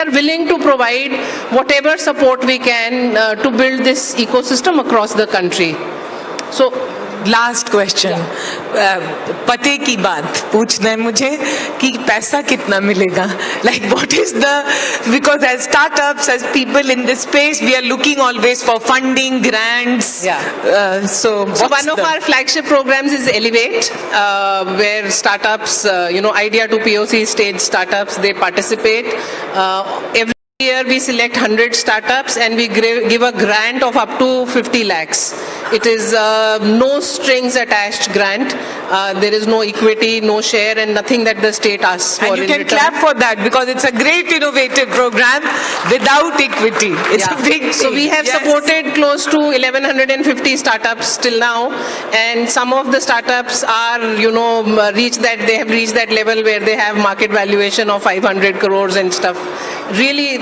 are willing to provide whatever support we can to build this ecosystem across the country. So, last question, पते की बात पूछना है मुझे कि पैसा कितना मिलेगा, like what is the, because as startups, as people in this space, we are looking always for funding, grants. So one of our flagship programs is Elevate, where startups, idea to POC stage startups, they participate. Every year we select 100 startups and we give a grant of up to 50 lakhs. It is no strings attached grant. There is no equity, no share, and nothing that the state asks for. And you can clap for that because it's a great innovative program without equity. It's a big thing. So we have supported close to 1150 startups till now, and some of the startups are, they have reached that level where they have market valuation of 500 crores and stuff. Really,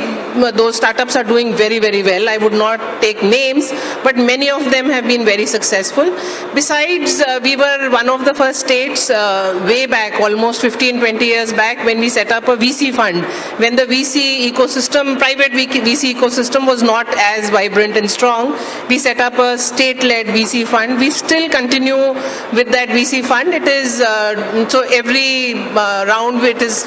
those startups are doing very, very well. I would not take names, but many of them have been very successful. Besides, we were one of the first states way back, almost 15-20 years back, when we set up a VC fund. When the VC ecosystem, private VC ecosystem was not as vibrant and strong, we set up a state-led VC fund. We still continue with that VC fund. It is, so every round it is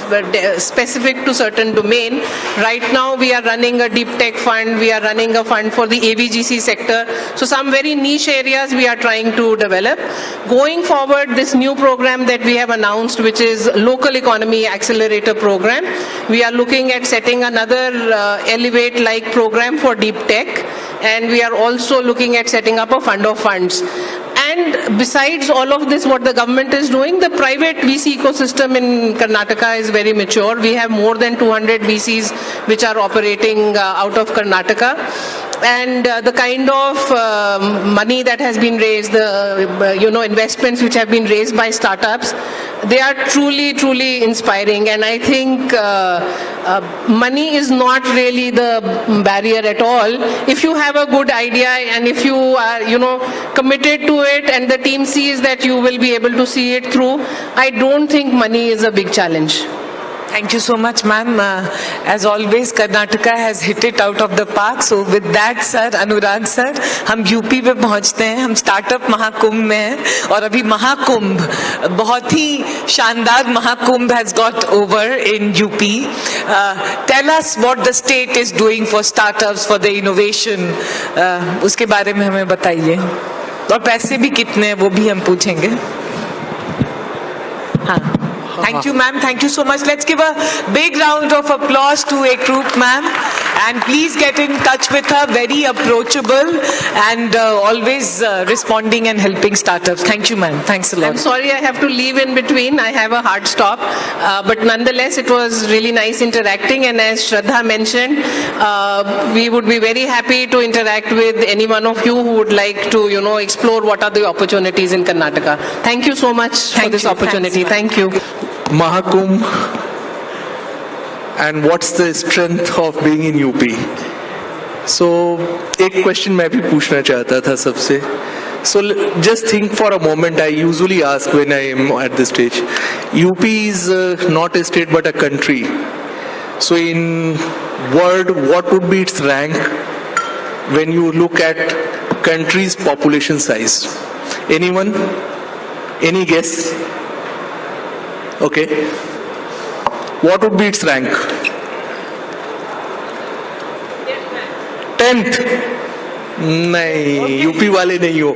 specific to certain domain. Right now we are running a deep tech fund, we are running a fund for the AVGC sector. So some very niche areas we are trying to develop. Going forward, this new program that we have announced, which is Local Economy Accelerator Program, we are looking at setting another Elevate-like program for deep tech, and we are also looking at setting up a fund of funds. And besides all of this, what the government is doing, the private VC ecosystem in Karnataka is very mature. We have more than 200 VCs which are operating out of Karnataka. And the kind of money that has been raised, the investments which have been raised by startups, they are truly, truly inspiring. And I think money is not really the barrier at all. If you have a good idea and if you are, committed to it, and the team sees that you will be able to see it through, I don't think money is a big challenge. Thank you so much, ma'am. As always, Karnataka has hit it out of the park. So with that, sir, Anurag sir, हम UP पे पहुंचते हैं. हम startup Mahakumbh में हैं और अभी महाकुंभ बहुत ही शानदार Mahakumbh has got over in UP. Tell us what the state is doing for startups, for the innovation. उसके बारे में हमें बताइए. और पैसे भी कितने हैं वो भी हम पूछेंगे. हाँ. Thank you, ma'am. Thank you so much. Let's give a big round of applause to Ekroop, ma'am. And please get in touch with her. Very approachable and always responding and helping startups. Thank you, ma'am. Thanks a lot. I'm sorry I have to leave in between. I have a hard stop. But nonetheless, it was really nice interacting. And as Shraddha mentioned, we would be very happy to interact with any one of you who would like to, explore what are the opportunities in Karnataka. Thank you so much for this opportunity. Thank you. Mahakumbh, and what's the strength of being in UP? So, एक question मैं भी पूछना चाहता था सबसे. So just think for a moment. I usually ask when I am at this stage. UP is not a state but a country. So in world, what would be its rank when you look at country's population size? Anyone? Any guess? Okay. What would be its rank? 10th? नहीं, UP वाले नहीं हो.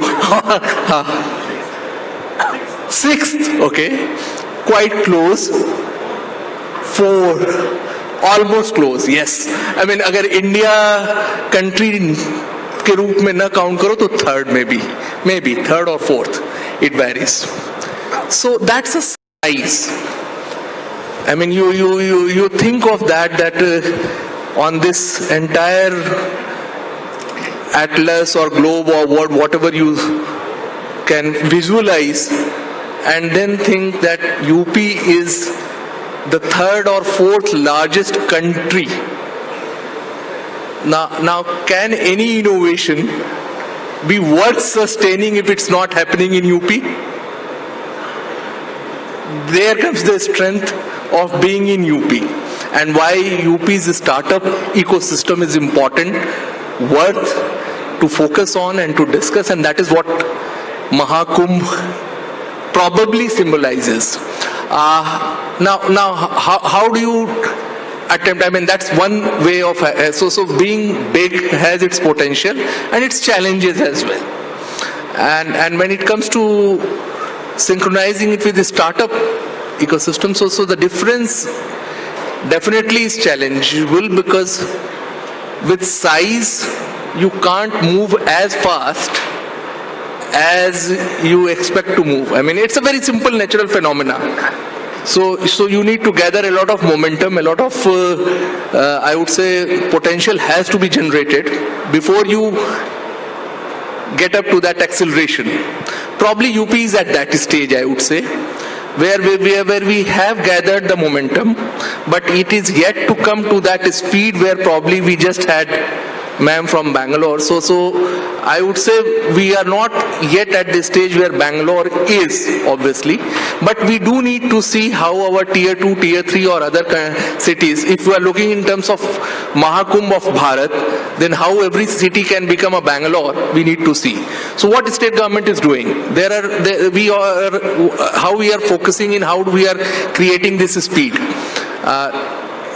6th? Okay. Quite close. 4. Almost close. Yes. I mean, अगर India country के रूप में ना count करो तो 3rd maybe 3rd or 4th. It varies. So that's a size. I mean, you think of that on this entire atlas or globe or whatever you can visualize, and then think that UP is the 3rd or 4th largest country. Now, can any innovation be worth sustaining if it's not happening in UP? There comes the strength of being in UP. and why UP's startup ecosystem is important, worth to focus on and to discuss, and that is what Mahakumbh probably symbolizes. Now, how do you attempt? I mean, that's one way of. So being big has its potential and its challenges as well. And when it comes to synchronizing it with the startup ecosystem, so the difference definitely is challengeable, because with size you can't move as fast as you expect to move. I mean, it's a very simple natural phenomena. So you need to gather a lot of momentum, a lot of, I would say, potential has to be generated before you get up to that acceleration. Probably UP is at that stage, I would say, where we have gathered the momentum, but it is yet to come to that speed where probably we just had ma'am from Bangalore. So I would say we are not yet at the stage where Bangalore is, obviously, but we do need to see how our tier 2, tier 3 or other cities, if we are looking in terms of Mahakumbh of Bharat, then how every city can become a Bangalore, we need to see. So what state government is doing? How we are focusing in, how we are creating this speed.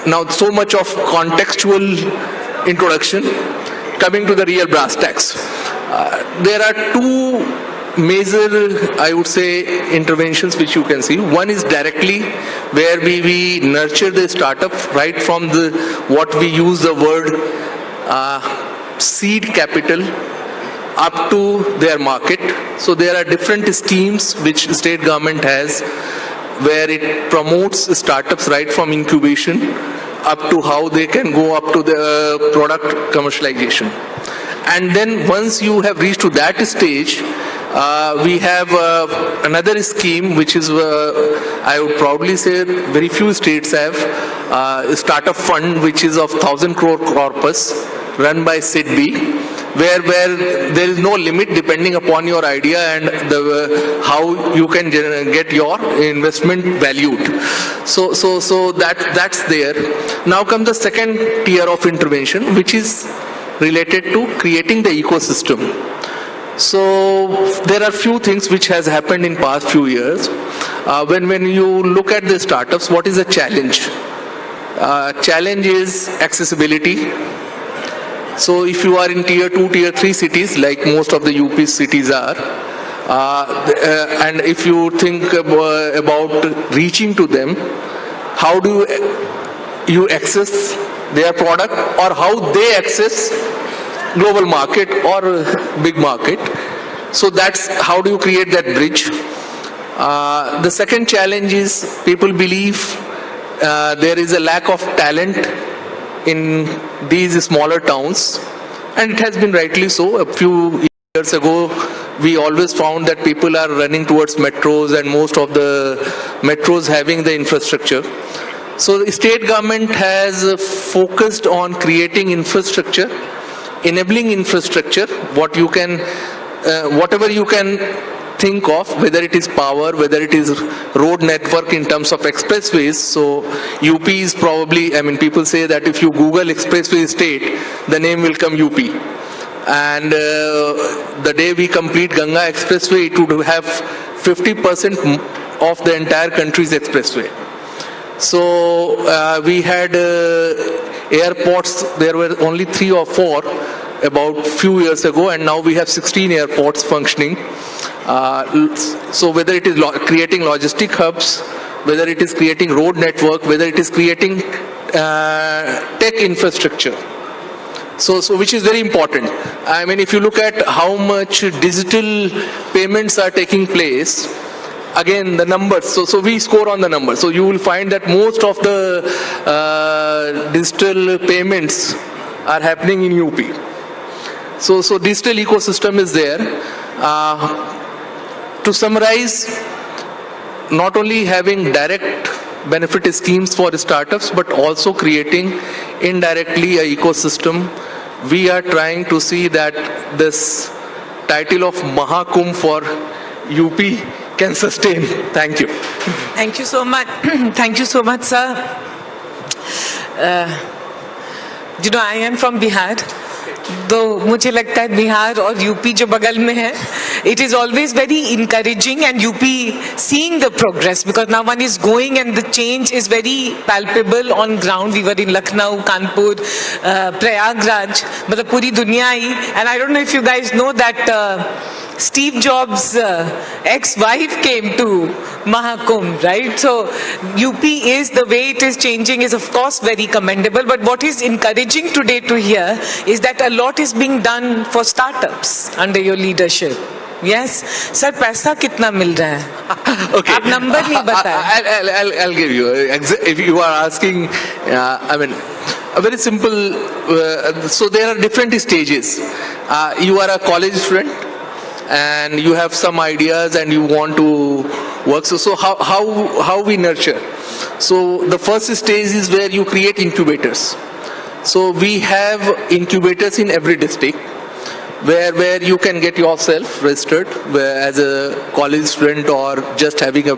Now, so much of contextual introduction. Coming to the real brass tacks, there are two major, I would say, interventions which you can see. One is directly where we nurture the startup right from the what we use the word seed capital up to their market. So there are different schemes which state government has where it promotes startups right from incubation up to how they can go up to the product commercialization. And then once you have reached to that stage, we have another scheme which is, I would proudly say, very few states have, a startup fund which is of 1,000 crore corpus run by SIDBI, where there is no limit depending upon your idea and how you can get your investment valued. So that's there. Now comes the second tier of intervention, which is related to creating the ecosystem. So there are few things which has happened in past few years. When you look at the startups, what is the challenge? Challenge is accessibility. So if you are in tier 2, tier 3 cities, like most of the UP cities are, and if you think about reaching to them, how do you access their product, or how they access global market or big market? So that's how do you create that bridge. The second challenge is people believe there is a lack of talent in these smaller towns, and it has been rightly so. A few years ago, we always found that people are running towards metros, and most of the metros having the infrastructure. So the state government has focused on creating infrastructure, enabling infrastructure, whatever you can think of, whether it is power, whether it is road network in terms of expressways. So UP is probably, I mean, people say that if you Google expressway state, the name will come UP. And the day we complete Ganga expressway, it would have 50% of the entire country's expressway. So we had airports, there were only 3 or 4 about few years ago, and now we have 16 airports functioning. So whether it is creating logistic hubs, whether it is creating road network, whether it is creating tech infrastructure, so which is very important. I mean, if you look at how much digital payments are taking place, again the numbers, so we score on the numbers. So you will find that most of the digital payments are happening in UP. So digital ecosystem is there. To summarize, not only having direct benefit schemes for startups, but also creating indirectly a ecosystem. We are trying to see that this title of Mahakumbh for UP can sustain. Thank you. Thank you so much. Thank you so much, sir. You know, I am from Bihar. तो मुझे लगता है बिहार और UP जो बगल में है, it is always very encouraging and UP seeing the progress because now one is going and the change is very palpable on ground. We were in Lucknow, Kanpur, Prayagraj, मतलब पूरी दुनिया आई. And I don't know if you guys know that Steve Jobs' ex-wife came to Mahakumbh, right? So UP is, the way it is changing is of course very commendable, but what is encouraging today to hear is that a lot is being done for startups under your leadership. Yes? Sir, पैसा कितना मिल रहा है? Okay. आप number नहीं बताए. I'll give you. If you are asking, I mean, a very simple, so there are different stages. You are a college student, and you have some ideas and you want to work. So how we nurture? So the first stage is where you create incubators. So we have incubators in every district where you can get yourself registered as a college student or just having a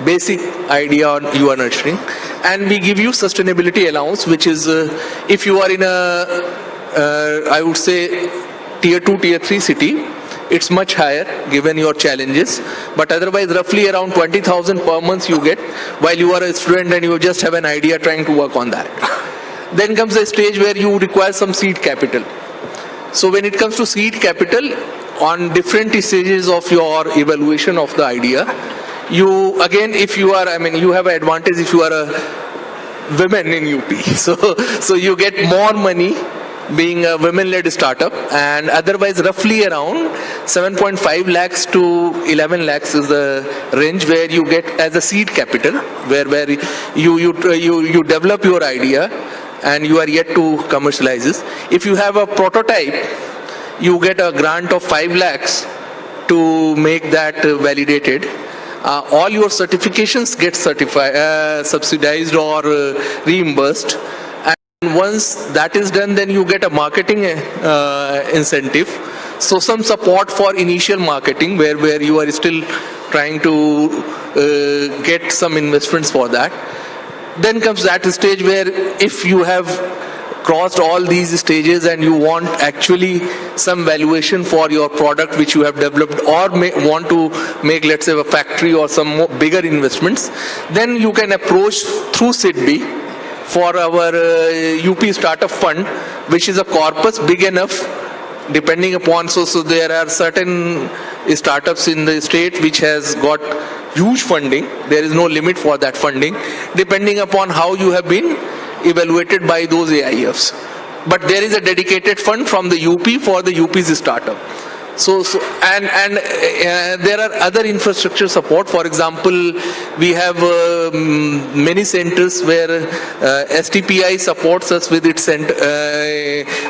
basic idea on you are nurturing, and we give you sustainability allowance, which is if you are in a I would say tier 2, tier 3 city, it's much higher given your challenges, but otherwise roughly around 20,000 per month you get while you are a student and you just have an idea trying to work on that. Then comes a stage where you require some seed capital. So when it comes to seed capital, on different stages of your evaluation of the idea, you again, if you are, I mean, you have an advantage if you are a women in UP. So you get more money being a women-led startup, and otherwise roughly around 7.5 lakhs to 11 lakhs is the range where you get as a seed capital, where you develop your idea and you are yet to commercialize this. If you have a prototype, you get a grant of 5 lakhs to make that validated. All your certifications get subsidized or reimbursed. Once that is done, then you get a marketing incentive. So some support for initial marketing where you are still trying to get some investments for that. Then comes that stage where if you have crossed all these stages and you want actually some valuation for your product which you have developed, or want to make, let's say, a factory or some more bigger investments, then you can approach through SIDBI for our UP Startup Fund, which is a corpus big enough depending upon, so there are certain startups in the state which has got huge funding. There is no limit for that funding depending upon how you have been evaluated by those AIFs. But there is a dedicated fund from the UP for the UP's startup. So there are other infrastructure support. For example, we have many centers where STPI supports us with its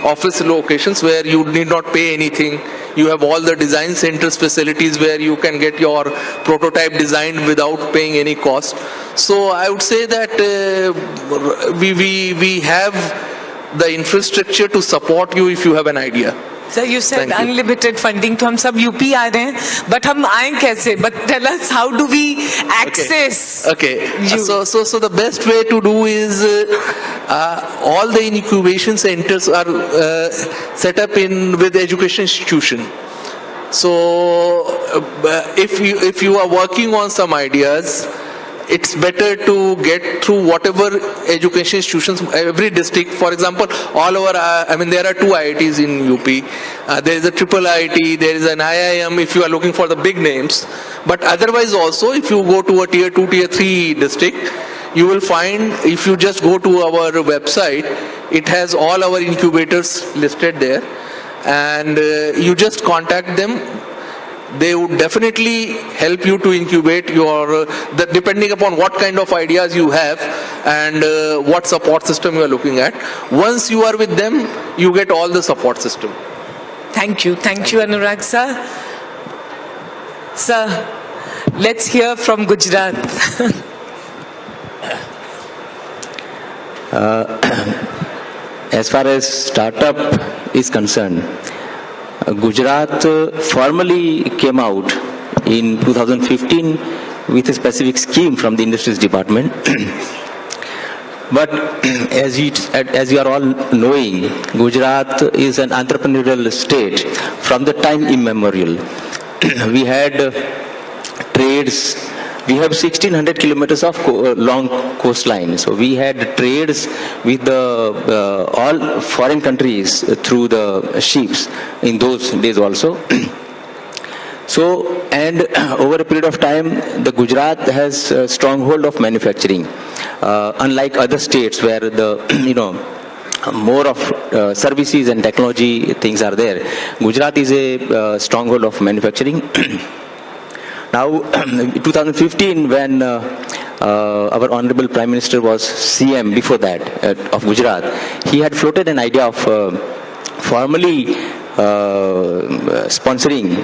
office locations where you need not pay anything. You have all the design centers facilities where you can get your prototype designed without paying any cost. So I would say that we have the infrastructure to support you if you have an idea. Sir, you said unlimited funding, तो हम सब UP आ रहे हैं, but हम आए कैसे? But tell us, how do we access? Okay. So the best way to do is all the incubation centers are set up with the education institution. So if you are working on some ideas, it's better to get through whatever education institutions, every district. For example, all over, there are 2 IITs in UP. There is a triple IIT, there is an IIM if you are looking for the big names. But otherwise also, if you go to a tier 2, tier 3 district, you will find, if you just go to our website, it has all our incubators listed there. And you just contact them. They would definitely help you to incubate your, depending upon what kind of ideas you have and what support system you are looking at. Once you are with them, you get all the support system. Thank you, Anurag sir. Sir, let's hear from Gujarat. As far as startup is concerned, Gujarat formally came out in 2015 with a specific scheme from the Industries Department But as you are all knowing, Gujarat is an entrepreneurial state from the time immemorial. We had trades. We have 1600 kilometers of long coastline. So we had trades with the all foreign countries through the ships in those days also. So, and over a period of time, the Gujarat has a stronghold of manufacturing. Unlike other states where the, more of services and technology things are there, Gujarat is a stronghold of manufacturing. Now, 2015, when our Honorable Prime Minister was CM before that of Gujarat, he had floated an idea of formally sponsoring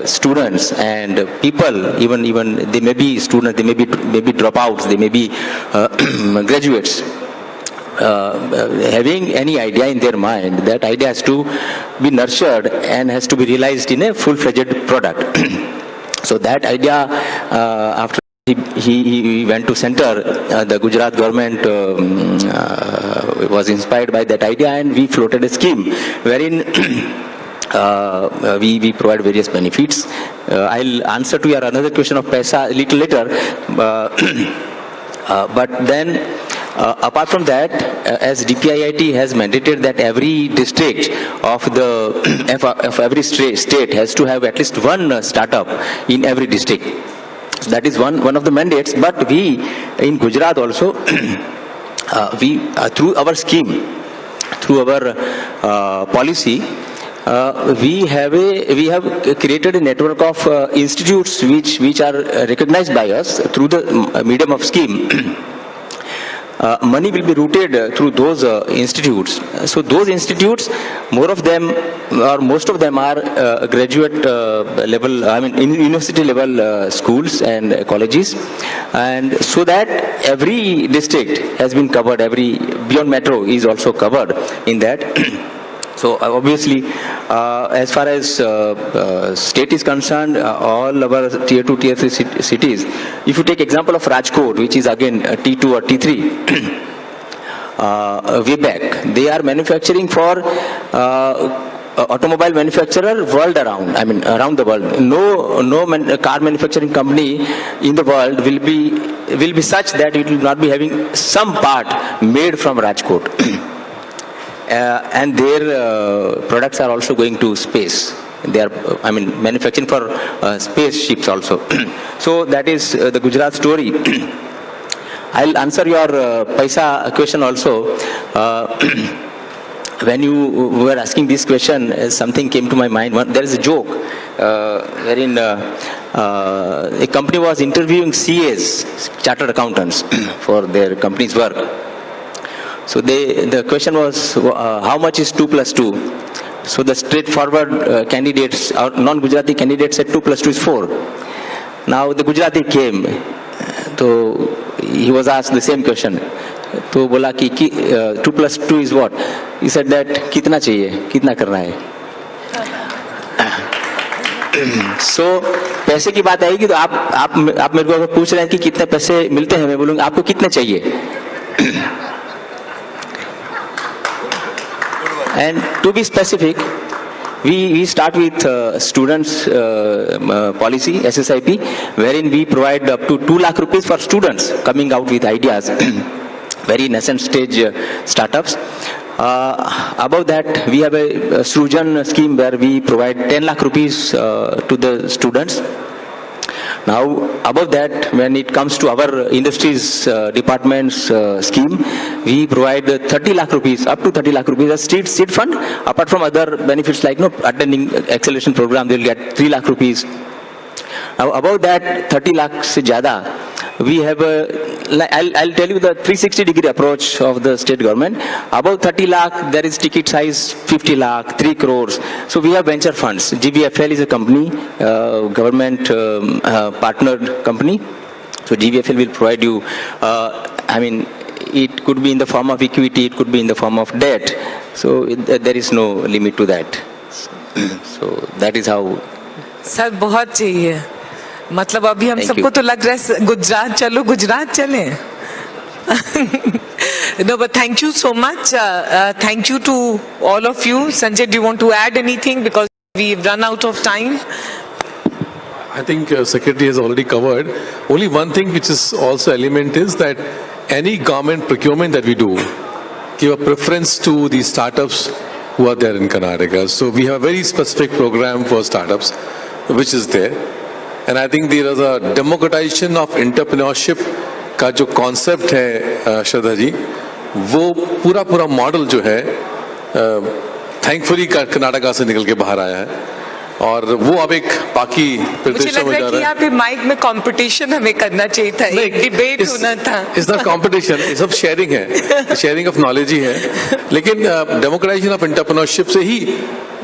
students and people, even they may be students, they may be dropouts, they may be graduates. Having any idea in their mind, that idea has to be nurtured and has to be realized in a full-fledged product. So that idea, after he went to center, the Gujarat government was inspired by that idea, and we floated a scheme wherein we provide various benefits. I'll answer to your another question of paisa a little later. But then, apart from that, as DPIIT has mandated that every district of every state has to have at least one startup in every district. That is one of the mandates. But we in Gujarat also, we through our scheme, through our policy, we have created a network of institutes which are recognized by us through the medium of scheme. Money will be routed through those institutes. So those institutes, more of them or most of them are graduate level, university level schools and colleges, and so that every district has been covered. Every beyond metro is also covered in that. So obviously, as far as state is concerned, all our tier 2, tier 3 cities, if you take example of Rajkot, which is again T2 or T3, way back, they are manufacturing for automobile manufacturer world around, around the world. No car manufacturing company in the world will be such that it will not be having some part made from Rajkot. And their products are also going to space. They are, manufacturing for spaceships also. So that is the Gujarat story. I'll answer your paisa question also. When you were asking this question, something came to my mind. There is a joke wherein a company was interviewing CAs, chartered accountants, for their company's work. So the question was, how much is 2 plus 2? So the straightforward candidates, or non-Gujarati candidates said 2 plus 2 is 4. Now the Gujarati came, so he was asked the same question. तो बोला कि 2 plus 2 is what? He said that कितना चाहिए, कितना करना है. So पैसे की बात आएगी तो आप मेरे को अगर पूछ रहे हैं कि कितने पैसे मिलते हैं, मैं बोलूँगा आपको कितने चाहिए. And to be specific, we start with students policy, SSIP, wherein we provide up to 2 lakh rupees for students coming out with ideas, very nascent stage startups. Above that, we have a Srujan scheme where we provide 10 lakh rupees to the students. Now, above that, when it comes to our industries department's scheme, we provide 30 lakh rupees, up to 30 lakh rupees as seed fund. Apart from other benefits like attending acceleration program, they'll get 3 lakh rupees. Now, above that, 30 lakh se jyada, we have I'll tell you the 360-degree approach of the state government. Above 30 lakh, there is ticket size 50 lakh, 3 crores. So we have venture funds. GVFL is a company, government partnered company. So GVFL will provide you, it could be in the form of equity, it could be in the form of debt. So there is no limit to that. So that is how. Sir बहुत चाहिए, मतलब अभी हम सबको तो लग रहा है गुजरात चलो, गुजरात चलें. No, but thank you so much. Thank you to all of you. Sanjay, do you want to add anything? Because we've run out of time. I think Secretary has already covered. Only one thing which is also element is that any government procurement that we do give a preference to the startups who are there in Karnataka. So we have a very specific program for startups which is there. And I think there is a democratization of entrepreneurship का जो concept है श्रद्धा जी, वो पूरा model जो है thankfully Karnataka से निकल के बाहर आया है और वो अब एक बाकी मुझे प्रदेशों लग में रहा जा है कि रहा है. यहाँ पे माइक में कंपटीशन हमें करना चाहिए था, एक डिबेट होना था. इट्स नॉट कंपटीशन, ये सब शेयरिंग है, शेयरिंग ऑफ नॉलेज ही है. लेकिन डेमोक्रेटाइजेशन ऑफ एंटरप्रेन्योरशिप से ही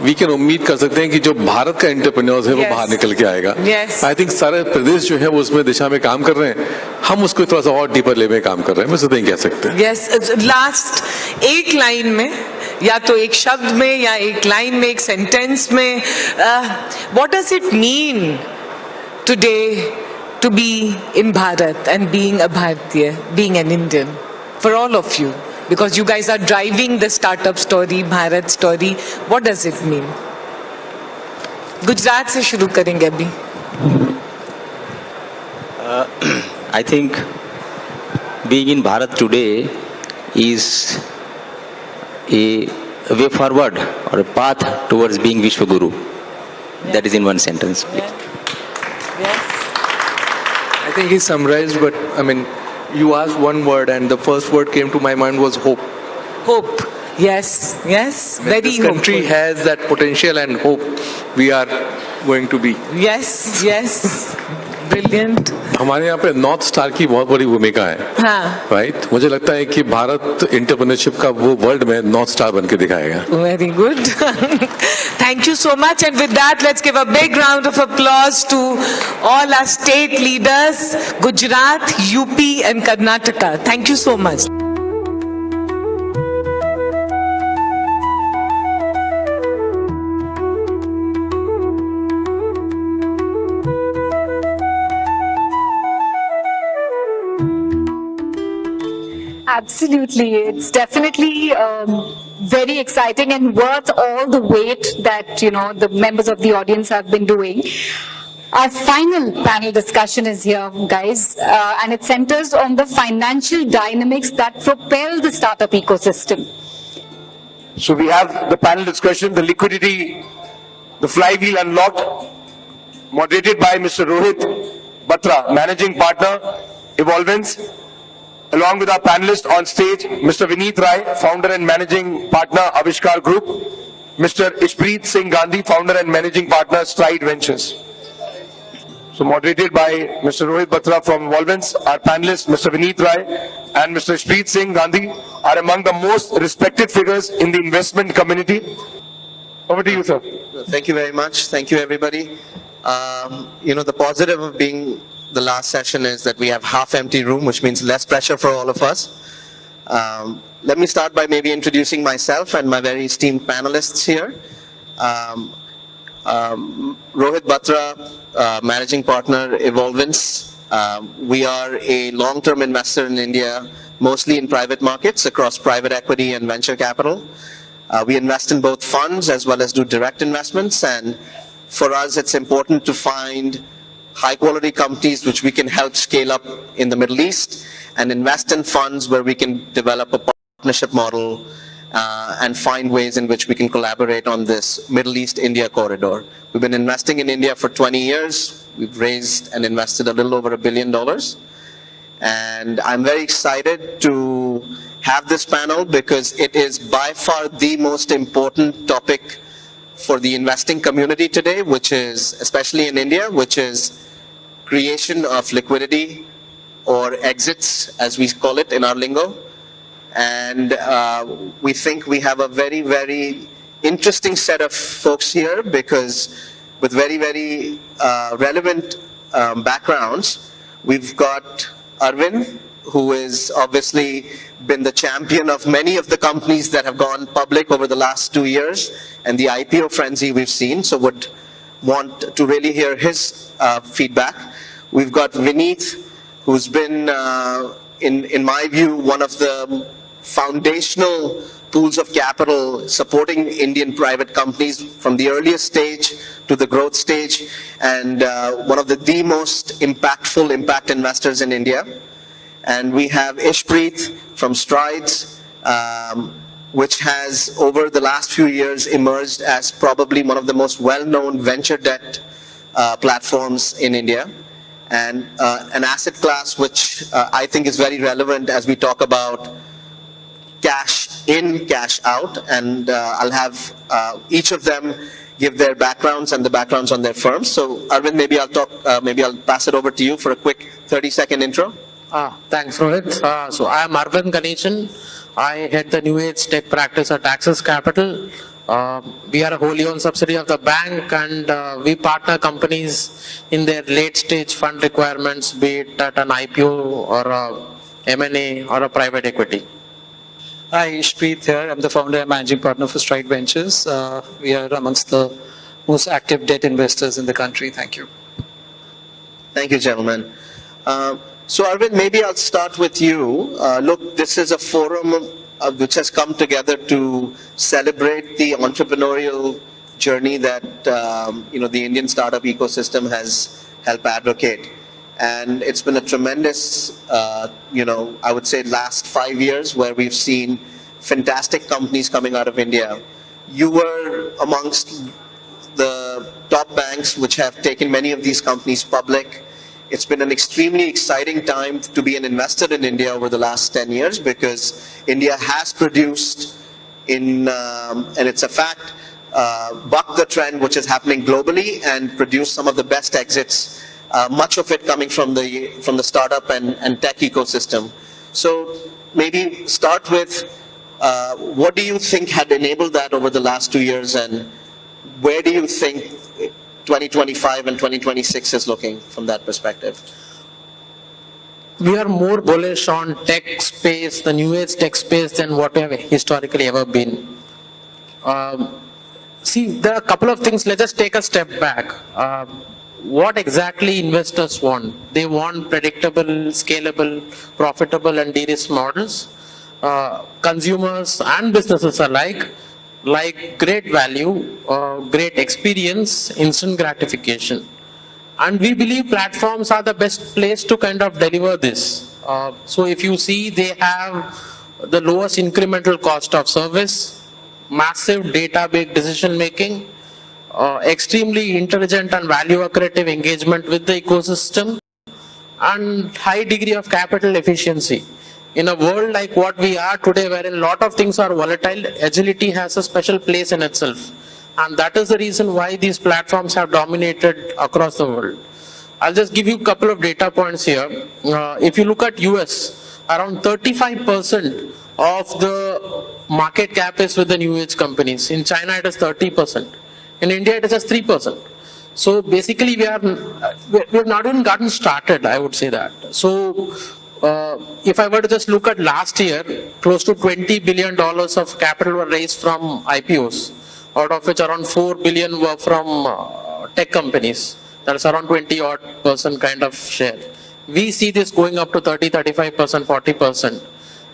वी कैन उम्मीद कर सकते हैं कि जो भारत का एंटरप्रेन्योर्स है वो Yes. बाहर निकल के आएगा. Yes. आई थिंक सारे प्रदेश जो है वो उसमें दिशा में काम कर रहे हैं. हम उसको थोड़ा सा और डीपर लेवल में काम कर रहे हैं, मैं तो नहीं कह सकते. यस, लास्ट एक लाइन में या तो एक शब्द में या एक लाइन में, एक सेंटेंस में, what does it mean today to be in Bharat and being a Bharatiya, being an Indian, for all of you, because you guys are driving the startup story, Bharat story. What does it mean? Gujarat से शुरू करेंगे अभी. I think being in Bharat today is a way forward or a path towards being Vishwaguru. That is in one sentence. Yes. I think he summarized, but I mean, you asked one word and the first word came to my mind was hope. Hope. Yes. Yes. Very This country hopeful. has that potential and hope we are going to be. Yes. Yes. Brilliant. हमारे यहाँ पे north star की बहुत बड़ी भूमिका है. हाँ. Right, मुझे लगता है कि भारत एंटरप्रेन्योरशिप का वो वर्ल्ड में नॉर्थ स्टार बन के दिखाएगा. Very good. Thank you so much. And with that, let's give a big round of applause to all our state leaders, Gujarat, UP and Karnataka. Thank you so much. Absolutely. It's definitely very exciting and worth all the wait that, you know, the members of the audience have been doing. Our final panel discussion is here, guys, and it centers on the financial dynamics that propel the startup ecosystem. So we have the panel discussion, the liquidity, the flywheel unlocked, moderated by Mr. Rohit Batra, Managing Partner, Evolvence, along with our panelists on stage, Mr. Vineet Rai, Founder and Managing Partner, Avishkar Group, Mr. Ishpreet Singh Gandhi, Founder and Managing Partner, Stride Ventures. So moderated by Mr. Rohit Batra from Evolvence, our panelists, Mr. Vineet Rai and Mr. Ishpreet Singh Gandhi are among the most respected figures in the investment community. Over to you, sir. Thank you very much. Thank you, everybody. You know, the positive of being the last session is that we have half-empty room, which means less pressure for all of us. Let me start by maybe introducing myself and my very esteemed panelists here. Rohit Batra, Managing Partner, Evolvence. We are a long-term investor in India, mostly in private markets across private equity and venture capital. We invest in both funds as well as do direct investments, and for us it's important to find high-quality companies which we can help scale up in the Middle East and invest in funds where we can develop a partnership model and find ways in which we can collaborate on this Middle East-India corridor. We've been investing in India for 20 years. We've raised and invested a little over $1 billion. And I'm very excited to have this panel because it is by far the most important topic for the investing community today, which is, especially in India, which is creation of liquidity or exits, as we call it in our lingo. And we think we have a very, very interesting set of folks here because with very, very relevant backgrounds. We've got Arvind, who has obviously been the champion of many of the companies that have gone public over the last 2 years and the IPO frenzy we've seen, so would want to really hear his feedback. We've got Vineet, who's been in my view, one of the foundational pools of capital supporting Indian private companies from the earliest stage to the growth stage, and one of the most impactful impact investors in India. And we have Ishpreet from Strides, which has over the last few years emerged as probably one of the most well-known venture debt platforms in India, and an asset class which I think is very relevant as we talk about cash in, cash out, and I'll have each of them give their backgrounds and the backgrounds on their firms. So Arvind, maybe I'll pass it over to you for a quick 30-second intro. Thanks, Rohit. So I am Arvind Ganeshan. I head the New Age Tech practice at Axis Capital. We are a wholly owned subsidiary of the bank, and we partner companies in their late stage fund requirements, be it at an IPO or a M&A or a private equity. Hi, Ishpreet here. I'm the founder and managing partner for Stride Ventures. We are amongst the most active debt investors in the country. Thank you. Thank you, gentlemen. So Arvind, maybe I'll start with you. Look, this is a forum which has come together to celebrate the entrepreneurial journey that the Indian startup ecosystem has helped advocate. And it's been a tremendous, I would say last 5 years where we've seen fantastic companies coming out of India. You were amongst the top banks which have taken many of these companies public. It's been an extremely exciting time to be an investor in India over the last 10 years because India has produced, and it's a fact, bucked the trend which is happening globally and produced some of the best exits. Much of it coming from the startup and tech ecosystem. So maybe start with what do you think had enabled that over the last 2 years, and where do you think 2025 and 2026 is looking from that perspective? We are more bullish on tech space, the new age tech space, than what we have historically ever been. See, there are a couple of things. Let's just take a step back. What exactly investors want? They want predictable, scalable, profitable and de-risk models. Consumers and businesses alike like great value, great experience, instant gratification. And we believe platforms are the best place to kind of deliver this. So if you see, they have the lowest incremental cost of service, massive data-based decision making, extremely intelligent and value accretive engagement with the ecosystem, and high degree of capital efficiency. In a world like what we are today, wherein a lot of things are volatile, agility has a special place in itself. And that is the reason why these platforms have dominated across the world. I'll just give you a couple of data points here. If you look at US, around 35% of the market cap is with the new age companies. In China, it is 30%. In India, it is just 3%. So basically, we have not even gotten started, I would say that. So if I were to just look at last year, close to $20 billion of capital were raised from IPOs, out of which around 4 billion were from tech companies. That's around 20% kind of share. We see this going up to 30, 35%, 40%.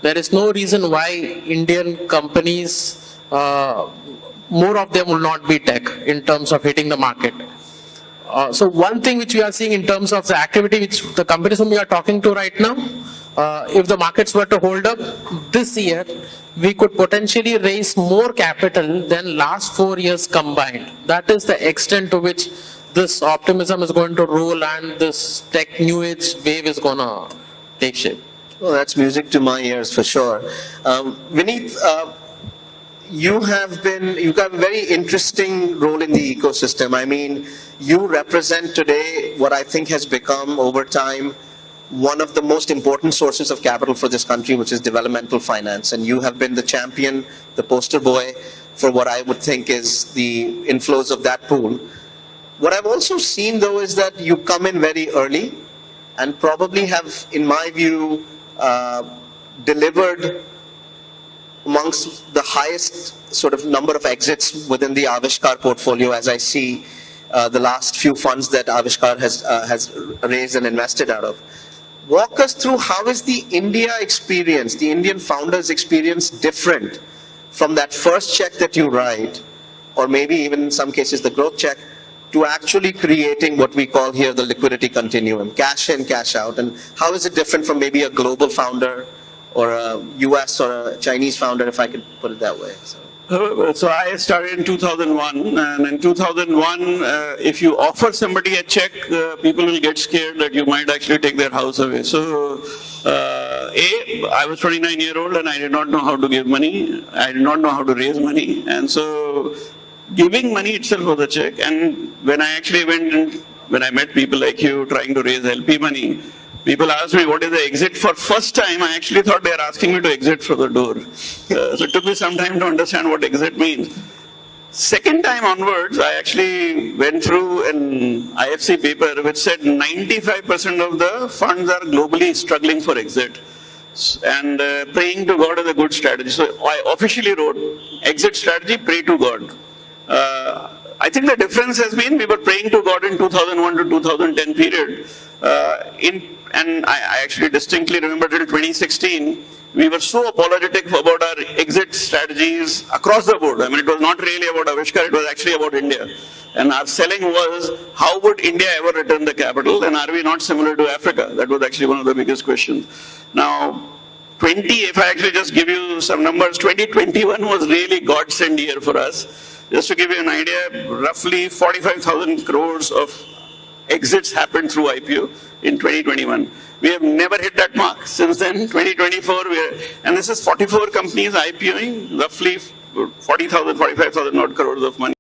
There is no reason why Indian companies, more of them will not be tech in terms of hitting the market. So one thing which we are seeing in terms of the activity which the companies whom we are talking to right now, if the markets were to hold up this year, we could potentially raise more capital than last 4 years combined. That is the extent to which this optimism is going to roll and this tech new age wave is going to take shape. Well, that's music to my ears for sure. Vineet, you've got a very interesting role in the ecosystem. I mean, you represent today what I think has become over time one of the most important sources of capital for this country, which is developmental finance. And you have been the champion, the poster boy for what I would think is the inflows of that pool. What I've also seen though is that you come in very early and probably have, in my view, delivered amongst the highest sort of number of exits within the Avishkar portfolio, as I see the last few funds that Avishkar has raised and invested out of. walk us through how is the India experience, the Indian founders experience different from that first check that you write, or maybe even in some cases the growth check, to actually creating what we call here the liquidity continuum, cash in, cash out, and how is it different from maybe a global founder or a US or a Chinese founder, if I could put it that way? So I started in 2001, and in 2001, if you offer somebody a check, people will get scared that you might actually take their house away. So, I was 29-year-old and I did not know how to give money. I did not know how to raise money, and so giving money itself was a check. And when I actually when I met people like you trying to raise LP money, people asked me, what is the exit? For first time, I actually thought they were asking me to exit from the door. So it took me some time to understand what exit means. Second time onwards, I actually went through an IFC paper which said 95% of the funds are globally struggling for exit. And praying to God is a good strategy. So I officially wrote, exit strategy, pray to God. I think the difference has been we were praying to God in 2001 to 2010 period. And I actually distinctly remember till 2016, we were so apologetic about our exit strategies across the board. I mean, it was not really about Avishkar, it was actually about India. And our selling was, how would India ever return the capital, and are we not similar to Africa? That was actually one of the biggest questions. Now, if I actually just give you some numbers, 2021 was really godsend year for us. Just to give you an idea, roughly 45,000 crores of exits happened through IPO in 2021. We have never hit that mark. Since then, 2024, and this is 44 companies IPOing, roughly 40,000, 45,000 odd crores of money.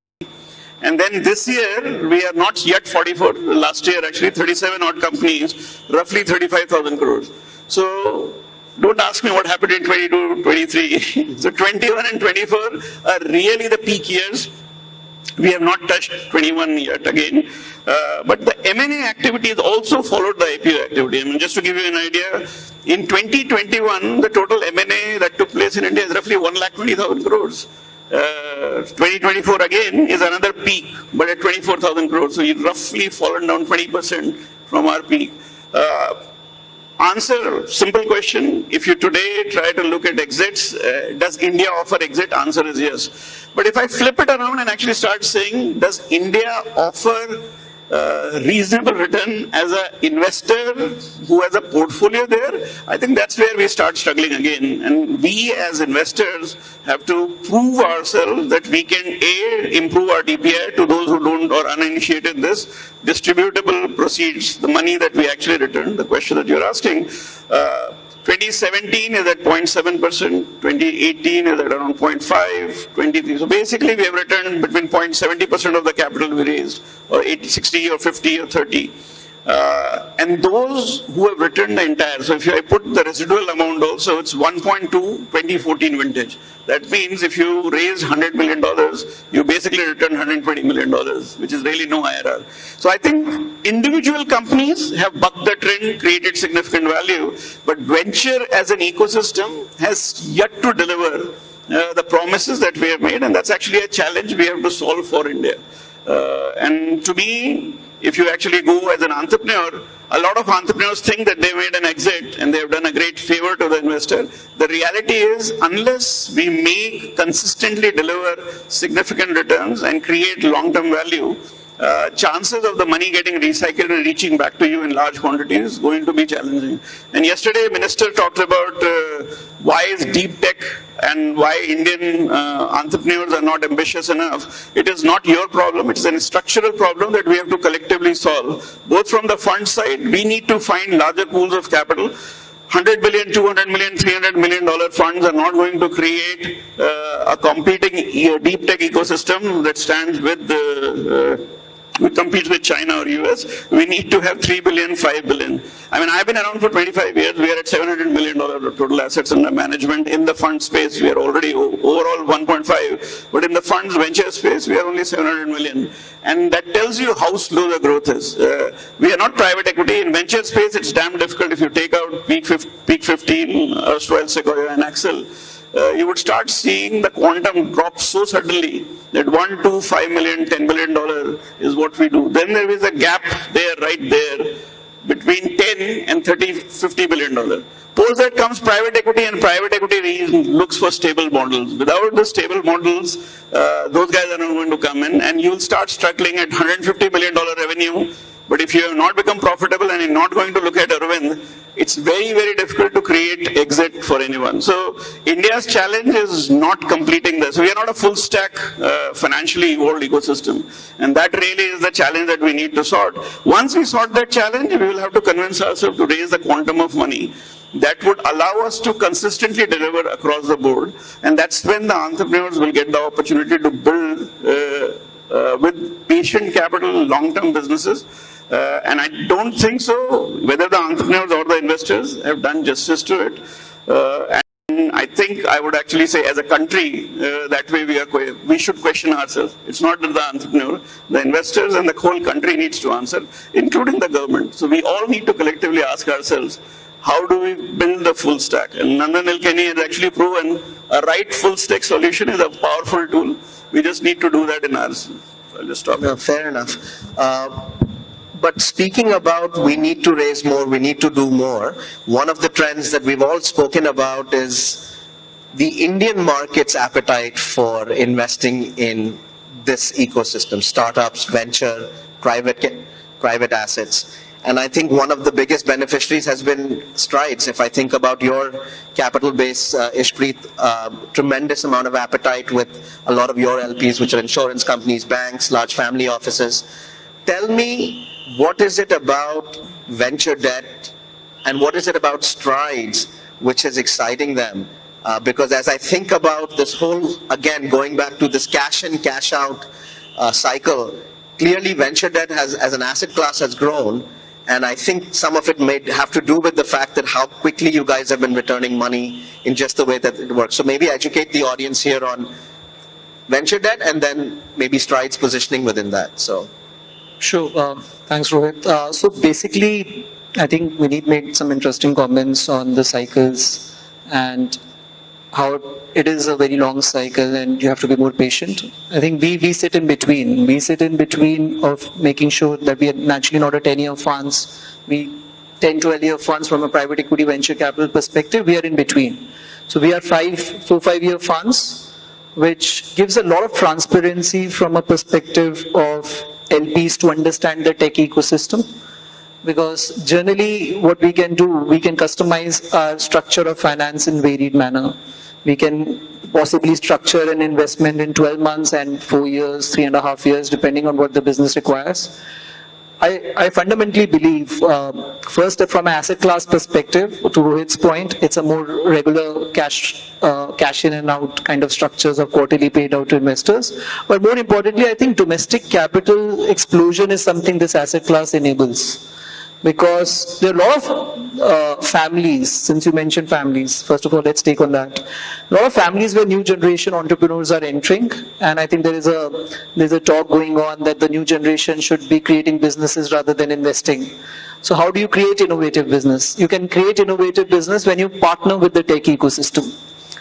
And then this year, we are not yet 44. Last year, actually, 37 odd companies, roughly 35,000 crores. So, don't ask me what happened in 22, 23. So 21 and 24 are really the peak years. We have not touched 21 yet again. But the M&A activity has also followed the IPO activity. I mean, just to give you an idea, in 2021, the total M&A that took place in India is roughly 1,20,000 crores. 2024 again is another peak, but at 24,000 crores. So you've roughly fallen down 20% from our peak. Answer, simple question. If you today try to look at exits, does India offer exit? Answer is yes. But if I flip it around and actually start saying, does India offer reasonable return as an investor who has a portfolio there? I think that's where we start struggling again. And we as investors have to prove ourselves that we can improve our DPI to those who don't or uninitiated this distributable proceeds, the money that we actually return, the question that you're asking. 2017 is at 0.7%, 2018 is at around 0.5, 23. So basically we have returned between 0.70% of the capital we raised, or 80, 60 or 50 or 30. And those who have returned the entire, so if I put the residual amount also, it's 1.2 2014 vintage. That means if you raise $100 million, you basically return $120 million, which is really no IRR. So I think individual companies have bucked the trend, created significant value, but venture as an ecosystem has yet to deliver the promises that we have made, and that's actually a challenge we have to solve for India. And to me, if you actually go as an entrepreneur, a lot of entrepreneurs think that they made an exit and they have done a great favor to the investor. The reality is, unless we consistently deliver significant returns and create long-term value, chances of the money getting recycled and reaching back to you in large quantities is going to be challenging. And yesterday, Minister talked about why is deep tech and why Indian entrepreneurs are not ambitious enough. It is not your problem. It is a structural problem that we have to collectively solve. Both from the fund side, we need to find larger pools of capital. $100 billion, $200 million, $300 million funds are not going to create a competing deep tech ecosystem that stands with competes with China or US. We need to have 3 billion, 5 billion. I mean, I've been around for 25 years. We are at $700 million of total assets under management. In the fund space, we are already overall 1.5. But in the funds venture space, we are only 700 million. And that tells you how slow the growth is. We are not private equity. In venture space, it's damn difficult. If you take out Peak 15, Erstwhile Sequoia and Axel, you would start seeing the quantum drop so suddenly that 1 to 5 million, $10 billion is what we do. Then there is a gap there, right there. between 10 and 30, 50 billion dollar. Post that comes private equity, and private equity looks for stable models. Without the stable models, those guys are not going to come in, and you'll start struggling at $150 billion revenue. But if you have not become profitable and you're not going to look at Arvind, it's very, very difficult to create exit for anyone. So India's challenge is not completing this. We are not a full stack financially evolved ecosystem. And that really is the challenge that we need to sort. Once we sort that challenge, we will have to convince ourselves to raise the quantum of money that would allow us to consistently deliver across the board. And that's when the entrepreneurs will get the opportunity to build with patient capital, long-term businesses. And I don't think so, whether the entrepreneurs or the investors have done justice to it. And I think I would actually say as a country, that way we should question ourselves. It's not that the entrepreneur, the investors and the whole country needs to answer, including the government. So we all need to collectively ask ourselves, how do we build the full stack? And Nandan Nilekani has actually proven a right full stack solution is a powerful tool. We just need to do that in ours. So I'll just stop. No, fair enough. But speaking about we need to raise more, we need to do more, one of the trends that we've all spoken about is the Indian market's appetite for investing in this ecosystem, startups, venture, private assets. And I think one of the biggest beneficiaries has been Strides. If I think about your capital base, Ishpreet, tremendous amount of appetite with a lot of your LPs, which are insurance companies, banks, large family offices. Tell me, what is it about venture debt and what is it about Strides which is exciting them? Because as I think about this whole, again, going back to this cash in, cash out cycle, clearly venture debt as an asset class has grown. And I think some of it may have to do with the fact that how quickly you guys have been returning money in just the way that it works. So maybe educate the audience here on venture debt and then maybe Strides positioning within that. So. Sure. Thanks, Rohit. So basically, I think Vineet made some interesting comments on the cycles and how it is a very long cycle and you have to be more patient. I think we sit in between. We sit in between of making sure that we are naturally not a 10-year funds. We 10, 12-year funds from a private equity venture capital perspective, we are in between. So we are 4-5-year funds, which gives a lot of transparency from a perspective of LPs to understand the tech ecosystem. Because generally what we can do, we can customize our structure of finance in varied manner. We can possibly structure an investment in 12 months and 4 years, 3.5 years, depending on what the business requires. I fundamentally believe, first from an asset class perspective, to Rohit's point, it's a more regular cash in and out kind of structures of quarterly paid out to investors. But more importantly, I think domestic capital explosion is something this asset class enables. Because there are a lot of families, since you mentioned families, first of all, let's take on that. A lot of families where new generation entrepreneurs are entering, and I think there's a talk going on that the new generation should be creating businesses rather than investing. So how do you create innovative business? You can create innovative business when you partner with the tech ecosystem.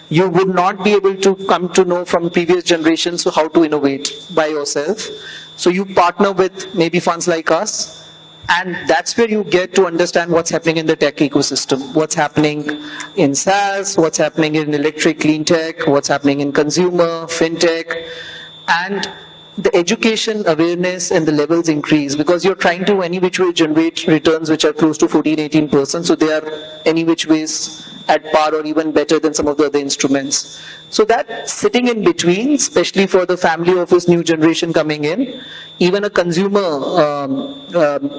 You would not be able to come to know from previous generations how to innovate by yourself. So you partner with maybe funds like us, and that's where you get to understand what's happening in the tech ecosystem, what's happening in SaaS, what's happening in electric clean tech, what's happening in consumer, fintech, and the education awareness and the levels increase because you're trying to any which way generate returns which are close to 14-18%, so they are any which ways at par or even better than some of the other instruments. So that sitting in between, especially for the family office new generation coming in, even a consumer,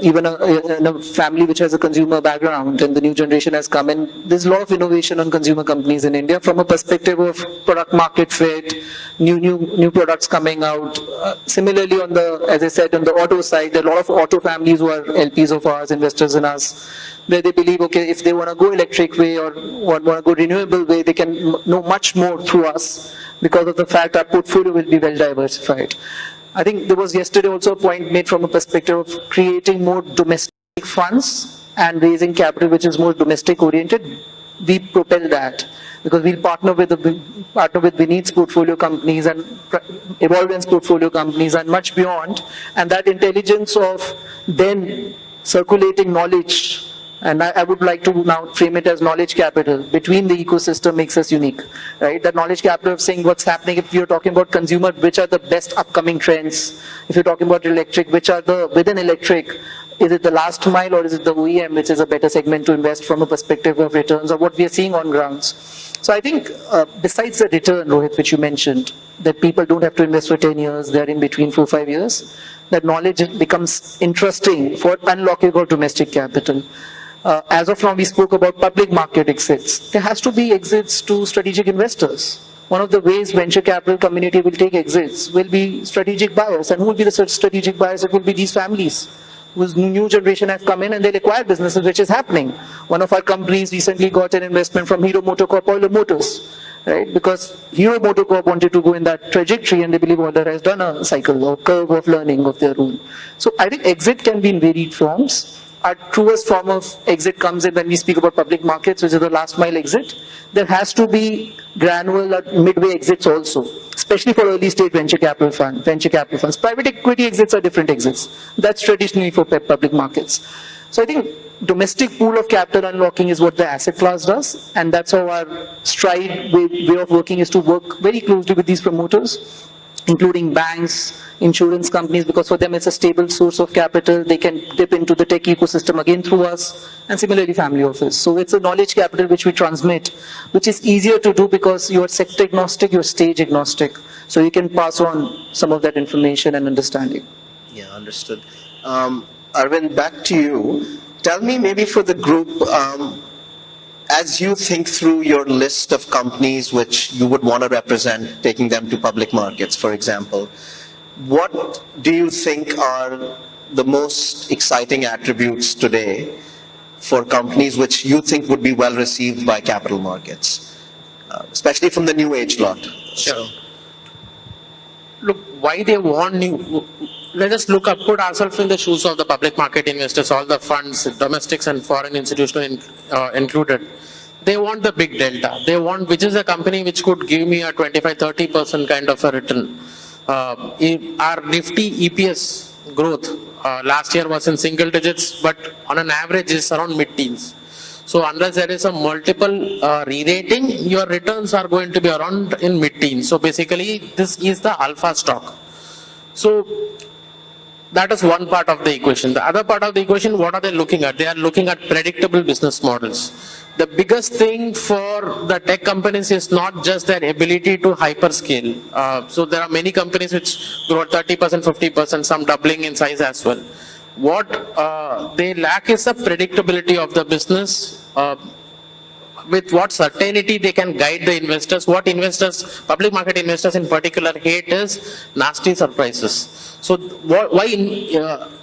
even a family which has a consumer background and the new generation has come in, there's a lot of innovation on consumer companies in India from a perspective of product market fit, new products coming out. Similarly on the, as I said, on the auto side, there are a lot of auto families who are LPs of ours, investors in us, where they believe, okay, if they want to go electric way or want to go renewable way, they can know much more through us because of the fact our portfolio will be well diversified. I think there was yesterday also a point made from a perspective of creating more domestic funds and raising capital which is more domestic oriented. We propel that because we'll partner with Vineet's portfolio companies and Evolvent's portfolio companies and much beyond. And that intelligence of then circulating knowledge, and I would like to now frame it as knowledge capital between the ecosystem makes us unique, right? That knowledge capital of saying what's happening. If you're talking about consumer, which are the best upcoming trends? If you're talking about electric, which are the, within electric, is it the last mile or is it the OEM, which is a better segment to invest from a perspective of returns or what we are seeing on grounds? So I think besides the return, Rohit, which you mentioned, that people don't have to invest for 10 years, they're in between 4 or 5 years, that knowledge becomes interesting for unlocking our domestic capital. As of now, we spoke about public market exits. There has to be exits to strategic investors. One of the ways venture capital community will take exits will be strategic buyers. And who will be the strategic buyers? It will be these families whose new generation have come in and they'll acquire businesses, which is happening. One of our companies recently got an investment from Hero MotoCorp Euler Motors, right? Because Hero MotoCorp wanted to go in that trajectory and they believe Euler has done a cycle or curve of learning of their own. So I think exit can be in varied forms. Our truest form of exit comes in when we speak about public markets, which is the last mile exit. There has to be granular or midway exits also, especially for early stage venture capital funds. Private equity exits are different exits. That's traditionally for public markets. So I think domestic pool of capital unlocking is what the asset class does, and that's how our stride way of working is to work very closely with these promoters, including banks, insurance companies, because for them it's a stable source of capital. They can dip into the tech ecosystem again through us, and similarly family office. So it's a knowledge capital which we transmit, which is easier to do because you're sector agnostic, you're stage agnostic. So you can pass on some of that information and understanding. Yeah, understood. Arvind, back to you. Tell me maybe for the group, as you think through your list of companies which you would want to represent, taking them to public markets, for example, what do you think are the most exciting attributes today for companies which you think would be well received by capital markets, especially from the new age lot? Sure. Look, why they want new, let us put ourselves in the shoes of the public market investors, all the funds, domestics and foreign institutional included. They want the big delta. They want, which is a company which could give me a 25-30% kind of a return. Our nifty EPS growth last year was in single digits, but on an average is around mid-teens. So unless there is a multiple re-rating, your returns are going to be around in mid-teens. So basically, this is the alpha stock. So that is one part of the equation. The other part of the equation, what are they looking at? They are looking at predictable business models. The biggest thing for the tech companies is not just their ability to hyperscale. So there are many companies which grow at 30%, 50%, some doubling in size as well. What they lack is the predictability of the business. With what certainty they can guide the investors. What investors, public market investors in particular, hate is nasty surprises. So why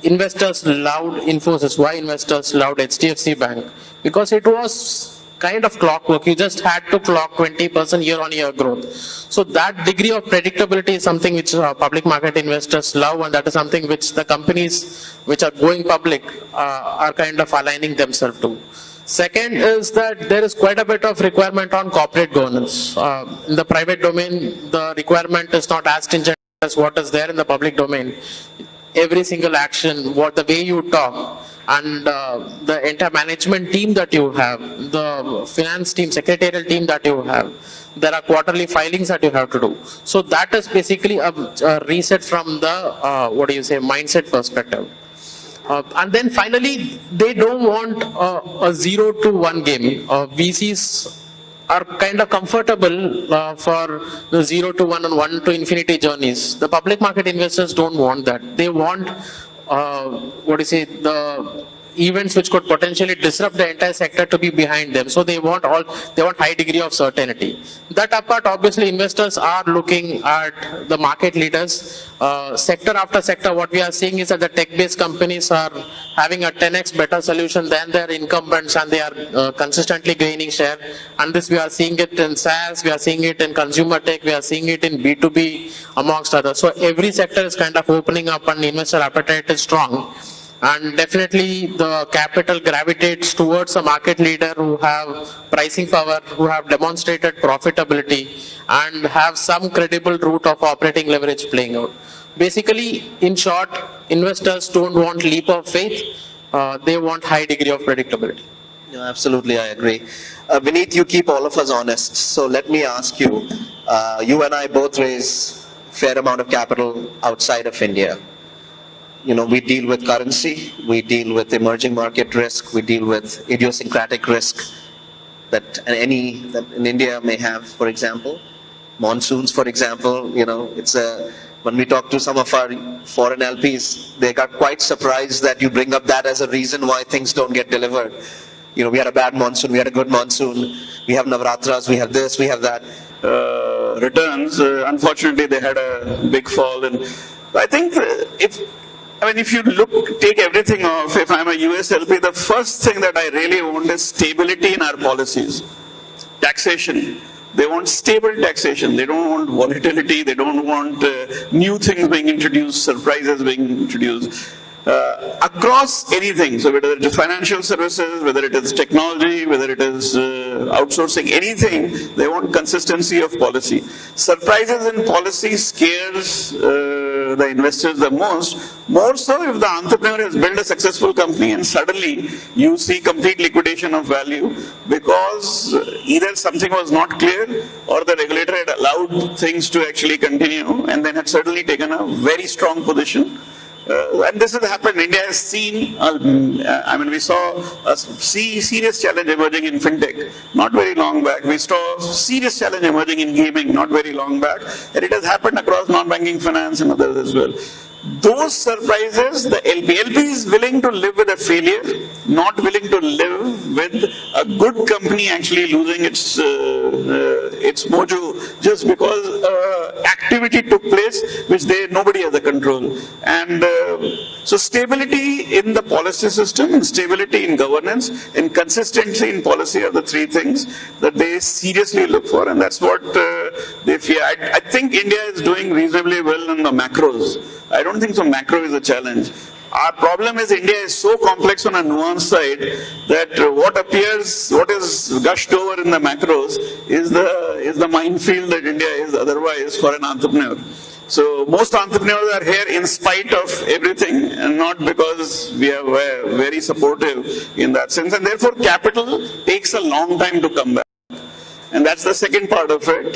investors loved Infosys? Why investors loved HDFC Bank? Because it was kind of clockwork. You just had to clock 20% year-on-year growth. So that degree of predictability is something which public market investors love, and that is something which the companies which are going public are kind of aligning themselves to. Second is that there is quite a bit of requirement on corporate governance. In the private domain, the requirement is not as stringent as what is there in the public domain. Every single action, the way you talk, and the entire management team that you have, the finance team, secretarial team that you have, there are quarterly filings that you have to do. So that is basically a reset from the, mindset perspective. And then finally, they don't want a 0 to 1 game. VCs are kind of comfortable for the 0 to 1 and 1 to infinity journeys. The public market investors don't want that. They want, the events which could potentially disrupt the entire sector to be behind them. So they want high degree of certainty. That apart, obviously investors are looking at the market leaders. Sector after sector, what we are seeing is that the tech-based companies are having a 10x better solution than their incumbents, and they are consistently gaining share. And this we are seeing it in SaaS, we are seeing it in consumer tech, we are seeing it in B2B amongst others. So every sector is kind of opening up and investor appetite is strong. And definitely the capital gravitates towards a market leader who have pricing power, who have demonstrated profitability, and have some credible route of operating leverage playing out. Basically, in short, investors don't want leap of faith. they want high degree of predictability. No, absolutely, I agree. Vineet, you keep all of us honest. So let me ask you, you and I both raise fair amount of capital outside of India. You know, we deal with currency, we deal with emerging market risk, we deal with idiosyncratic risk that in India may have, for example. Monsoons, for example, you know, when we talk to some of our foreign LPs, they got quite surprised that you bring up that as a reason why things don't get delivered. You know, we had a bad monsoon, we had a good monsoon, we have Navratras, we have this, we have that. Returns, unfortunately, they had a big fall. And I think if you take everything off, if I'm a US LP, the first thing that I really want is stability in our policies. Taxation. They want stable taxation. They don't want volatility. They don't want new things being introduced, surprises being introduced. Across anything, so whether it is financial services, whether it is technology, whether it is outsourcing, anything, they want consistency of policy. Surprises in policy scares the investors the most, more so if the entrepreneur has built a successful company and suddenly you see complete liquidation of value because either something was not clear or the regulator had allowed things to actually continue and then had suddenly taken a very strong position. And this has happened. India has seen, we saw a serious challenge emerging in fintech not very long back. We saw serious challenge emerging in gaming not very long back. And it has happened across non-banking finance and others as well. Those surprises, the LP is willing to live with a failure, not willing to live with a good company actually losing its mojo just because activity took place which nobody has a control. And so stability in the policy system, and stability in governance, and consistency in policy are the three things that they seriously look for, and that's what they fear. I think India is doing reasonably well in the macros. I don't think so macro is a challenge. Our problem is India is so complex on a nuance side that what is gushed over in the macros is the minefield that India is otherwise for an entrepreneur. So most entrepreneurs are here in spite of everything and not because we are very supportive in that sense, and therefore capital takes a long time to come back. And that's the second part of it.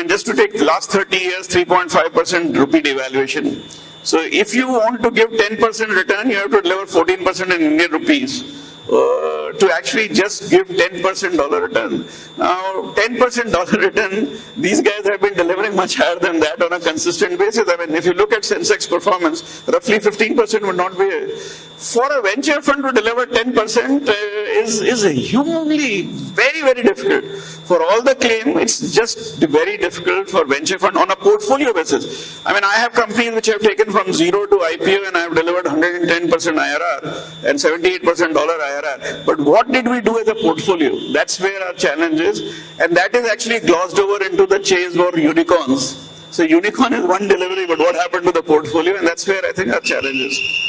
Just to take the last 30 years, 3.5% rupee devaluation. So if you want to give 10% return, you have to deliver 14% in Indian rupees to actually just give 10% dollar return. Now, 10% dollar return, these guys have been delivering much higher than that on a consistent basis. If you look at Sensex performance, roughly 15% would not be. For a venture fund to deliver 10% is humanly very, very difficult. For all the claim, it's just very difficult for venture fund on a portfolio basis. I have companies which have taken from zero to IPO and I have delivered 110% IRR and 78% dollar IRR. But what did we do as a portfolio? That's where our challenge is. And that is actually glossed over into the chase for unicorns. So unicorn is one delivery, but what happened to the portfolio? And that's where I think our challenge is.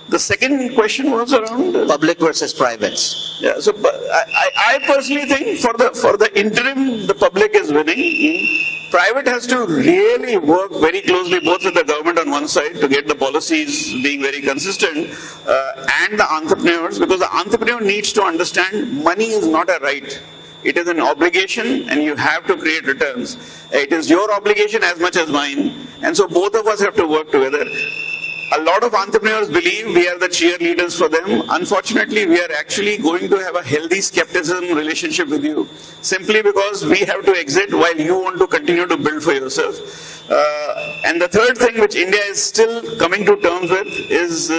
The second question was around public versus privates. Yeah, so I personally think for the interim, the public is winning. Private has to really work very closely both with the government on one side to get the policies being very consistent and the entrepreneurs, because the entrepreneur needs to understand money is not a right. It is an obligation and you have to create returns. It is your obligation as much as mine, and so both of us have to work together. A lot of entrepreneurs believe we are the cheerleaders for them. Unfortunately, we are actually going to have a healthy skepticism relationship with you, simply because we have to exit while you want to continue to build for yourself. And the third thing which India is still coming to terms with is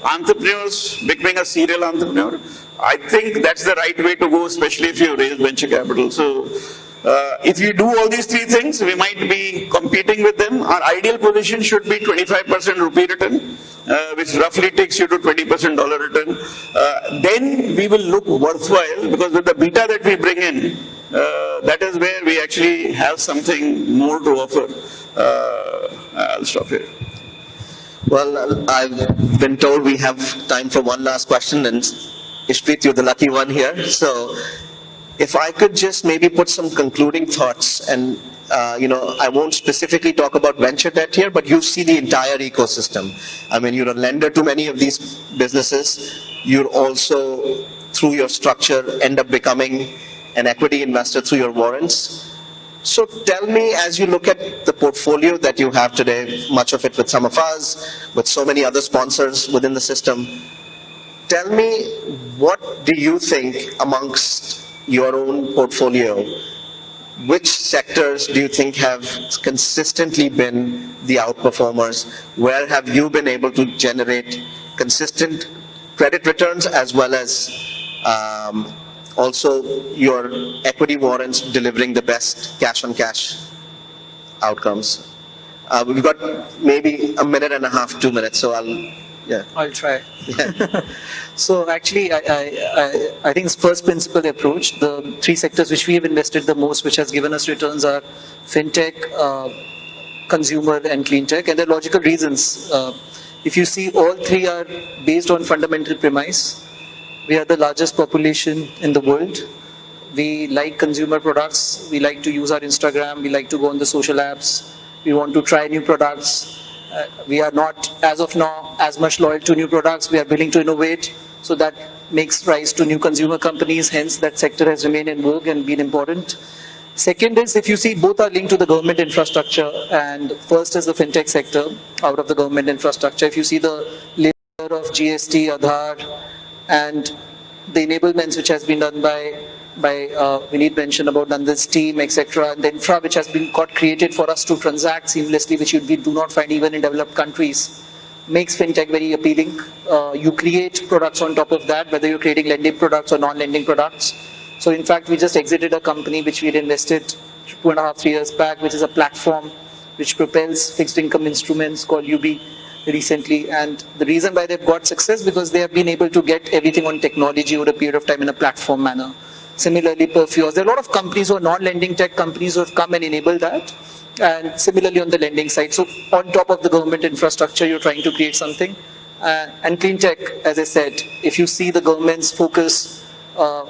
entrepreneurs becoming a serial entrepreneur. I think that's the right way to go, especially if you raise venture capital. So if you do all these three things, we might be competing with them. Our ideal position should be 25% rupee return, which roughly takes you to 20% dollar return. Then we will look worthwhile, because with the beta that we bring in, that is where we actually have something more to offer. I'll stop here. Well, I've been told we have time for one last question, and Ishpreet, you're the lucky one here. So if I could just maybe put some concluding thoughts, and I won't specifically talk about venture debt here, but you see the entire ecosystem. I mean, you're a lender to many of these businesses. You're also, through your structure, end up becoming an equity investor through your warrants. So tell me, as you look at the portfolio that you have today, much of it with some of us, with so many other sponsors within the system, tell me, what do you think amongst your own portfolio, which sectors do you think have consistently been the outperformers? Where have you been able to generate consistent credit returns, as well as also your equity warrants delivering the best cash-on-cash outcomes? We've got maybe a minute and a half, 2 minutes, so I'll try. Yeah. So actually, I think it's first principle approach. The three sectors which we have invested the most, which has given us returns, are fintech, consumer, and clean tech. And there are logical reasons. If you see, all three are based on fundamental premise. We are the largest population in the world. We like consumer products. We like to use our Instagram. We like to go on the social apps. We want to try new products. We are not, as of now, as much loyal to new products. We are willing to innovate. So that makes rise to new consumer companies. Hence, that sector has remained in vogue and been important. Second is, if you see, both are linked to the government infrastructure. And first is the fintech sector out of the government infrastructure. If you see the layer of GST, Aadhaar, and the enablements which has been done by Vineet mentioned about Nandan's team, etc., and the infra which has been got created for us to transact seamlessly, which we do not find even in developed countries, makes fintech very appealing. You create products on top of that, whether you're creating lending products or non-lending products. So in fact, we just exited a company which we had invested 2.5, 3 years back, which is a platform which propels fixed income instruments called UB recently. And the reason why they've got success, because they have been able to get everything on technology over a period of time in a platform manner. Similarly, Perfios. There are a lot of companies who are non-lending tech companies who have come and enabled that. And similarly on the lending side. So on top of the government infrastructure, you're trying to create something. And clean tech, as I said, if you see the government's focus,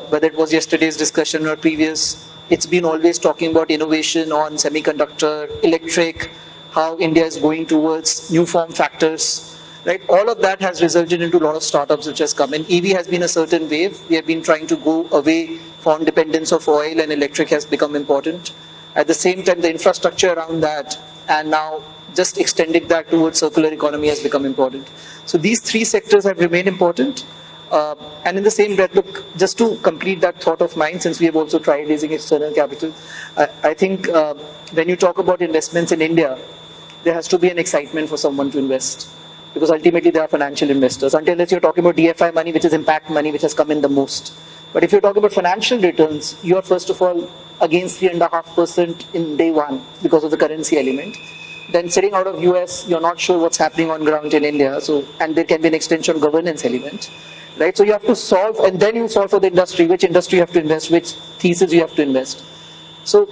whether it was yesterday's discussion or previous, it's been always talking about innovation on semiconductor, electric, how India is going towards new form factors, right? All of that has resulted into a lot of startups which has come in. EV has been a certain wave. We have been trying to go away from dependence of oil, and electric has become important. At the same time, the infrastructure around that, and now just extending that towards circular economy, has become important. So these three sectors have remained important. And in the same breath, look, just to complete that thought of mine, since we have also tried raising external capital, I think when you talk about investments in India, there has to be an excitement for someone to invest, because ultimately they are financial investors. Until you're talking about DFI money, which is impact money, which has come in the most. But if you're talking about financial returns, you are first of all against 3.5% in day one because of the currency element. Then sitting out of US, you're not sure what's happening on ground in India. So, and there can be an extension governance element, right? So you have to solve, and then you solve for the industry, which industry you have to invest, which thesis you have to invest. So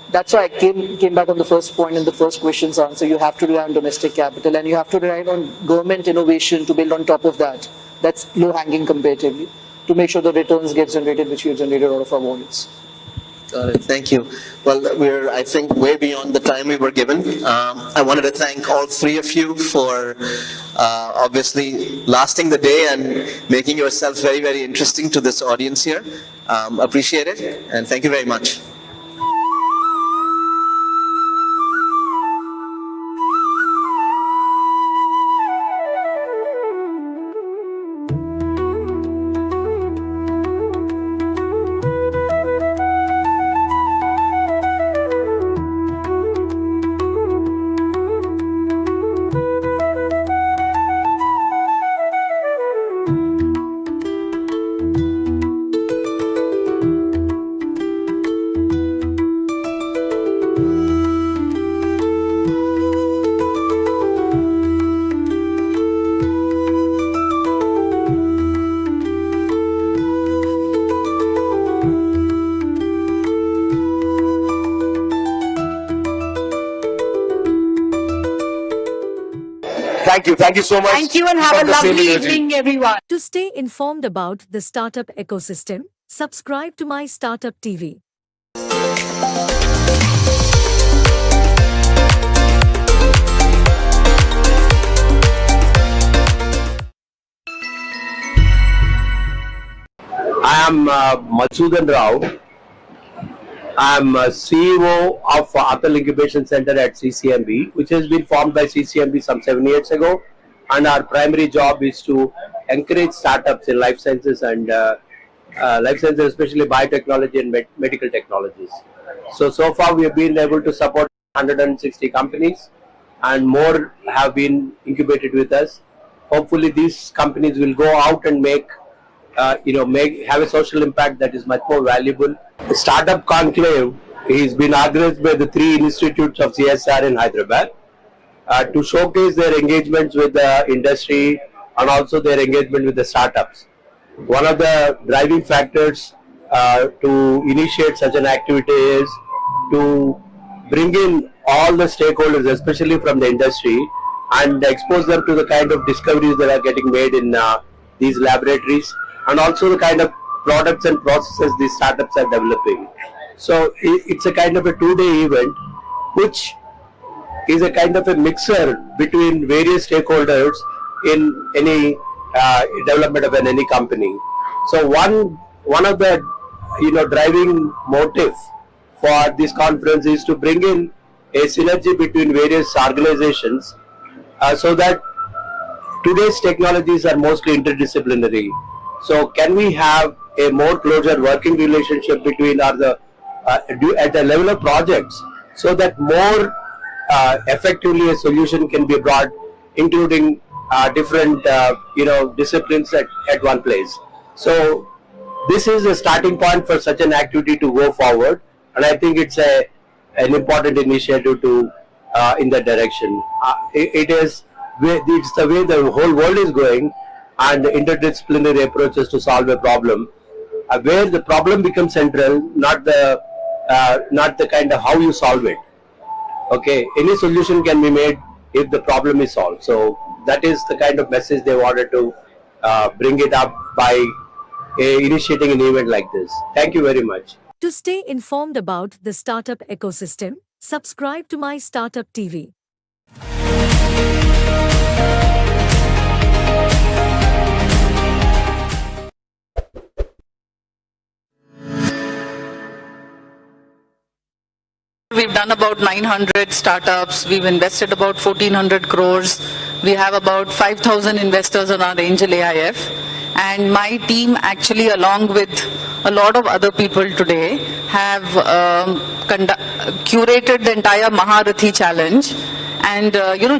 that's why I came back on the first point in the first question's answer. You have to rely on domestic capital, and you have to rely on government innovation to build on top of that. That's low-hanging comparatively, to make sure the returns get generated, which we have generated out of our wallets. Got it. Thank you. Well, we're, I think, way beyond the time we were given. I wanted to thank all three of you for obviously lasting the day and making yourselves very, very interesting to this audience here. Appreciate it, and thank you very much. Thank you so much. Thank you, and have a lovely evening, everyone. To stay informed about the startup ecosystem, subscribe to My Startup TV. am Madhusudan Rao. I am CEO of Apple Incubation Center at CCMB, which has been formed by CCMB some 7 years ago. And our primary job is to encourage startups in life sciences and especially biotechnology and medical technologies. So far we have been able to support 160 companies and more have been incubated with us. Hopefully these companies will go out and have a social impact that is much more valuable. The Startup Conclave has been organized by the 3 institutes of CSR in Hyderabad to showcase their engagements with the industry and also their engagement with the startups. One of the driving factors to initiate such an activity is to bring in all the stakeholders, especially from the industry, and expose them to the kind of discoveries that are getting made in these laboratories, and also the kind of products and processes these startups are developing. So it's a kind of a 2-day event, which is a kind of a mixer between various stakeholders in any development of any company. So one of the driving motive for this conference is to bring in a synergy between various organizations, so that today's technologies are mostly interdisciplinary. So can we have a more closer working relationship between at the level of projects, so that more effectively a solution can be brought, including different disciplines at one place. So this is a starting point for such an activity to go forward, and I think it's an important initiative to in that direction. It's the way the whole world is going, and the interdisciplinary approaches to solve a problem, where the problem becomes central, not the kind of how you solve it. Okay, any solution can be made if the problem is solved. So that is the kind of message they wanted to bring it up by initiating an event like this. Thank you very much. To stay informed about the startup ecosystem, subscribe to MyStartupTV. We've done about 900 startups. We've invested about 1,400 crores. We have about 5,000 investors on our Angel AIF. And my team actually, along with a lot of other people today, have curated the entire Maharathi Challenge. And,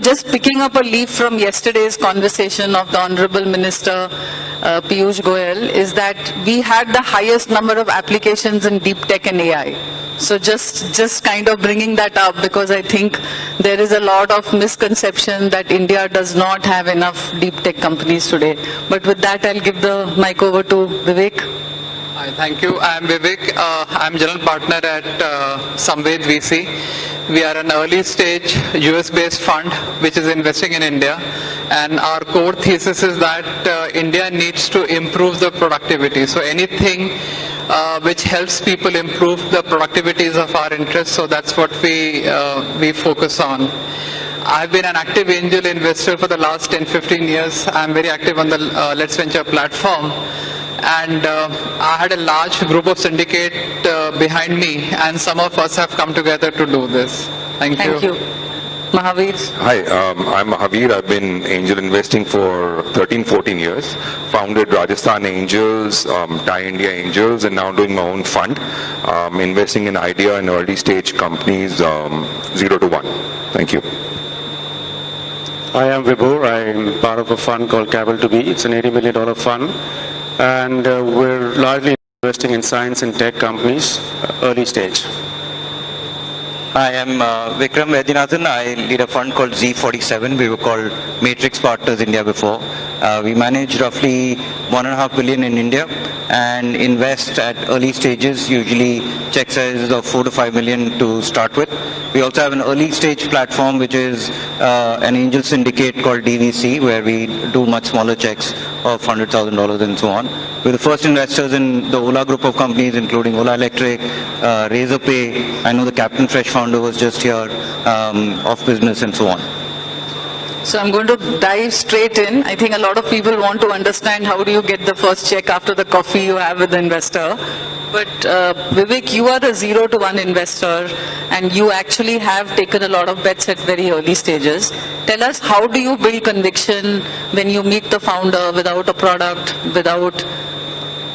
just picking up a leaf from yesterday's conversation of the Honorable Minister Piyush Goyal, is that we had the highest number of applications in deep tech and AI. So just kind of bringing that up, because I think there is a lot of misconception that India does not have enough deep tech companies today. But with that, I'll give the mic over to Vivek. Hi, thank you. I'm Vivek. I'm general partner at Samved VC. We are an early stage US-based fund which is investing in India. And our core thesis is that India needs to improve the productivity. So anything which helps people improve the productivities of our interests. So that's what we focus on. I've been an active angel investor for the last 10-15 years. I'm very active on the Let's Venture platform. And I had a large group of syndicate behind me, and some of us have come together to do this. Thank you. Thank you. Mahavir. Hi, I'm Mahavir. I've been angel investing for 13-14 years. Founded Rajasthan Angels, Thai India Angels, and now doing my own fund, investing in idea and early stage companies 0 to 1. Thank you. I am Vibhor. I'm part of a fund called Capital to Be. It's an $80 million fund. And we're largely investing in science and tech companies, early stage. Hi, I'm Vikram Vaidyanathan. I lead a fund called Z47. We were called Matrix Partners India before. We manage roughly $1.5 billion in India and invest at early stages, usually check sizes of 4 to 5 million to start with. We also have an early stage platform which is an angel syndicate called DVC, where we do much smaller checks of $100,000 and so on. We're the first investors in the Ola group of companies, including Ola Electric, Razorpay. I know the Captain Fresh founder was just here, off business and so on. So I'm going to dive straight in. I think a lot of people want to understand how do you get the first check after the coffee you have with the investor. But Vivek, you are a 0 to 1 investor and you actually have taken a lot of bets at very early stages. Tell us, how do you build conviction when you meet the founder without a product, without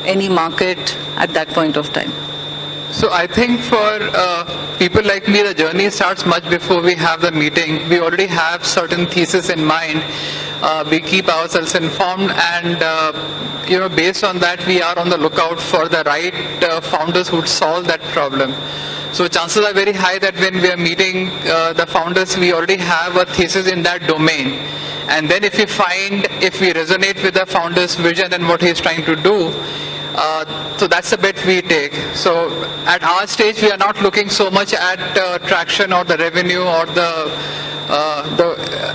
any market at that point of time? So I think for people like me, the journey starts much before we have the meeting. We already have certain thesis in mind. We keep ourselves informed, and based on that, we are on the lookout for the right founders who would solve that problem. So chances are very high that when we are meeting the founders, we already have a thesis in that domain. And then if we resonate with the founder's vision and what he's trying to do, so that's the bet we take. So at our stage, we are not looking so much at traction or the revenue or the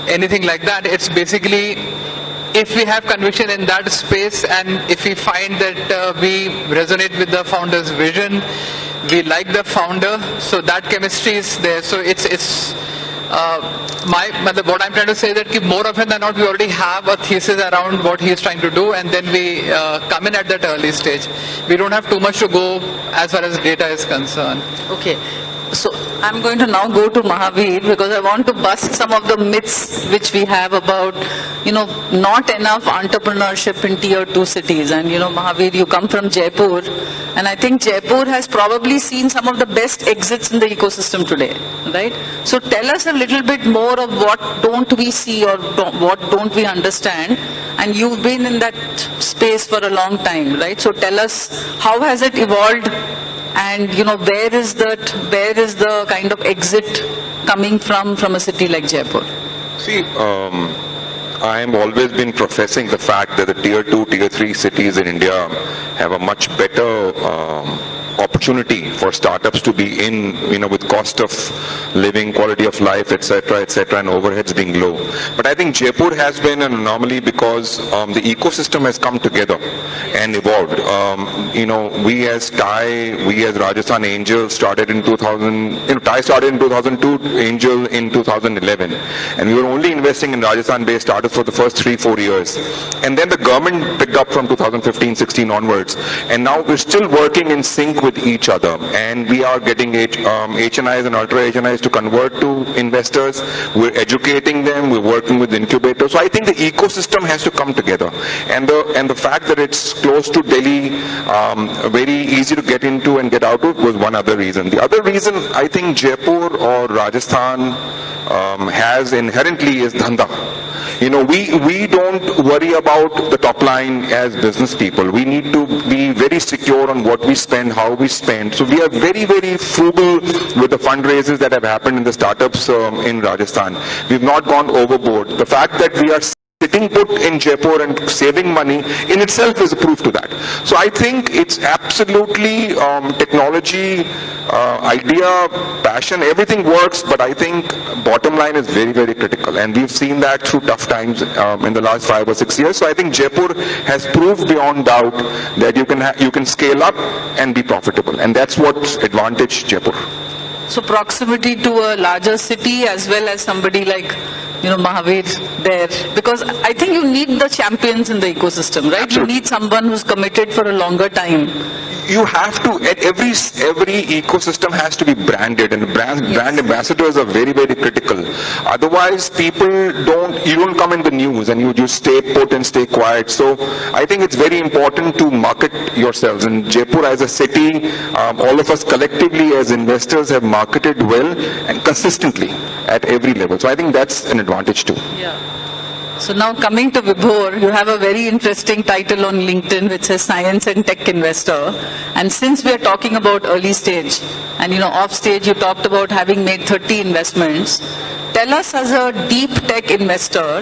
anything like that. It's basically, if we have conviction in that space and if we find that we resonate with the founder's vision, we like the founder, so that chemistry is there. So it's what I'm trying to say is that more often than not, we already have a thesis around what he is trying to do, and then we come in at that early stage. We don't have too much to go as far as data is concerned. Okay. So I'm going to now go to Mahavir because I want to bust some of the myths which we have about, not enough entrepreneurship in tier 2 cities. And, Mahavir, you come from Jaipur, and I think Jaipur has probably seen some of the best exits in the ecosystem today, right? So tell us a little bit more of what don't we see or what don't we understand. And you've been in that space for a long time, right? So tell us, how has it evolved? And where is the kind of exit coming from a city like Jaipur? See, I am always been professing the fact that the tier 2, tier 3 cities in India have a much better opportunity for startups to be in, with cost of living, quality of life, etc., and overheads being low. But I think Jaipur has been an anomaly because the ecosystem has come together and evolved. We as TIE, we as Rajasthan Angels started in 2000, TIE started in 2002, Angel in 2011. And we were only investing in Rajasthan-based startups for the first 3-4 years. And then the government picked up from 2015-16 onwards. And now we're still working in sync with each other, and we are getting HNIs and ultra HNIs to convert to investors. We're educating them, we're working with incubators. So I think the ecosystem has to come together, and the fact that it's close to Delhi, very easy to get into and get out of, was one other reason. The other reason I think Jaipur or Rajasthan has inherently is dhanda. We don't worry about the top line as business people. We need to be very secure on what we spend, how we spend. So we are very, very frugal with the fundraisers that have happened in the startups in Rajasthan. We've not gone overboard. The fact that we are sitting put in Jaipur and saving money in itself is a proof to that. So I think it's absolutely technology, idea, passion, everything works, but I think bottom line is very, very critical. And we've seen that through tough times in the last 5 or 6 years. So I think Jaipur has proved beyond doubt that you can scale up and be profitable. And that's what's advantage Jaipur. So proximity to a larger city as well as somebody like Mahavir there, because I think you need the champions in the ecosystem, right? Absolutely. You need someone who's committed for a longer time. You have to, every ecosystem has to be branded, and brand ambassadors are very, very critical. Otherwise, you don't come in the news and you just stay put and stay quiet. So I think it's very important to market yourselves. And Jaipur as a city, all of us collectively as investors have marketed well and consistently at every level. So I think that's an advantage too. Yeah. So now coming to Vibhor, you have a very interesting title on LinkedIn which says Science and Tech Investor. And since we are talking about early stage, and off stage you talked about having made 30 investments, tell us as a deep tech investor,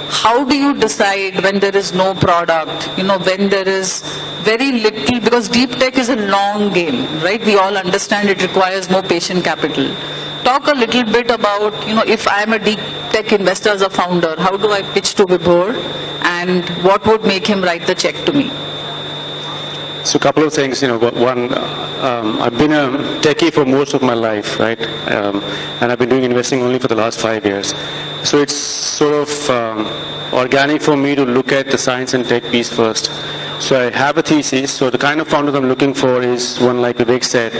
how do you decide when there is no product, when there is very little, because deep tech is a long game, right? We all understand it requires more patient capital. Talk a little bit about, if I'm a deep tech investor as a founder, how do I pitch to Vibhor and what would make him write the check to me? So a couple of things, one, I've been a techie for most of my life, right? And I've been doing investing only for the last 5 years. So it's sort of organic for me to look at the science and tech piece first. So I have a thesis. So the kind of founders I'm looking for is one like Vivek said,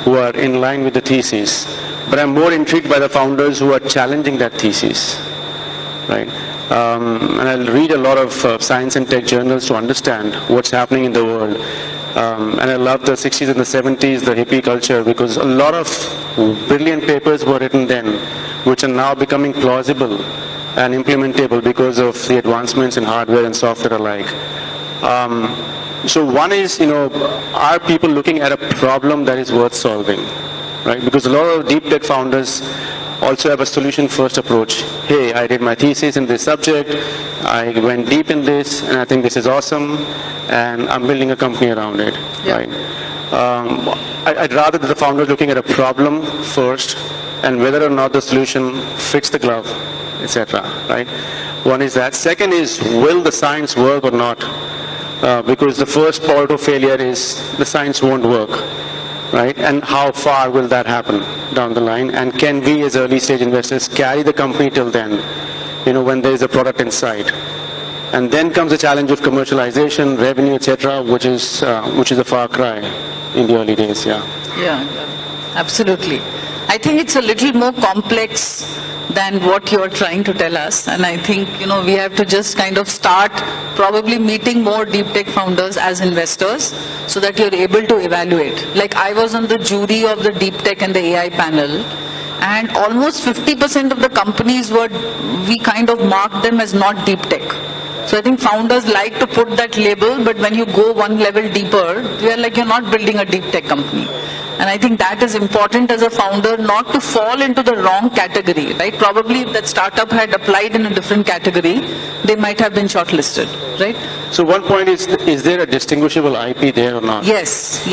who are in line with the thesis. But I'm more intrigued by the founders who are challenging that thesis, right? And I'll read a lot of science and tech journals to understand what's happening in the world. And I love the 60s and the 70s, the hippie culture, because a lot of brilliant papers were written then, which are now becoming plausible and implementable because of the advancements in hardware and software alike. So one is, are people looking at a problem that is worth solving, right? Because a lot of deep tech founders also have a solution-first approach. Hey, I did my thesis in this subject, I went deep in this, and I think this is awesome, and I'm building a company around it, right? I'd rather that the founder is looking at a problem first, and whether or not the solution fits the glove, etc., right? One is that. Second is, will the science work or not? Because the first part of failure is the science won't work, right? And how far will that happen down the line? And can we as early stage investors carry the company till then, when there is a product in sight? And then comes the challenge of commercialization, revenue, etc., which is a far cry in the early days, Yeah, absolutely. I think it's a little more complex than what you're trying to tell us. And I think, we have to just kind of start probably meeting more deep tech founders as investors so that you're able to evaluate. Like I was on the jury of the deep tech and the AI panel, and almost 50% of the companies we kind of marked them as not deep tech. So I think founders like to put that label, but when you go one level deeper, you're like, you're not building a deep tech company. And I think that is important as a founder, not to fall into the wrong category, right? Probably if that startup had applied in a different category, they might have been shortlisted, right? So one point is there a distinguishable IP there or not? Yes.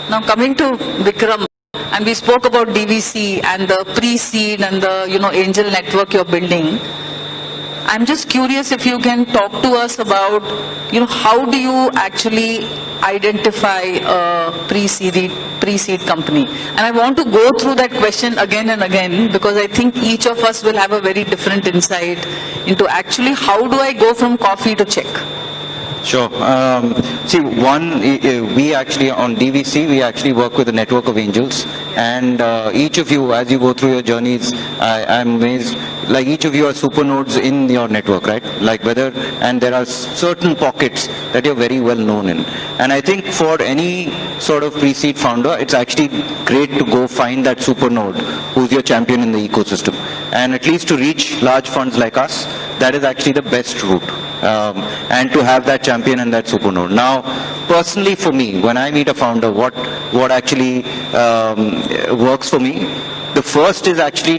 Now coming to Vikram, and we spoke about DVC and the pre-seed and the, angel network you're building. I'm just curious if you can talk to us about, how do you actually identify a pre-seed company? And I want to go through that question again and again, because I think each of us will have a very different insight into actually how do I go from coffee to check? Sure. See, we actually, on DVC, we actually work with a network of angels. And each of you, as you go through your journeys, I'm amazed, like each of you are super nodes in your network, right? And there are certain pockets that you're very well known in. And I think for any sort of pre-seed founder, it's actually great to go find that super node who's your champion in the ecosystem. And at least to reach large funds like us, that is actually the best route. And to have that champion and that super node. Now, personally for me, when I meet a founder, what actually works for me, the first is actually,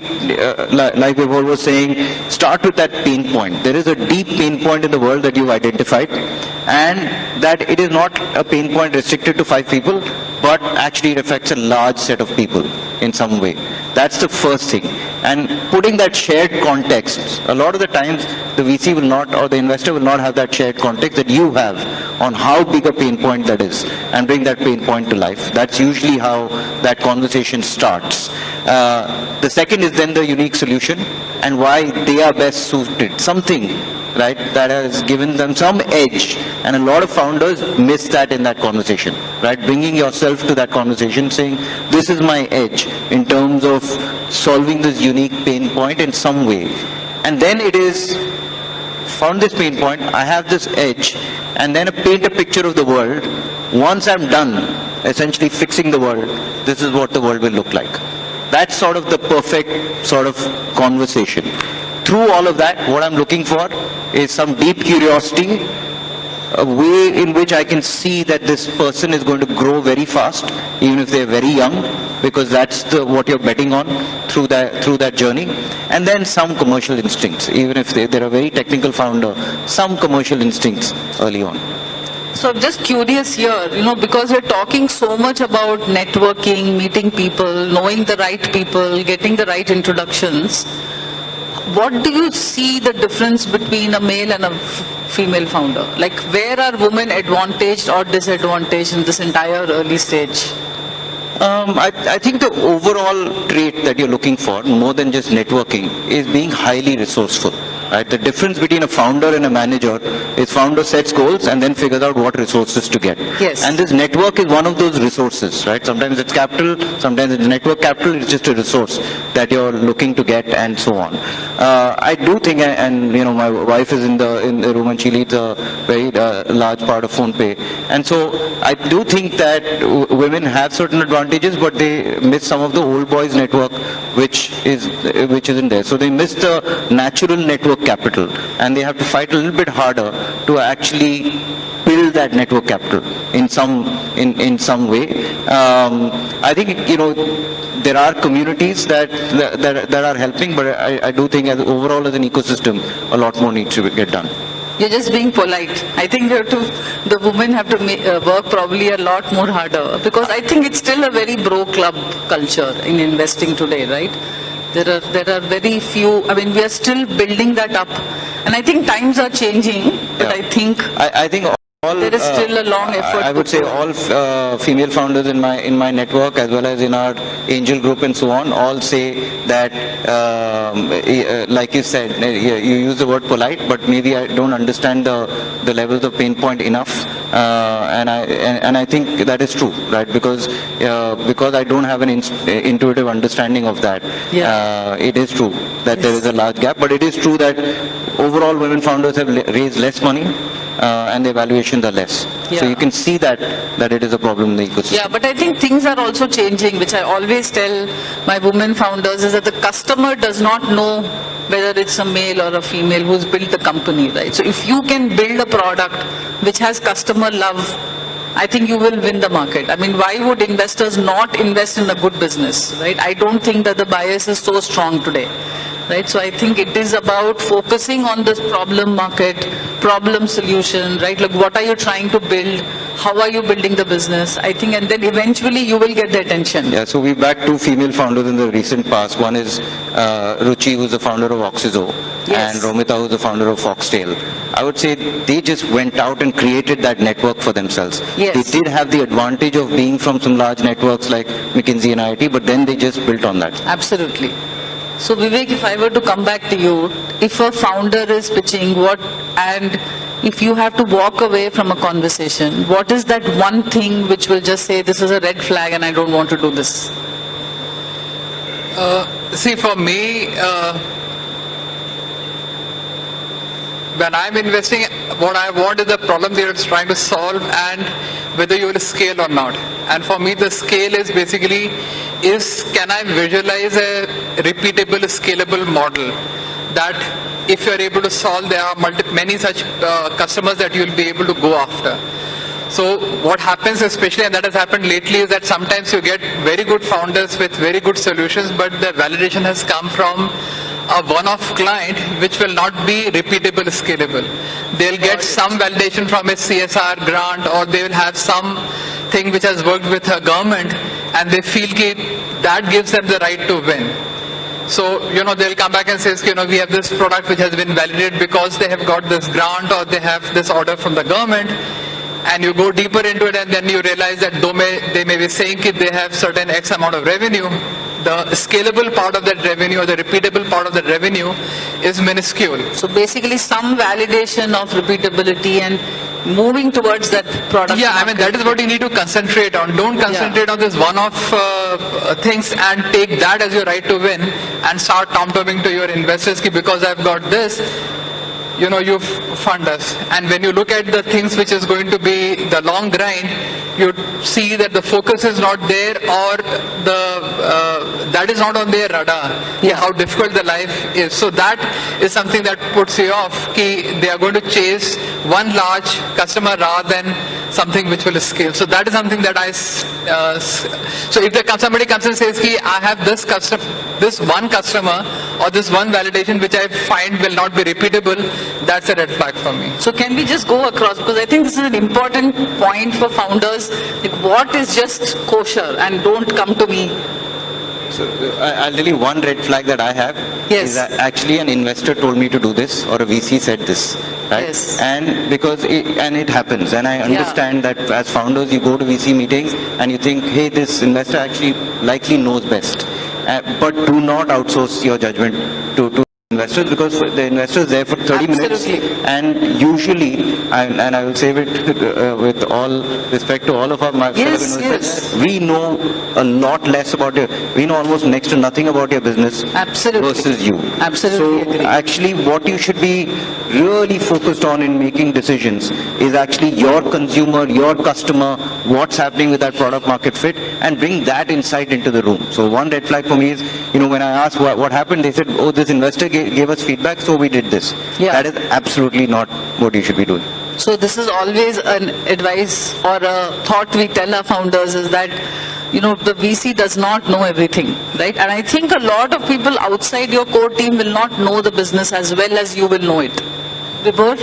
like we were saying, start with that pain point. There is a deep pain point in the world that you've identified, and that it is not a pain point restricted to 5 people, but actually it affects a large set of people in some way. That's the first thing. And putting that shared context, a lot of the times the VC will not, or the investor will not have that shared context that you have on how big a pain point that is, and bring that pain point to life. That's usually how that conversation starts. The second is then the unique solution and why they are best suited. Something, right, that has given them some edge, and a lot of founders miss that in that conversation, right? Bringing yourself to that conversation, saying, this is my edge in terms of solving this unique pain point in some way. And then it is, found this pain point, I have this edge, and then paint a picture of the world. Once I'm done, essentially fixing the world, this is what the world will look like. That's sort of the perfect sort of conversation. Through all of that, what I'm looking for is some deep curiosity, a way in which I can see that this person is going to grow very fast, even if they're very young, because that's what you're betting on through that journey. And then some commercial instincts, even if they're a very technical founder, some commercial instincts early on. So I'm just curious here, because we're talking so much about networking, meeting people, knowing the right people, getting the right introductions. What do you see the difference between a male and a female founder? Like, where are women advantaged or disadvantaged in this entire early stage? I think the overall trait that you're looking for, more than just networking, is being highly resourceful. Right? The difference between a founder and a manager is founder sets goals and then figures out what resources to get. Yes. And this network is one of those resources, right? Sometimes it's capital, sometimes it's network capital, it's just a resource that you're looking to get and so on. I do think, and you know, my wife is in the room and she leads a very large part of PhonePe. And so I do think that women have certain advantages, but they miss some of the old boys network which isn't there. So they miss the natural network capital, and they have to fight a little bit harder to actually build that network capital in some way. I think, you know, there are communities that are helping, but I do think overall as an ecosystem, a lot more needs to get done. You're just being polite. I think the women have to work probably a lot more harder, because I think it's still a very bro club culture in investing today, right? There are very few. I mean, we are still building that up, and I think times are changing. But I think there is still a long effort. I would say all female founders in my network, as well as in our angel group and so on, all say that, like you said, you use the word polite, but maybe I don't understand the levels of pain point enough, and I think that is true, right? Because I don't have an intuitive understanding of that. Yeah. It is true that there is a large gap, but it is true that overall women founders have raised less money. And the valuations are less. Yeah. So you can see that it is a problem in the ecosystem. Yeah, but I think things are also changing, which I always tell my women founders, is that the customer does not know whether it's a male or a female who's built the company, right? So if you can build a product which has customer love, I think you will win the market. I mean, why would investors not invest in a good business, right? I don't think that the bias is so strong today. Right, so I think it is about focusing on this problem market, problem solution, right? Like, what are you trying to build? How are you building the business? I think, and then eventually you will get the attention. Yeah, so we backed 2 female founders in the recent past. One is Ruchi, who's the founder of Oxizo, Yes. and Romita, who's the founder of Foxtail. I would say they just went out and created that network for themselves. Yes. They did have the advantage of being from some large networks like McKinsey and IIT, but then they just built on that. Absolutely. So Vivek, if I were to come back to you, if a founder is pitching, and if you have to walk away from a conversation, what is that one thing which will just say, this is a red flag and I don't want to do this? See, for me, when I'm investing, what I want is the problem that it's trying to solve and whether you will scale or not. And for me, the scale is basically, can I visualize a repeatable, scalable model that if you're able to solve, there are many such customers that you'll be able to go after. So what happens, especially, and that has happened lately, is that sometimes you get very good founders with very good solutions, but the validation has come from a one-off client which will not be repeatable, scalable. They'll get some validation from a CSR grant, or they will have some thing which has worked with a government, and they feel that gives them the right to win. So, you know, they'll come back and say, you know, we have this product which has been validated because they have got this grant or they have this order from the government, and you go deeper into it and then you realize that though they may be saying that they have certain X amount of revenue, the scalable part of that revenue or the repeatable part of that revenue is minuscule. So basically some validation of repeatability and moving towards that product. Yeah, I mean, that is what you need to concentrate on. Don't concentrate on this one-off things and take that as your right to win and start tom-tomming to your investors because I've got this. You know, you fund us. And when you look at the things which is going to be the long grind, you see that the focus is not there, or that is not on their radar, how difficult the life is. So that is something that puts you off. They are going to chase one large customer rather than something which will scale. So that is something that so if somebody comes and says, I have this one customer or this one validation which I find will not be repeatable, that's a red flag for me. So can we just go across, because I think this is an important point for founders, like what is just kosher and don't come to me. So I'll tell you one red flag that I have is that actually an investor told me to do this, or a VC said this. right? Yes. And because it happens, and I understand that as founders, you go to VC meetings and you think, hey, this investor actually likely knows best. But do not outsource your judgment to investors, because the investor is there for 30 minutes, and usually, and I will say it with all respect to all of our fellow investors, we know a lot less about we know almost next to nothing about your business versus you. Absolutely. So actually what you should be really focused on in making decisions is actually your consumer, your customer, what's happening with that product market fit, and bring that insight into the room. So one red flag for me is, when I asked what happened, they said, oh, this investor gave us feedback, so we did this. That is absolutely not what you should be doing. So this is always an advice or a thought we tell our founders, is that the VC does not know everything, right? And I think a lot of people outside your core team will not know the business as well as you will know it. Vibhor?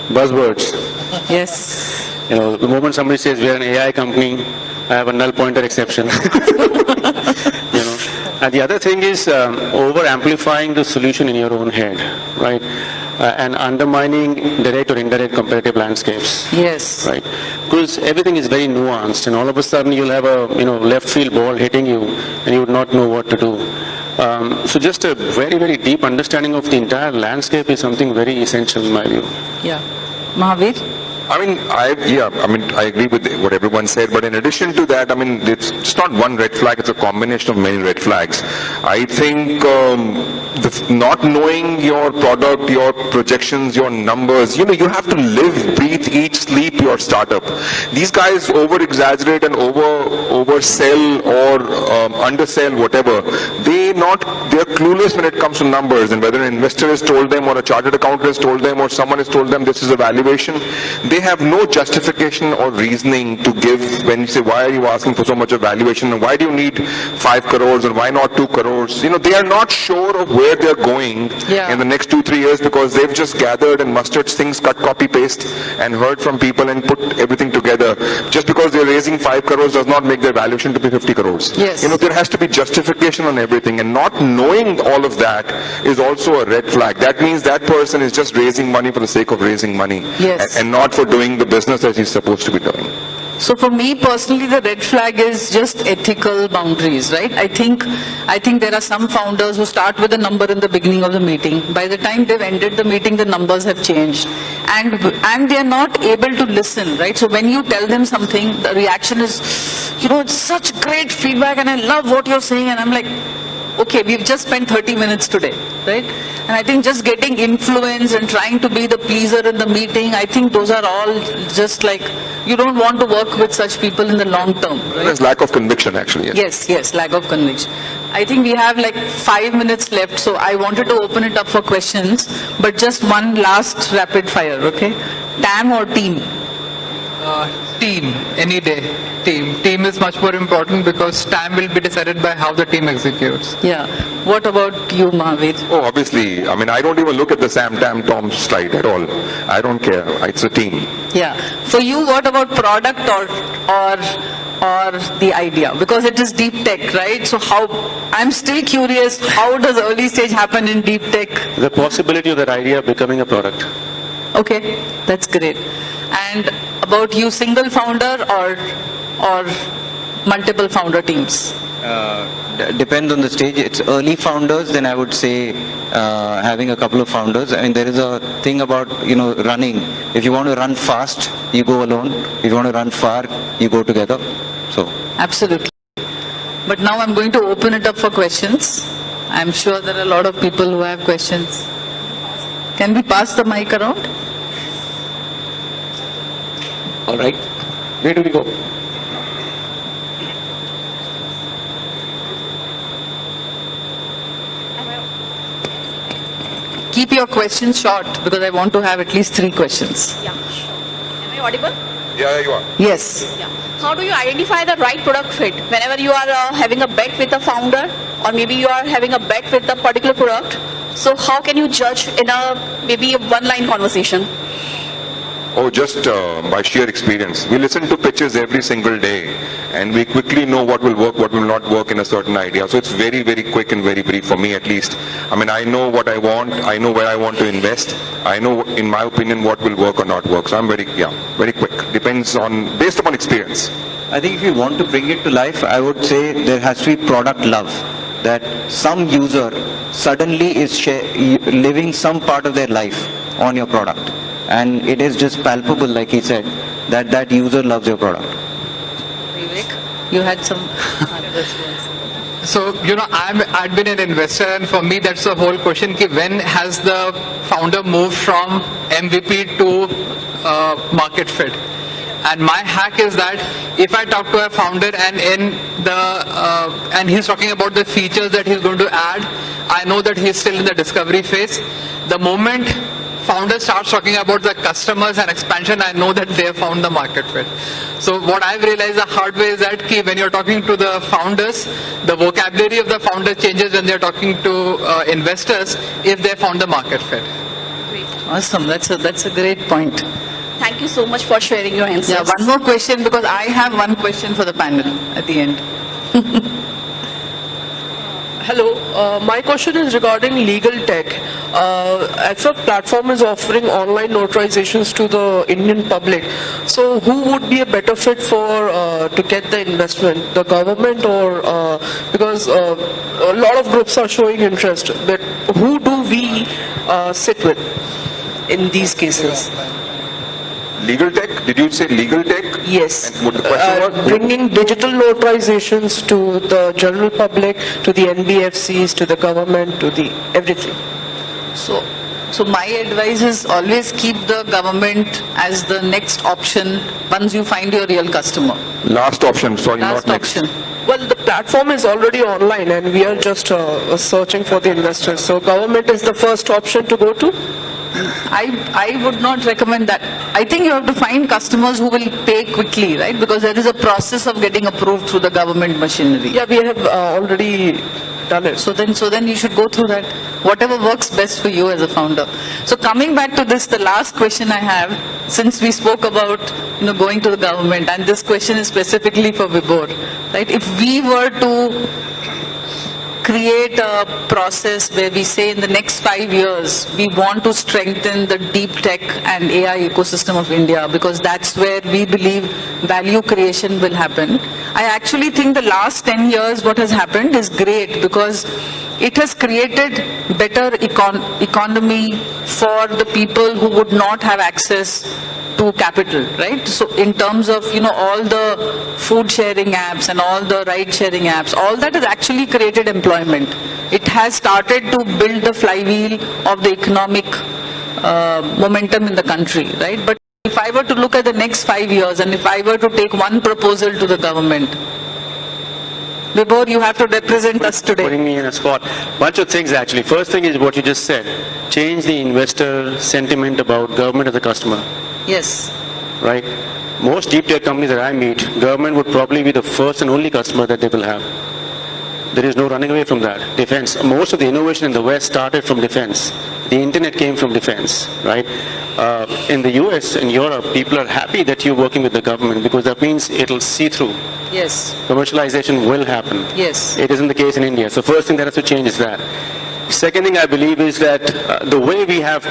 Buzzwords. Yes. The moment somebody says we are an AI company, I have a null pointer exception. And the other thing is over amplifying the solution in your own head, right? And undermining direct or indirect competitive landscapes. Yes. Right. Because everything is very nuanced, and all of a sudden you'll have a left field ball hitting you, and you would not know what to do. So just a very, very deep understanding of the entire landscape is something very essential in my view. Yeah. Mahavir? I agree with what everyone said, but in addition to that, it's not one red flag, it's a combination of many red flags. I think not knowing your product, your projections, your numbers, you have to live, breathe, eat, sleep your startup. These guys over-exaggerate and oversell or undersell, whatever. They're clueless when it comes to numbers, and whether an investor has told them or a chartered accountant has told them or someone has told them this is a valuation, they have no justification or reasoning to give when you say, why are you asking for so much of valuation, and why do you need 5 crores or why not 2 crores? They are not sure of where they're going in the next 2-3 years, because they've just gathered and mustered things, cut, copy, paste, and heard from people and put everything together. Just because they're raising 5 crores does not make their valuation to be 50 crores. Yes. There has to be justification on everything, and not knowing all of that is also a red flag. That means that person is just raising money for the sake of raising money, and not for doing the business that he's supposed to be doing. So for me personally, the red flag is just ethical boundaries, right? I think there are some founders who start with a number in the beginning of the meeting. By the time they've ended the meeting, the numbers have changed, and they are not able to listen, right? So when you tell them something, the reaction is, it's such great feedback, and I love what you're saying, and I'm like, okay, we've just spent 30 minutes today, right? And I think just getting influence and trying to be the pleaser in the meeting, I think those are all just like, you don't want to work with such people in the long term. Right? There's lack of conviction, actually. Yes, lack of conviction. I think we have like 5 minutes left, so I wanted to open it up for questions, but just one last rapid fire, okay? TAM or team? Team, any day. Team is much more important, because TAM will be decided by how the team executes. Yeah. What about you, Mahavir? Oh, obviously. I don't even look at the Sam, Tam, Tom slide at all. I don't care. It's a team. Yeah. For you, what about product or the idea? Because it is deep tech, right? So I'm still curious, how does early stage happen in deep tech? The possibility of that idea becoming a product. Okay, that's great. And about you, single founder or multiple founder teams? Depends on the stage. It's early founders, then I would say having a couple of founders. There is a thing about running. If you want to run fast, you go alone. If you want to run far, you go together. So absolutely. But now I'm going to open it up for questions. I'm sure there are a lot of people who have questions. Can we pass the mic around? All right. Where do we go? Keep your questions short, because I want to have at least 3 questions. Yeah, sure. Am I audible? Yeah, you are. Yes. Yeah. How do you identify the right product fit? Whenever you are having a bet with a founder, or maybe you are having a bet with a particular product, so how can you judge in maybe a one-line conversation? Oh, just by sheer experience. We listen to pitches every single day, and we quickly know what will work, what will not work in a certain idea. So it's very, very quick and very brief for me, at least. I mean, I know what I want. I know where I want to invest. I know, in my opinion, what will work or not work. So I'm very quick. Depends on, based upon experience. I think if you want to bring it to life, I would say there has to be product love. That some user suddenly is living some part of their life on your product. And it is just palpable, like he said, that that user loves your product. Vivek, you had some So, I've been an investor, and for me that's the whole question, when has the founder moved from MVP to market fit? And my hack is that if I talk to a founder and he's talking about the features that he's going to add, I know that he's still in the discovery phase. The moment founder starts talking about the customers and expansion, I know that they have found the market fit. So what I've realized the hard way is that when you're talking to the founders, the vocabulary of the founder changes when they're talking to investors if they found the market fit. Awesome. That's a great point. Thank you so much for sharing your answers. Yeah, one more question, because I have one question for the panel at the end. Hello, my question is regarding legal tech. As a platform is offering online notarizations to the Indian public, so who would be a better fit for to get the investment, the government or because a lot of groups are showing interest, but who do we sit with in these cases? Legal tech? Did you say legal tech? Yes. And what the question was? Bringing digital notarizations to the general public, to the NBFCs, to the government, to the everything. So my advice is always keep the government as the next option once you find your real customer. Last option, sorry, Last not next. option. Well, the platform is already online and we are just searching for the investors. So government is the first option to go to? I would not recommend that. I think you have to find customers who will pay quickly, right? Because there is a process of getting approved through the government machinery. Yeah, we have already done it. So then you should go through that. Whatever works best for you as a founder. So coming back to this, the last question I have, since we spoke about going to the government, and this question is specifically for Vibhor, right? If we were to create a process where we say in the next 5 years, we want to strengthen the deep tech and AI ecosystem of India, because that's where we believe value creation will happen. I actually think the last 10 years what has happened is great, because it has created better economy for the people who would not have access to capital, right? So in terms of, all the food sharing apps and all the ride sharing apps, all that has actually created employment. It has started to build the flywheel of the economic momentum in the country, right? But if I were to look at the next 5 years and if I were to take one proposal to the government, Vibhor, you have to represent us today. Putting me in a spot. Bunch of things actually. First thing is what you just said. Change the investor sentiment about government as a customer. Yes. Right? Most deep tech companies that I meet, government would probably be the first and only customer that they will have. There is no running away from that. Defense. Most of the innovation in the West started from defense. The internet came from defense, right? In the US and Europe, people are happy that you're working with the government because that means it'll see through. Yes. Commercialization will happen. Yes. It isn't the case in India. So first thing that has to change is that. Second thing I believe is that the way we have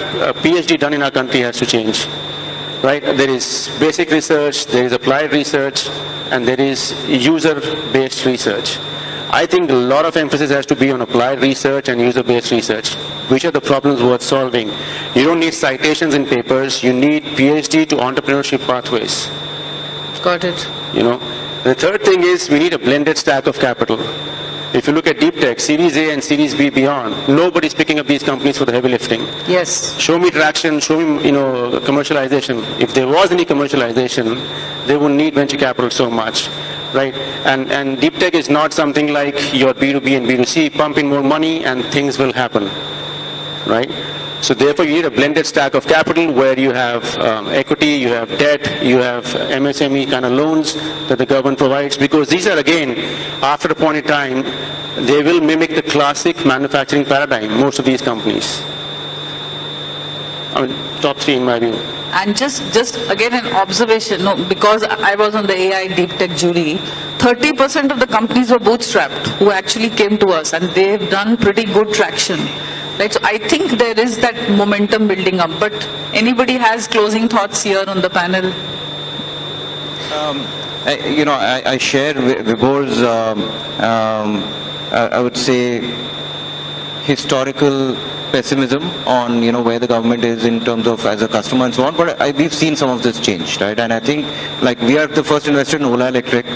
PhD done in our country has to change. Right? There is basic research, there is applied research, and there is user-based research. I think a lot of emphasis has to be on applied research and user-based research. Which are the problems worth solving? You don't need citations in papers, you need PhD to entrepreneurship pathways. Got it. The third thing is we need a blended stack of capital. If you look at deep tech, Series A and Series B beyond, nobody's picking up these companies for the heavy lifting. Yes. Show me traction, show me, commercialization. If there was any commercialization, they wouldn't need venture capital so much, right? And deep tech is not something like your B2B and B2C, pump in more money and things will happen, right? So therefore you need a blended stack of capital where you have equity, you have debt, you have MSME kind of loans that the government provides, because these are again, after a point in time, they will mimic the classic manufacturing paradigm, most of these companies. I mean, top three in my view. And just again an observation, no, because I was on the AI deep tech jury, 30% of the companies were bootstrapped who actually came to us, and they've done pretty good traction. Right, so I think there is that momentum building up. But anybody has closing thoughts here on the panel? I share Vibhor's, I would say, historical pessimism on where the government is in terms of as a customer and so on. But we've seen some of this change, right? And I think like we are the first investor in Ola Electric,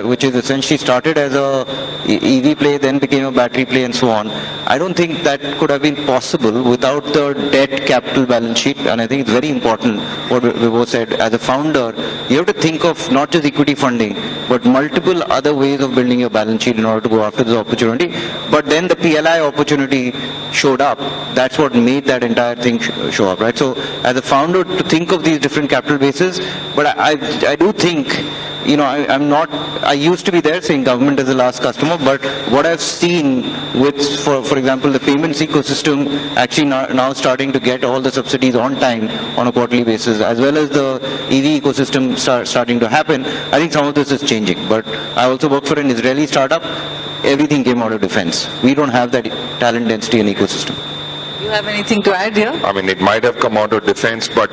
which is essentially started as a EV play, then became a battery play and so on. I don't think that could have been possible without the debt capital balance sheet. And I think it's very important what Vibhor said. As a founder, you have to think of not just equity funding, but multiple other ways of building your balance sheet in order to go after this opportunity. But then the PLI opportunity showed up. That's what made that entire thing show up, right? So as a founder, to think of these different capital bases, but I do think, I used to be there saying government is the last customer, but what I've seen with, for example, the payments ecosystem actually now starting to get all the subsidies on time on a quarterly basis, as well as the EV ecosystem starting to happen, I think some of this is changing. But I also work for an Israeli startup. Everything came out of defense. We don't have that talent density and ecosystem. You have anything to add here? I mean, it might have come out of defense, but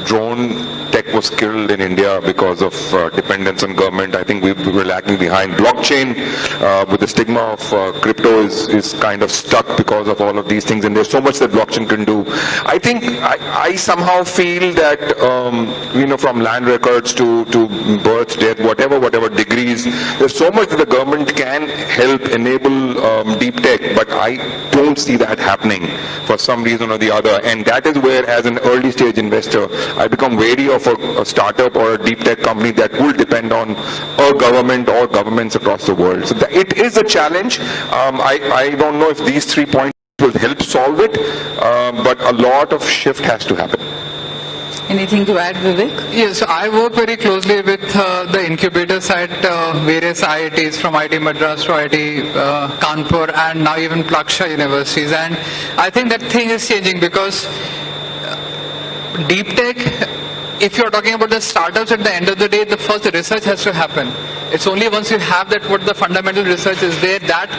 drone tech was killed in India because of dependence on government. I think we were lagging behind. Blockchain, with the stigma of crypto, is kind of stuck because of all of these things, and there's so much that blockchain can do. I think I somehow feel that from land records to birth, death, whatever degrees, there's so much that the government can help enable deep tech, but I don't see that happening for some reason or the other. And that is where, as an early stage investor, I become wary of a startup or a deep tech company that will depend on a government or governments across the world. So it is a challenge. I don't know if these 3 points will help solve it, but a lot of shift has to happen. Anything to add, Vivek? Yes, I work very closely with the incubators at various IITs, from IIT Madras to IIT Kanpur, and now even Plaksha universities. And I think that thing is changing because deep tech, if you're talking about the startups, at the end of the day, the first research has to happen. It's only once you have that, what the fundamental research is there, that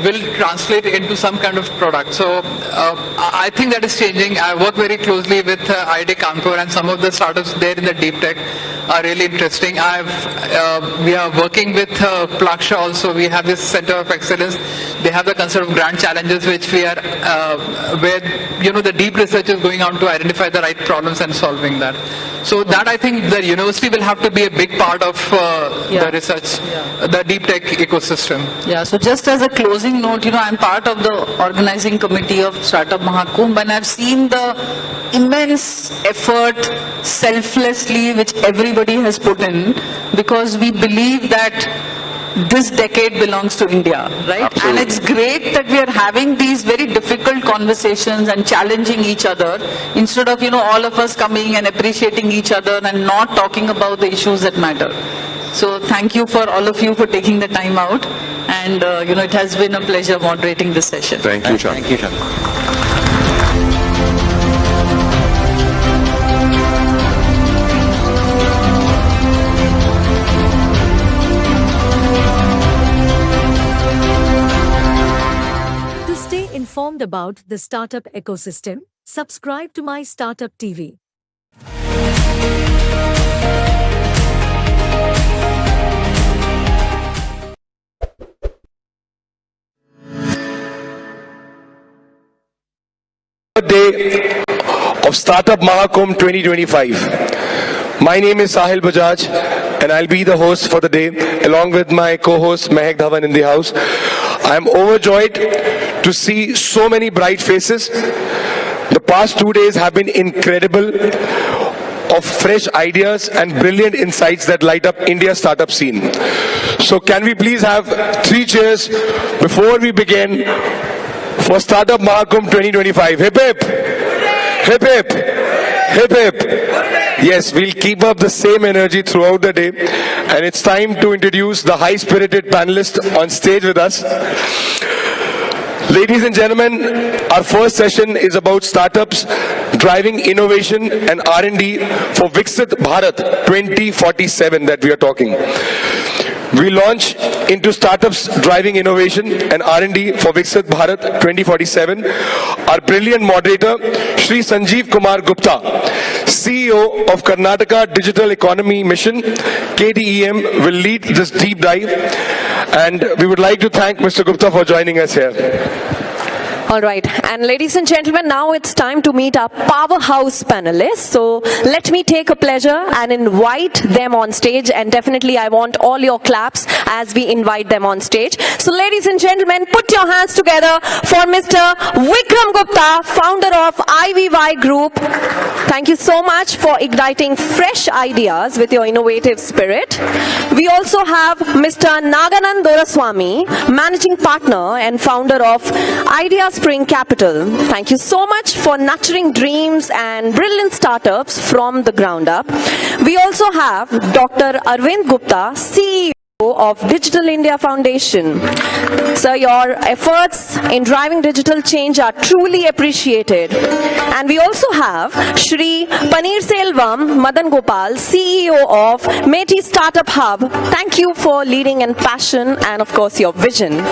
will translate into some kind of product. So I think that is changing. I work very closely with IIT Kanpur, and some of the startups there in the deep tech are really interesting. We are working with Plaksha also. We have this Center of Excellence. They have the concept of grand challenges, which we are, where the deep research is going on to identify the right problems and solving that. So that, I think the university will have to be a big part of the research, the deep tech ecosystem. Yeah, so just as a closing note, I'm part of the organizing committee of Startup Mahakumbh, and I've seen the immense effort selflessly which everybody has put in, because we believe that this decade belongs to India, right? Absolutely. And it's great that we are having these very difficult conversations and challenging each other, instead of, all of us coming and appreciating each other and not talking about the issues that matter. So thank you for all of you for taking the time out. And, it has been a pleasure moderating this session. Thank you, Chan. Thank you, Chan. Informed about the startup ecosystem, subscribe to MyStartupTV. Day of Startup Mahakumbh 2025. My name is Sahil Bajaj, and I'll be the host for the day, along with my co-host Mehak Dhawan in the house. I'm overjoyed to see so many bright faces. The past 2 days have been incredible, of fresh ideas and brilliant insights that light up India's startup scene. So can we please have 3 cheers before we begin for Startup Mahakumbh 2025. Hip hip! Hip hip! Hip hip! Yes, we'll keep up the same energy throughout the day. And it's time to introduce the high-spirited panelists on stage with us. Ladies and gentlemen, our first session is about startups driving innovation and R&D for Viksit Bharat 2047 that we are talking. We launch into startups driving innovation and R&D for Viksit Bharat 2047. Our brilliant moderator, Shri Sanjeev Kumar Gupta, CEO of Karnataka Digital Economy Mission, KDEM, will lead this deep dive. And we would like to thank Mr. Gupta for joining us here. All right, and ladies and gentlemen, now it's time to meet our powerhouse panelists. So let me take a pleasure and invite them on stage, and definitely I want all your claps as we invite them on stage. So ladies and gentlemen, put your hands together for Mr. Vikram Gupta, founder of IVY Group. Thank you so much for igniting fresh ideas with your innovative spirit. We also have Mr. Naganand Doraswamy, managing partner and founder of Idea Spring Capital. Thank you so much for nurturing dreams and brilliant startups from the ground up. We also have Dr. Arvind Gupta, CEO of Digital India Foundation. Sir, your efforts in driving digital change are truly appreciated. And we also have Shri Paneerselvam Madan Gopal, CEO of Meti Startup Hub. Thank you for leading in passion and of course your vision.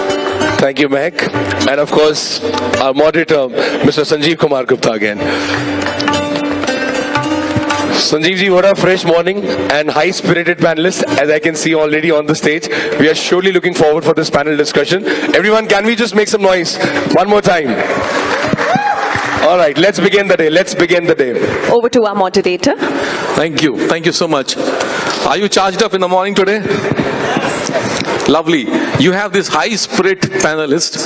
Thank you, Mehak. And of course, our moderator, Mr. Sanjeev Kumar Gupta again. Sanjeev ji, what a fresh morning and high-spirited panelists, as I can see already on the stage. We are surely looking forward for this panel discussion. Everyone, can we just make some noise one more time? All right, let's begin the day. Let's begin the day. Over to our moderator. Thank you. Thank you so much. Are you charged up in the morning today? Lovely. You have this high spirit panelist,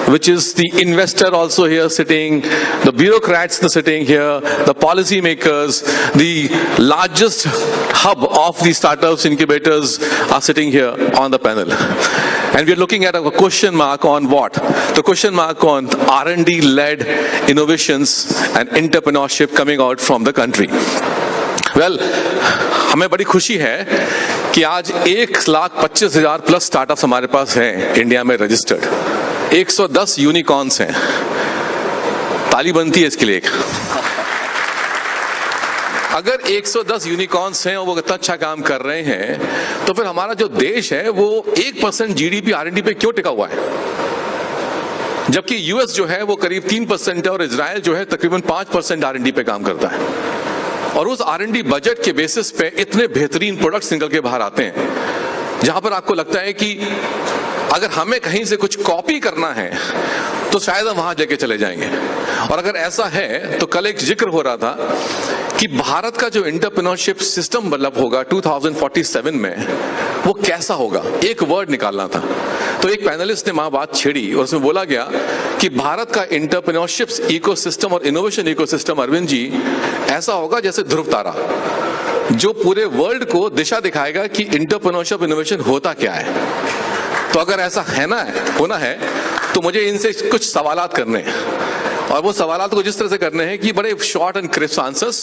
which is the investor also here sitting, the bureaucrats sitting here, the policy makers, the largest hub of the startups incubators are sitting here on the panel. And we're looking at a question mark on what? The question mark on R&D led innovations and entrepreneurship coming out from the country. Well, हमें बड़ी खुशी है कि आज 1,25,000 plus startups हमारे पास हैं India में registered, 110 unicorns हैं. ताली बनती है इसके लिए. अगर 110 यूनिकॉर्न्स हैं और वो इतना अच्छा काम कर रहे हैं, तो फिर हमारा जो देश है वो 1% जीडीपी R&D पे क्यों टिका हुआ है? जबकि यूएस जो है वो करीब 3% है और इजराइल जो है तकरीबन 5% R&D पे काम करता है. और उस R&D बजट के बेसिस पे इतने बेहतरीन प्रोडक्ट्स निकल के बाहर आते हैं, जहां पर आपको लगता है कि अगर हमें कहीं से कुछ कॉपी करना है तो शायद हम वहां लेके चले जाएंगे. और अगर ऐसा है तो कल एक जिक्र हो रहा था कि भारत का जो एंटरप्रेन्योरशिप सिस्टम डेवलप होगा 2047 में, वो कैसा होगा, एक वर्ड निकालना था. तो एक पैनलिस्ट ने वहां बात छेड़ी और उसमें बोला गया कि भारत का एंटरप्रेन्योरशिप इकोसिस्टम और इनोवेशन इकोसिस्टम, अरविंद जी, ऐसा होगा जैसे ध्रुव तारा, जो पूरे वर्ल्ड को दिशा दिखाएगा कि एंटरप्रेन्योरशिप इनोवेशन होता क्या है. तो अगर ऐसा है ना, होना है, तो मुझे इनसे कुछ सवालात करने हैं, और वो सवालात को जिस तरह से करने हैं कि बड़े short and crisp answers.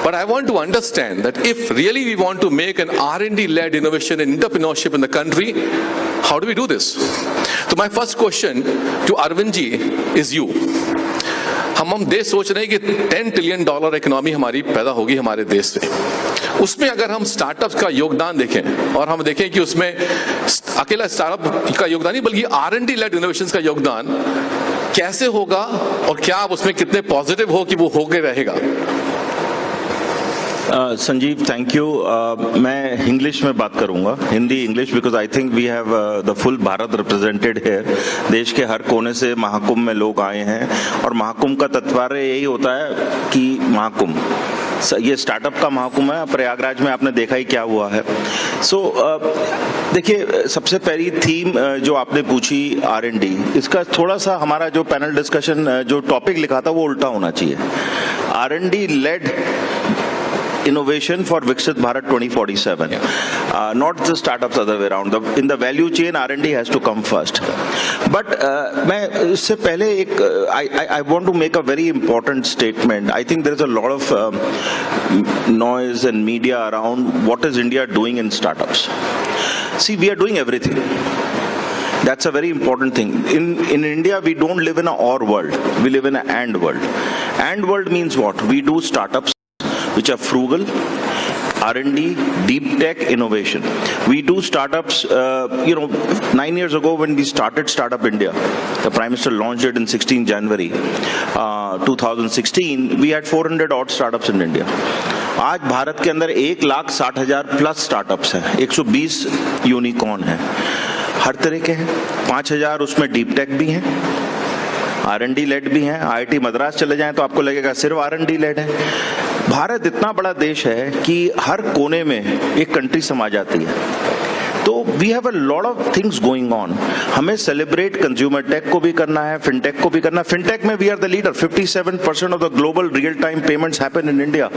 But I want to understand that if really we want to make an R&D led innovation and entrepreneurship in the country, how do we do this? So my first question to Arvind ji is you. हम देश सोच रहे हैं कि $10 trillion economy हमारी पैदा होगी हमारे देश से. उसमें अगर हम स्टार्टअप्स का योगदान देखें और हम देखें कि उसमें अकेला स्टार्टअप का योगदान नहीं बल्कि R&D लेड इनोवेशंस का योगदान कैसे होगा, और क्या आप उसमें कितने पॉजिटिव हो कि वो होके रहेगा? Sanjeev, thank you. मैं इंग्लिश में बात करूंगा, Hindi English, because I think we have the full Bharat represented here. देश के हर कोने से महाकुंभ में लोग आए हैं, और महाकुंभ का तात्पर्य यही होता है कि महाकुंभ, ये स्टार्टअप का महाकुंभ है. प्रयागराज में आपने देखा ही क्या हुआ है. सो देखिए, सबसे पहली थीम जो आपने पूछी R&D, इसका थोड़ा सा हमारा जो पैनल डिस्कशन जो टॉपिक लिखा था वो उल्टा होना चाहिए. R&D led innovation for Viksit Bharat 2047, not the startups other way around. In the value chain, R&D has to come first. But मैं इससे पहले एक I want to make a very important statement. I think there is a lot of noise and media around what is India doing in startups. See, we are doing everything. That's a very important thing. In India, we don't live in an or world. We live in an and world. And world means what? We do startups which are frugal, R&D, deep tech, innovation. We do startups, 9 years ago when we started Startup India, the Prime Minister launched it in 16 January 2016, we had 400 odd startups in India. आज भारत के अंदर 1,60,000 plus startups हैं, 120 unicorn हैं, हर तरह के हैं, 5,000 उसमें deep tech भी हैं, R&D लेड भी हैं, IIT मद्रास चले जाएं तो आपको लगेगा सिर्फ R&D लेड है। भारत इतना बड़ा देश है कि हर कोने में एक कंट्री समा जाती है। तो we have a lot of things going on. हमें सेलिब्रेट कंज्यूमर टेक को भी करना है, फिनटेक को भी करना है। फिनटेक में we are the leader. 57% of the global real time payments happen in India.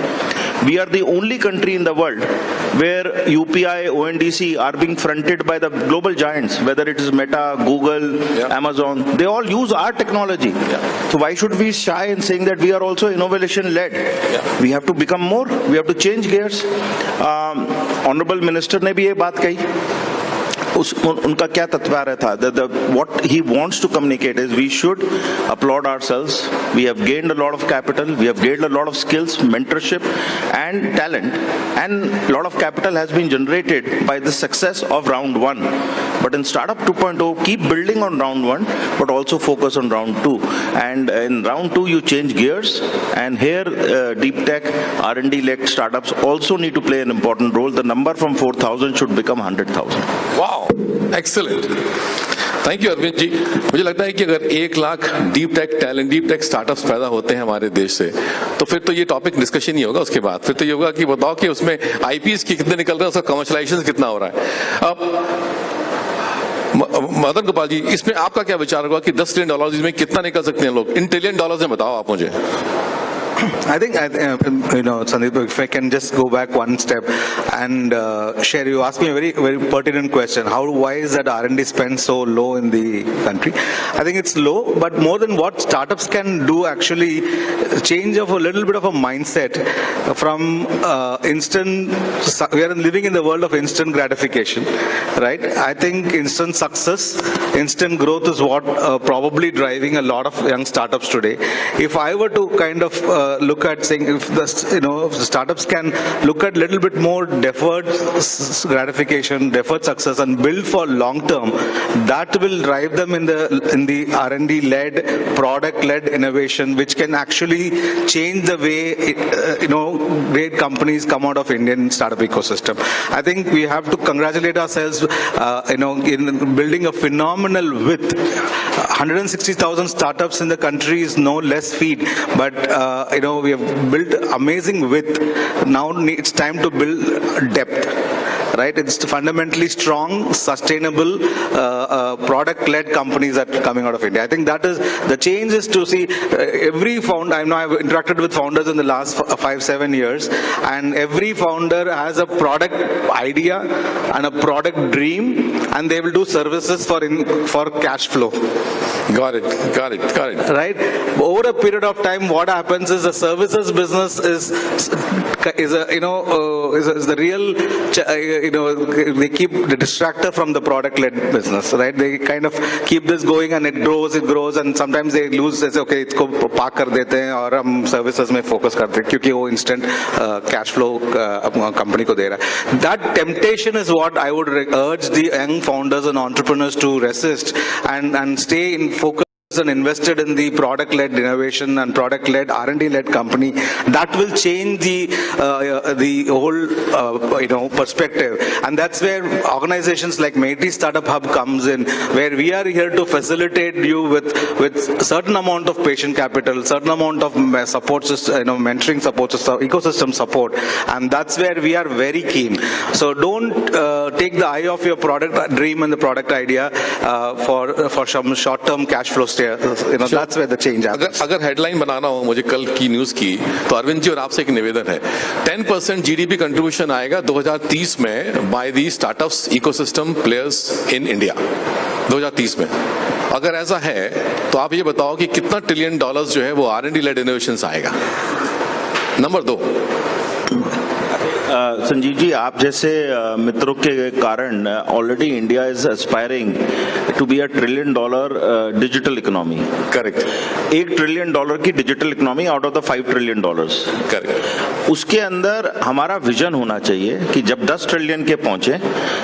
We are the only country in the world where UPI, ONDC are being fronted by the global giants, whether it is Meta, Google, Amazon. They all use our technology. So why should we shy in saying that we are also innovation-led? We have to become more. We have to change gears. Honorable Minister ने भी ये बात कही। उनका क्या तत्पर्य था? What he wants to communicate is we should applaud ourselves. We have gained a lot of capital. We have gained a lot of skills, mentorship, and talent. And a lot of capital has been generated by the success of round 1. But in Startup 2.0, keep building on round 1, but also focus on round 2. And in round 2, you change gears. And here, deep tech, R&D-led startups also need to play an important role. The number from 4,000 should become 100,000. Wow, excellent. Thank you Arvind ji. मुझे लगता है कि अगर 1 lakh deep tech talent, deep tech startups पैदा होते हैं हमारे देश से, तो फिर तो ये टॉपिक डिस्कशन ही होगा। उसके बाद फिर तो ये होगा कि बताओ कि उसमें आईपीएस की कितने निकल रहे हैं, उसका कमर्शलाइजेशन कितना हो रहा है। अब मदन गोपाल जी, इसमें आपका क्या विचार होगा कि $10 ट्रिलियन इसमें कितना निकल सकते हैं लोग? इन ट्रिलियन डॉलर्स में बताओ आप मुझे। I think, Sandeep, if I can just go back one step and share, you asked me a very, very pertinent question. Why is that R&D spend so low in the country? I think it's low, but more than what startups can do, actually change of a little bit of a mindset from we are living in the world of instant gratification, right? I think instant success, instant growth is what probably driving a lot of young startups today. If I were to kind of look at saying if the startups can look at little bit more deferred gratification, deferred success, and build for long term, that will drive them in the R&D led, product led innovation, which can actually change the way great companies come out of Indian startup ecosystem. I think we have to congratulate ourselves in building a phenomenal width. 160,000 startups in the country is no less feat, but we have built amazing width. Now it's time to build depth. Right? It's fundamentally strong, sustainable, product-led companies that are coming out of India. I think that is the change is to see every founder. I know I've interacted with founders in the last 5-7 years, and every founder has a product idea and a product dream, and they will do services for cash flow. Got it. Right? Over a period of time, what happens is the services business is the real. They keep the distractor from the product-led business, right? They kind of keep this going, and it grows, and sometimes they lose. They say, okay, इसको park कर देते हैं और हम services में focus करते हैं क्योंकि वो instant cash flow company को दे रहा है. That temptation is what I would urge the young founders and entrepreneurs to resist and stay in focus and invested in the product-led innovation and product-led R&D-led company. That will change the whole perspective, and that's where organizations like MyStartup Hub comes in, where we are here to facilitate you with certain amount of patient capital, certain amount of support system, mentoring support, ecosystem support, and that's where we are very keen. So don't take the eye off your product dream and the product idea for some short-term cash flow. That's where the change happens. अगर headline बनाना हो मुझे कल की news की, तो अरविंद जी और आपसे एक निवेदन है, 10% जीडीपी कंट्रीब्यूशन आएगा 2030 में by the startups ecosystem players in India 2030 में। अगर ऐसा है तो आप ये बताओ कि कितना $1 ट्रिलियन जो है वो R&D लेड इनोवेशन आएगा। नंबर 2, संजीव जी, आप जैसे मित्रों के कारण already India is aspiring to be $1 trillion digital economy. Correct. $1 trillion की digital economy out of the $5 trillion. Correct. उसके अंदर हमारा विजन होना चाहिए कि जब 10 ट्रिलियन के पहुंचे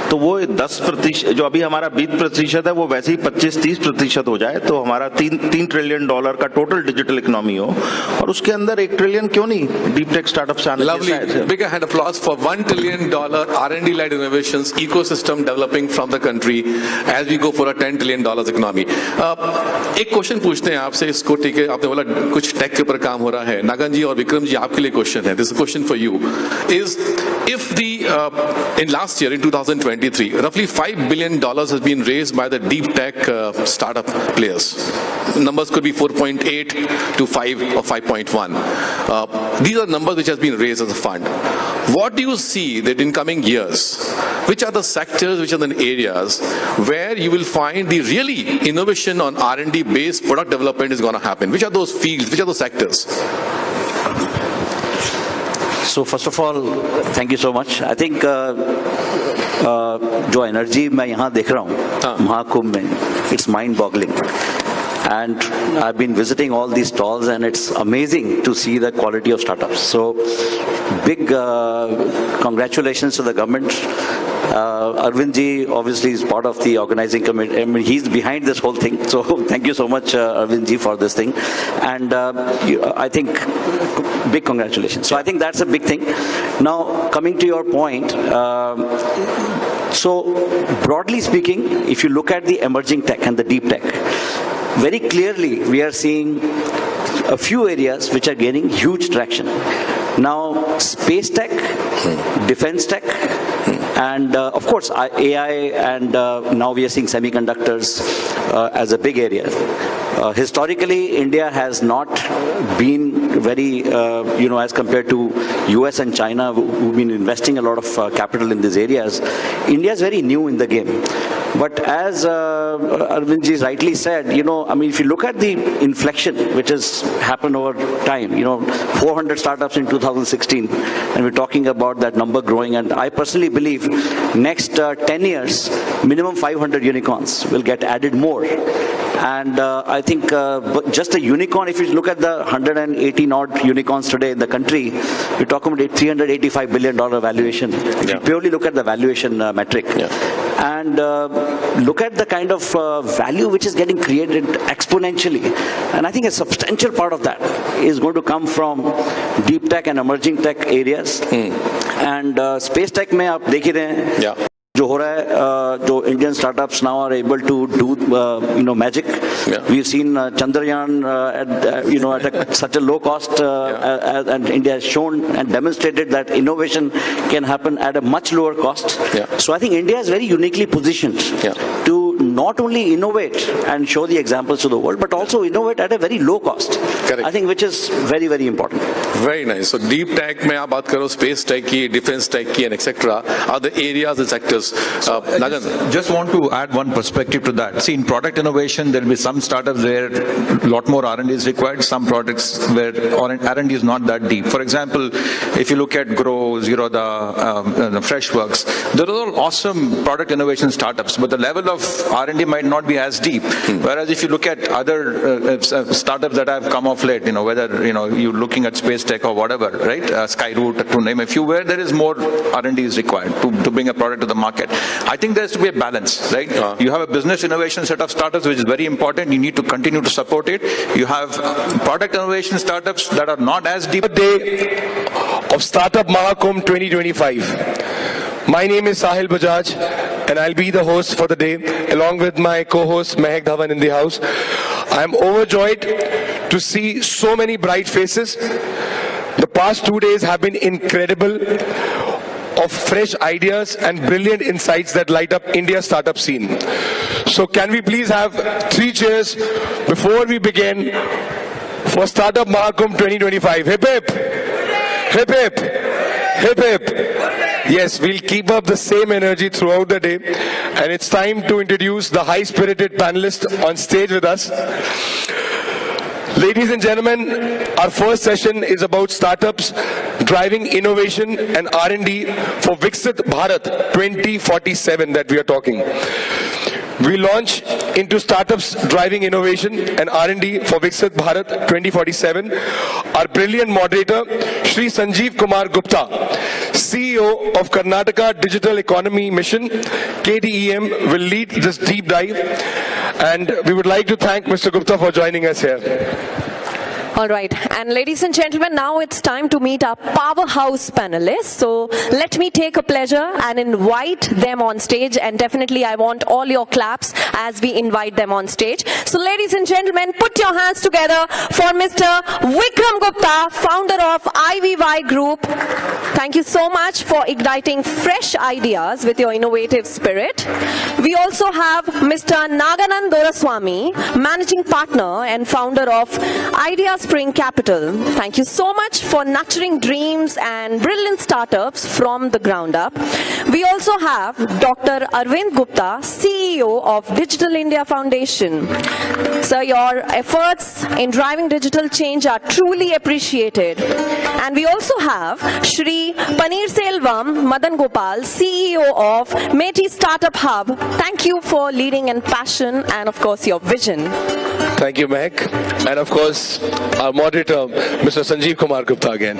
तो वो 10%, जो अभी हमारा 20% है, वो वैसे ही 25-30% हो जाए, तो हमारा $3 ट्रिलियन का टोटल डिजिटल इकोनॉमी हो, और उसके अंदर $1 ट्रिलियन क्यों नहीं डीप टेक स्टार्टअप से आने. Lovely. Big hand applause for $1 trillion R&D-led innovations ecosystem developing from the country as we go for a $10 trillion economy. एक क्वेश्चन पूछते हैं आपसे इसको, ठीक है? आपने बोला कुछ टेक के ऊपर काम हो रहा है. नागन जी और विक्रम जी, आपके लिए क्वेश्चन है. This is a question for you. Is if the in last year in 2023 roughly $5 billion has been raised by the deep tech startup players. Numbers could be 4.8 to 5 or 5.1. These are numbers which has been raised as a fund. What do you see that in coming years, which are the sectors, which are the areas where you will find the really innovation on R&D based product development is going to happen? Which are those fields, which are those sectors? So first of all, thank you so much. I think जो energy मैं यहाँ देख रहा हूँ महाकुंभ में, it's mind boggling. And I've been visiting all these stalls and it's amazing to see the quality of startups. So big congratulations to the government. Arvind ji obviously is part of the organizing committee. I mean, he's behind this whole thing. So thank you so much, Arvind ji, for this thing. And I think big congratulations. So I think that's a big thing. Now, coming to your point, so broadly speaking, if you look at the emerging tech and the deep tech, very clearly we are seeing a few areas which are gaining huge traction. Now, space tech, defense tech, and of course AI, and now we are seeing semiconductors as a big area. Historically, India has not been very, as compared to US and China, who've been investing a lot of capital in these areas. India is very new in the game. But as Arvind ji rightly said, I mean, if you look at the inflection which has happened over time, 400 startups in 2016, and we're talking about that number growing. And I personally believe next 10 years, minimum 500 unicorns will get added more. And I think just a unicorn, if you look at the 180 odd unicorns today in the country, we're talking about a $385 billion valuation. If you purely look at the valuation metric. And look at the kind of value which is getting created exponentially. And I think a substantial part of that is going to come from deep tech and emerging tech areas. And space tech mein aap dekh hi rahe hain. जो हो रहा है, जो Indian startups now are able to do magic. We've seen Chandrayaan at such a low cost, and India has shown and demonstrated that innovation can happen at a much lower cost. So I think India is very uniquely positioned to not only innovate and show the examples to the world, but also innovate at a very low cost. Correct. I think which is very, very important. Very nice. So deep tech mein aap baat karo, space tech ki, defense tech ki, and etc. are the areas and sectors. I just want to add one perspective to that. See, in product innovation, there will be some startups where a lot more R&D is required, some products where R&D is not that deep. For example, if you look at Grow, Zero, the Freshworks, they're all awesome product innovation startups, but the level of R&D might not be as deep. Whereas if you look at other startups that have come off late, whether you're looking at space tech or whatever, right? Skyroot, to name a few, where there is more R&D is required to bring a product to the market. I think there has to be a balance, right? You have a business innovation set of startups which is very important. You need to continue to support it. You have product innovation startups that are not as deep. Day of Startup Mahakumbh 2025. My name is Sahil Bajaj, and I'll be the host for the day, along with my co-host Mehak Dhawan in the house. I'm overjoyed to see so many bright faces. The past 2 days have been incredible, of fresh ideas and brilliant insights that light up India's startup scene. So can we please have 3 cheers before we begin for Startup Mahakumbh 2025. Hip hip! Hip hip! Hip hip! Yes, we'll keep up the same energy throughout the day, and it's time to introduce the high-spirited panelists on stage with us. Ladies and gentlemen, our first session is about startups driving innovation and R&D for Viksit Bharat 2047 that we are talking. We launch into startups driving innovation and R&D for Viksit Bharat 2047. Our brilliant moderator, Shri Sanjeev Kumar Gupta, CEO of Karnataka Digital Economy Mission, KDEM, will lead this deep dive. And we would like to thank Mr. Gupta for joining us here. All right, and ladies and gentlemen, now it's time to meet our powerhouse panelists. So let me take a pleasure and invite them on stage, and definitely I want all your claps as we invite them on stage. So ladies and gentlemen, put your hands together for Mr. Vikram Gupta, founder of IVY Group. Thank you so much for igniting fresh ideas with your innovative spirit. We also have Mr. Naganand Doraswamy, managing partner and founder of Idea Spring Capital. Thank you so much for nurturing dreams and brilliant startups from the ground up. We also have Dr. Arvind Gupta, CEO of Digital India Foundation. Sir, your efforts in driving digital change are truly appreciated. And we also have Shri Paneerselvam Madan Gopal, CEO of Meti Startup Hub. Thank you for leading in passion and of course your vision. Thank you, Mehak. And of course, our moderator, Mr. Sanjeev Kumar Gupta again.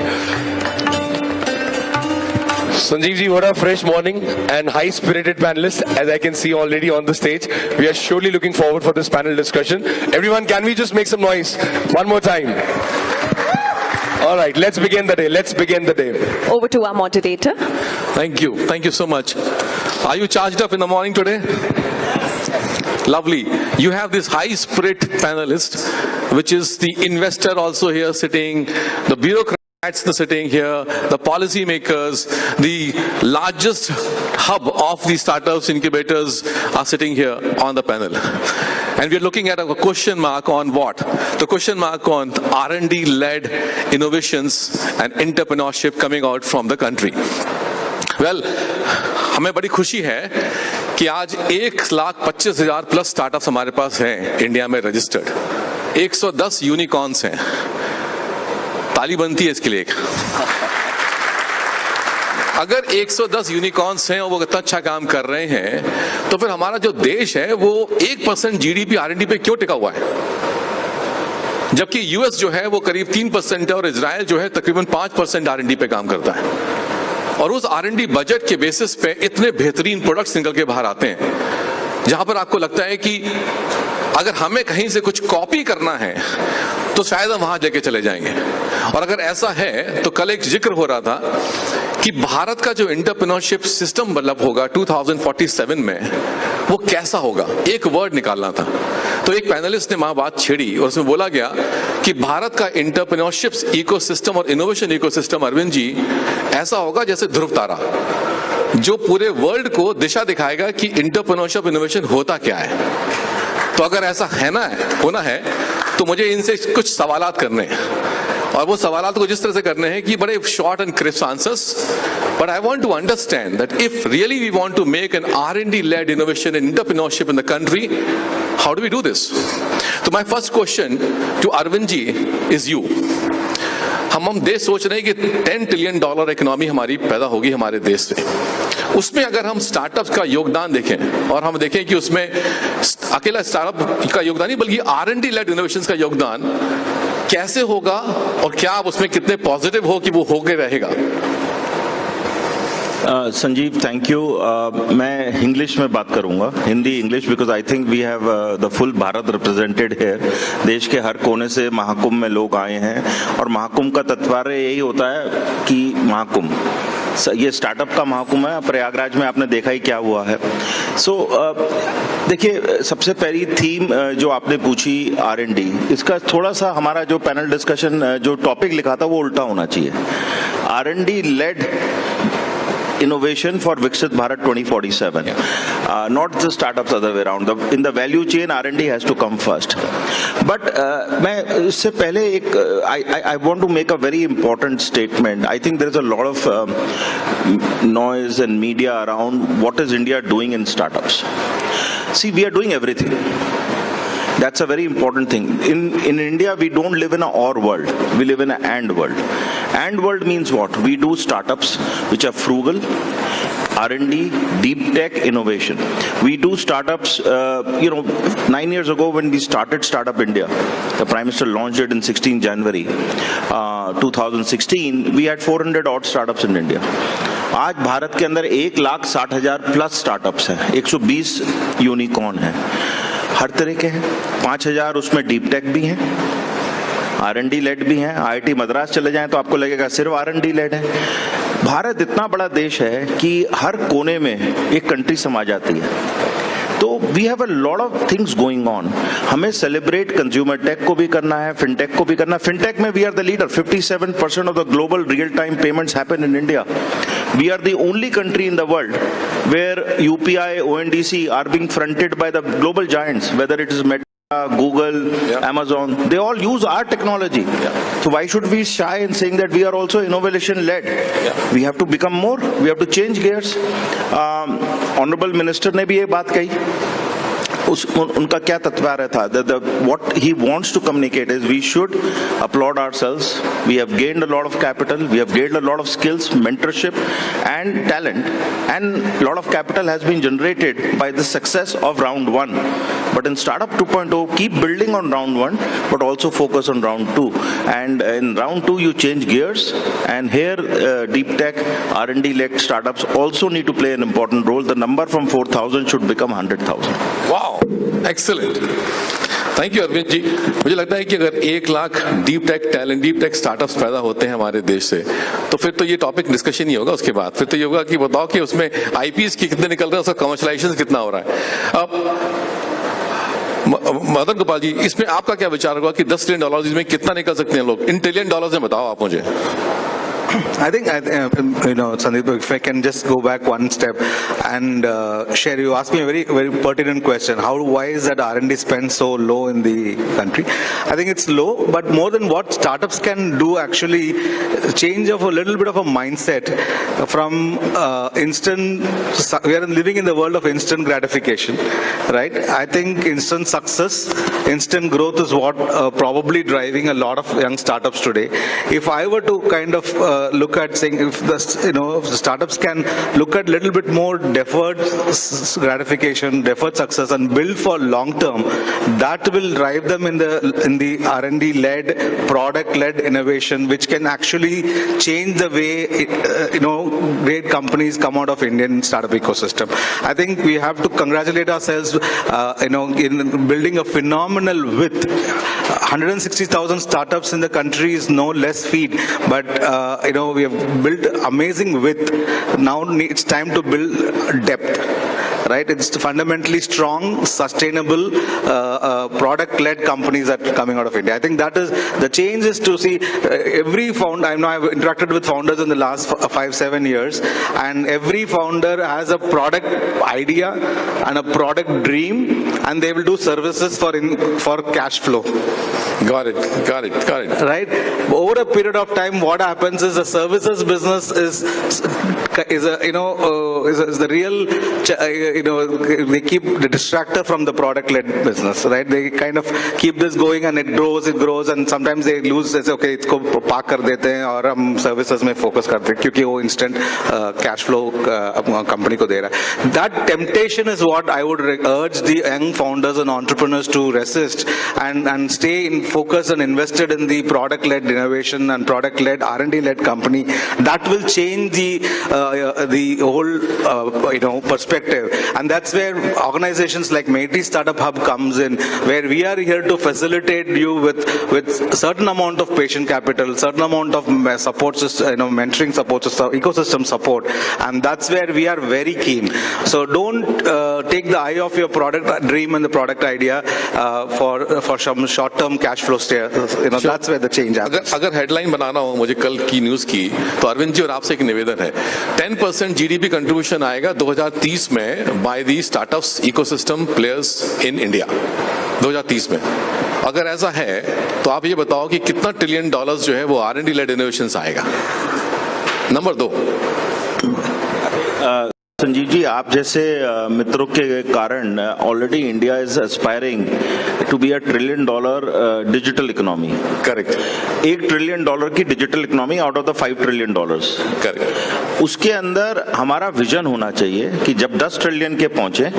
Sanjeev ji, what a fresh morning and high-spirited panelists, as I can see already on the stage. We are surely looking forward for this panel discussion. Everyone, can we just make some noise one more time? All right, let's begin the day. Let's begin the day. Over to our moderator. Thank you. Thank you so much. Are you charged up in the morning today? Lovely. You have this high spirit panelist, which is the investor also here sitting, the bureaucrats sitting here, the policy makers, the largest hub of the startups incubators are sitting here on the panel. And we're looking at a question mark on what? The question mark on R&D led innovations and entrepreneurship coming out from the country. Well, हमें बड़ी खुशी है कि आज 1,25,000 plus startups हमारे पास हैं India में registered, 110 unicorns हैं. ताली बनती है इसके लिए. अगर 110 यूनिकॉर्न्स हैं और वो इतना अच्छा काम कर रहे हैं, तो फिर हमारा जो देश है वो 1% जीडीपी R&D पे क्यों टिका हुआ है? जबकि यूएस जो है वो करीब 3% है और इजराइल जो है तकरीबन 5% R&D पे काम करता है. और उस R&D बजट के बेसिस पे इतने बेहतरीन प्रोडक्ट्स निकल के बाहर आते हैं, जहां पर आपको लगता है कि अगर हमें कहीं से कुछ कॉपी करना है तो शायद हम वहां लेके चले जाएंगे. और अगर ऐसा है तो कल एक जिक्र हो रहा था कि भारत का जो एंटरप्रेन्योरशिप सिस्टम डेवलप होगा 2047 में, वो कैसा होगा, एक वर्ड निकालना था. तो एक पैनलिस्ट ने वहां बात छेड़ी और उसमें बोला गया कि भारत का एंटरप्रेन्योरशिप इकोसिस्टम और इनोवेशन इकोसिस्टम, अरविंद जी, ऐसा होगा जैसे ध्रुव तारा, जो पूरे वर्ल्ड को दिशा दिखाएगा कि एंटरप्रेन्योरशिप इनोवेशन होता क्या है. तो अगर ऐसा है ना, होना है, तो मुझे इनसे कुछ सवालात करने हैं, और वो सवालात को जिस तरह से करने हैं कि बड़े short and crisp answers. But I want to understand that if really we want to make an R&D led innovation and entrepreneurship in the country, how do we do this? So my first question to Arvind ji is you. हम देश सोच रहे हैं कि $10 trillion economy हमारी पैदा होगी हमारे देश से. उसमें अगर हम स्टार्टअप्स का योगदान देखें और हम देखें कि उसमें अकेला स्टार्टअप का योगदान नहीं बल्कि R&D लेड इनोवेशंस का योगदान कैसे होगा, और क्या आप उसमें कितने पॉजिटिव हो कि वो होके रहेगा? Sanjeev, thank you. मैं इंग्लिश में बात करूंगा, Hindi English, because I think we have the full Bharat represented here. देश के हर कोने से महाकुंभ में लोग आए हैं, और महाकुंभ का तात्पर्य यही होता है कि महाकुंभ, ये स्टार्टअप का महाकुंभ है. प्रयागराज में आपने देखा ही क्या हुआ है. देखिए, सबसे पहली थीम जो आपने पूछी R&D, इसका थोड़ा सा हमारा जो पैनल डिस्कशन जो टॉपिक लिखा था वो उल्टा होना चाहिए. R&D led innovation for Viksit Bharat 2047, not the startups other way around. In the value chain, R&D has to come first. But मैं इससे पहले I want to make a very important statement. I think there is a lot of noise and media around what is India doing in startups. See, we are doing everything. That's a very important thing. In India, we don't live in an or world. We live in an and world. And world means what? We do startups which are frugal, R&D, deep tech, innovation. We do startups, 9 years ago when we started Startup India, the Prime Minister launched it in 16 January 2016, we had 400 odd startups in India. आज भारत के अंदर 1,60,000 plus startups हैं, 120 unicorn हैं, हर तरह के हैं, 5,000 उसमें deep tech भी हैं, R&D लेड भी हैं। IIT मद्रास चले जाएं तो आपको लगेगा सिर्फ R&D लेड है। भारत इतना बड़ा देश है कि हर कोने में एक कंट्री समा जाती है। तो we have a lot of things going on. हमें सेलिब्रेट कंज्यूमर टेक को भी करना है, फिनटेक को भी करना है। फिनटेक में we are the leader. 57% of the global real time payments happen in India. We are the only country in the world where UPI, ONDC are being fronted by the global giants, whether it is Meta, Google, Amazon. They all use our technology. So why should we shy in saying that we are also innovation led? We have to become more. We have to change gears. Honorable Minister ने भी ये बात कही। उनका क्या तात्पर्य था? What he wants to communicate is we should applaud ourselves. We have gained a lot of capital. We have gained a lot of skills, mentorship, and talent. And a lot of capital has been generated by the success of round one. But in Startup 2.0, keep building on round one, but also focus on round two. And in round two, you change gears. And here, deep tech, R&D-led startups also need to play an important role. The number from 4,000 should become 100,000. Wow, excellent. Thank you Arvind ji. मुझे लगता है कि अगर 1 lakh deep tech talent, deep tech startups पैदा होते हैं हमारे देश से, तो फिर तो ये टॉपिक डिस्कशन ही होगा। उसके बाद फिर तो ये होगा कि बताओ कि उसमें आईपीएस की कितने निकल रहे हैं, उसका कमर्शलाइजेशन कितना हो रहा है। अब मदन गोपाल जी, इसमें आपका क्या विचार होगा कि $10 ट्रिलियन इसमें कितना निकल सकते हैं लोग? इन ट्रिलियन डॉलर्स में बताओ आप मुझे। I think, Sandeep, if I can just go back one step and share, you asked me a very, very pertinent question. Why is that R&D spend so low in the country? I think it's low, but more than what startups can do, actually change of a little bit of a mindset from instant. We are living in the world of instant gratification, right? I think instant success, instant growth is what probably driving a lot of young startups today. If I were to kind of look at saying if the startups can look at little bit more deferred gratification, deferred success, and build for long term, that will drive them in the R&D led, product led innovation, which can actually change the way great companies come out of Indian startup ecosystem. I think we have to congratulate ourselves, in building a phenomenal width. 160,000 startups in the country is no less feat, but we have built amazing width. Now it's time to build depth. Right, it's fundamentally strong, sustainable, product-led companies that are coming out of India. I think that is the change is to see every founder. I've interacted with founders in the last 5-7 years, and every founder has a product idea and a product dream, and they will do services for cash flow. Got it. Right. Over a period of time, what happens is the services business is the real. They keep the distractor from the product-led business, right? They kind of keep this going, and it grows, and sometimes they lose. They say, okay, इसको park कर देते हैं और हम services में focus करते हैं क्योंकि वो instant cash flow company को दे रहा है. That temptation is what I would urge the young founders and entrepreneurs to resist and stay in focus and invested in the product-led innovation and product-led R&D-led company. That will change the whole perspective. And that's where organizations like MyStartup Hub comes in, where we are here to facilitate you with certain amount of patient capital, certain amount of support system, mentoring support system, ecosystem support, and that's where we are very keen. So don't take the eye off your product dream and the product idea for some short-term cash flow stare. That's where the change happens. अगर headline बनाना हो मुझे कल की news की, तो अरविंद जी और आपसे एक निवेदन है, 10% GDP कंट्रीब्यूशन आएगा 2030 में by the startups ecosystem players in India 2030 में। अगर ऐसा है तो आप ये बताओ कि कितना $1 ट्रिलियन जो है वो R&D led innovations आएगा। नंबर 2 संजीव जी, आप जैसे मित्रों के कारण already India is aspiring to be $1 trillion digital economy. Correct. $1 trillion की digital economy out of the $5 trillion. Correct. उसके अंदर हमारा विजन होना चाहिए कि जब 10 ट्रिलियन के पहुंचे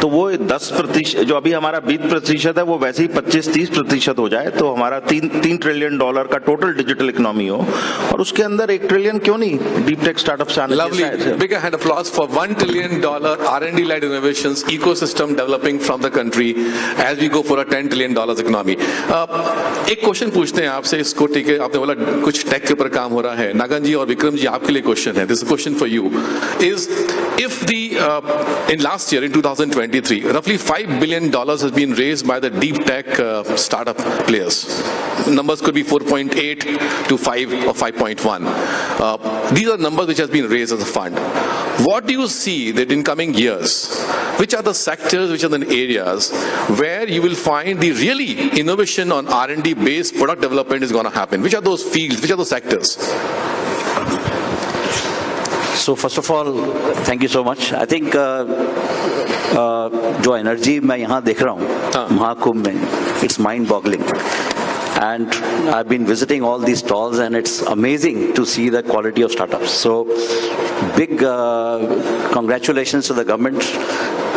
तो वो 10%, जो अभी हमारा 20% है, वो वैसे ही 25-30% हो जाए, तो हमारा $3 ट्रिलियन का टोटल डिजिटल इकोनॉमी हो। और उसके अंदर $1 ट्रिलियन क्यों नहीं डीप टेक स्टार्टअप से आने Lovely. Big hand applause for $1 trillion R&D-led innovations ecosystem developing from the country as we go for a $10 trillion economy. एक क्वेश्चन पूछते हैं आपसे, इसको ठीक है, आपने बोला कुछ टेक के ऊपर काम हो रहा है। नागन जी और विक्रम जी, आपके लिए क्वेश्चन है, this question for you is if in last year in 2023 roughly $5 billion has been raised by the deep tech startup players. Numbers could be 4.8 to 5 or 5.1. These are numbers which has been raised as a fund. What do you see that in coming years, which are the sectors, which are the areas where you will find the really innovation on R&D based product development is going to happen? Which are those fields, which are those sectors? So first of all, thank you so much. I think जो energy मैं यहाँ देख रहा हूँ महाकुंभ में, it's mind-boggling. And I've been visiting all these stalls and it's amazing to see the quality of startups. So big congratulations to the government.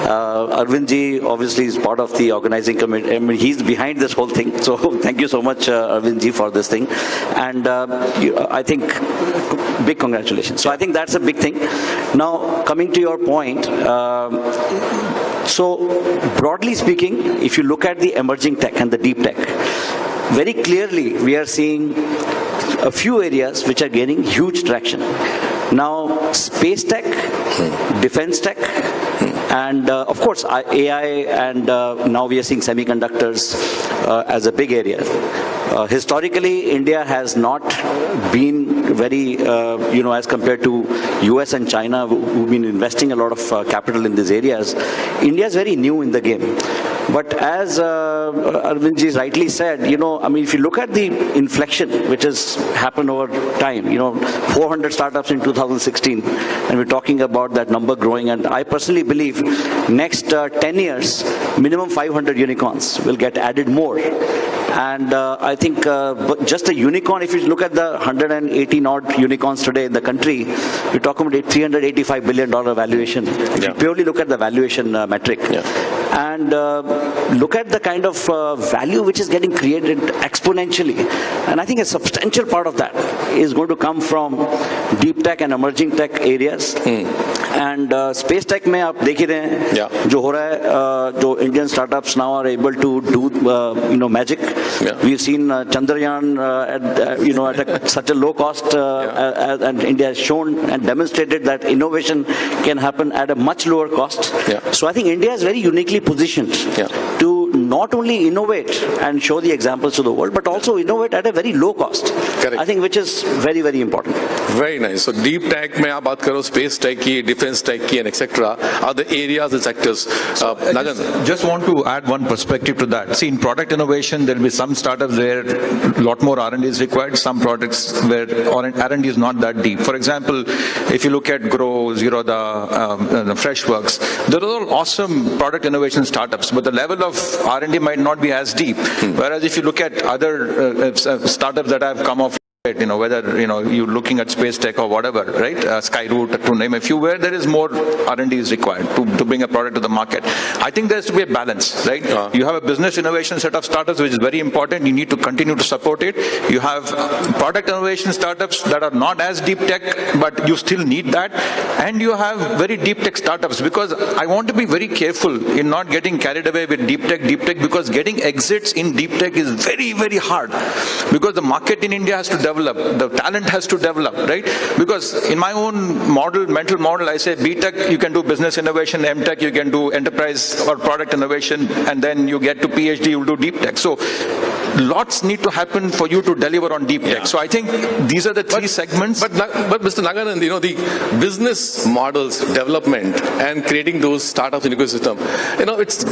Arvind ji obviously is part of the organizing committee. I mean, he's behind this whole thing. So thank you so much, Arvind ji, for this thing. And I think big congratulations. So I think that's a big thing. Now, coming to your point, so broadly speaking, if you look at the emerging tech and the deep tech, very clearly we are seeing a few areas which are gaining huge traction. Now, space tech, defense tech, and of course AI, and now we are seeing semiconductors as a big area. Historically, India has not been very, as compared to US and China, who've been investing a lot of capital in these areas. India is very new in the game. But as Arvind ji rightly said, I mean, if you look at the inflection which has happened over time, 400 startups in 2016, and we're talking about that number growing. And I personally believe next 10 years, minimum 500 unicorns will get added more. And I think just a unicorn, if you look at the 118 odd unicorns today in the country, we're talking about a $385 billion valuation. If you purely look at the valuation metric. And look at the kind of value which is getting created exponentially. And I think a substantial part of that is going to come from deep tech and emerging tech areas. And space tech में आप देख ही रहे हैं जो हो रहा है, जो Indian startups now are able to do magic. We've seen Chandrayaan at such a low cost, and India has shown and demonstrated that innovation can happen at a much lower cost. So I think India is very uniquely positioned to not only innovate and show the examples to the world, but also innovate at a very low cost. Correct. I think which is very, very important. Very nice. So deep tech में आप बात करो, space tech की, defense tech की, and etc. are the areas and sectors. Just want to add one perspective to that. See, in product innovation, there will be some startups where a lot more R&D is required, some products where R&D is not that deep. For example, if you look at Grow, the Freshworks, they're all awesome product innovation startups, but the level of R&D might not be as deep. Whereas if you look at other startups that have come off, whether you're looking at space tech or whatever, right? Skyroot, to name a few, where there is more R&D is required to bring a product to the market. I think there has to be a balance, right? You have a business innovation set of startups which is very important. You need to continue to support it. You have product innovation startups that are not as deep tech, but you still need that. And you have very deep tech startups, because I want to be very careful in not getting carried away with deep tech, because getting exits in deep tech is very, very hard, because the market in India has to develop. The talent has to develop, right? Because in my own mental model, I say B.Tech, you can do business innovation, M.Tech, you can do enterprise or product innovation, and then you get to PhD, you'll do deep tech. So lots need to happen for you to deliver on deep tech. So I think these are the three segments. But Mr. Naganand, the business models development and creating those startups in ecosystem,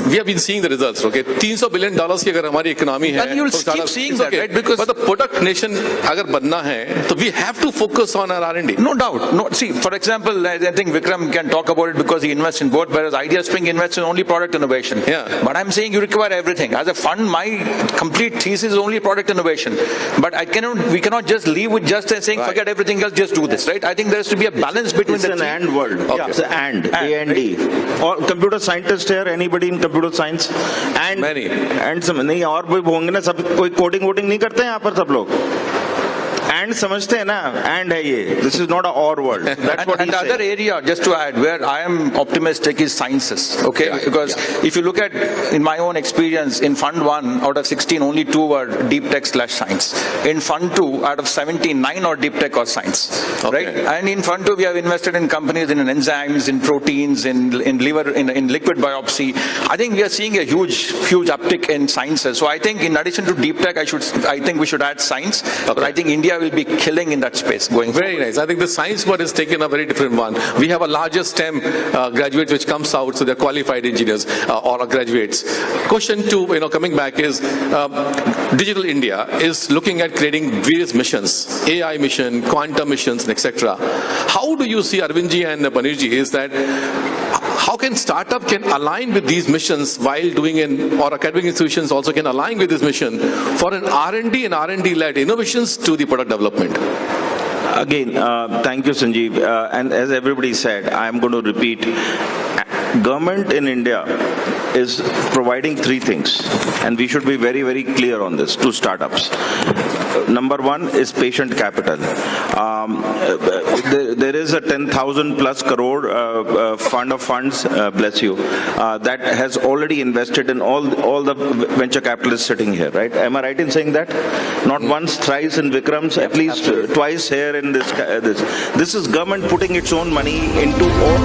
we have been seeing the results. Okay, $300 billion की अगर हमारी economy है, and you'll keep seeing that, right? Because but the product nation अगर बनना है, so we have to focus on our R&D. No doubt. No, see, for example, I think Vikram can talk about it because he invests in both, whereas Idea Spring invests in only product innovation. Yeah. But I'm saying you require everything. As a fund, my complete thesis is only product innovation. But we cannot just leave with just saying forget everything else, just do this, right? I think there has to be a balance between it's the an three. and world. Okay. It's an and, A&D. Or computer scientist here, anybody in computer science? And many. And some नहीं और भी होंगे ना, सब कोई coding वोडिंग नहीं करते हैं यहाँ पर सब लोग. And समझते हैं ना, and है ये. This is not a or world. That's what and the other area, just to add, where I am optimistic is sciences. Okay, because if you look at, in my own experience, in Fund 1, out of 16, only 2 were deep tech/science. In Fund 2, out of 17, 9 are deep tech or science. Right? And in Fund 2, we have invested in companies in enzymes, in proteins, in liver, in liquid biopsy. I think we are seeing a huge uptick in sciences. So I think in addition to deep tech, I think we should add science. But I think India will be killing in that space going forward. Very nice. I think the science part has taken a very different one. We have a larger STEM graduates which comes out, so they're qualified engineers or graduates. Question 2, coming back is Digital India is looking at creating various missions, AI mission, quantum missions, etc. How do you see, Arvindji and Panirji, is that how can startup can align with these missions while doing or academic institutions also can align with this mission for an R&D and R&D-led innovations to the product development? Again, thank you, Sanjeev. And as everybody said, I am going to repeat. Government in India is providing 3 things, and we should be very, very clear on this to startups. Number 1 is patient capital. There is a 10,000 plus crore fund of funds, bless you, that has already invested in all the venture capitalists sitting here, right? Am I right in saying that? Not once, thrice in Vikram's, at least twice here in this. This is government putting its own money into all.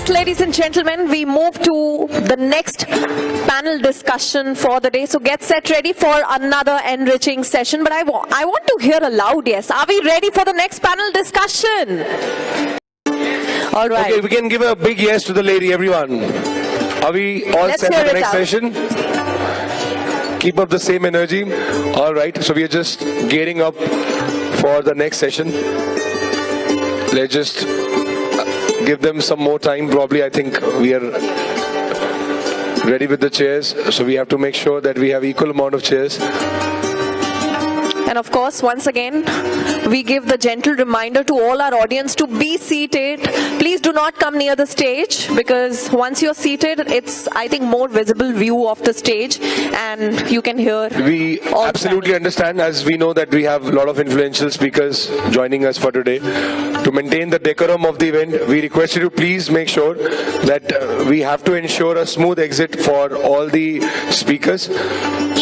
Ladies and gentlemen, we move to the next panel discussion for the day. So get set ready for another enriching session. But I want to hear a loud yes. Are we ready for the next panel discussion? All right. Okay, we can give a big yes to the lady, everyone. Are we all set for the next session? Keep up the same energy. All right, so we are just gearing up for the next session. Let's just give them some more time. Probably, I think we are ready with the chairs. So we have to make sure that we have equal amount of chairs. And of course, once again, we give the gentle reminder to all our audience to be seated. Please do not come near the stage, because once you're seated, it's, I think, more visible view of the stage and you can hear. We absolutely understand, as we know that we have a lot of influential speakers joining us for today. To maintain the decorum of the event, we request you to please make sure that we have to ensure a smooth exit for all the speakers.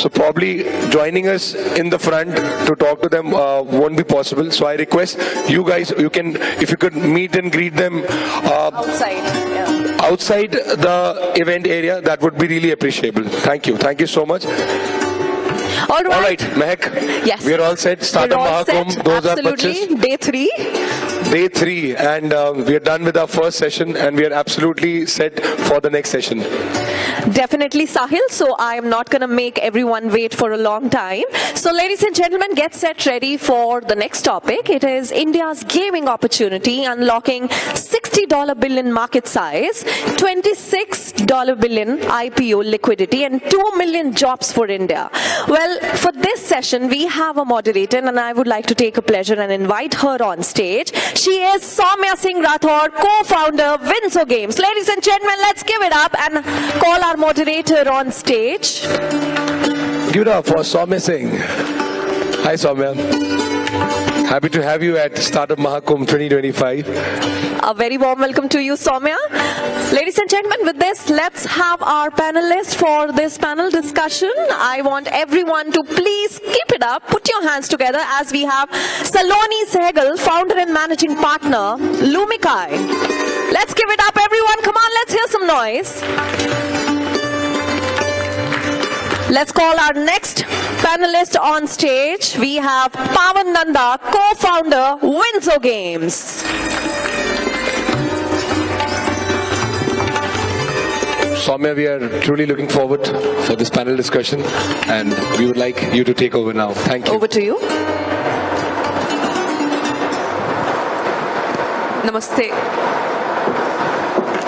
So probably joining us in the front to talk to them won't be possible. So I request you guys, if you could meet and greet them outside the event area, that would be really appreciable. Thank you. Thank you so much. All right, Mehak. Yes. We are all set. Startup Mahakumbh. Those absolutely. are Day 3. Day 3, and we are done with our first session, and we are absolutely set for the next session. Definitely, Sahil. So I am not going to make everyone wait for a long time. So ladies and gentlemen, get set ready for the next topic. It is India's gaming opportunity, unlocking $60 billion market size, $26 billion IPO liquidity, and 2 million jobs for India. Well, for this session, we have a moderator, and I would like to take a pleasure and invite her on stage. She is Soumya Singh Rathod, co-founder Winzo Games. Ladies and gentlemen, let's give it up and call our moderator on stage. Give it up for Soumya Singh. Hi Soumya. Happy to have you at Startup Mahakumbh 2025. A very warm welcome to you, Soumya. Ladies and gentlemen, with this, let's have our panelists for this panel discussion. I want everyone to please keep it up, put your hands together as we have Saloni Sehgal, founder and managing partner, Lumikai. Let's give it up, everyone. Come on, let's hear some noise. Let's call our next panelist on stage. We have Pawan Nanda, co-founder Winzo Games. Soumya, we are truly looking forward for this panel discussion, and we would like you to take over now. Thank you. Over to you. Namaste.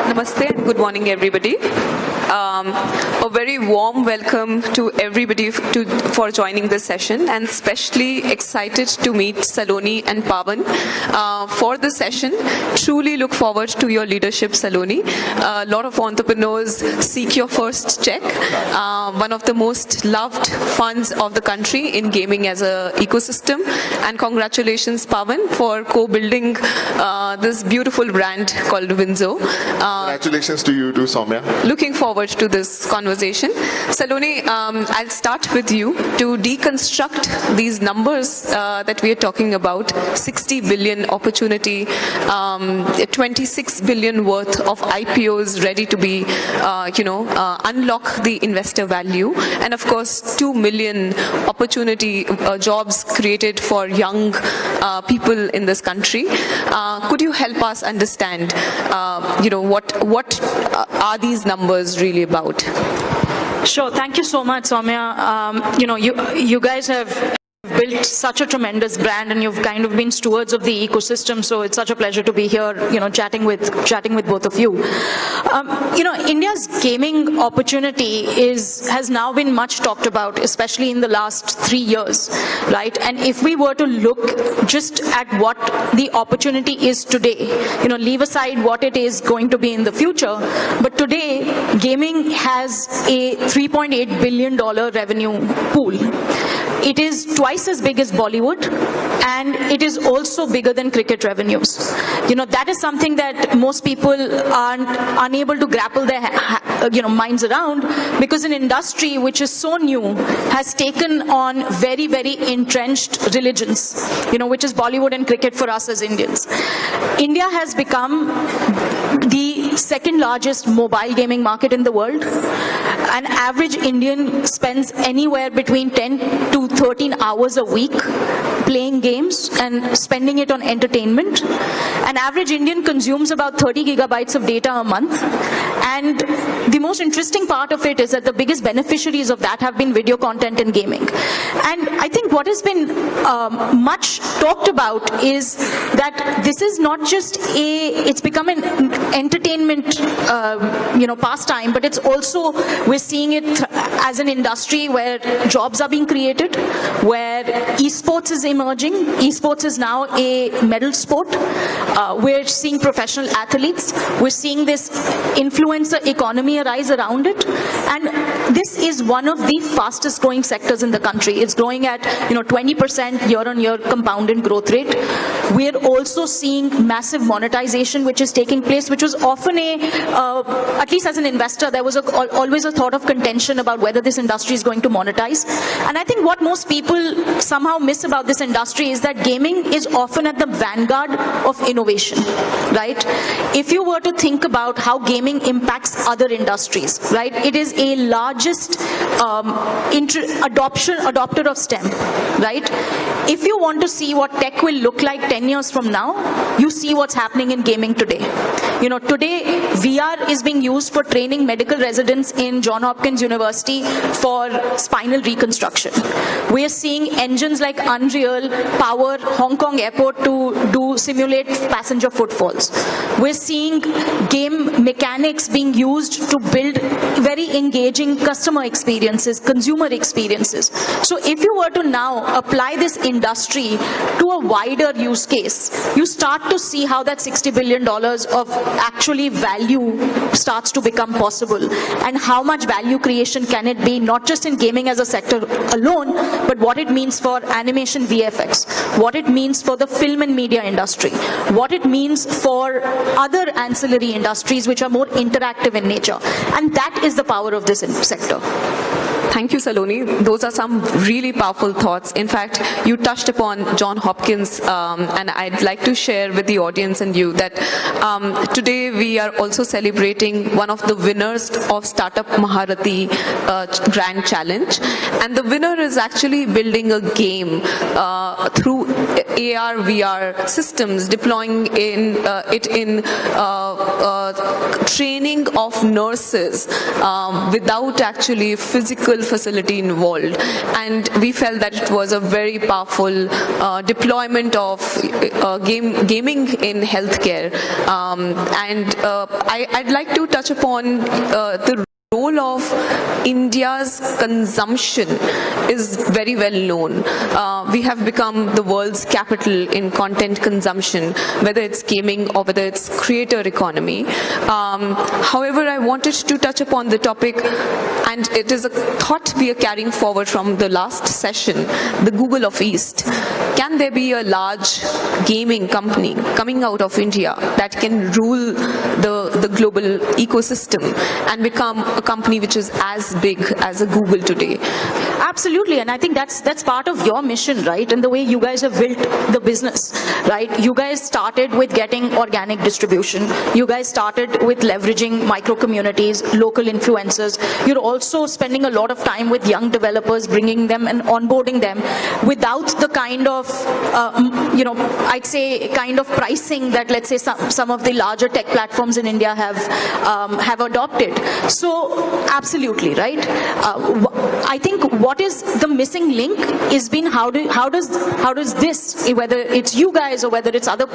Namaste and good morning, everybody. A very warm welcome to everybody for joining this session, and especially excited to meet Saloni and Pawan for this session. Truly look forward to your leadership, Saloni. A lot of entrepreneurs seek your first check. One of the most loved funds of the country in gaming as an ecosystem. And congratulations, Pawan, for co-building this beautiful brand called Winzo. Congratulations to you too, Soumya. Looking forward to this conversation. Saloni, I'll start with you to deconstruct these numbers that we are talking about. 60 billion opportunity, 26 billion worth of IPOs ready to be, unlock the investor value. And of course, 2 million opportunity jobs created for young people in this country. Could you help us understand, what are these numbers really about? Sure. Thank you so much, Soumya. You guys have built such a tremendous brand, and you've kind of been stewards of the ecosystem, so it's such a pleasure to be here, chatting with both of you. India's gaming opportunity has now been much talked about, especially in the last 3 years, right? And if we were to look just at what the opportunity is today, leave aside what it is going to be in the future, but today gaming has a $3.8 billion revenue pool. It is twice as big as Bollywood, and it is also bigger than cricket revenues. That is something that most people are unable to grapple their minds around, because an industry which is so new has taken on very, very entrenched religions, which is Bollywood and cricket for us as Indians. India has become the second largest mobile gaming market in the world. An average Indian spends anywhere between 10 to 13 hours a week playing games and spending it on entertainment. An average Indian consumes about 30 gigabytes of data a month. And the most interesting part of it is that the biggest beneficiaries of that have been video content and gaming. And I think what has been much talked about is that this is not just it's become an entertainment pastime, but it's also, we're seeing it as an industry where jobs are being created, where esports is emerging. Esports is now a medal sport. We're seeing professional athletes. We're seeing this influencer economy arise around it. And this is one of the fastest growing sectors in the country. It's growing at 20% year-on-year compounded growth rate. We're also seeing massive monetization which is taking place, which was often at least as an investor, there was always a thought of contention about whether this industry is going to monetize. And I think what most people somehow miss about this industry is that gaming is often at the vanguard of innovation, right? If you were to think about how gaming impacts other industries, right? It is a largest adopter of STEM, right? If you want to see what tech will look like 10 years from now, you see what's happening in gaming today. You know, today VR is being used for training medical residents in Johns Hopkins University for spinal reconstruction. We're seeing engines like Unreal power Hong Kong airport to simulate passenger footfalls. We're seeing game mechanics being used to build very engaging customer experiences, consumer experiences. So if you were to now apply this industry to a wider use case, you start to see how that $60 billion of actually value starts to become possible, and how much value creation can it be, not just in gaming as a sector alone, but what it means for animation VFX, what it means for the film and media industry, what it means for other ancillary industries which are more interactive in nature. And that is the power of this sector. Thank you, Saloni. Those are some really powerful thoughts. In fact, you touched upon Johns Hopkins, and I'd like to share with the audience and you that today we are also celebrating one of the winners of Startup Maharati Grand Challenge. And the winner is actually building a game through AR, VR systems, deploying it in training of nurses without actually physical facility involved, and we felt that it was a very powerful deployment of gaming in healthcare. I'd like to touch upon the role of India's consumption is very well known. We have become the world's capital in content consumption, whether it's gaming or whether it's creator economy. However, I wanted to touch upon the topic, and it is a thought we are carrying forward from the last session, the Google of East. Can there be a large gaming company coming out of India that can rule the global ecosystem and become a company which is as big as a Google today? Absolutely, and I think that's part of your mission, right? And the way you guys have built the business, right? You guys started with getting organic distribution. You guys started with leveraging micro communities, local influencers. You're also spending a lot of time with young developers, bringing them and onboarding them without the kind of, I'd say kind of pricing that, let's say, some of the larger tech platforms in India have adopted. So absolutely, right? I think what is the missing link is been how does this, whether it's you guys or whether it's other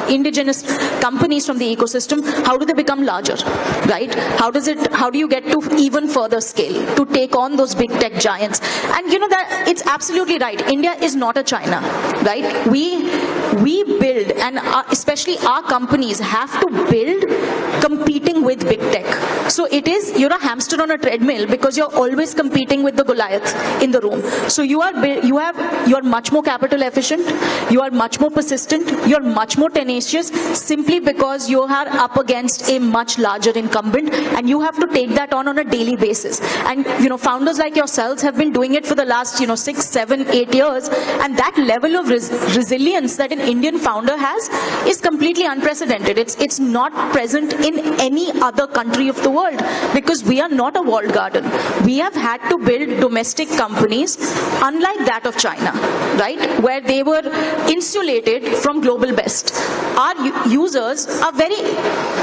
indigenous companies from the ecosystem, how do they become larger, right? How do you get to even further scale to take on those big tech giants? And you know that it's absolutely right. India is not a China, right? We build, and especially our companies have to build competing with big tech. So it is, you're a hamster on a treadmill because you're always competing with the Goliath in the room. So you're much more capital efficient, you are much more persistent, you're much more tenacious, simply because you are up against a much larger incumbent, and you have to take that on a daily basis. And founders like yourselves have been doing it for the last 6, 7, 8 years, and that level of resilience that an Indian founder has is completely unprecedented. It's not present in any other country of the world, because we are not a walled garden. We have had to build domestic companies unlike that of China, right, where they were insulated from global best. Our users are very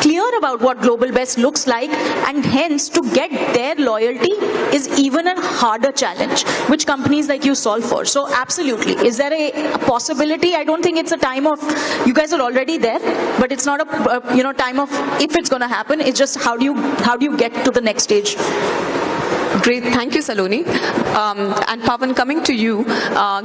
clear about what global best looks like, and hence to get their loyalty is even a harder challenge, which companies like you solve for. So absolutely, is there a possibility? I don't think it's a time of, you guys are already there, but it's not a time of if it's going to happen. It's just how do you get to the next stage? Great, thank you, Saloni. And Pawan, coming to you,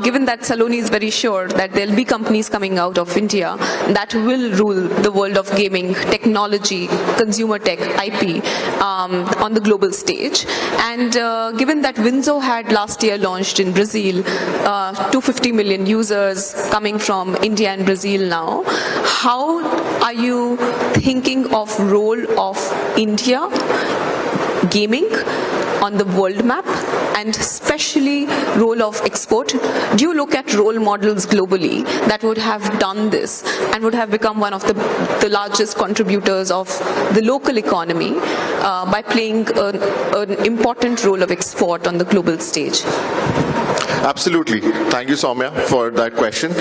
given that Saloni is very sure that there'll be companies coming out of India that will rule the world of gaming, technology, consumer tech, IP on the global stage, and given that Winzo had last year launched in Brazil, 250 million users coming from India and Brazil now, how are you thinking of role of India gaming on the world map, and especially role of export? Do you look at role models globally that would have done this and would have become one of the largest contributors of the local economy by playing an important role of export on the global stage? Absolutely. Thank you, Soumya, for that question.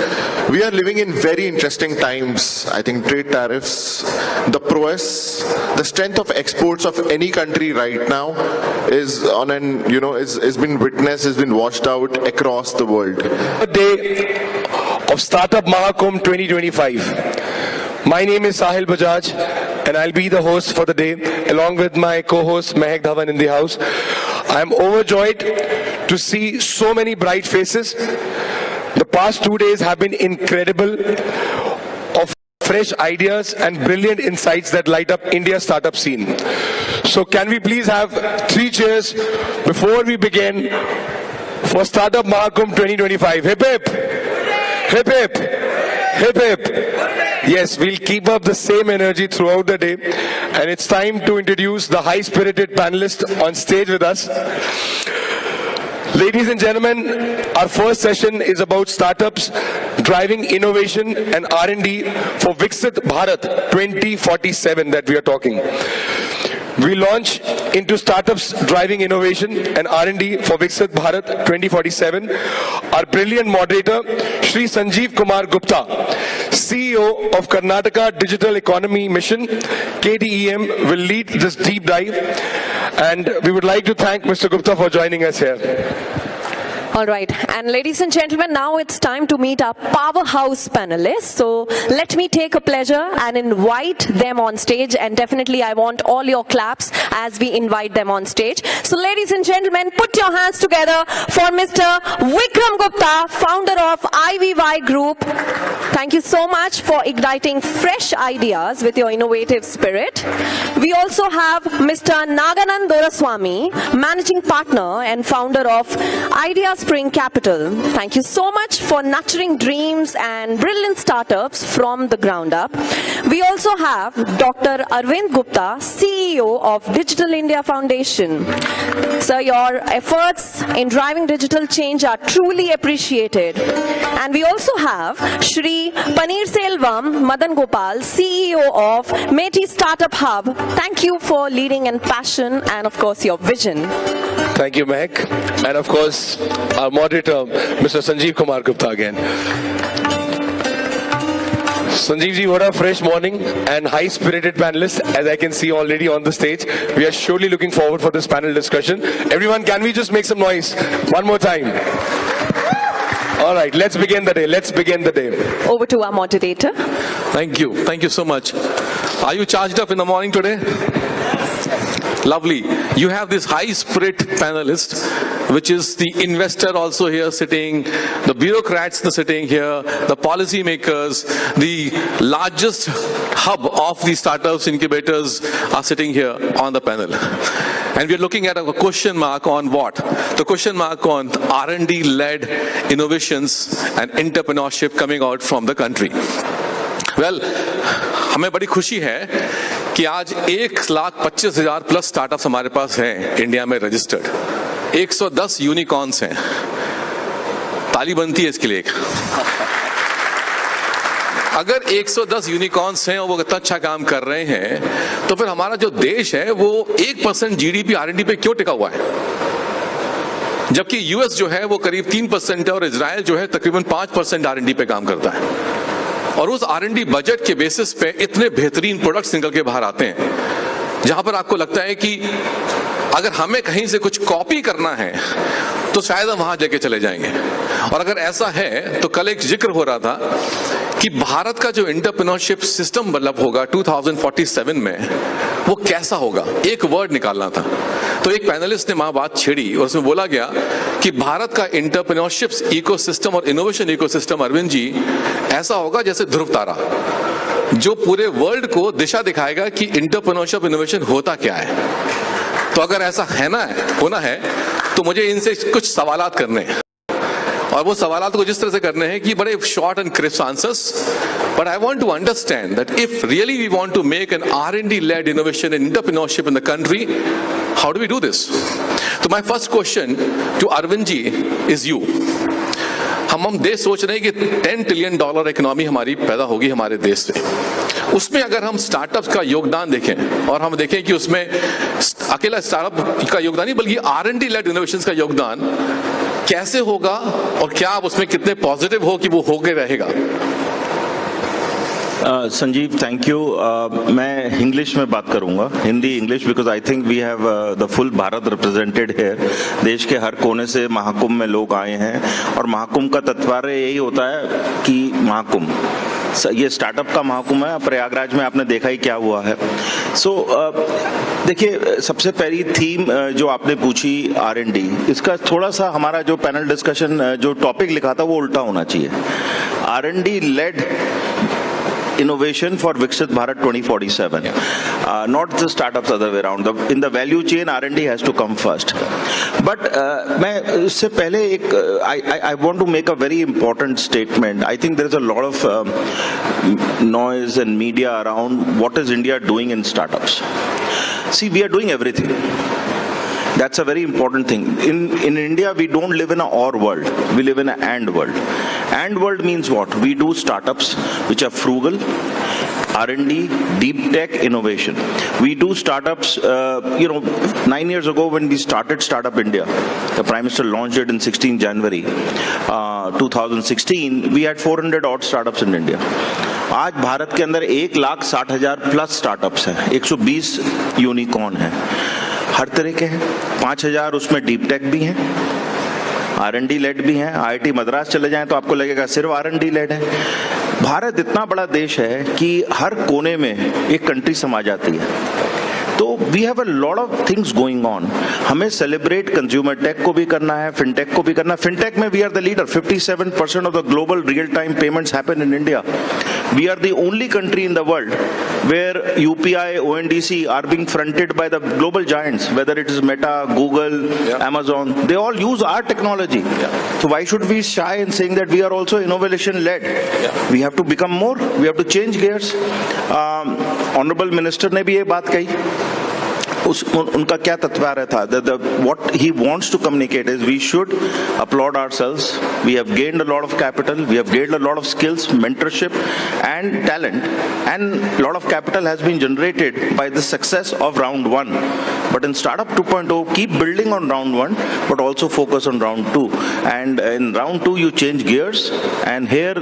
We are living in very interesting times. I think trade tariffs, the prowess, the strength of exports of any country right now is on an, is been witnessed, has been washed out across the world. A day of Startup Mahakumbh 2025. My name is Sahil Bajaj, and I'll be the host for the day, along with my co-host Mehak Dhawan in the house. I'm overjoyed to see so many bright faces. The past 2 days have been incredible, of fresh ideas and brilliant insights that light up India's startup scene. So can we please have 3 cheers before we begin for Startup Mahakumbh 2025. Hip hip! Hip hip! Hip hip! Yes, we'll keep up the same energy throughout the day, and it's time to introduce the high-spirited panelists on stage with us. Ladies and gentlemen, our first session is about startups driving innovation and R&D for Viksit Bharat 2047 that we are talking. We launch into startups driving innovation and R&D for Viksit Bharat 2047. Our brilliant moderator, Shri Sanjeev Kumar Gupta, CEO of Karnataka Digital Economy Mission, KDEM, will lead this deep dive. And we would like to thank Mr. Gupta for joining us here. All right, and ladies and gentlemen, now it's time to meet our powerhouse panelists. So let me take a pleasure and invite them on stage, and definitely I want all your claps as we invite them on stage. So ladies and gentlemen, put your hands together for Mr. Vikram Gupta, founder of IVY Group. Thank you so much for igniting fresh ideas with your innovative spirit. We also have Mr. Naganand Doraswamy, managing partner and founder of Idea Spring Capital. Thank you so much for nurturing dreams and brilliant startups from the ground up. We also have Dr. Arvind Gupta, CEO of Digital India Foundation. Sir, your efforts in driving digital change are truly appreciated. And we also have Shri Paneer Selvam Madan Gopal, CEO of Meti Startup Hub. Thank you for leading in passion and of course your vision. Thank you, Mehak. And of course, our moderator, Mr. Sanjeev Kumar Gupta again. Sanjeev ji, what a fresh morning and high-spirited panelists, as I can see already on the stage. We are surely looking forward for this panel discussion. Everyone, can we just make some noise? One more time. All right, let's begin the day. Let's begin the day. Over to our moderator. Thank you. Thank you so much. Are you charged up in the morning today? Lovely. You have this high spirit panelist, which is the investor also here sitting, the bureaucrats sitting here, the policy makers, the largest hub of the startups incubators are sitting here on the panel. And we're looking at a question mark on what? The question mark on R&D led innovations and entrepreneurship coming out from the country. Well, हमें बड़ी खुशी है कि आज 1,25,000 plus startups हमारे पास हैं India में registered, 110 unicorns हैं. ताली बनती है इसके लिए. अगर 110 यूनिकॉर्न्स हैं और वो इतना अच्छा काम कर रहे हैं, तो फिर हमारा जो देश है वो 1% जीडीपी R&D पे क्यों टिका हुआ है? जबकि यूएस जो है वो करीब 3% है और इजराइल जो है तकरीबन 5% R&D पे काम करता है. और उस R&D बजट के बेसिस पे इतने बेहतरीन प्रोडक्ट्स निकल के बाहर आते हैं, जहां पर आपको लगता है कि अगर हमें कहीं से कुछ कॉपी करना है तो शायद हम वहां जाके चले जाएंगे. और अगर ऐसा है तो कल एक जिक्र हो रहा था कि भारत का जो एंटरप्रेन्योरशिप सिस्टम डेवलप होगा 2047 में, वो कैसा होगा, एक वर्ड निकालना था. तो एक पैनलिस्ट ने वहां बात छेड़ी और उसमें बोला गया कि भारत का एंटरप्रेन्योरशिप इकोसिस्टम और इनोवेशन इकोसिस्टम, अरविंद जी, ऐसा होगा जैसे ध्रुव तारा, जो पूरे वर्ल्ड को दिशा दिखाएगा कि एंटरप्रेन्योरशिप इनोवेशन होता क्या है. तो अगर ऐसा होना है तो मुझे इनसे कुछ सवालात करने हैं, और वो सवालात को जिस तरह से करने हैं कि बड़े short and crisp answers. But I want to understand that if really we want to make an R&D led innovation and entrepreneurship in the country, how do we do this? तो my first question to Arvind ji is you. हम देश सोच रहे हैं कि $10 trillion economy हमारी पैदा होगी हमारे देश से. उसमें अगर हम स्टार्टअप्स का योगदान देखें और हम देखें कि उसमें अकेला स्टार्टअप का योगदान नहीं बल्कि R&D लेड इनोवेशंस का योगदान कैसे होगा और क्या आप उसमें कितने पॉजिटिव हो कि वो होके रहेगा. Sanjeev, thank you. मैं इंग्लिश में बात करूंगा, Hindi English, because I think we have the full Bharat represented here. देश के हर कोने से महाकुंभ में लोग आए हैं और महाकुंभ का तात्पर्य यही होता है कि महाकुंभ, ये स्टार्टअप का महाकुंभ है. प्रयागराज में आपने देखा ही क्या हुआ है. सो देखिए, सबसे पहली थीम जो आपने पूछी R&D, इसका थोड़ा सा हमारा जो पैनल डिस्कशन जो टॉपिक लिखा था वो उल्टा होना चाहिए. R&D led innovation for Viksit Bharat 2047, not the startups other way around. In the value chain, R&D has to come first. But मैं इससे पहले I want to make a very important statement. I think there is a lot of noise and media around what is India doing in startups. See, we are doing everything. That's a very important thing. In India, we don't live in an or world. We live in an and world. And world means what? We do startups which are frugal, R&D, deep tech, innovation. We do startups, 9 years ago when we started Startup India, the Prime Minister launched it in 16 January 2016, we had 400 odd startups in India. आज भारत के अंदर 1,60,000 plus startups हैं, 120 unicorn हैं, हर तरह के हैं. 5,000 उसमें deep tech भी हैं, R&D लेड भी हैं. IIT मद्रास चले जाएं तो आपको लगेगा सिर्फ R&D लेड है. भारत इतना बड़ा देश है कि हर कोने में एक कंट्री समा जाती है. तो we have a lot of things going on. हमें सेलिब्रेट कंज्यूमर टेक को भी करना है, फिनटेक को भी करना है. फिनटेक में we are the leader. 57% of the global real time payments happen in India. We are the only country in the world where UPI, ONDC are being fronted by the global giants, whether it is Meta, Google, Amazon. They all use our technology. So why should we shy in saying that we are also innovation led? We have to become more. We have to change gears. Honorable Minister ने भी ये बात कही. उनका क्या तात्पर्य था? What he wants to communicate is we should applaud ourselves. We have gained a lot of capital. We have gained a lot of skills, mentorship, and talent. And a lot of capital has been generated by the success of round 1. But in Startup 2.0, keep building on round 1, but also focus on round 2. And in round 2, you change gears. And here,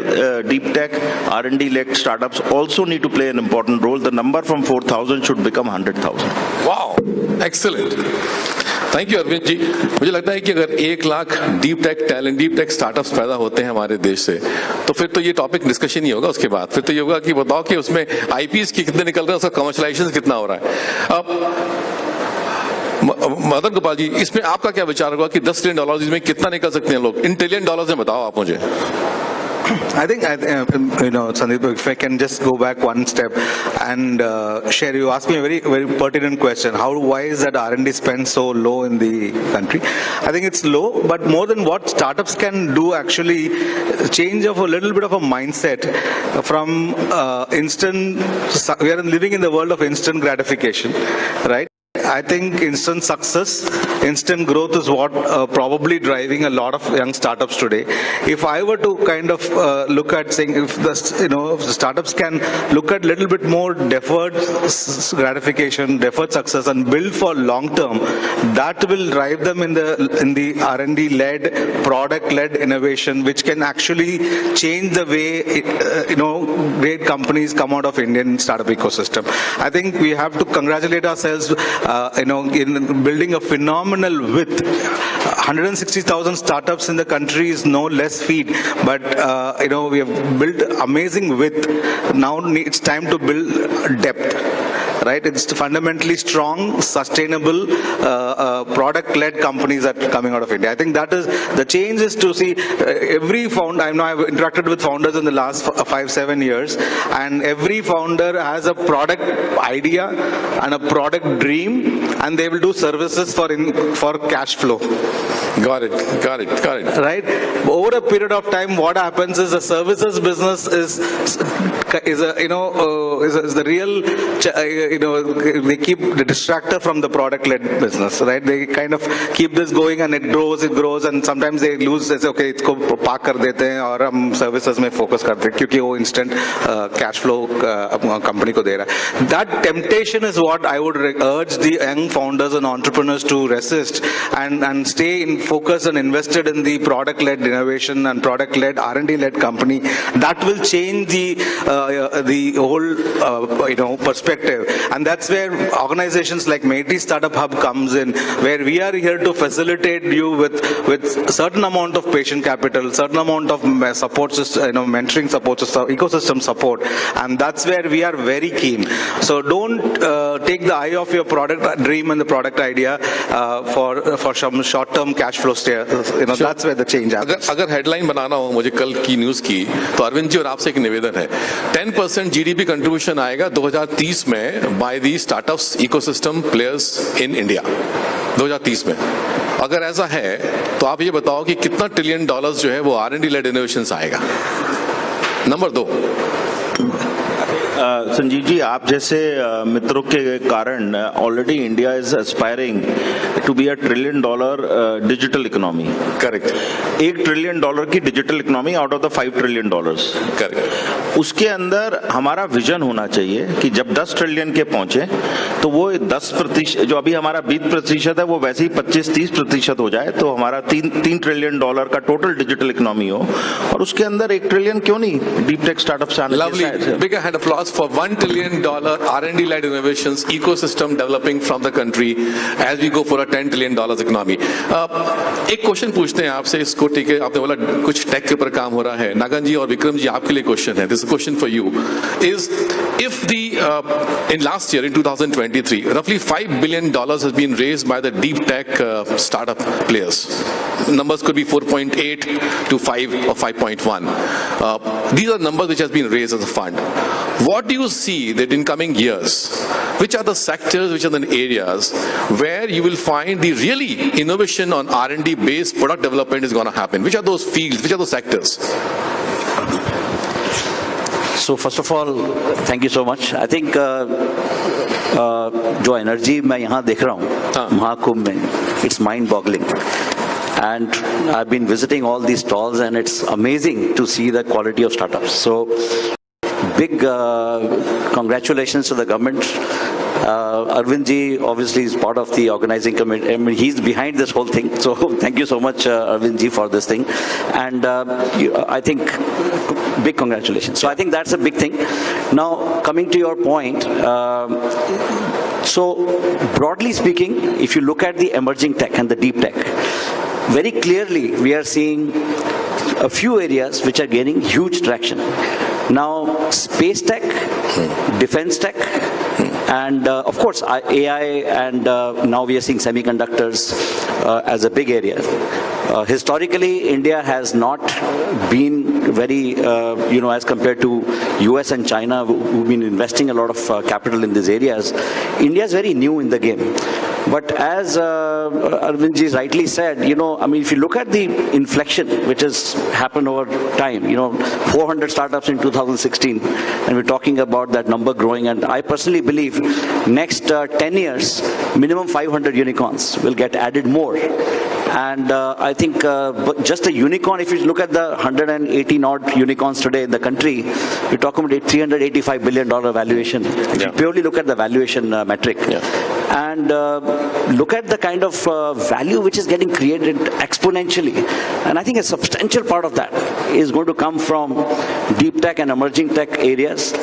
deep tech, R&D-led startups also need to play an important role. The number from 4,000 should become 100,000. Wow, excellent. Thank you Arvind ji. मुझे लगता है कि अगर 1 lakh deep tech talent, deep tech startups पैदा होते हैं हमारे देश से, तो फिर तो ये टॉपिक डिस्कशन ही होगा. उसके बाद फिर तो ये होगा कि बताओ कि उसमें आईपीएस की कितने निकल रहे हैं, उसका कमर्शलाइजेशन कितना हो रहा है. अब मदन गोपाल जी, इसमें आपका क्या विचार होगा कि $10 ट्रिलियन इसमें कितना निकल सकते हैं लोग इन ट्रिलियन डॉलर्स में? बताओ आप मुझे. I think, Sandeep, if I can just go back one step and share, you asked me a very, very pertinent question. Why is that R&D spend so low in the country? I think it's low, but more than what startups can do, actually change of a little bit of a mindset from we are living in the world of instant gratification, right? I think instant success, instant growth is what probably driving a lot of young startups today. If I were to kind of look at saying if the startups can look at little bit more deferred gratification, deferred success, and build for long term, that will drive them in the R&D led, product led innovation, which can actually change the way great companies come out of Indian startup ecosystem. I think we have to congratulate ourselves. In building a phenomenal width. 160,000 startups in the country is no less feat, but we have built amazing width. Now it's time to build depth. Right? It's fundamentally strong, sustainable, product-led companies that are coming out of India. I think that is the change is to see every founder. I know I've interacted with founders in the last 5-7 years, and every founder has a product idea and a product dream, and they will do services for cash flow. Got it. Right? Over a period of time, what happens is the services business is the real they keep the distractor from the product-led business, right? They kind of keep this going and it grows, and sometimes they lose. They say, okay, इसको park कर देते हैं और हम services में focus करते हैं क्योंकि वो instant cash flow company को दे रहा है. That temptation is what I would urge the young founders and entrepreneurs to resist and stay in focus and invested in the product-led innovation and product-led R&D-led company. That will change the whole perspective, and that's where organizations like MyStartup Hub comes in, where we are here to facilitate you with certain amount of patient capital, certain amount of support system, mentoring support, ecosystem support, and that's where we are very keen. So don't take the eye off your product dream and the product idea for some short-term cash flow stay. That's where the change happens. अगर headline बनाना हो मुझे कल की news की, तो अरविंद जी और आपसे एक निवेदन है. 10% जीडीपी कंट्रीब्यूशन आएगा 2030 में by the startups ecosystem players in India 2030 में. अगर ऐसा है तो आप ये बताओ कि कितना ट्रिलियन डॉलर्स जो है वो R&D लेड इनोवेशंस आएगा. नंबर 2, संजीव जी, आप जैसे मित्रों के कारण already India is aspiring to be $1 trillion digital economy. Correct. $1 trillion की digital economy out of the $5 trillion. Correct. उसके अंदर हमारा विजन होना चाहिए कि जब 10 ट्रिलियन के पहुंचे तो वो 10%, जो अभी हमारा 20% है, वो वैसे ही 25-30% हो जाए, तो हमारा $3 ट्रिलियन का टोटल डिजिटल इकोनॉमी हो, और उसके अंदर $1 ट्रिलियन क्यों नहीं डीप टेक स्टार्टअप से आने. Lovely. Big hand applause for $1 trillion R&D-led innovations ecosystem developing from the country as we go for a $10 trillion economy. एक क्वेश्चन पूछते हैं आपसे, इसको ठीक है, आपने बोला कुछ टेक के ऊपर काम हो रहा है. नागन जी और विक्रम जी, आपके लिए क्वेश्चन है. This question for you is, if the in last year in 2023 roughly $5 billion has been raised by the deep tech startup players. Numbers could be 4.8 to 5 or 5.1. These are numbers which has been raised as a fund. What do you see that in coming years, which are the sectors, which are the areas where you will find the really innovation on R&D based product development is going to happen? Which are those fields, which are those sectors? So first of all, thank you so much. I think जो energy मैं यहाँ देख रहा हूँ महाकुंभ में, it's mind boggling. And I've been visiting all these stalls and it's amazing to see the quality of startups. So big congratulations to the government. Arvind ji obviously is part of the organizing committee. I mean, he's behind this whole thing. So thank you so much, Arvind ji, for this thing. And I think big congratulations. So I think that's a big thing. Now, coming to your point, so broadly speaking, if you look at the emerging tech and the deep tech, very clearly we are seeing a few areas which are gaining huge traction. Now, space tech, defense tech, and of course AI, and now we are seeing semiconductors as a big area. Historically, India has not been very, as compared to US and China, who've been investing a lot of capital in these areas. India is very new in the game. But as Arvind ji rightly said, I mean, if you look at the inflection which has happened over time, 400 startups in 2016, and we're talking about that number growing. And I personally believe next 10 years, minimum 500 unicorns will get added more. And I think just a unicorn, if you look at the 180 odd unicorns today in the country, we're talking about a $385 billion valuation. If you purely look at the valuation metric. And look at the kind of value which is getting created exponentially. And I think a substantial part of that is going to come from deep tech and emerging tech areas.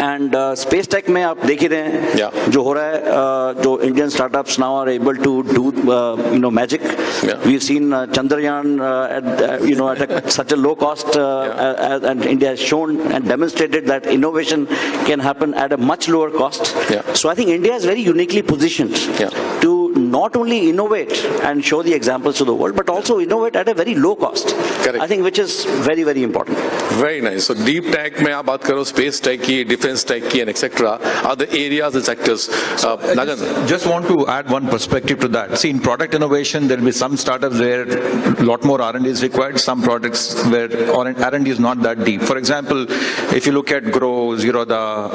And space tech में आप देख ही रहे हैं जो हो रहा है, जो Indian startups now are able to do magic. We've seen Chandrayaan at such a low cost, and India has shown and demonstrated that innovation can happen at a much lower cost. So I think India is very uniquely positioned to not only innovate and show the examples to the world, but also innovate at a very low cost. I think which is very, very important. Very nice. So deep tech, में आप बात करो space tech की, defense tech की, and etc. are the areas and sectors. Nagan. Just want to add one perspective to that. See, in product innovation, there will be some startups where a lot more R&D is required, some products where R&D is not that deep. For example, if you look at Grow, Zerodha,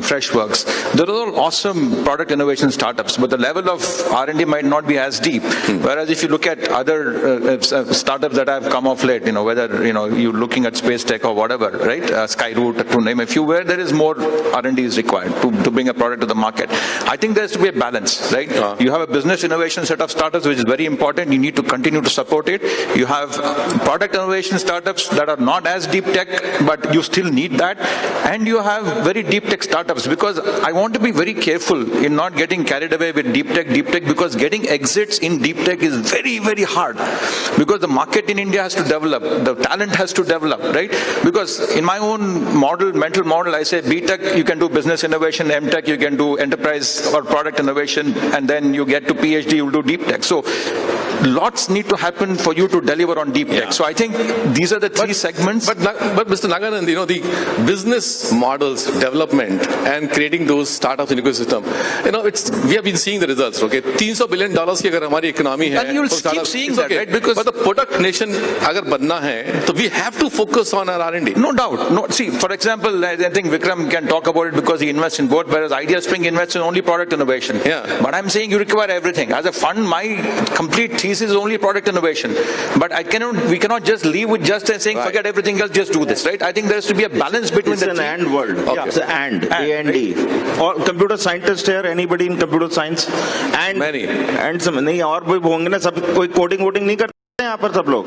Freshworks, they're all awesome product innovation startups, but the level of R&D might not be as deep. Whereas if you look at other startups that have come off late, whether you're looking at space tech or whatever, right? Skyroot, to name a few, where there is more R&D is required to bring a product to the market. I think there has to be a balance, right? You have a business innovation set of startups which is very important. You need to continue to support it. You have product innovation startups that are not as deep tech, but you still need that. And you have very deep tech startups, because I want to be very careful in not getting carried away with deep tech, because getting exits in deep tech is very, very hard, because the market in India has to develop, the talent has to develop, right? Because in my own mental model, I say B.Tech, you can do business innovation, M.Tech, you can do enterprise or product innovation, and then you get to PhD, you'll do deep tech. So lots need to happen for you to deliver on deep tech. So I think these are the three segments. But Mr. Naganan, the business models, development, and creating those startups in ecosystem, we have been seeing the results, okay? $300 billion की अगर हमारी economy है, and you'll keep seeing that, right? Because but the product nation अगर बनना है, so we have to focus on our R&D. No doubt. No, see, for example, I think Vikram can talk about it because he invests in both, whereas IdeaSpring invests in only product innovation. Yeah. But I'm saying you require everything. As a fund, my complete thesis is only product innovation. But we cannot just leave with just saying, forget everything else, just do this, right? I think there has to be a balance between the an and world. Okay. It's an A&D. Or computer scientist here, anybody in computer science? And many. And some, नहीं और भी होंगे ना, सब कोई coding नहीं करते हैं यहाँ पर सब लोग.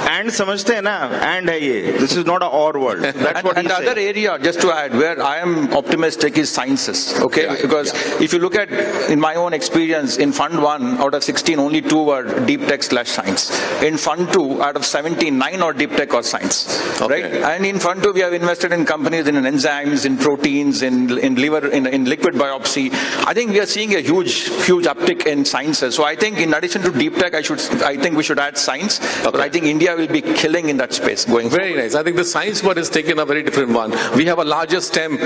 And समझते हैं ना, and है ये. This is not a or world. That's what and the other area, just to add, where I am optimistic is sciences. Okay, because if you look at, in my own experience, in Fund 1 out of 16, only 2 were deep tech / science. In Fund 2 out of 17, 9 are deep tech or science. Right? And in Fund 2, we have invested in companies in enzymes, in proteins, in liver, in liquid biopsy. I think we are seeing a huge uptick in sciences. So I think in addition to deep tech, I think we should add science. But I think India will be killing in that space going forward. Very nice. I think the science part is taken a very different one. We have a larger STEM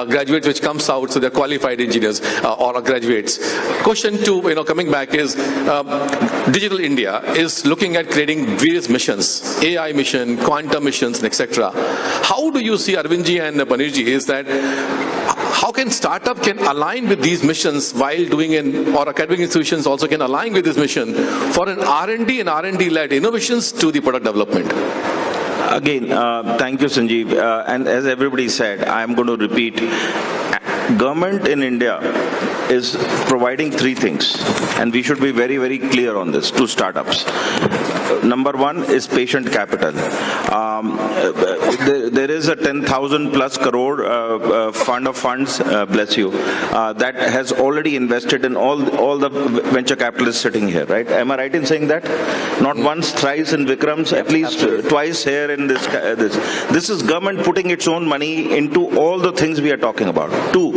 graduate which comes out, so they're qualified engineers or graduates. Question 2, coming back is, Digital India is looking at creating various missions, AI mission, quantum missions, etc. How do you see, Arvindji and Panirji, is that how can startup can align with these missions while doing or academic institutions also can align with this mission for an R&D and R&D-led innovations to the product development? Again, thank you, Sanjeev. And as everybody said, I am going to repeat. Government in India is providing 3 things, and we should be very, very clear on this to startups. Number 1 is patient capital. There is a 10,000 plus crore fund of funds, bless you, that has already invested in all the venture capitalists sitting here, right? Am I right in saying that? Not once, thrice in Vikram's, at least twice here in this. This is government putting its own money into all the things we are talking about. 2,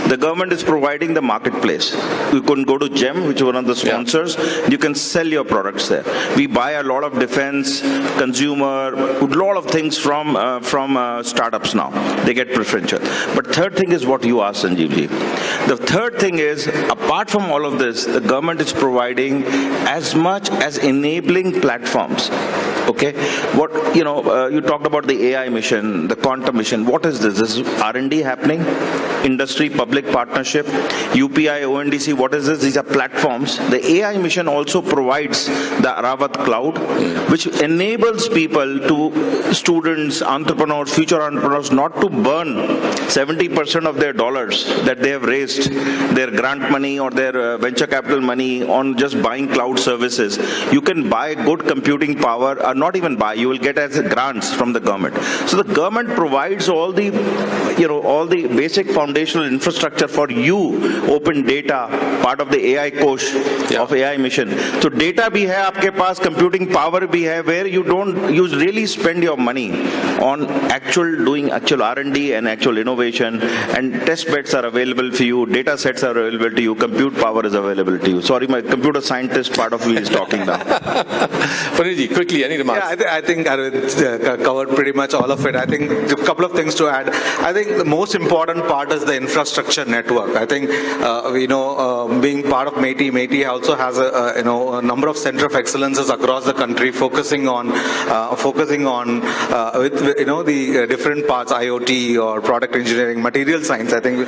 the government is providing the marketplace. You can go to GEM, which is one of the sponsors. You can sell your products there. We buy a lot of defense, consumer, a lot of things from startups now. They get preferential. But third thing is what you asked, Sanjeevji. The third thing is, apart from all of this, the government is providing as much as enabling platforms. Okay, you talked about the AI mission, the quantum mission. What is this? This is R&D happening, industry, public partnership, UPI, ONDC. What is this? These are platforms. The AI mission also provides the Aravat cloud, which enables people to, students, entrepreneurs, future entrepreneurs, not to burn 70% of their dollars that they have raised, their grant money or their venture capital money on just buying cloud services. You can buy good computing power, or not even buy, you will get as grants from the government. So the government provides all the, all the basic foundations foundational infrastructure for you, open data, part of the AI coach of AI mission. So data bhi hai aapke paas, computing power bhi hai, where you really spend your money on doing actual R&D and actual innovation, and test beds are available for you, data sets are available to you, compute power is available to you. Sorry, my computer scientist part of me is talking now. Paneerji, quickly, any remarks? Yeah, I think Arvind covered pretty much all of it. I think a couple of things to add. I think the most important part is the infrastructure network. I think being part of MeitY also has a number of center of excellences across the country, focusing on the different parts, IoT or product engineering, material science. I think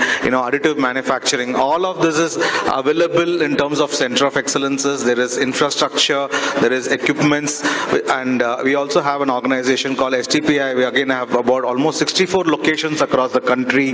additive manufacturing. All of this is available in terms of center of excellences. There is infrastructure, there is equipments, and we also have an organization called STPI. We again have about almost 64 locations across the country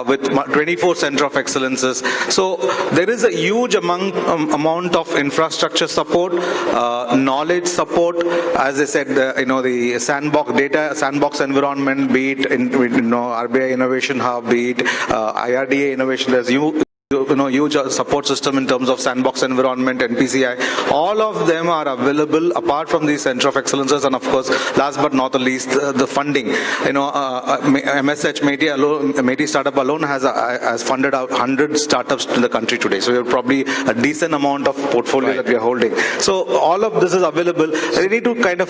with 24 center of excellences. So there is a huge amount of infrastructure support, knowledge support. As I said, the sandbox environment, be it RBI Innovation Hub, be it IRDA Innovation. There's huge support system in terms of sandbox environment, NPCI. All of them are available apart from the center of excellences, and of course, last but not the least, the funding. MSH MeitY Startup alone has funded out 100 startups in the country today. So we have probably a decent amount of portfolio that we are holding. So all of this is available. We need to kind of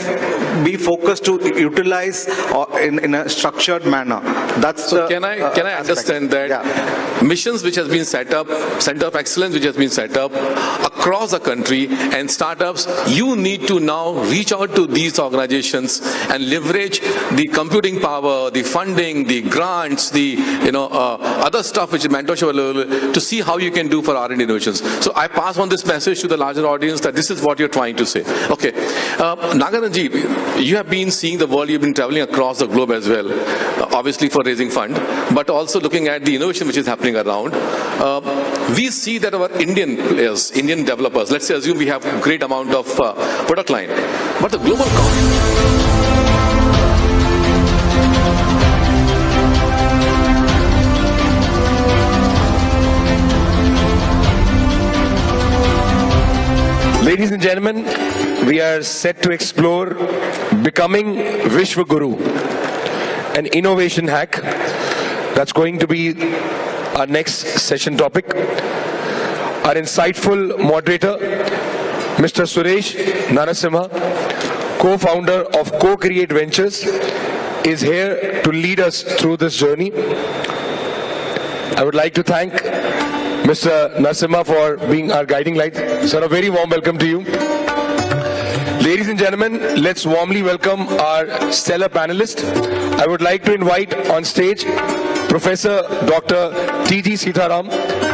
be focused to utilize in a structured manner. That's so. Can I understand that missions which has been set up, center of excellence which has been set up across the country, and startups, you need to now reach out to these organizations and leverage the computing power, the funding, the grants, the other stuff which is mentorship available, to see how you can do for R&D innovations. So I pass on this message to the larger audience that this is what you're trying to say. Okay, Nagaranji, you have been seeing the world, you've been traveling across the globe as well, obviously for raising fund, but also looking at the innovation which is happening around. We see that our Indian players, Indian developers, let's say assume we have a great amount of product line, but the global Ladies and gentlemen, we are set to explore becoming Vishwa Guru, an innovation hack. That's going to be our next session topic. Our insightful moderator, Mr. Suresh Narasimha, co-founder of Co-Create Ventures, is here to lead us through this journey. I would like to thank Mr. Narasimha for being our guiding light. Sir, a very warm welcome to you. Ladies and gentlemen, let's warmly welcome our stellar panelist. I would like to invite on stage Professor Dr. T.G. Sitaram,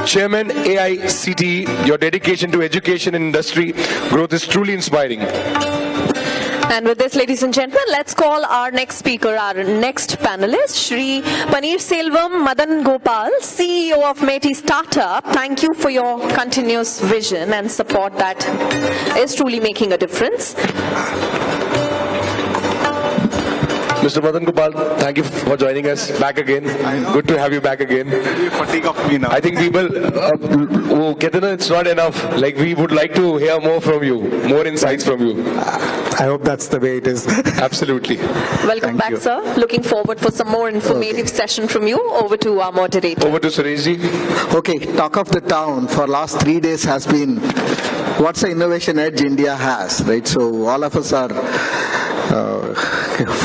Chairman AICTE. Your dedication to education and industry growth is truly inspiring. And with this, ladies and gentlemen, let's call our next speaker, our next panelist, Shri Paneerselvam Madan Gopal, CEO of MeitY Startup. Thank you for your continuous vision and support that is truly making a difference. Mr. Madan Gopal, thank you for joining us back again. Good to have you back again. Fatigue of me now. I think people, it's not enough. Like, we would like to hear more from you, more insights from you. I hope that's the way it is. Absolutely. Welcome back, sir. Looking forward for some more informative session from you. Over to our moderator. Over to Sureshji. Okay, talk of the town for last 3 days has been what's the innovation edge India has, right? So all of us are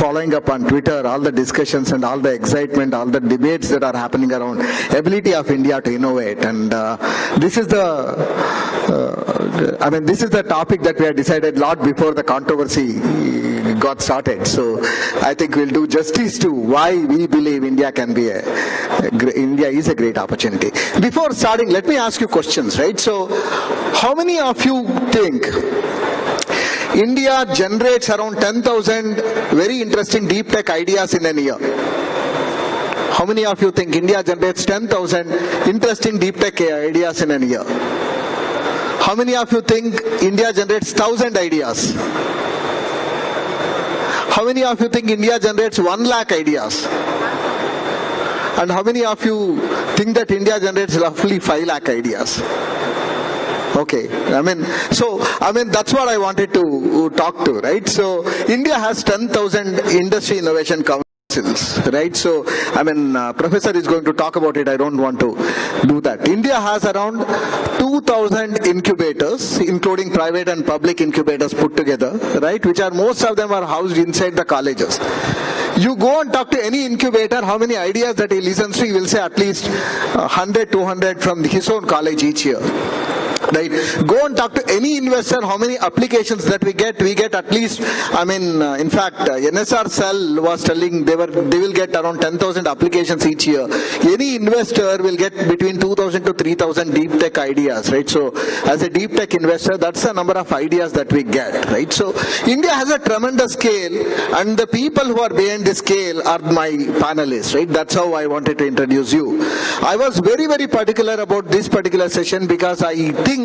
following up on Twitter, all the discussions and all the excitement, all the debates that are happening around ability of India to innovate. And this is the this is the topic that we had decided a lot before the controversy got started. So I think we'll do justice to why we believe India can be India is a great opportunity. Before starting, let me ask you questions, right? So how many of you think India generates around 10,000 very interesting deep tech ideas in a year? How many of you think India generates 10,000 interesting deep tech ideas in a year? How many of you think India generates 1,000 ideas? How many of you think India generates 1 lakh ideas? And how many of you think that India generates roughly 5 lakh ideas. Okay, that's what I wanted to talk to, right? So India has 10,000 industry innovation councils, right? So, Professor is going to talk about it. I don't want to do that. India has around 2,000 incubators, including private and public incubators put together, right? Which are, most of them are housed inside the colleges. You go and talk to any incubator, how many ideas that he listens to, he will say at least 100, 200 from his own college each year. Right? Go and talk to any investor, how many applications that we get at least, in fact, NSR Cell was telling they will get around 10,000 applications each year. Any investor will get between 2,000 to 3,000 deep tech ideas, right? So as a deep tech investor, that's the number of ideas that we get, right? So India has a tremendous scale, and the people who are behind the scale are my panelists, right? That's how I wanted to introduce you. I was very, very particular about this particular session because I think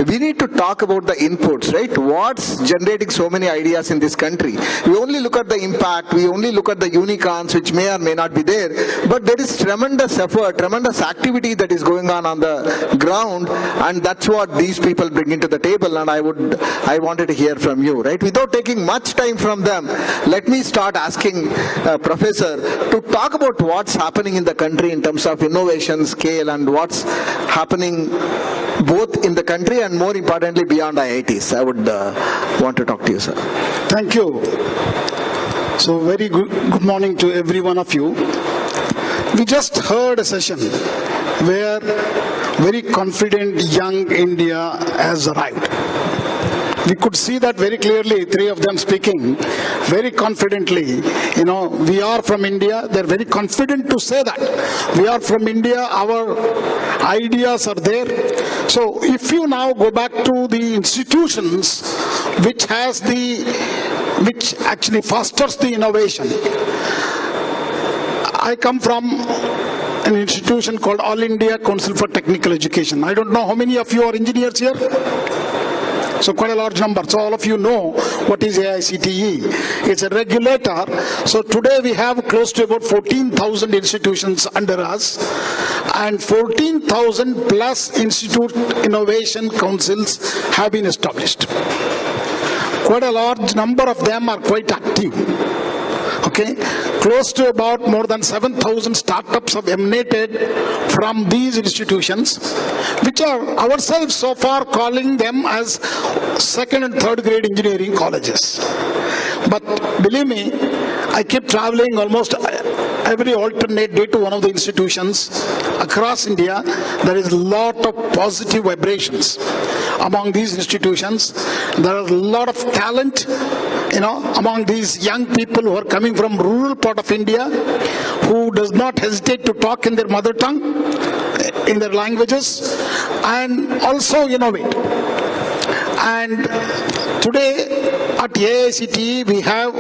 we need to talk about the inputs, right? What's generating so many ideas in this country? We only look at the impact, we only look at the unicorns, which may or may not be there, but there is tremendous effort, tremendous activity that is going on the ground, and that's what these people bring into the table, and I wanted to hear from you, right? Without taking much time from them, let me start asking Professor to talk about what's happening in the country in terms of innovation, scale, and what's happening both in the country and more importantly beyond IITs. I would want to talk to you, sir. Thank you. So very good morning to every one of you. We just heard a session where very confident young India has arrived. We could see that very clearly, 3 of them speaking very confidently. We are from India. They're very confident to say that. We are from India. Our ideas are there. So if you now go back to the institutions which actually fosters the innovation. I come from an institution called All India Council for Technical Education. I don't know how many of you are engineers here? So quite a large number. So all of you know what is AICTE. It's a regulator. So today we have close to about 14,000 institutions under us, and 14,000 plus institute innovation councils have been established. Quite a large number of them are quite active. Okay, close to about more than 7,000 startups have emanated from these institutions, which are ourselves so far calling them as 2nd and 3rd grade engineering colleges. But believe me, I keep traveling almost every alternate day to one of the institutions across India. There is a lot of positive vibrations among these institutions. There is a lot of talent, among these young people who are coming from rural part of India, who does not hesitate to talk in their mother tongue, in their languages, and also innovate. And today at AICTE we have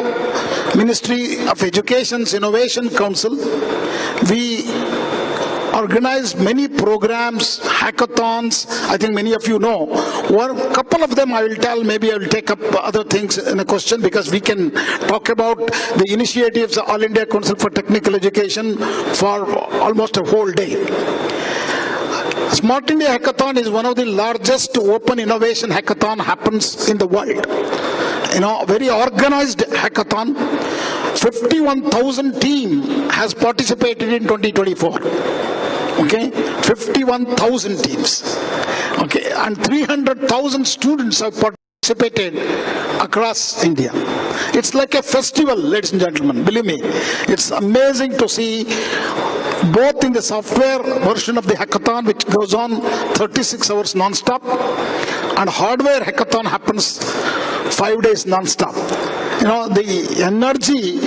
Ministry of Education's Innovation Council. We organized many programs, hackathons. I think many of you know. A couple of them I will tell, maybe I will take up other things in a question, because we can talk about the initiatives of All India Council for Technical Education for almost a whole day. Smart India Hackathon is one of the largest open innovation hackathon happens in the world. Very organized hackathon. 51,000 team has participated in 2024. Okay, 51,000 teams. Okay, and 300,000 students have participated across India. It's like a festival, ladies and gentlemen. Believe me, it's amazing to see, both in the software version of the hackathon, which goes on 36 hours non-stop, and hardware hackathon happens 5 days non-stop. The energy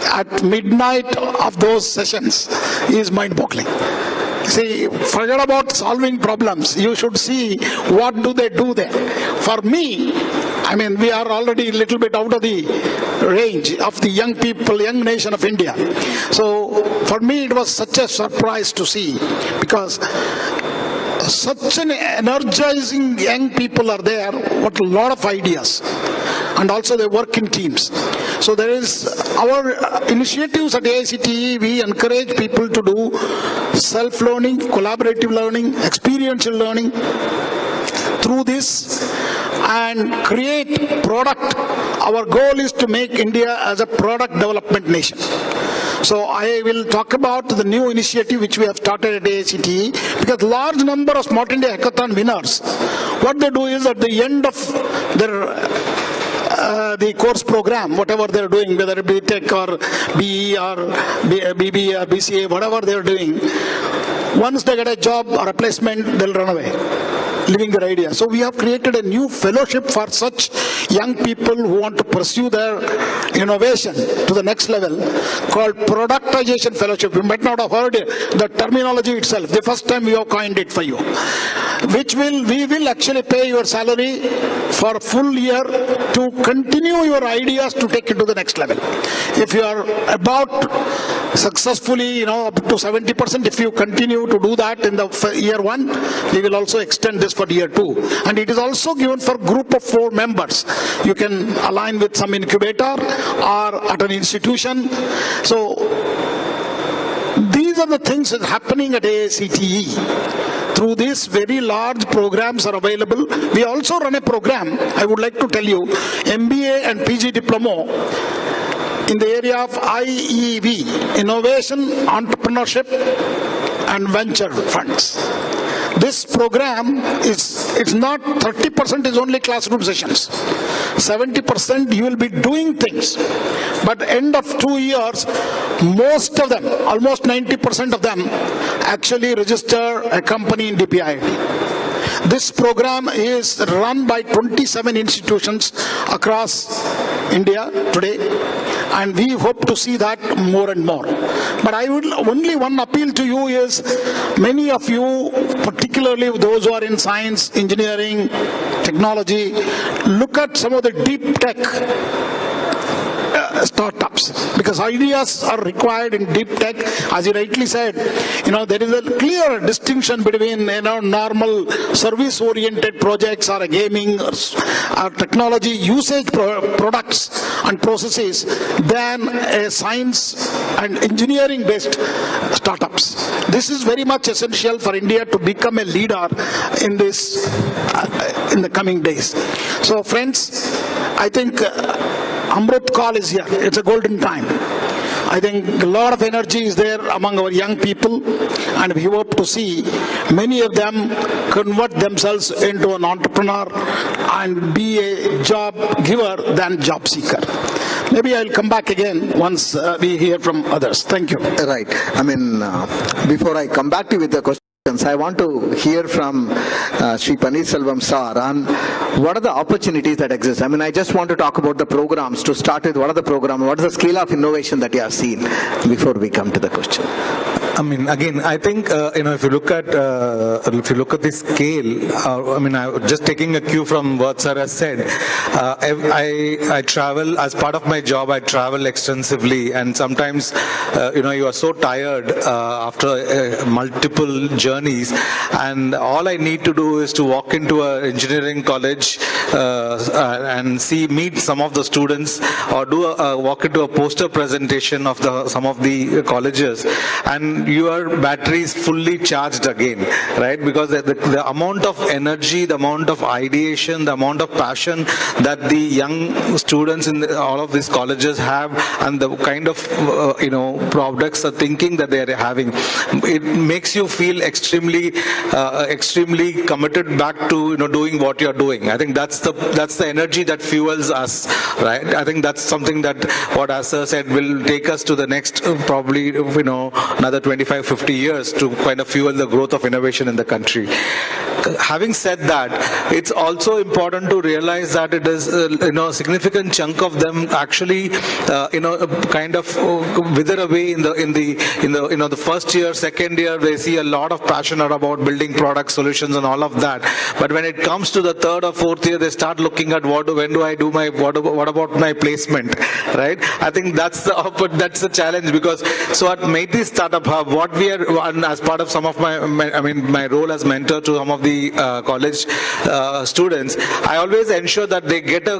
at midnight of those sessions is mind-boggling. See, forget about solving problems. You should see what do they do there. For me, we are already a little bit out of the range of the young people, young nation of India. So for me, it was such a surprise to see, because such an energizing young people are there, what a lot of ideas, and also they work in teams. So there is our initiatives at AICTE, we encourage people to do self-learning, collaborative learning, experiential learning through this and create product. Our goal is to make India as a product development nation. So I will talk about the new initiative which we have started at AICTE, because large number of Smart India Hackathon winners, what they do is at the end of their the course program, whatever they're doing, whether it be Tech or BE or BB or BCA, whatever they're doing, once they get a job or a placement, they'll run away, living their idea. So we have created a new fellowship for such young people who want to pursue their innovation to the next level, called Productization Fellowship. You might not have heard the terminology itself. The first time we have coined it for you. We will actually pay your salary for a full year to continue your ideas to take it to the next level. If you are about successfully, up to 70%, if you continue to do that in the year 1, we will also extend this for year 2. And it is also given for group of 4 members. You can align with some incubator or at an institution. So these are the things that are happening at AICTE. Through this, very large programs are available. We also run a program, I would like to tell you, MBA and PG Diploma in the area of IEV, Innovation, Entrepreneurship and Venture Funds. This program it's not 30% is only classroom sessions. 70% you will be doing things. But end of 2 years, most of them, almost 90% of them, actually register a company in DPIIT. This program is run by 27 institutions across India today, and we hope to see that more and more. But I would only one appeal to you is, many of you, particularly those who are in science, engineering, technology, look at some of the deep tech startups, because ideas are required in deep tech. As you rightly said, there is a clear distinction between normal service oriented projects or a gaming or technology usage products and processes than a science and engineering based startups. This is very much essential for India to become a leader in this in the coming days. So friends, I think Amrit Call is here. It's a golden time. I think a lot of energy is there among our young people, and we hope to see many of them convert themselves into an entrepreneur and be a job giver than job seeker. Maybe I'll come back again once we hear from others. Thank you. Right. Before I come back to you with the question, I want to hear from Sri Paneerselvam sir on what are the opportunities that exist. I just want to talk about the programs. To start with, what are the programs? What is the scale of innovation that you have seen before we come to the question? Again, I think if you look at the scale, just taking a cue from what sir has said, I travel as part of my job. I travel extensively, and sometimes you are so tired after multiple journeys, and all I need to do is to walk into an engineering college and meet some of the students, or walk into a poster presentation of some of the colleges, and your battery is fully charged again, right? Because the amount of energy, the amount of ideation, the amount of passion that the young students in all of these colleges have, and the kind of products or thinking that they are having, it makes you feel extremely committed back to doing what you're doing. I think that's the energy that fuels us, right? I think that's something that what Asa said will take us to the next probably another 25-50 years to kind of fuel the growth of innovation in the country. Having said that, it's also important to realize that it is a significant chunk of them actually kind of wither away in the first year, second year. They see a lot of passion about building product solutions and all of that, but when it comes to the third or fourth year, they start looking at what about my placement, right? I think that's the challenge, because so at Maitri Startup Hub, what we are, as part of some of my role as mentor to some of the the college students, I always ensure that they get a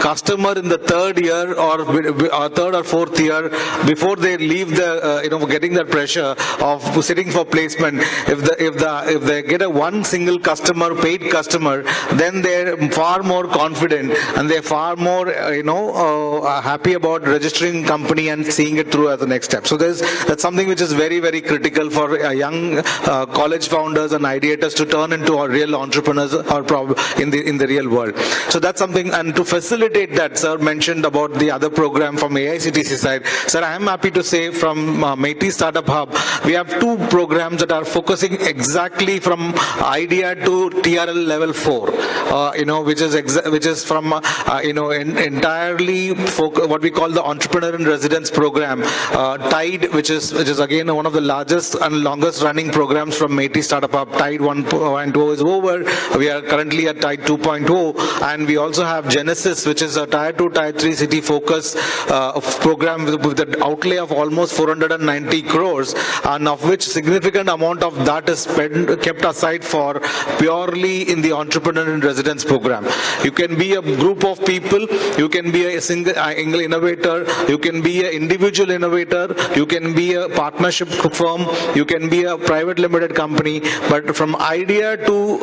customer in the third year or third or fourth year before they leave the getting that pressure of sitting for placement. If they get a one single customer, paid customer, then they're far more confident and they're far more happy about registering company and seeing it through as the next step. So that's something which is very, very critical for young college founders and ideators to turn into real entrepreneurs or in the real world. So that's something, and to facilitate that, sir mentioned about the other program from AICTC side. Sir, I am happy to say from MeitY Startup Hub, we have two programs that are focusing exactly from idea to TRL level 4, which is from entirely what we call the Entrepreneur in Residence program, TIDE, which is again one of the largest and longest running programs from MeitY Startup Hub. TIDE 1.0 is over. We are currently at TIDE 2.0, and we also have Genesis, which is a Tier 2, Tier 3 city focus program with an outlay of almost 490 crores, and of which significant amount of that is kept aside for purely in the Entrepreneur in Residence program. You can be a group of people, you can be a single innovator, you can be an individual innovator, you can be a partnership firm, you can be a private limited company, but from idea to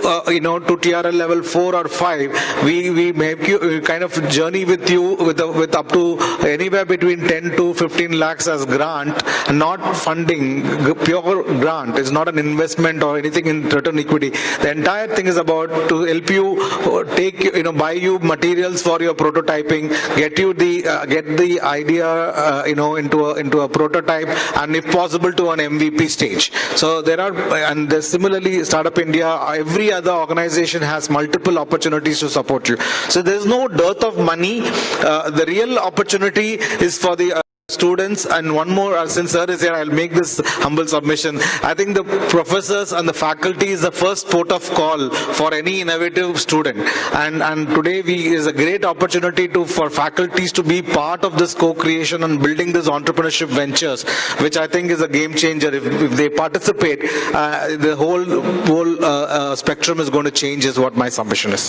to TRL level 4 or 5, we make you kind of journey with you with up to anywhere between 10 to 15 lakhs as grant, not funding, pure grant. It's not an investment or anything in return equity. The entire thing is about to help you buy you materials for your prototyping, get the idea into a prototype, and if possible to an MVP stage. So similarly Startup India, every other organization has multiple opportunities to support you. So there's no dearth of money. The real opportunity is for the students. And one more, since sir is here, I'll make this humble submission. I think the professors and the faculty is the first port of call for any innovative student. And today is a great opportunity for faculties to be part of this co-creation and building this entrepreneurship ventures, which I think is a game changer. If they participate, the whole spectrum is going to change, is what my submission is.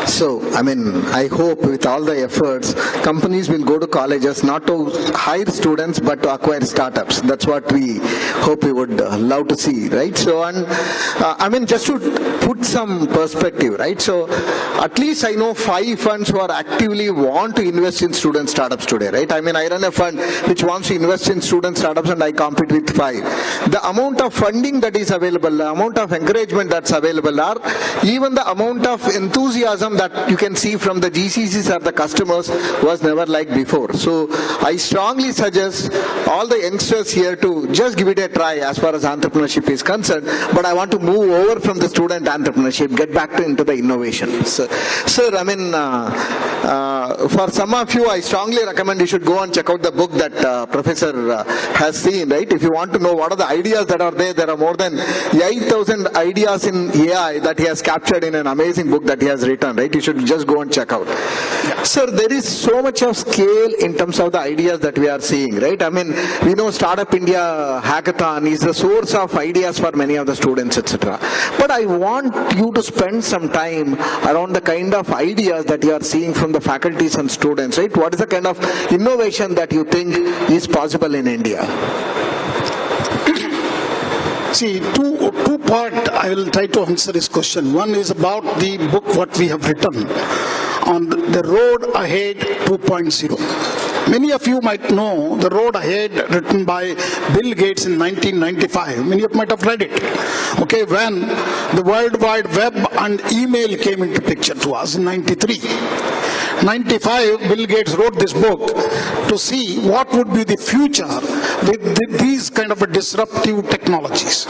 So, I hope with all the efforts, companies will go to colleges not to hire students but to acquire startups. That's what we hope we would love to see, right? So, and just to put some perspective, right? So, at least I know 5 funds who are actively want to invest in student startups today, right? I run a fund which wants to invest in student startups, and I compete with 5. The amount of funding that is available, the amount of encouragement that's available, or even the amount of enthusiasm that you can see from the GCCs or the customers was never like before. So, I strongly suggest all the youngsters here to just give it a try as far as entrepreneurship is concerned, but I want to move over from the student entrepreneurship, get back into the innovation. So, sir, for some of you, I strongly recommend you should go and check out the book that Professor has seen, right? If you want to know what are the ideas that are there are more than 8,000 ideas in AI that he has captured in an amazing book that he has written, right? You should just go and check out. Sir, there is so much of scale in terms of the ideas that we are seeing, right? We know Startup India Hackathon is the source of ideas for many of the students, etc. But I want you to spend some time around the kind of ideas that you are seeing from the faculties and students, right? What is the kind of innovation that you think is possible in India? See, two part I will try to answer this question. One is about the book what we have written on the Road Ahead 2.0. Many of you might know The Road Ahead, written by Bill Gates in 1995. Many of you might have read it. Okay, when the World Wide Web and email came into picture to us in 93. 95, Bill Gates wrote this book to see what would be the future with these kind of disruptive technologies.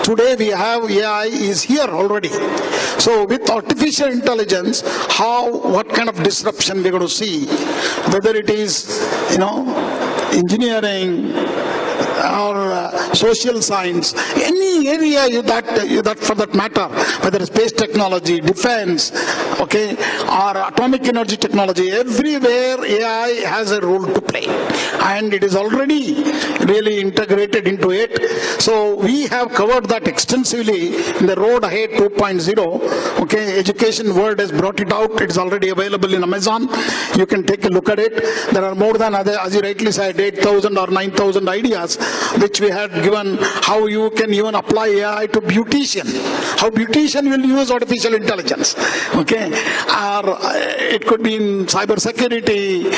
Today we have AI is here already. So with artificial intelligence, what kind of disruption we're going to see, whether it is, engineering or social science, any area that for that matter, whether it's space technology, defense, okay, or atomic energy technology. Everywhere AI has a role to play, and it is already really integrated into it. So we have covered that extensively in the Road Ahead 2.0. Okay, education world has brought it out. It's already available in Amazon. You can take a look at it. There are more than, as you rightly said, 8,000 or 9,000 ideas which we had given, how you can even apply AI to beautician, how beautician will use artificial intelligence, okay, or it could be in cyber security,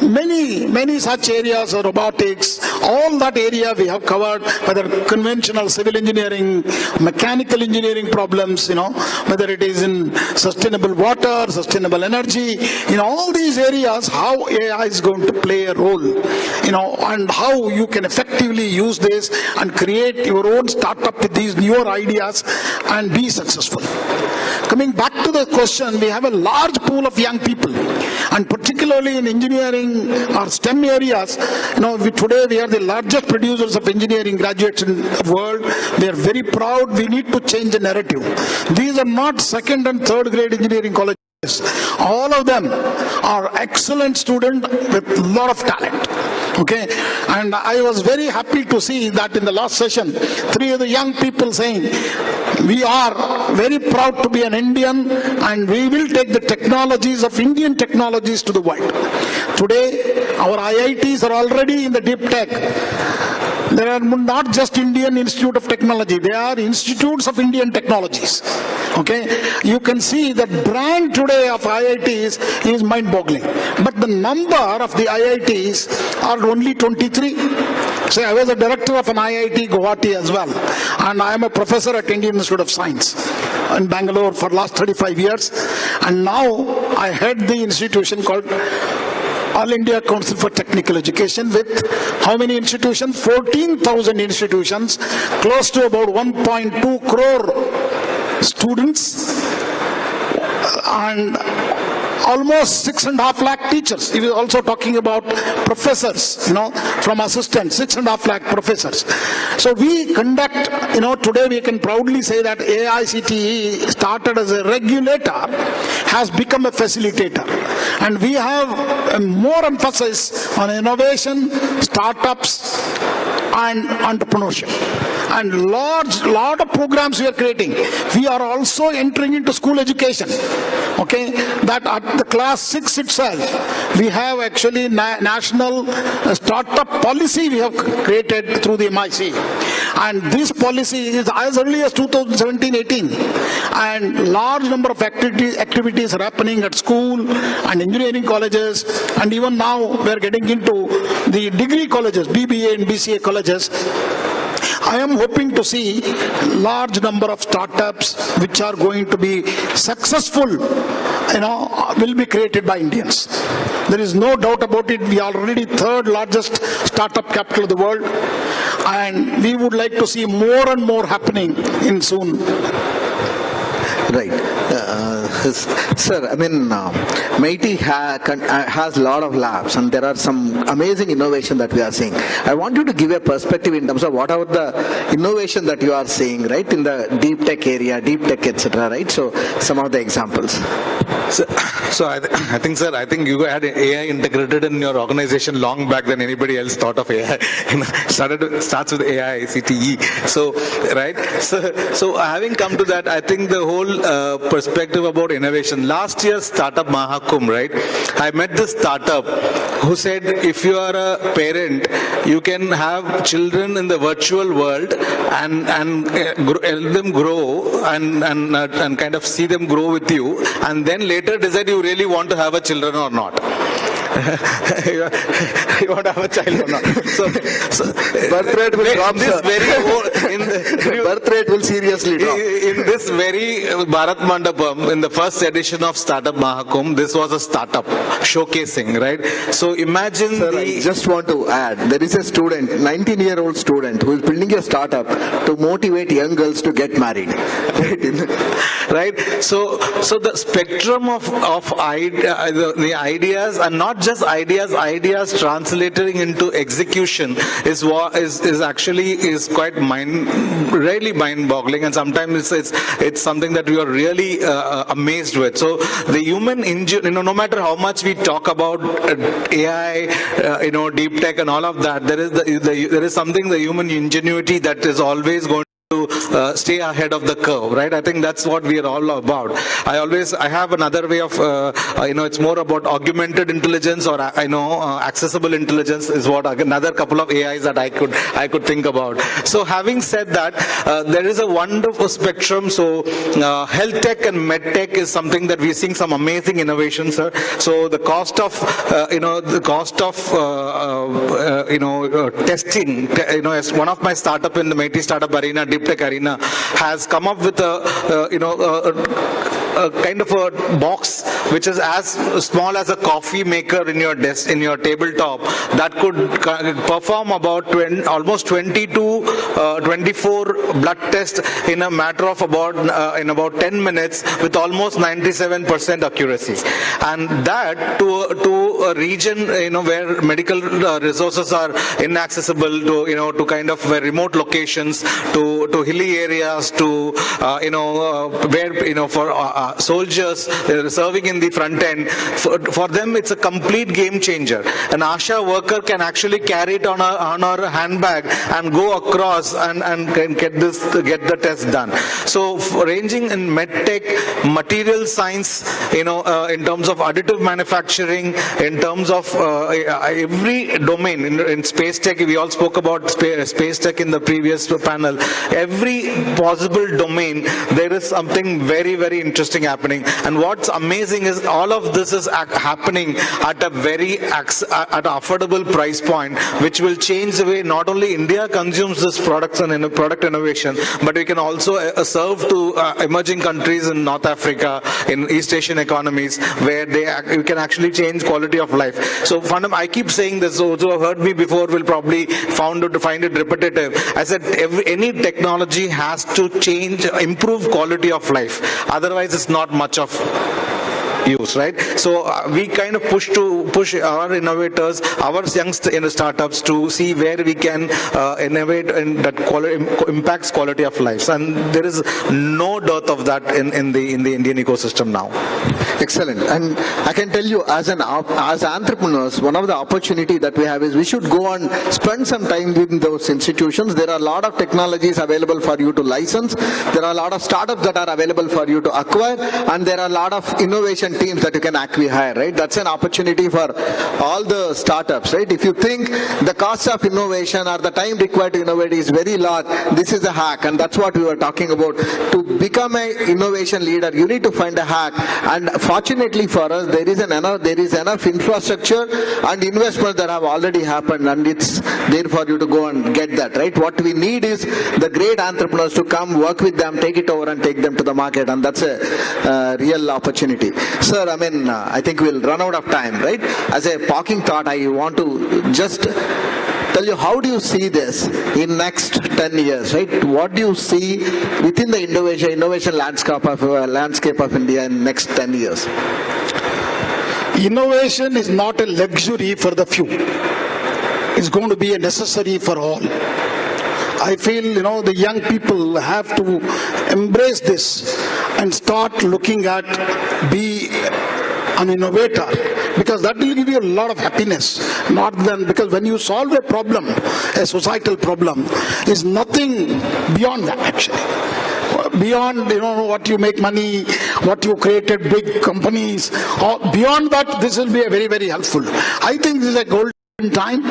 many such areas, or robotics, all that area we have covered, whether conventional civil engineering, mechanical engineering problems, whether it is in sustainable water, sustainable energy, in all these areas, how AI is going to play a role, and how you can effectively use this and create your own startup with these newer ideas and be successful. Coming back to the question, we have a large pool of young people, and particularly in engineering or STEM areas, today we are the largest producers of engineering graduates in the world. We are very proud. We need to change the narrative. These are not second and third grade engineering colleges. All of them are excellent students with a lot of talent. Okay, and I was very happy to see that in the last session, 3 of the young people saying, we are very proud to be an Indian and we will take the technologies of Indian technologies to the world. Today, our IITs are already in the deep tech. There are not just Indian Institute of Technology, they are institutes of Indian technologies. Okay, you can see the brand today of IITs is mind-boggling. But the number of the IITs are only 23. So I was a director of an IIT Guwahati as well, and I am a professor at Indian Institute of Science in Bangalore for last 35 years, and now I head the institution called All India Council for Technical Education, with how many institutions? 14,000 institutions, close to about 1.2 crore students, and almost 6.5 lakh teachers. He was also talking about professors, from assistants, 6.5 lakh professors. So we conduct, today we can proudly say that AICTE started as a regulator, has become a facilitator. And we have a more emphasis on innovation, startups, and entrepreneurship. And lot of programs we are creating. We are also entering into school education. Okay, that at the class 6 itself, we have actually national startup policy we have created through the MIC. And this policy is as early as 2017-18. And large number of activities are happening at school and engineering colleges. And even now we are getting into the degree colleges, BBA and BCA colleges. I am hoping to see large number of startups which are going to be successful, will be created by Indians. There is no doubt about it. We are already 3rd largest startup capital of the world, and we would like to see more and more happening in soon. Right. Sir, I mean, MIT has a lot of labs, and there are some amazing innovation that we are seeing. I want you to give a perspective in terms of what are the innovation that you are seeing, right, in the deep tech area, deep tech, etc., right? So, some of the examples. So I think, sir, you had AI integrated in your organization long back than anybody else thought of AI. Starts with AI, CTE. So, right? So having come to that, I think the whole perspective about innovation. Last year's Startup Mahakumbh, right? I met this startup who said, if you are a parent, you can have children in the virtual world and help them grow and kind of see them grow with you, and then later decide you really want to have a children or not. You want to have a child or not? So birth rate will drop. Birth rate will seriously drop. In this very Bharat Mandapam, in the first edition of Startup Mahakumbh, this was a startup showcasing, right? So imagine. Sir, I just want to add, there is a student, 19-year-old student, who is building a startup to motivate young girls to get married. Right? So the spectrum of the ideas are not just ideas translating into execution is what is actually quite really mind-boggling, and sometimes it's something that we are really amazed with. So the human no matter how much we talk about AI, deep tech and all of that, there is something, the human ingenuity, that is always going to stay ahead of the curve, right? I think that's what we are all about. I have another way of, it's more about augmented intelligence, or accessible intelligence is what another couple of AIs that I could think about. So having said that, there is a wonderful spectrum. So health tech and med tech is something that we're seeing some amazing innovations, sir. So the cost of, testing, as one of my startup in the MyStartup arena, deep tech arena, has come up with a kind of a box which is as small as a coffee maker in your desk, in your tabletop, that could perform about almost 20 to 24 blood tests in a matter of about 10 minutes with almost 97% accuracy. And that to a region where medical resources are inaccessible, to kind of remote locations, to hilly areas, to where for soldiers serving in the front end, for them it's a complete game changer. An ASHA worker can actually carry it on her handbag and go across and can get the test done. So ranging in medtech, material science, in terms of additive manufacturing, in terms of every domain, in space tech, we all spoke about space tech in the previous panel. Every possible domain, there is something very, very interesting happening. And what's amazing is all of this is happening at a very affordable price point, which will change the way not only India consumes this products and product innovation, but we can also serve to emerging countries in North Africa, in East Asian economies, where we can actually change quality of life. So I keep saying this, those who have heard me before will probably find it repetitive. I said any technology has to improve quality of life. Otherwise, it's not much of use, right? So we kind of push our innovators, our young startups, to see where we can innovate and that impacts quality of life. And there is no dearth of that in the Indian ecosystem now. Excellent. And I can tell you, as entrepreneurs, one of the opportunity that we have is we should go and spend some time in those institutions. There are a lot of technologies available for you to license. There are a lot of startups that are available for you to acquire, and there are a lot of innovation teams that you can acquire, right? That's an opportunity for all the startups, right? If you think the cost of innovation or the time required to innovate is very large, this is a hack, and that's what we were talking about. To become an innovation leader, you need to find a hack, and fortunately for us, there is enough infrastructure and investment that have already happened, and it's there for you to go and get that, right? What we need is the great entrepreneurs to come, work with them, take it over and take them to the market, and that's a real opportunity. Sir, I think we'll run out of time, right? As a parking thought, I want to just tell you, how do you see this in next 10 years, right? What do you see within the innovation landscape of India in next 10 years? Innovation is not a luxury for the few. It's going to be a necessary for all. I feel, the young people have to embrace this and start looking at be an innovator, because that will give you a lot of happiness. Because when you solve a problem, a societal problem, is nothing beyond that actually. Beyond, what you make money, what you created, big companies, or beyond that, this will be a very, very helpful. I think this is a golden time.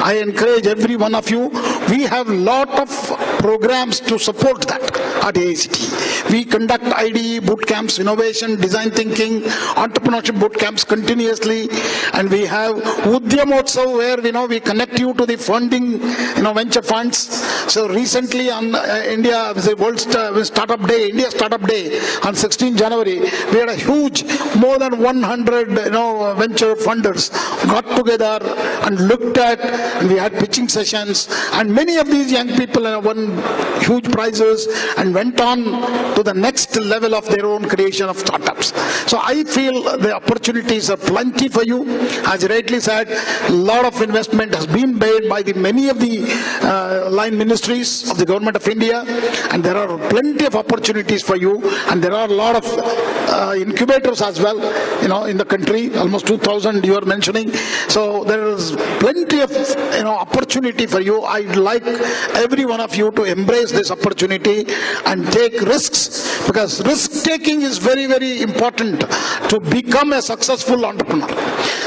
I encourage every one of you. We have a lot of programs to support that at AICT. We conduct IDE boot camps, innovation, design thinking, entrepreneurship boot camps continuously, and we have Udyamotsav, where we connect you to the funding, venture funds. So recently on India Startup Day on 16 January, we had a huge, more than 100 venture funders got together and looked at, and we had pitching sessions, and many of these young people won huge prizes and went on to the next level of their own creation of startups. So I feel the opportunities are plenty for you. As rightly said, a lot of investment has been made by many of the line ministries of the government of India, and there are plenty of opportunities for you, and there are a lot of incubators as well, in the country, almost 2,000 you are mentioning. So there is plenty of opportunity for you. I'd like every one of you to embrace this opportunity and take risks, because risk taking is very, very important to become a successful entrepreneur.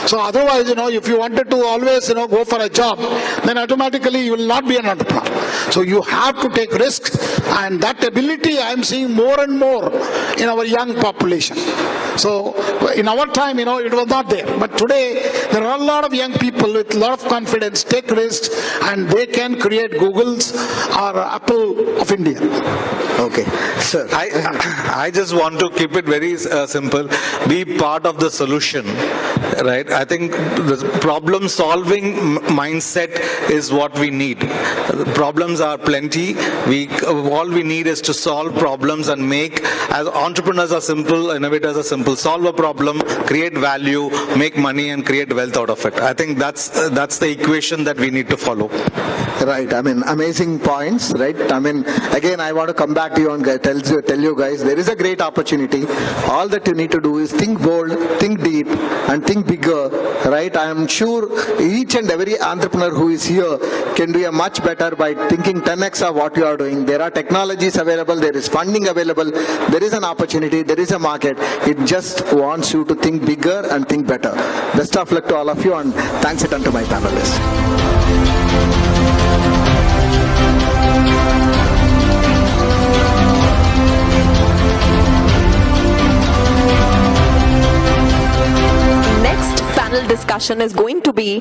So otherwise, if you wanted to always, go for a job, then automatically you will not be an entrepreneur. So you have to take risks, and that ability I am seeing more and more in our young population. So in our time, it was not there. But today, there are a lot of young people with a lot of confidence, take risks, and they can create Googles or Apple of India. Okay, sir. I just want to keep it very simple. Be part of the solution, right? I think the problem-solving mindset is what we need. Problems are plenty. All we need is to solve problems and make, as entrepreneurs are simple, innovators are simple. Solve a problem, create value, make money, and create wealth out of it. I think that's the equation that we need to follow. Right. I mean, amazing points, right? I mean, again, I want to come back to you and tell you guys, there is a great opportunity. All that you need to do is think bold, think deep, and think bigger, right? I am sure each and every entrepreneur who is here can do a much better by thinking 10x of what you are doing. There are technologies available, there is funding available, there is an opportunity, there is a market. It just wants you to think bigger and think better. Best of luck to all of you, and thanks it unto my panelists. Discussion is going to be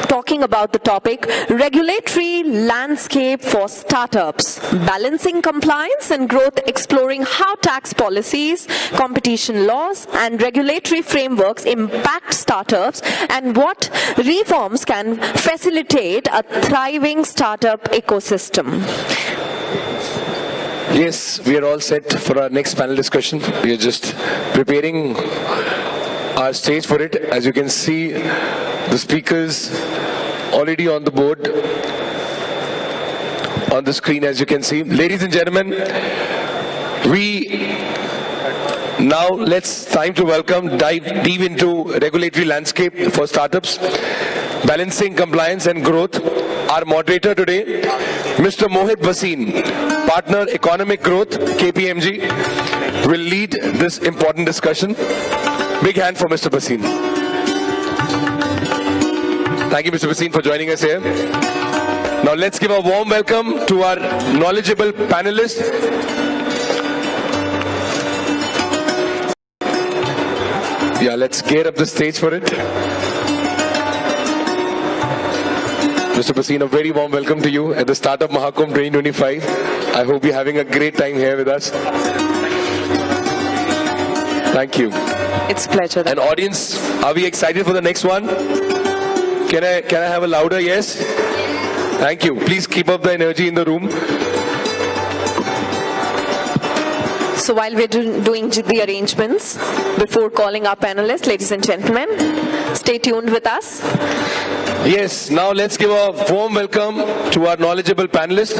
talking about the topic regulatory landscape for startups, balancing compliance and growth, exploring how tax policies, competition laws and regulatory frameworks impact startups, and what reforms can facilitate a thriving startup ecosystem. Yes, we are all set for our next panel discussion. We are just preparing our stage for it. As you can see, the speakers already on the board, on the screen, as you can see. Ladies and gentlemen, it's time to dive deep into regulatory landscape for startups, balancing compliance and growth. Our moderator today, Mr. Mohit Bhasin, Partner Economic Growth, KPMG, will lead this important discussion. Big hand for Mr. Bhasin. Thank you, Mr. Bhasin, for joining us here. Now let's give a warm welcome to our knowledgeable panelists. Yeah, let's gear up the stage for it. Mr. Bhasin, a very warm welcome to you at the Startup Mahakumbh 2025. I hope you're having a great time here with us. Thank you. It's a pleasure. And audience, are we excited for the next one? Can I have a louder yes? Thank you. Please keep up the energy in the room. So while we're doing the arrangements, before calling our panelists, ladies and gentlemen, stay tuned with us. Yes, now let's give a warm welcome to our knowledgeable panelists.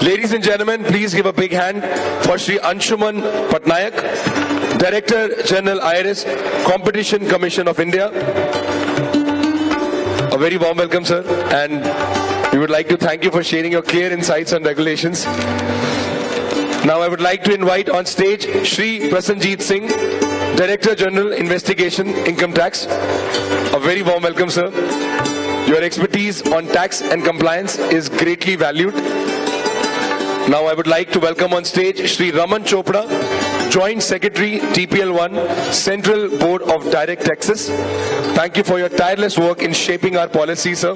Ladies and gentlemen, please give a big hand for Shri Anshuman Patnaik, Director General IRS, Competition Commission of India. A very warm welcome, sir. And we would like to thank you for sharing your clear insights on regulations. Now I would like to invite on stage Shri Prasanjit Singh, Director General Investigation Income Tax. A very warm welcome, sir. Your expertise on tax and compliance is greatly valued. Now I would like to welcome on stage Shri Raman Chopra, Joint Secretary, TPL1, Central Board of Direct Taxes. Thank you for your tireless work in shaping our policy, sir.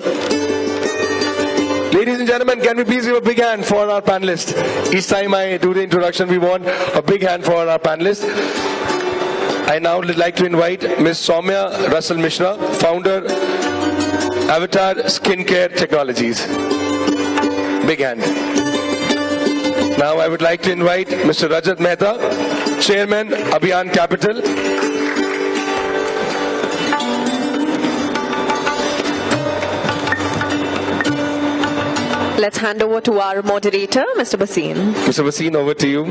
Ladies and gentlemen, can we please give a big hand for our panelists? Each time I do the introduction, we want a big hand for our panelists. I now would like to invite Ms. Soumya Russell Mishra, founder Avatar Skincare Technologies. Big hand. Now I would like to invite Mr. Rajat Mehta, Chairman, Abhiyan Capital. Let's hand over to our moderator, Mr. Basin. Mr. Basin, over to you.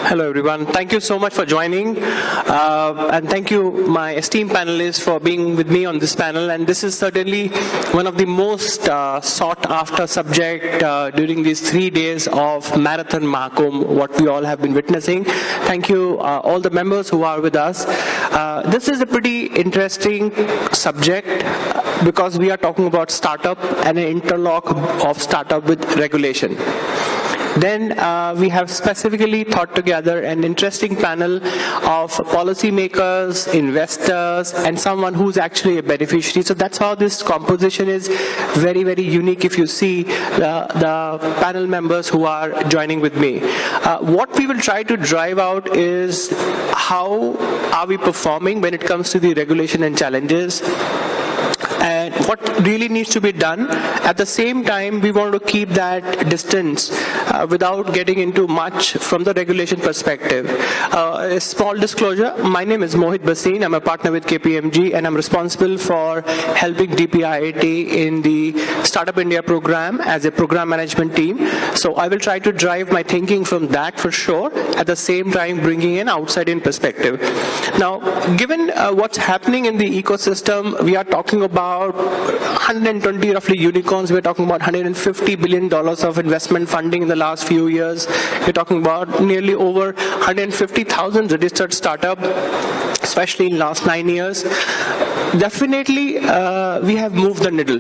Hello everyone, thank you so much for joining and thank you my esteemed panelists for being with me on this panel, and this is certainly one of the most sought after subject during these 3 days of Marathon Mahakumbh, what we all have been witnessing. Thank you all the members who are with us. This is a pretty interesting subject because we are talking about startup and an interlock of startup with regulation. Then we have specifically thought together an interesting panel of policymakers, investors, and someone who's actually a beneficiary. So that's how this composition is very, very unique if you see the panel members who are joining with me. What we will try to drive out is how are we performing when it comes to the regulation and challenges, and what really needs to be done. At the same time, we want to keep that distance without getting into much from the regulation perspective. A small disclosure, my name is Mohit Basin. I'm a partner with KPMG and I'm responsible for helping DPIIT in the Startup India program as a program management team. So I will try to drive my thinking from that for sure, at the same time bringing in outside-in perspective. Now, given what's happening in the ecosystem, we are talking about 120 roughly unicorns. We're talking about $150 billion of investment funding in the last few years. We're talking about nearly over 150,000 registered startups, especially in the last 9 years. Definitely, we have moved the needle.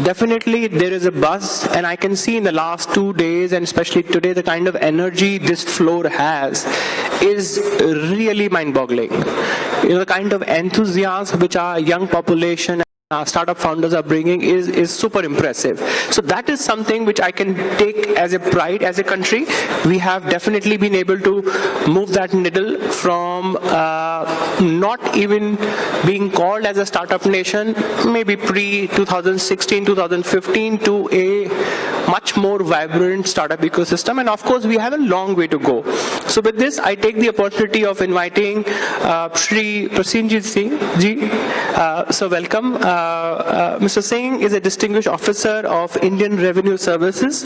Definitely there is a buzz, and I can see in the last 2 days and especially today the kind of energy this floor has is really mind-boggling. You know, the kind of enthusiasm which our young population startup founders are bringing is super impressive. So that is something which I can take as a pride as a country. We have definitely been able to move that needle from not even being called as a startup nation, maybe pre-2016, 2015, to a much more vibrant startup ecosystem. And of course, we have a long way to go. So with this, I take the opportunity of inviting Shri Prasenjit Singh ji. So welcome. Mr. Singh is a distinguished officer of Indian Revenue Services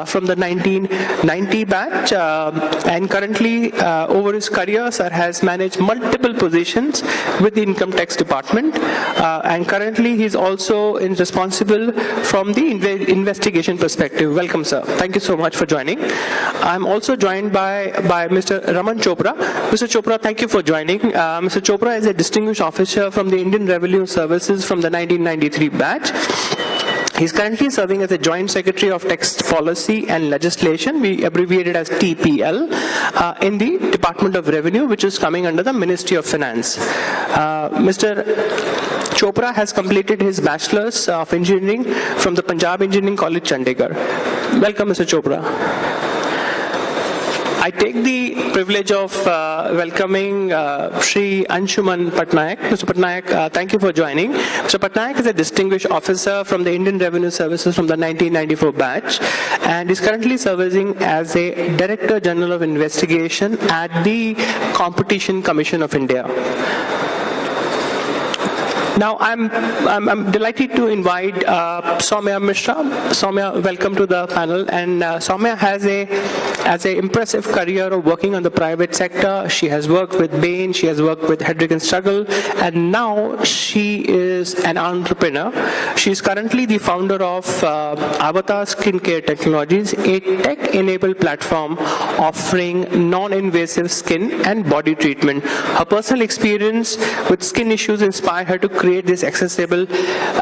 from the 1990 batch, and currently over his career, sir has managed multiple positions with the Income Tax Department, and currently he is also responsible from the investigation perspective. Welcome, sir. Thank you so much for joining. I'm also joined by Mr. Raman Chopra. Mr. Chopra, thank you for joining. Mr. Chopra is a distinguished officer from the Indian Revenue Services from the 1993 batch. He's currently serving as a Joint Secretary of Tax Policy and Legislation, we abbreviate it as TPL, in the Department of Revenue, which is coming under the Ministry of Finance. Mr. Chopra has completed his Bachelor's of Engineering from the Punjab Engineering College, Chandigarh. Welcome, Mr. Chopra. I take the privilege of welcoming Shri Anshuman Patnaik. Mr. Patnaik, thank you for joining. Mr. Patnaik is a distinguished officer from the Indian Revenue Services from the 1994 batch, and is currently serving as a Director General of Investigation at the Competition Commission of India. Now, I'm delighted to invite Soumya Mishra. Soumya, welcome to the panel. And Soumya has an impressive career of working on the private sector. She has worked with Bain, she has worked with Hedrick & Struggle, and now she is an entrepreneur. She is currently the founder of Avatar Skincare Technologies, a tech-enabled platform offering non-invasive skin and body treatment. Her personal experience with skin issues inspired her to create this accessible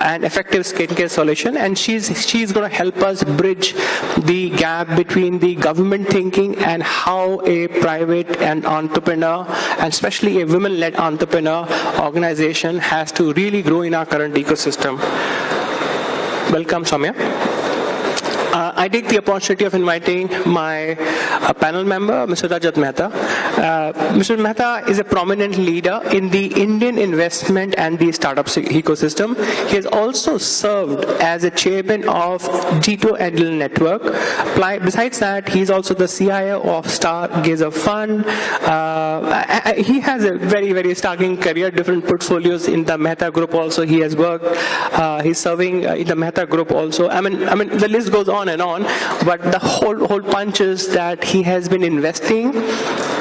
and effective skincare solution, and she's going to help us bridge the gap between the government thinking and how a private and entrepreneur, and especially a women-led entrepreneur organization, has to really grow in our current ecosystem. Welcome, Soumya. I take the opportunity of inviting my a panel member, Mr. Rajat Mehta. Mr. Mehta is a prominent leader in the Indian investment and the startup ecosystem. He has also served as a chairman of G2 Angel Network. Besides that, he's also the CIO of Stargazer Fund. He has a very, very startling career, different portfolios in the Mehta Group also. He has worked. He's serving in the Mehta Group also. I mean, the list goes on and on. But the whole punch is that he has been investing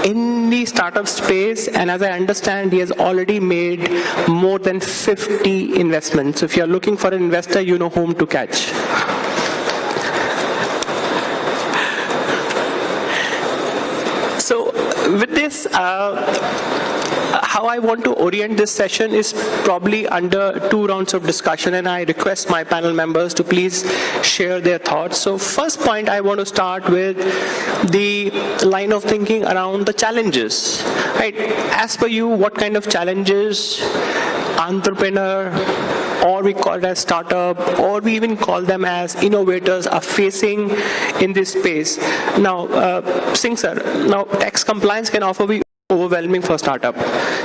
in the startup space, and as I understand, he has already made more than 50 investments. So if you're looking for an investor, you know whom to catch. So with this, how I want to orient this session is probably under 2 rounds of discussion, and I request my panel members to please share their thoughts. So first point, I want to start with the line of thinking around the challenges. Right? As per you, what kind of challenges entrepreneur, or we call it as startup, or we even call them as innovators, are facing in this space? Now, Singh sir, now tax compliance can often be overwhelming for startup,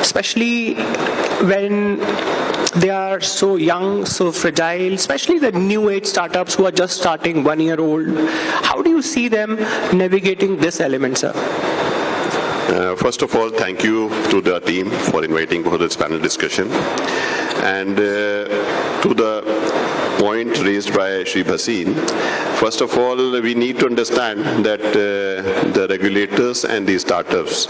especially when they are so young, so fragile, especially the new age startups who are just starting 1 year old. How do you see them navigating this element, sir? First of all, thank you to the team for inviting for this panel discussion. And to the point raised by Shri Bhasin, first of all, we need to understand that the regulators and the startups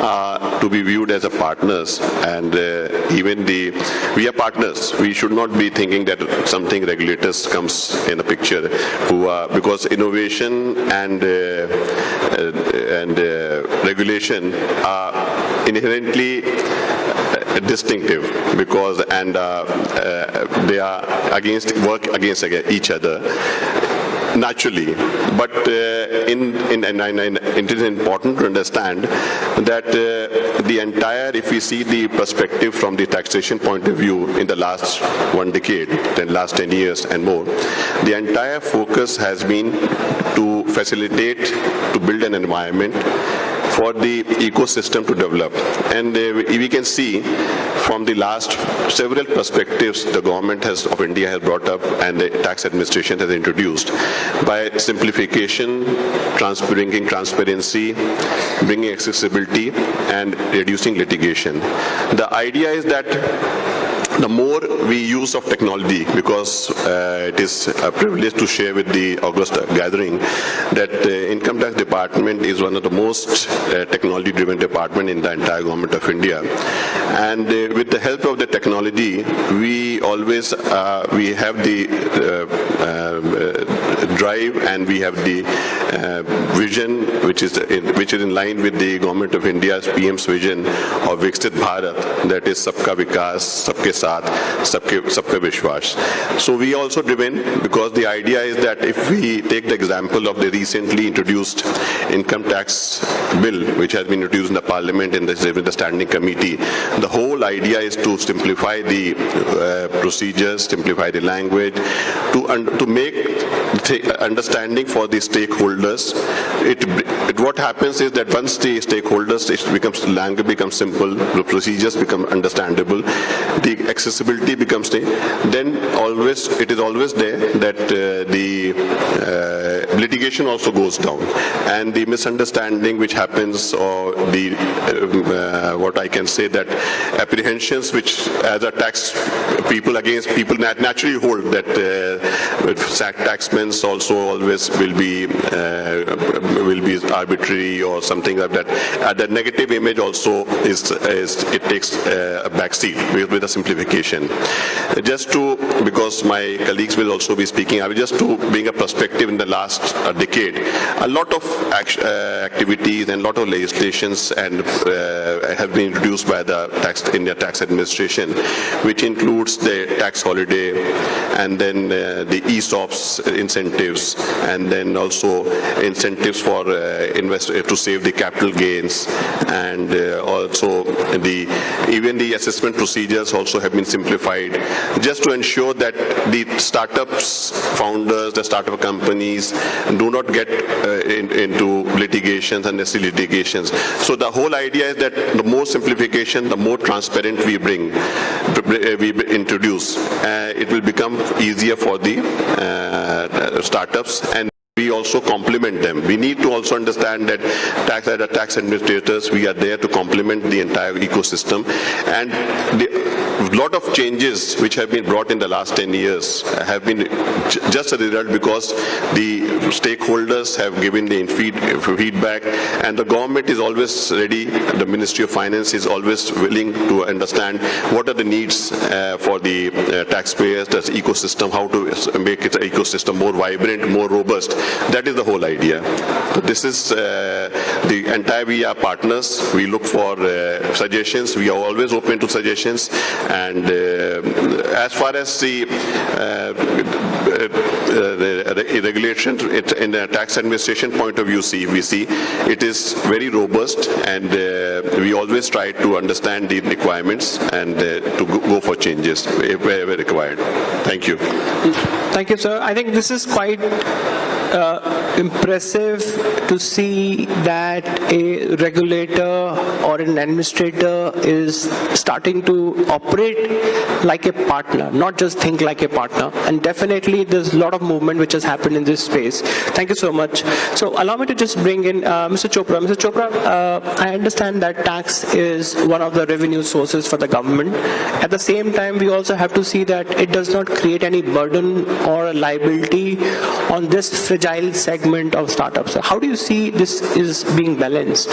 are to be viewed as a partners, and we are partners. We should not be thinking that something regulators comes in the picture, because innovation and regulation are inherently distinctive, because they are work against each other naturally. But it is important to understand that the entire, if we see the perspective from the taxation point of view in the last 1 decade, then last 10 years and more, the entire focus has been to facilitate, to build an environment for the ecosystem to develop. And we can see from the last several perspectives the government of India has brought up and the tax administration has introduced, by simplification, bringing transparency, bringing accessibility, and reducing litigation. The idea is that the more we use of technology, because it is a privilege to share with the August gathering that the Income Tax Department is one of the most technology-driven department in the entire government of India. And with the help of the technology, we always we have the drive, and we have the vision which is in line with the government of India's PM's vision of Viksit Bharat, that is Sabka Vikas, Sabke Saath, Sabka Vishwas. So we also driven, because the idea is that if we take the example of the recently introduced income tax bill, which has been introduced in the parliament in the standing committee, the whole idea is to simplify the procedures, simplify the language, to make understanding for the stakeholders. What happens is that once the stakeholders, language becomes simple, the procedures become understandable, the accessibility becomes there, then it is always there that the litigation also goes down, and the misunderstanding which happens, or the what I can say, that apprehensions which as a tax people naturally hold, that taxmen also always will be arbitrary or something like that. That negative image also it takes a backseat with a simplification. Because my colleagues will also be speaking, I will just to bring a perspective in the last decade. A lot of activities and a lot of legislations have been introduced by the India Tax Administration, which includes the tax holiday, and then the ESOPs in incentives, and then also incentives for investors to save the capital gains, and also even the assessment procedures also have been simplified, just to ensure that the startups, founders, the startup companies do not get into litigations, unnecessary litigations. So the whole idea is that the more simplification, the more transparent we introduce, it will become easier for the startups, and we also complement them. We need to also understand that as tax administrators, we are there to complement the entire ecosystem. And a lot of changes which have been brought in the last 10 years have been just a result because the stakeholders have given the feedback, and the government is always ready. The Ministry of Finance is always willing to understand what are the needs for the taxpayers, the ecosystem, how to make its ecosystem more vibrant, more robust. That is the whole idea. So this is the entire, we are partners. We look for suggestions. We are always open to suggestions. And as far as the regulation in the tax administration point of view, we see it is very robust, and we always try to understand the requirements and to go for changes wherever required. Thank you. Thank you, sir. I think this is quite impressive to see that a regulator or an administrator is starting to operate like a partner, not just think like a partner. And definitely there's a lot of movement which has happened in this space. Thank you so much. So allow me to just bring in Mr. Chopra. Mr. Chopra, I understand that tax is one of the revenue sources for the government. At the same time, we also have to see that it does not create any burden or liability on this fragile segment of startups. So how do you see this is being balanced?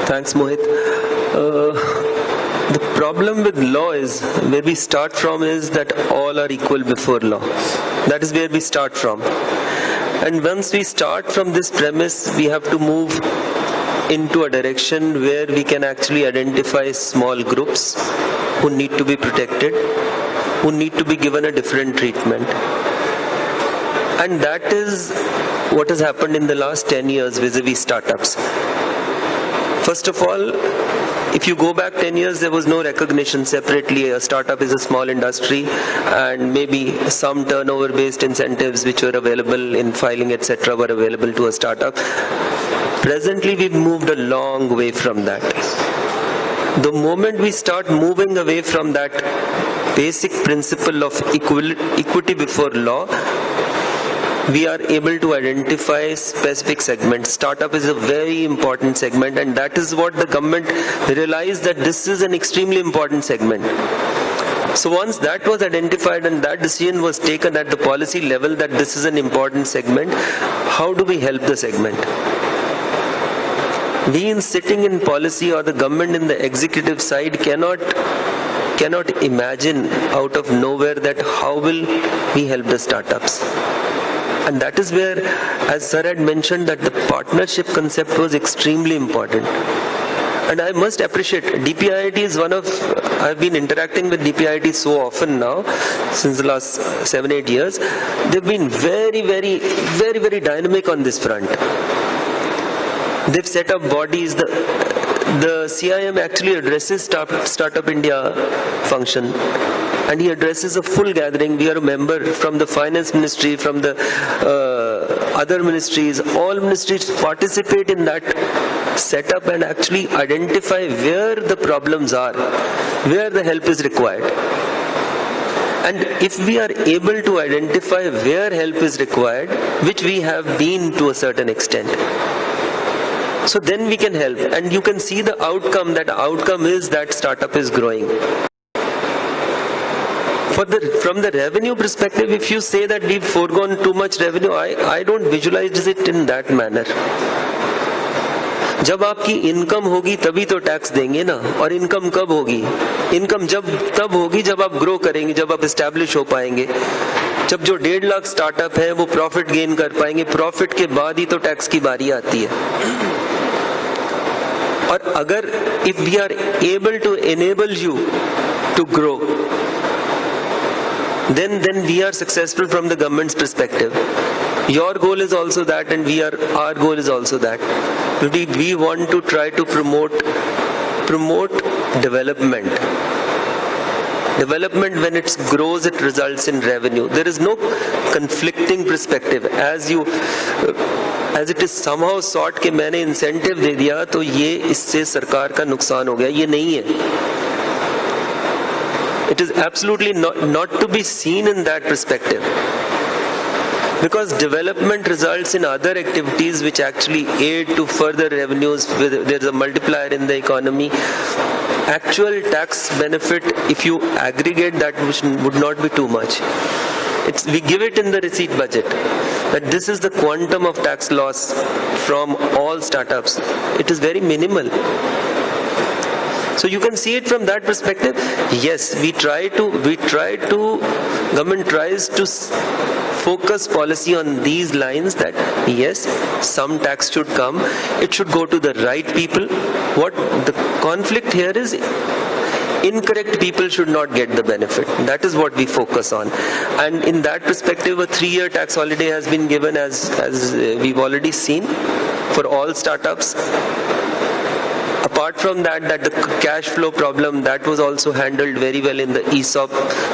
Thanks, Mohit. The problem with law is, where we start from is that all are equal before law. That is where we start from. And once we start from this premise, we have to move into a direction where we can actually identify small groups who need to be protected, who need to be given a different treatment. And that is what has happened in the last 10 years vis-a-vis startups. First of all, if you go back 10 years, there was no recognition separately. A startup is a small industry, and maybe some turnover-based incentives which were available in filing, etc., were available to a startup. Presently, we've moved a long way from that. The moment we start moving away from that basic principle of equity before law, we are able to identify specific segments. Startup is a very important segment, and that is what the government realized, that this is an extremely important segment. So once that was identified and that decision was taken at the policy level that this is an important segment, how do we help the segment? We in sitting in policy, or the government in the executive side, cannot imagine out of nowhere that how will we help the startups. And that is where, as sir had mentioned, that the partnership concept was extremely important. And I must appreciate, DPIIT is one of, I've been interacting with DPIIT so often now, since the last 7-8 years. They've been very dynamic on this front. They've set up bodies. The CIM actually addresses Startup India function, and he addresses a full gathering. We are a member from the Finance Ministry, from the other ministries. All ministries participate in that setup and actually identify where the problems are, where the help is required. And if we are able to identify where help is required, which we have been to a certain extent, so then we can help, and you can see the outcome. That outcome is that startup is growing. From the revenue perspective, if you say that we've foregone too much revenue, I don't visualize it in that manner. जब आपकी income होगी तभी तो tax देंगे ना, और income कब होगी? इनकम तब होगी जब आप ग्रो करेंगे, जब आप एस्टैब्लिश हो पाएंगे, जब जो 1.5 लाख स्टार्टअप है वो प्रॉफिट गेन कर पाएंगे, प्रॉफिट के बाद ही तो टैक्स की बारी आती है. और अगर if we are able to enable you to grow, then we are successful from the government's perspective. Your goal is also that, and our goal is also that. We want to try to promote development. Development, when it grows, it results in revenue. There is no conflicting perspective. As it is somehow sought कि मैंने incentive दे दिया तो ये इससे सरकार का नुकसान हो गया, ये नहीं है. It is absolutely not to be seen in that perspective. Because development results in other activities which actually aid to further revenues. There's a multiplier in the economy. Actual tax benefit, if you aggregate that, would not be too much. We give it in the receipt budget that this is the quantum of tax loss from all startups. It is very minimal. So you can see it from that perspective. Yes, government tries to focus policy on these lines that yes, some tax should come. It should go to the right people. What the conflict here is, incorrect people should not get the benefit. That is what we focus on. And in that perspective, a 3-year tax holiday has been given, as we've already seen, for all startups. Apart from that, the cash flow problem, that was also handled very well in the ESOP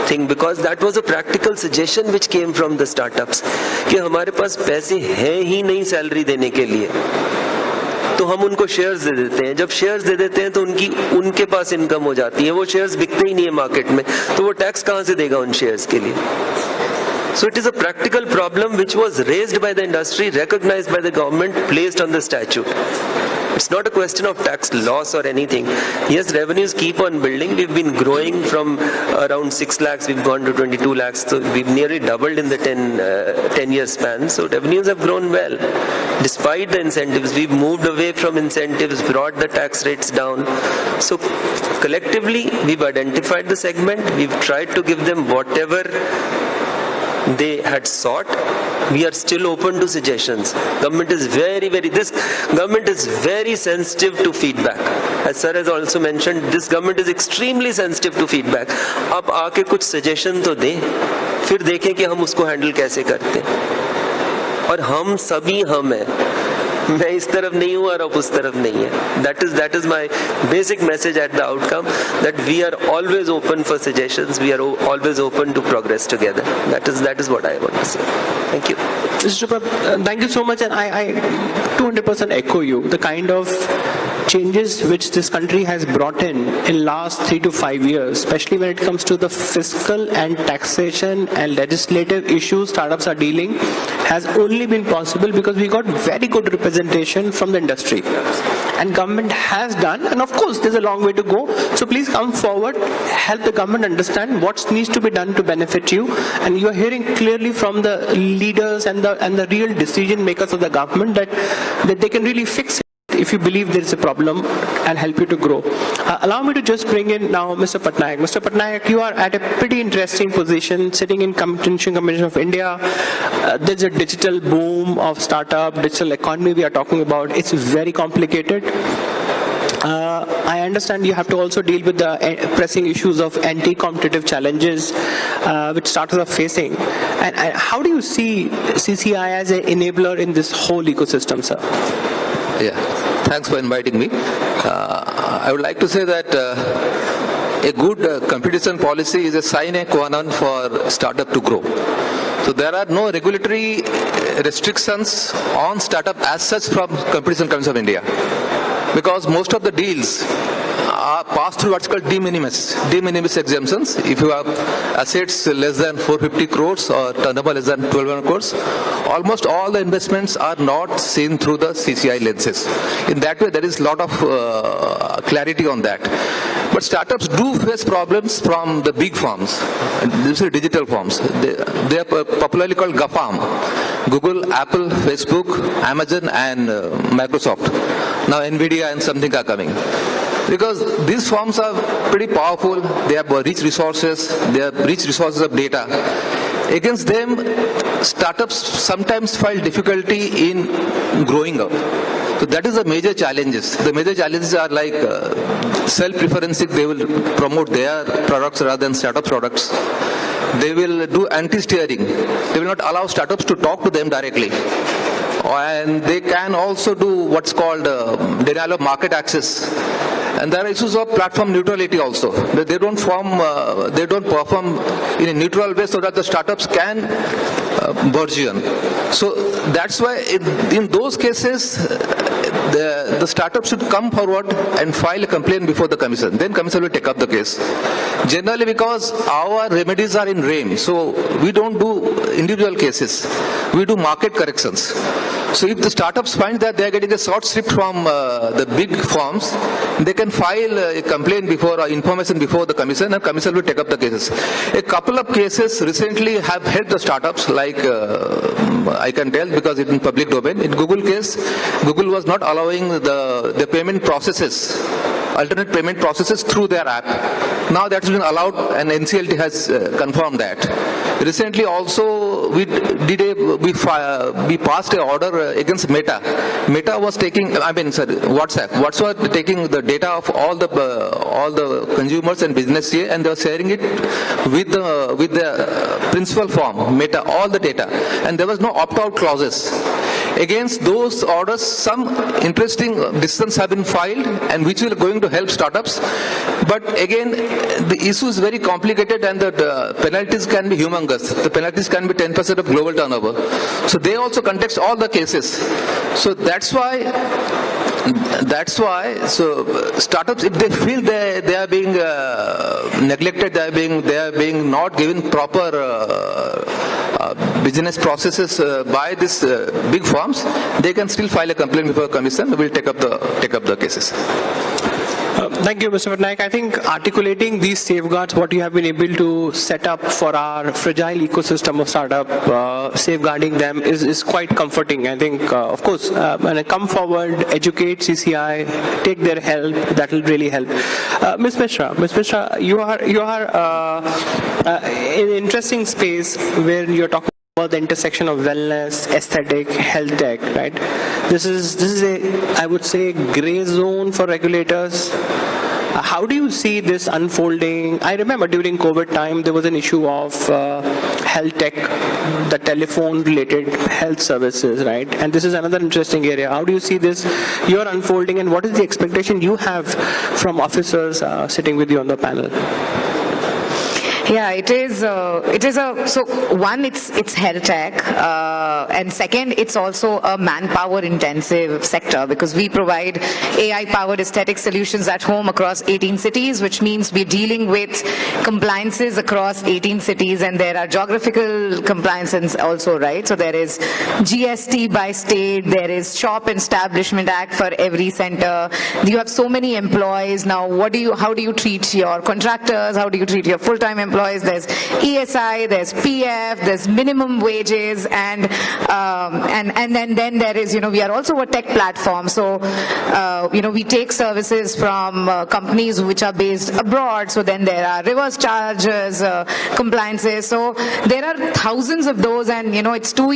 thing, because that was a practical suggestion which came from the startups कि हमारे पास पैसे हैं ही नहीं salary देने के लिए, तो हम उनको शेयर्स दे देते हैं. जब शेयर्स दे देते हैं तो उनके पास इनकम हो जाती है, वो शेयर्स बिकते ही नहीं है मार्केट में, तो वो टैक्स कहाँ से देगा उन शेयर्स के लिए. So it is a practical problem which was raised by the industry, recognized by the government, placed on the statute. It's not a question of tax loss or anything. Yes, revenues keep on building. We've been growing from around 6 lakhs, we've gone to 22 lakhs. So we've nearly doubled in the 10-year span. So revenues have grown well. Despite the incentives, we've moved away from incentives, brought the tax rates down. So collectively, we've identified the segment. We've tried to give them whatever they had sought. We are still open to suggestions. Government is this government is very sensitive to feedback. As sir has also mentioned, this government is extremely sensitive to feedback. आप आके कुछ suggestion तो दें, फिर देखें कि हम उसको handle कैसे करते हैं. और हम सभी हम हैं. मैं इस तरफ नहीं हूँ और आप उस तरफ नहीं है. That is my basic message at the outcome, that we are always open for suggestions. We are always open to progress together. That is what I want to say. Thank you. Mr. Prab, thank you so much, and I 200% echo you. The kind of changes which this country has brought in last 3 to 5 years, especially when it comes to the fiscal and taxation and legislative issues startups are dealing, has only been possible because we got very good representation from the industry. And government has done, and of course there's a long way to go. So please come forward, help the government understand what needs to be done to benefit you. And you are hearing clearly from the leaders and the real decision makers of the government that they can really fix it if you believe there is a problem and help you to grow. Allow me to just bring in now Mr. Patnaik. Mr. Patnaik, you are at a pretty interesting position, sitting in Competition Commission of India. There's a digital boom of startup, digital economy we are talking about. It's very complicated. I understand you have to also deal with the pressing issues of anti-competitive challenges which startups are facing. And how do you see CCI as an enabler in this whole ecosystem, sir? Yeah, thanks for inviting me. I would like to say that a good competition policy is a sine qua non for startup to grow. So there are no regulatory restrictions on startup as such from Competition Commission of India, because most of the deals are passed through what's called de minimis exemptions. If you have assets less than 450 crores or turnover less than 1200 crores, almost all the investments are not seen through the CCI lenses. In that way, there is a lot of clarity on that. But startups do face problems from the big firms. These are digital firms. They are popularly called GAFAM: Google, Apple, Facebook, Amazon, and Microsoft. Now NVIDIA and something are coming. Because these firms are pretty powerful, they have rich resources, of data. Against them, startups sometimes find difficulty in growing up. So that is the major challenges. The major challenges are like self-preferencing, they will promote their products rather than startup products. They will do anti-steering. They will not allow startups to talk to them directly. And they can also do what's called denial of market access. And there are issues of platform neutrality also. They don't perform in a neutral way so that the startups can burgeon. So that's why in those cases, the startup should come forward and file a complaint before the commission. Then commission will take up the case. Generally, because our remedies are in RAME, so we don't do individual cases. We do market corrections. So if the startups find that they are getting a short shrift from the big firms, they can file a complaint before information before the commission, and commission will take up the cases. A couple of cases recently have helped the startups, like I can tell because it's in public domain. In Google case, Google was not allowing the payment processes, alternate payment processes through their app. Now that's been allowed, and NCLT has confirmed that. Recently also we passed an order against Meta. Meta was taking, WhatsApp was taking the data of all the consumers and business here, and they were sharing it with the principal firm, Meta, all the data, and there was no opt-out clauses. Against those orders, some interesting decisions have been filed, and which will going to help startups. But again, the issue is very complicated, and the penalties can be humongous. The penalties can be 10% of global turnover. So they also context all the cases. So that's why startups, if they feel they are being neglected, they are being not given proper business processes by these big firms, they can still file a complaint before commission. We'll take up the cases. Thank you, Mr. Patnaik. I think articulating these safeguards, what you have been able to set up for our fragile ecosystem of startup, safeguarding them is quite comforting. I think, of course, when I come forward, educate CCI, take their help, that will really help. Ms. Mishra, you are in an interesting space where you're talking about the intersection of wellness, aesthetic, health tech, right? This is a, I would say, gray zone for regulators. How do you see this unfolding? I remember during COVID time, there was an issue of health tech, the telephone-related health services, right? And this is another interesting area. How do you see this year unfolding, and what is the expectation you have from officers sitting with you on the panel? Yeah, it is so one, it's health tech, and second, it's also a manpower intensive sector, because we provide AI powered aesthetic solutions at home across 18 cities, which means we're dealing with compliances across 18 cities, and there are geographical compliances also, right? So there is GST by state, there is Shop and Establishment Act for every center. You have so many employees now. How do you treat your contractors? How do you treat your full-time employees? There's ESI, there's PF, there's minimum wages, and then there is, we are also a tech platform. So, we take services from companies which are based abroad. So then there are reverse charges, compliances. So there are thousands of those, and it's 2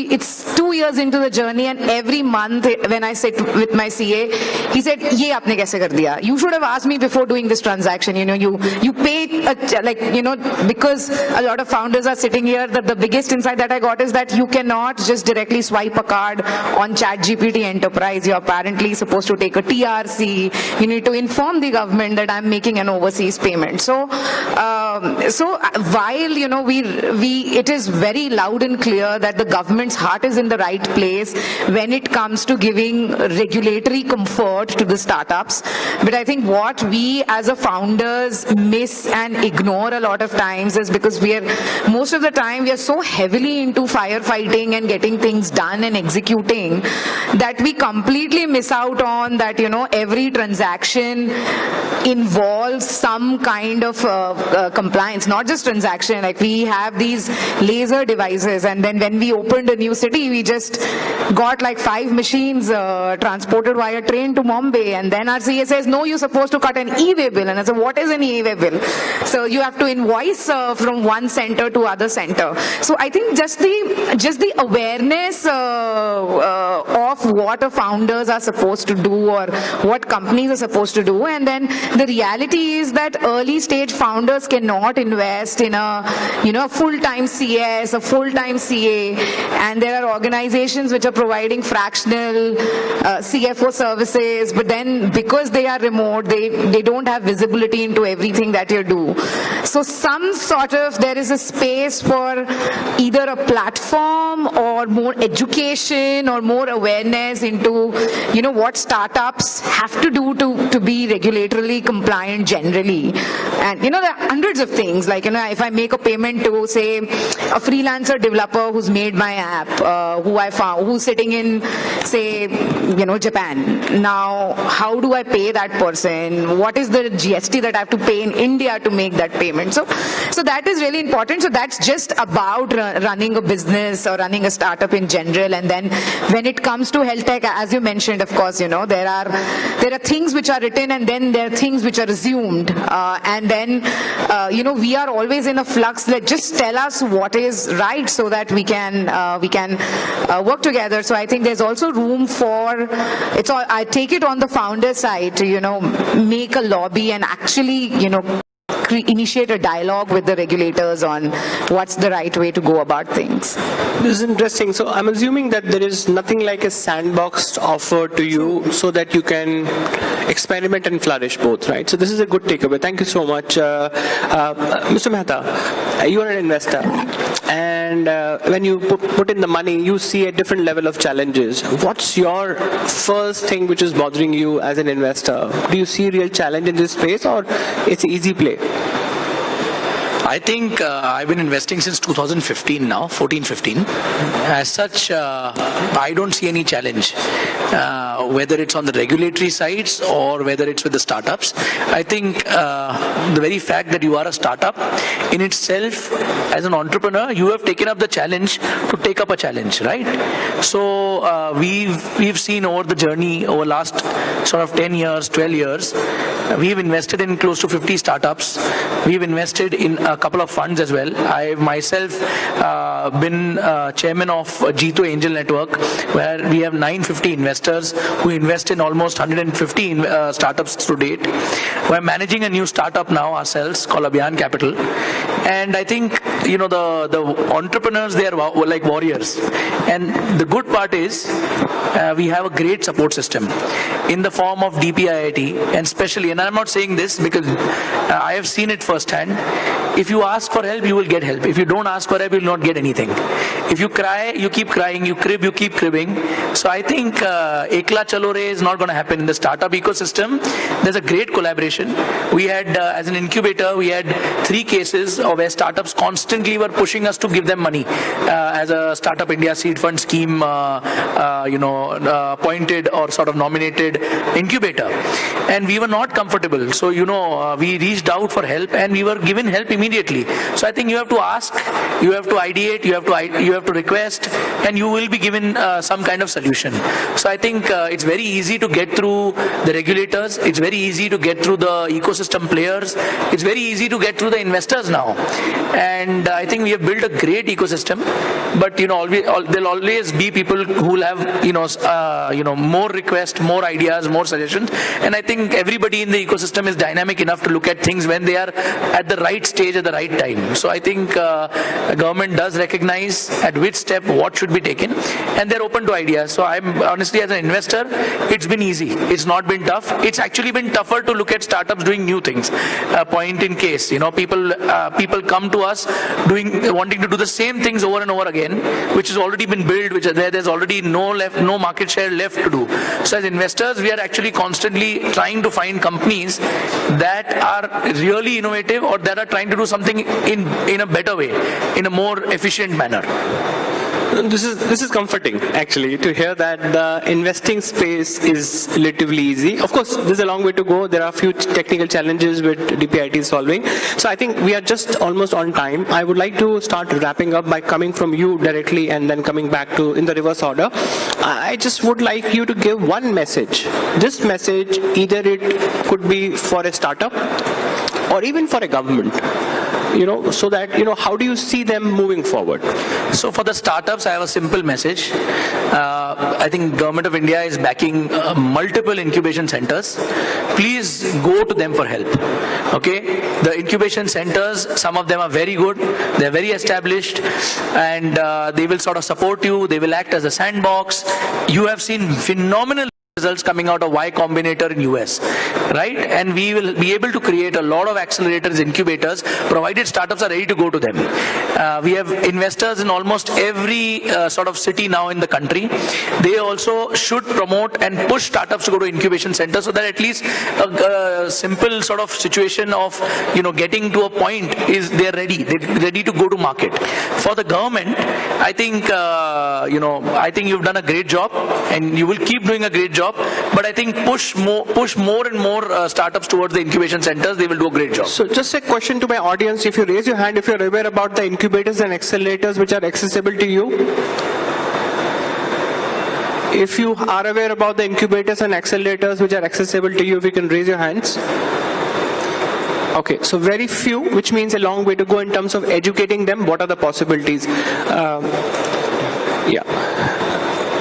years into the journey, and every month when I sit with my CA, he said, "Ye aapne kaise kar diya? You should have asked me before doing this transaction. You pay because a lot of founders are sitting here, that the biggest insight that I got is that you cannot just directly swipe a card on ChatGPT Enterprise. You're apparently supposed to take a TRC. You need to inform the government that I'm making an overseas payment." So while it is very loud and clear that the government's heart is in the right place when it comes to giving regulatory comfort to the startups, but I think what we as a founders miss and ignore a lot of times is because most of the time we are so heavily into firefighting and getting things done and executing that we completely miss out on that, every transaction involves some kind of compliance, not just transaction. Like we have these laser devices, and then when we opened a new city, we just got like 5 machines transported via train to Mumbai, and then our CA says, "No, you're supposed to cut an e-way bill." And I said, "What is an e-way bill?" So you have to invoice from one center to other center. So I think just the awareness of what founders are supposed to do or what companies are supposed to do, and then the reality is that early stage founders cannot invest in a full-time CS, a full-time CA, and there are organizations which are providing fractional CFO services, but then because they are remote, they don't have visibility into everything that you do. So there is a space for either a platform or more education or more awareness into what startups have to do to be regulatorily compliant generally. And there are hundreds of things, like if I make a payment to, say, a freelancer developer who's made my app, who I found, who's sitting in, say, Japan. Now, how do I pay that person? What is the GST that I have to pay in India to make that payment? So that is really important. So that's just about running a business or running a startup in general. And then when it comes to health tech, as you mentioned, of course, there are things which are written and then there are things which are assumed. And then, we are always in a flux that just tell us what is right so that we can work together. So I think there's also room for, I take it on the founder side to, make a lobby and actually, initiate a dialogue with the regulators on what's the right way to go about things. This is interesting. So I'm assuming that there is nothing like a sandbox offered to you so that you can experiment and flourish both, right? So this is a good takeaway. Thank you so much. Mr. Mehta, you are an investor. And when you put in the money, you see a different level of challenges. What's your first thing which is bothering you as an investor? Do you see real challenge in this space or it's an easy play? I think I've been investing since 2015 now, 14-15. As such, I don't see any challenge, whether it's on the regulatory sides or whether it's with the startups. I think the very fact that you are a startup in itself, as an entrepreneur, you have taken up the challenge to take up a challenge, right? So we've seen over the journey, over last sort of 10 years, 12 years, we've invested in close to 50 startups. We've invested in a couple of funds as well. I've myself been chairman of G2 Angel Network, where we have 950 investors who invest in almost 150 startups to date. We're managing a new startup now ourselves called Abhiyan Capital. And I think, the entrepreneurs, they are like warriors. And the good part is we have a great support system in the form of DPIIT, and especially, and I'm not saying this because I have seen it firsthand. If you ask for help, you will get help. If you don't ask for help, you will not get anything. If you cry, you keep crying. You crib, you keep cribbing. So I think Ekla Chalo Re is not going to happen in the startup ecosystem. There's a great collaboration. We had, as an incubator, we had 3 cases where startups constantly were pushing us to give them money as a Startup India Seed Fund scheme, appointed or sort of nominated incubator. And we were not comfortable. So, we reached out for help and we were given help immediately. So I think you have to ask, you have to ideate, you have to request, and you will be given some kind of solution. So I think it's very easy to get through the regulators. It's very easy to get through the ecosystem players. It's very easy to get through the investors now. And I think we have built a great ecosystem. But there'll always be people who will have more requests, more ideas, more suggestions. And I think everybody in the ecosystem is dynamic enough to look at things when they are at the right stage at the right time. So I think the government does recognize at which step what should be taken, and they're open to ideas. So I'm honestly, as an investor, it's been easy. It's not been tough. It's actually been tougher to look at startups doing new things. Point in case, people come to us wanting to do the same things over and over again, which has already been built, there's already no market share left to do. So as investors, we are actually constantly trying to find companies that are really innovative or that are trying to do something in a better way, in a more efficient manner. This is comforting, actually, to hear that the investing space is relatively easy. Of course, there's a long way to go. There are a few technical challenges with DPIIT solving. So I think we are just almost on time. I would like to start wrapping up by coming from you directly and then coming back to in the reverse order. I just would like you to give one message. This message, either it could be for a startup or even for a government. so that, how do you see them moving forward? So for the startups, I have a simple message. I think Government of India is backing multiple incubation centers. Please go to them for help. Okay, the incubation centers, some of them are very good, they're very established, and they will sort of support you, they will act as a sandbox. You have seen phenomenal results coming out of Y Combinator in US, right? And we will be able to create a lot of accelerators, incubators, provided startups are ready to go to them. We have investors in almost every sort of city now in the country. They also should promote and push startups to go to incubation centers, so that at least a simple sort of situation of getting to a point is they're ready to go to market. For the government, I think I think you've done a great job, and you will keep doing a great job. But I think push more and more startups towards the incubation centers. They will do a great job. So just a question to my audience: if you raise your hand, if you're aware about the incubators and accelerators which are accessible to you. If you are aware about the incubators and accelerators which are accessible to you, if you can raise your hands. Okay, so very few, which means a long way to go in terms of educating them. What are the possibilities? Yeah.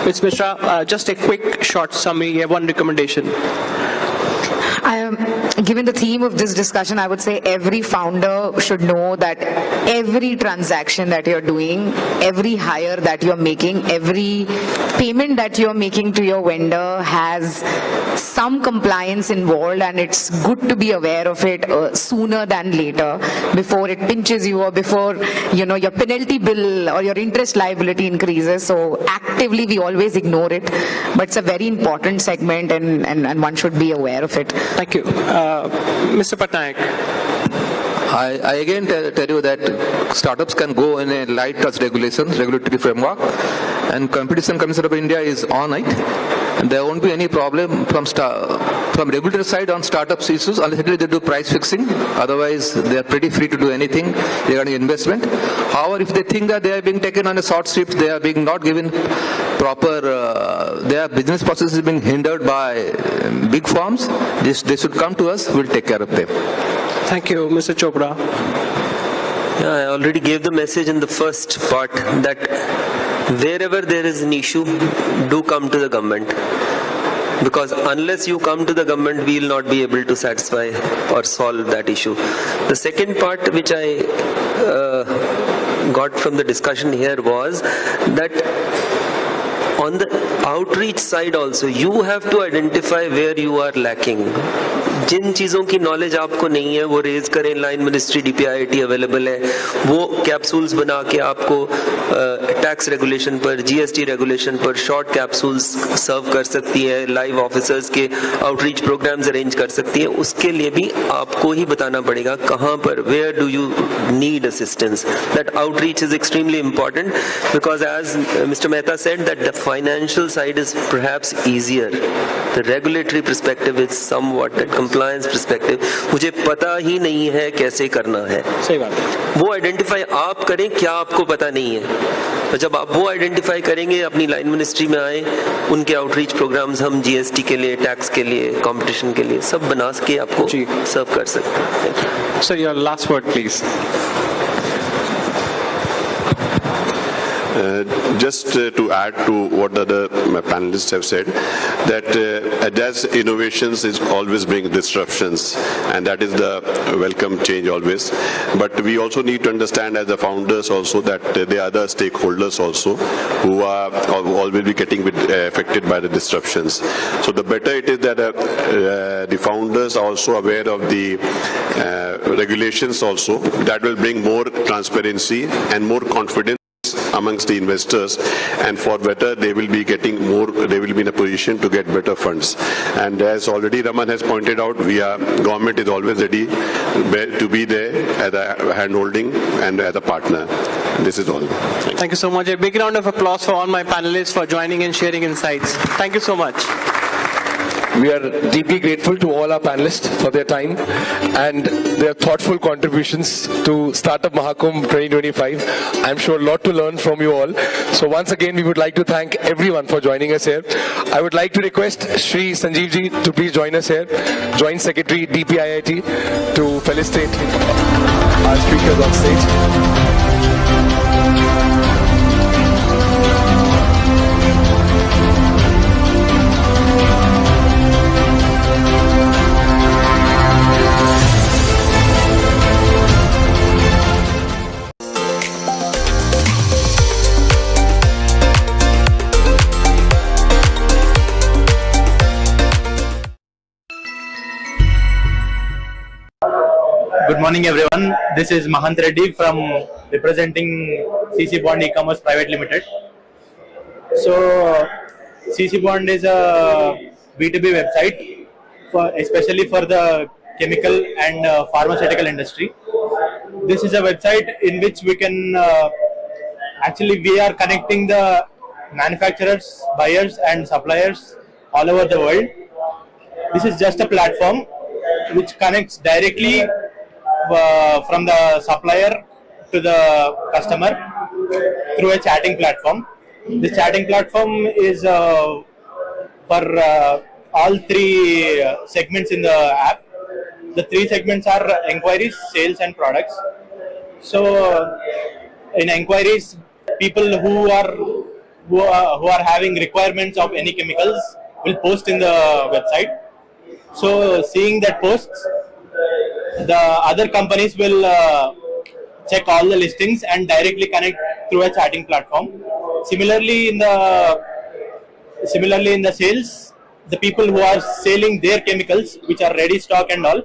Ms. Mishra, just a quick short summary, one recommendation. Given the theme of this discussion, I would say every founder should know that every transaction that you're doing, every hire that you're making, every payment that you're making to your vendor has some compliance involved, and it's good to be aware of it sooner than later, before it pinches you or before your penalty bill or your interest liability increases. So actively we always ignore it, but it's a very important segment, and one should be aware of it. Thank you. Mr. Patnaik. I again tell you that startups can go in a light touch regulatory framework, and Competition Commission of India is on it. And there won't be any problem from regulatory side on startups issues unless they do price fixing. Otherwise, they are pretty free to do anything regarding investment. However, if they think that they are being taken on a short shift, they are being not given proper, their business process is being hindered by big firms, they should come to us, we'll take care of them. Thank you, Mr. Chopra. Yeah, I already gave the message in the first part that wherever there is an issue, do come to the government. Because unless you come to the government, we will not be able to satisfy or solve that issue. The second part which I got from the discussion here was that on the outreach side also, you have to identify where you are lacking. जिन चीज़ों की knowledge आपको नहीं है वो raise करें, line ministry DPIIT available है, वो capsules बना के आपको टैक्स रेगुलेशन पर, GST रेगुलेशन पर शॉर्ट कैप्सूल्स सर्व कर सकती है, लाइव ऑफिसर्स के आउटरीच प्रोग्राम्स अरेंज कर सकती है. उसके लिए भी आपको ही बताना पड़ेगा कहाँ पर, where do you need assistance. That outreach is extremely important because as Mister Mehta said that the financial side is perhaps easier. The regulatory perspective is somewhat, that compliance perspective, मुझे पता ही नहीं है कैसे करना है. सही बात है. वो आइडेंटिफाई आप करें क्या आपको पता नहीं है. तो जब आप वो आइडेंटिफाई करेंगे, अपनी लाइन मिनिस्ट्री में आए, उनके आउटरीच प्रोग्राम्स हम GST के लिए, टैक्स के लिए, कंपटीशन के लिए सब बना के आपको सर्व कर सकते हैं. Sir, your last word please. Just to add to what the other panelists have said, that as innovations is always bring disruptions, and that is the welcome change always. But we also need to understand as the founders also that there are other stakeholders also who are all will be getting affected by the disruptions. So the better it is that the founders are also aware of the regulations also. That will bring more transparency and more confidence amongst the investors, and for better they will be getting more, they will be in a position to get better funds. And as already Raman has pointed out, government is always ready to be there as a hand-holding and as a partner. This is all. Thank you so much. A big round of applause for all my panelists for joining and sharing insights. Thank you so much. We are deeply grateful to all our panelists for their time and their thoughtful contributions to Startup Mahakumbh 2025. I'm sure a lot to learn from you all. So once again, we would like to thank everyone for joining us here. I would like to request Shri Sanjeev ji to please join us here, Joint Secretary DPIIT, to felicitate. our speakers on stage. Good morning, everyone. This is Mahant Reddy from representing CC Bond E-Commerce Private Limited. So, CC Bond is a B2B website, especially for the chemical and pharmaceutical industry. This is a website in which we can we are connecting the manufacturers, buyers, and suppliers all over the world. This is just a platform which connects directly from the supplier to the customer through a chatting platform. This chatting platform is for all three segments in the app. The three segments are inquiries, sales, and products. So, in inquiries, people who are having requirements of any chemicals will post in the website. So, seeing that posts, the other companies will check all the listings and directly connect through a chatting platform. Similarly, in the sales, the people who are selling their chemicals, which are ready stock and all,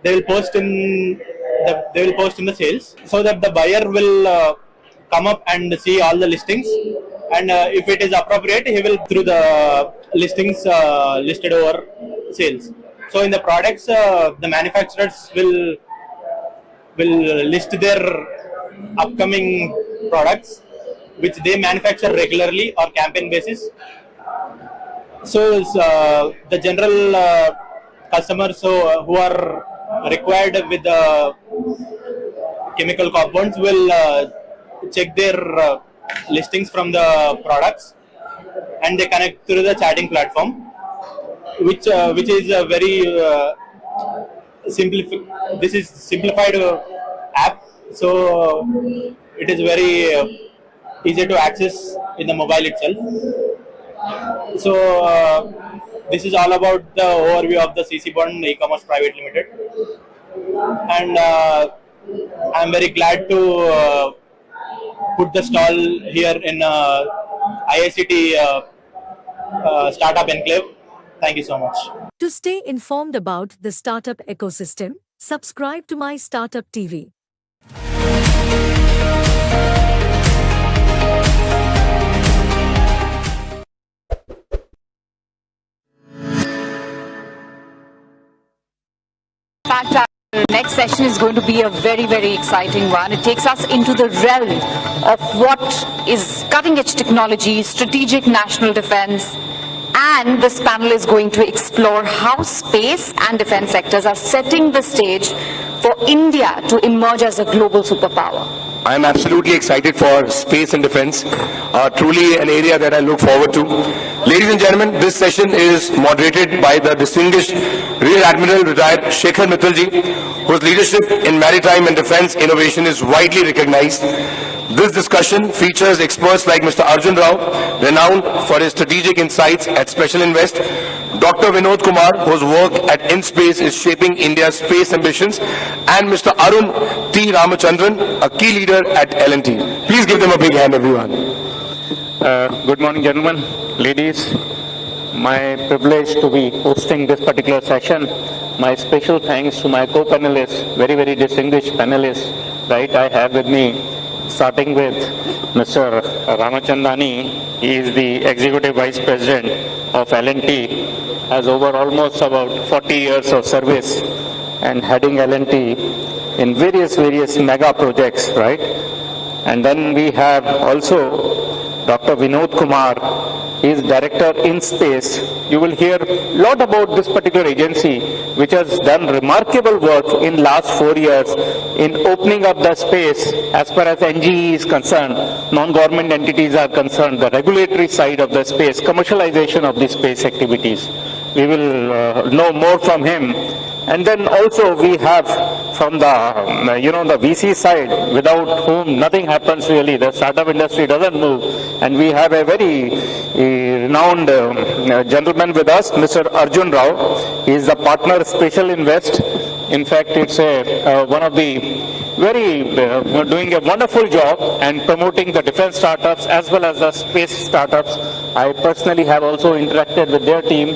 they will post in the sales, so that the buyer will come up and see all the listings, and if it is appropriate, he will through the listings listed over sales. So in the products, the manufacturers will list their upcoming products which they manufacture regularly or campaign basis. So the general customers who are required with the chemical compounds will check their listings from the products, and they connect through the chatting platform, which is a very simplified app. So it is very easy to access in the mobile itself. So this is all about the overview of the CC Bond E-Commerce Private Limited, and I am very glad to put the stall here in IICT Startup Enclave. Thank you so much. To stay informed about the startup ecosystem, subscribe to MyStartupTV. In fact, our next session is going to be a very, very exciting one. It takes us into the realm of what is cutting-edge technology, strategic national defense, and this panel is going to explore how space and defense sectors are setting the stage for India to emerge as a global superpower. I am absolutely excited for space and defense, truly an area that I look forward to. Ladies and gentlemen, this session is moderated by the distinguished Rear Admiral retired Shekhar Mittalji, whose leadership in maritime and defense innovation is widely recognized. This discussion features experts like Mr. Arjun Rao, renowned for his strategic insights at Special Invest, Dr. Vinod Kumar, whose work at InSpace is shaping India's space ambitions, and Mr. Arun T. Ramachandran, a key leader at L&T. Please give them a big hand, everyone. Good morning, gentlemen, ladies. My privilege to be hosting this particular session. My special thanks to my co-panelists, very, very distinguished panelists, right, I have with me, starting with Mr. Ramachandani. He is the Executive Vice President of L&T, has over almost about 40 years of service and heading L&T in various mega projects, right? And then we have also Dr. Vinod Kumar. He is Director InSpace. You will hear a lot about this particular agency, which has done remarkable work in last 4 years in opening up the space as far as NGE is concerned, non-government entities are concerned, the regulatory side of the space, commercialization of the space activities. We will know more from him. And then also we have from the, the VC side, without whom nothing happens really. The startup industry doesn't move. And we have a very renowned gentleman with us, Mr. Arjun Rao. He is the partner Special Invest. In fact, it's one of the doing a wonderful job and promoting the defense startups as well as the space startups. I personally have also interacted with their team.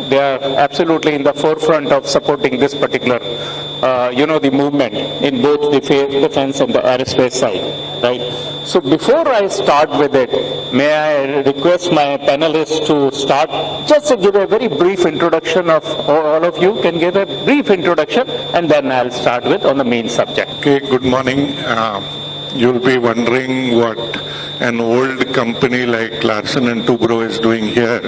They are absolutely in the forefront of supporting this particular, the movement in both the defense and the aerospace side, right? So before I start with it, may I request my panelists to start, just to give a very brief introduction of all of you can give a brief introduction, and then I'll start with on the main subject. Okay, good morning. You'll be wondering what an old company like Larsen & Toubro is doing here.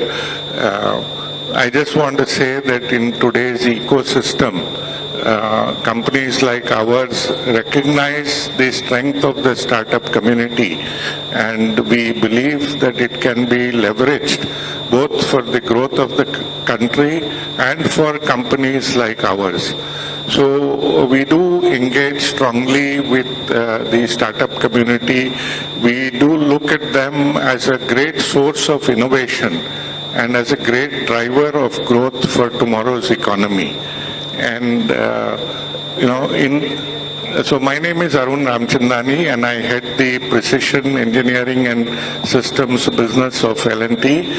I just want to say that in today's ecosystem, companies like ours recognize the strength of the startup community, and we believe that it can be leveraged both for the growth of the country and for companies like ours. So we do engage strongly with the startup community. We do look at them as a great source of innovation and as a great driver of growth for tomorrow's economy. And, so my name is Arun Ramchandani, and I head the Precision Engineering and Systems business of L&T.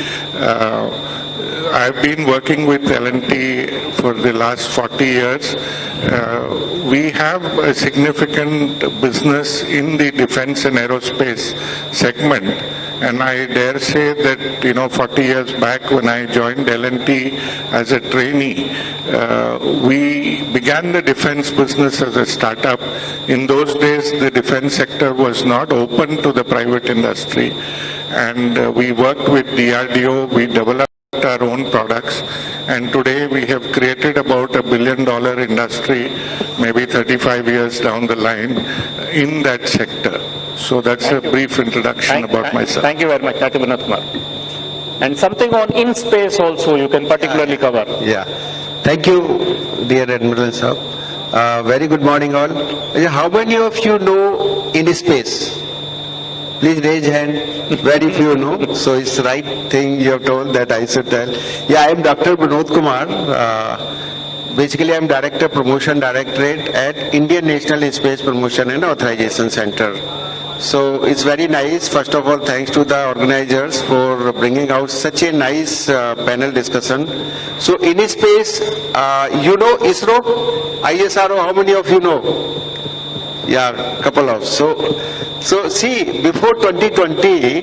I've been working with L&T for the last 40 years. We have a significant business in the defense and aerospace segment. And I dare say that, 40 years back when I joined L&T as a trainee, we began the defense business as a startup. In those days, the defense sector was not open to the private industry. And we worked with DRDO, we developed our own products, and today we have created about $1 billion industry, maybe 35 years down the line, in that sector. So that's a brief introduction about myself. Thank you very much, Dr. Vinod Kumar. And something on in space also you can particularly cover. Yeah. Thank you, dear Admiral Sir. Very good morning all. How many of you know in space? Please raise hand. Very few know. So it's the right thing you have told that I should tell. Yeah, I am Dr. Vinod Kumar. Basically, I am Director Promotion Directorate at Indian National Space Promotion and Authorization Center. So it's very nice. First of all, thanks to the organizers for bringing out such a nice panel discussion. So in space, you know ISRO? ISRO, how many of you know? Yeah, couple of. So see, before 2020,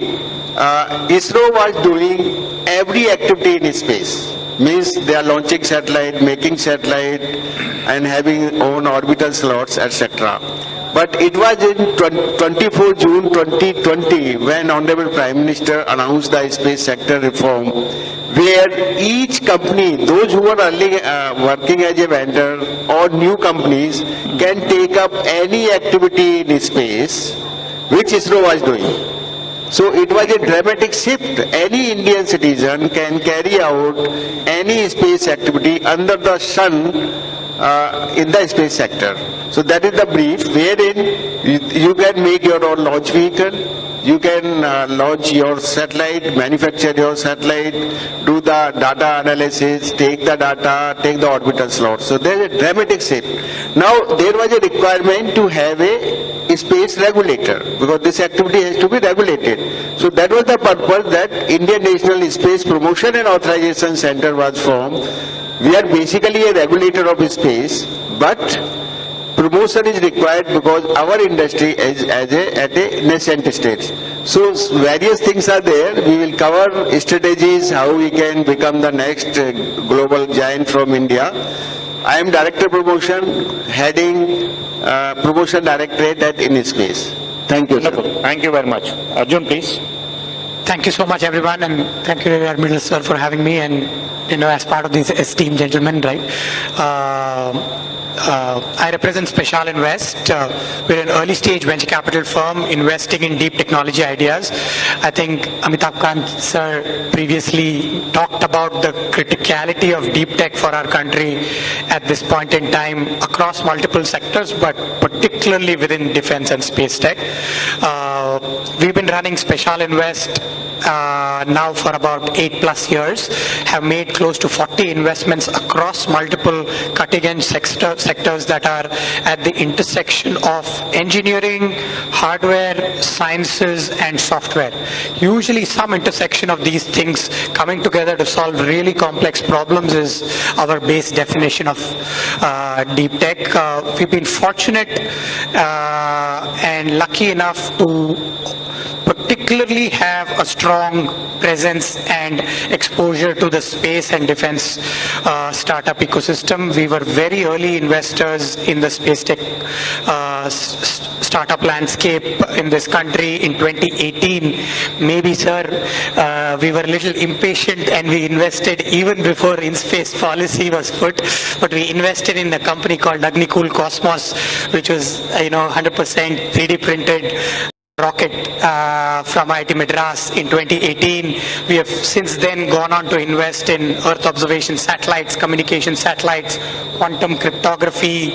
ISRO was doing every activity in space. Means they are launching satellite, making satellite, and having own orbital slots, etc. But it was in 24 June 2020 when Honorable Prime Minister announced the space sector reform, where each company, those who are early working as a vendor or new companies, can take up any activity in space, which ISRO was doing. So it was a dramatic shift. Any Indian citizen can carry out any space activity under the sun in the space sector. So that is the brief, wherein you can make your own launch vehicle, you can launch your satellite, manufacture your satellite, do the data analysis, take the data, take the orbital slot. So there is a dramatic shift. Now there was a requirement to have a space regulator, because this activity has to be regulated. So that was the purpose that Indian National Space Promotion and Authorization Center was formed. We are basically a regulator of space, but promotion is required because our industry is at a nascent stage. So various things are there. We will cover strategies, how we can become the next global giant from India. I am Director Promotion, heading Promotion Directorate at InSpace. Thank you, sir. Thank you very much. Arjun, please. Thank you so much, everyone, and thank you, Admiral Sir, for having me and, as part of these esteemed gentlemen, right? I represent Special Invest. We're an early stage venture capital firm investing in deep technology ideas. I think Amitabh Kant sir previously talked about the criticality of deep tech for our country at this point in time across multiple sectors, but particularly within defense and space tech. We've been running Special Invest now for about 8+ years, have made close to 40 investments across multiple cutting-edge sectors that are at the intersection of engineering, hardware, sciences, and software. Usually some intersection of these things coming together to solve really complex problems is our base definition of deep tech. We've been fortunate and lucky enough to particularly have a strong presence and exposure to the space and defense startup ecosystem. We were very early investors in the space tech startup landscape in this country in 2018. Maybe, sir, we were a little impatient and we invested even before in-space policy was put, but we invested in a company called Agnikul Cosmos, which was 100% 3D printed rocket from IIT Madras in 2018. We have since then gone on to invest in Earth observation satellites, communication satellites, quantum cryptography,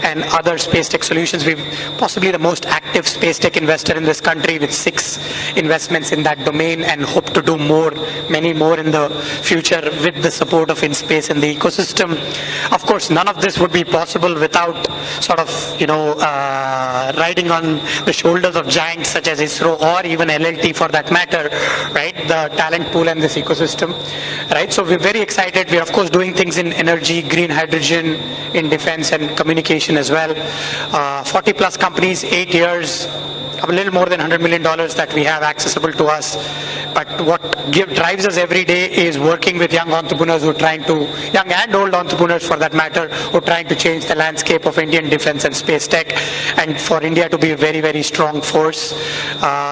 and other space tech solutions. We're possibly the most active space tech investor in this country with 6 investments in that domain, and hope to do more, many more in the future with the support of InSpace and the ecosystem. Of course, none of this would be possible without sort of, riding on the shoulders of giants such as ISRO or even LLT for that matter, right? The talent pool and this ecosystem, right? So we're very excited. We're of course doing things in energy, green hydrogen, in defense and communication as well. 40+ companies, 8 years, a little more than $100 million that we have accessible to us. But what drives us every day is working with young entrepreneurs who are trying to, young and old entrepreneurs for that matter, who are trying to change the landscape of Indian defense and space tech, and for India to be a very, very strong force.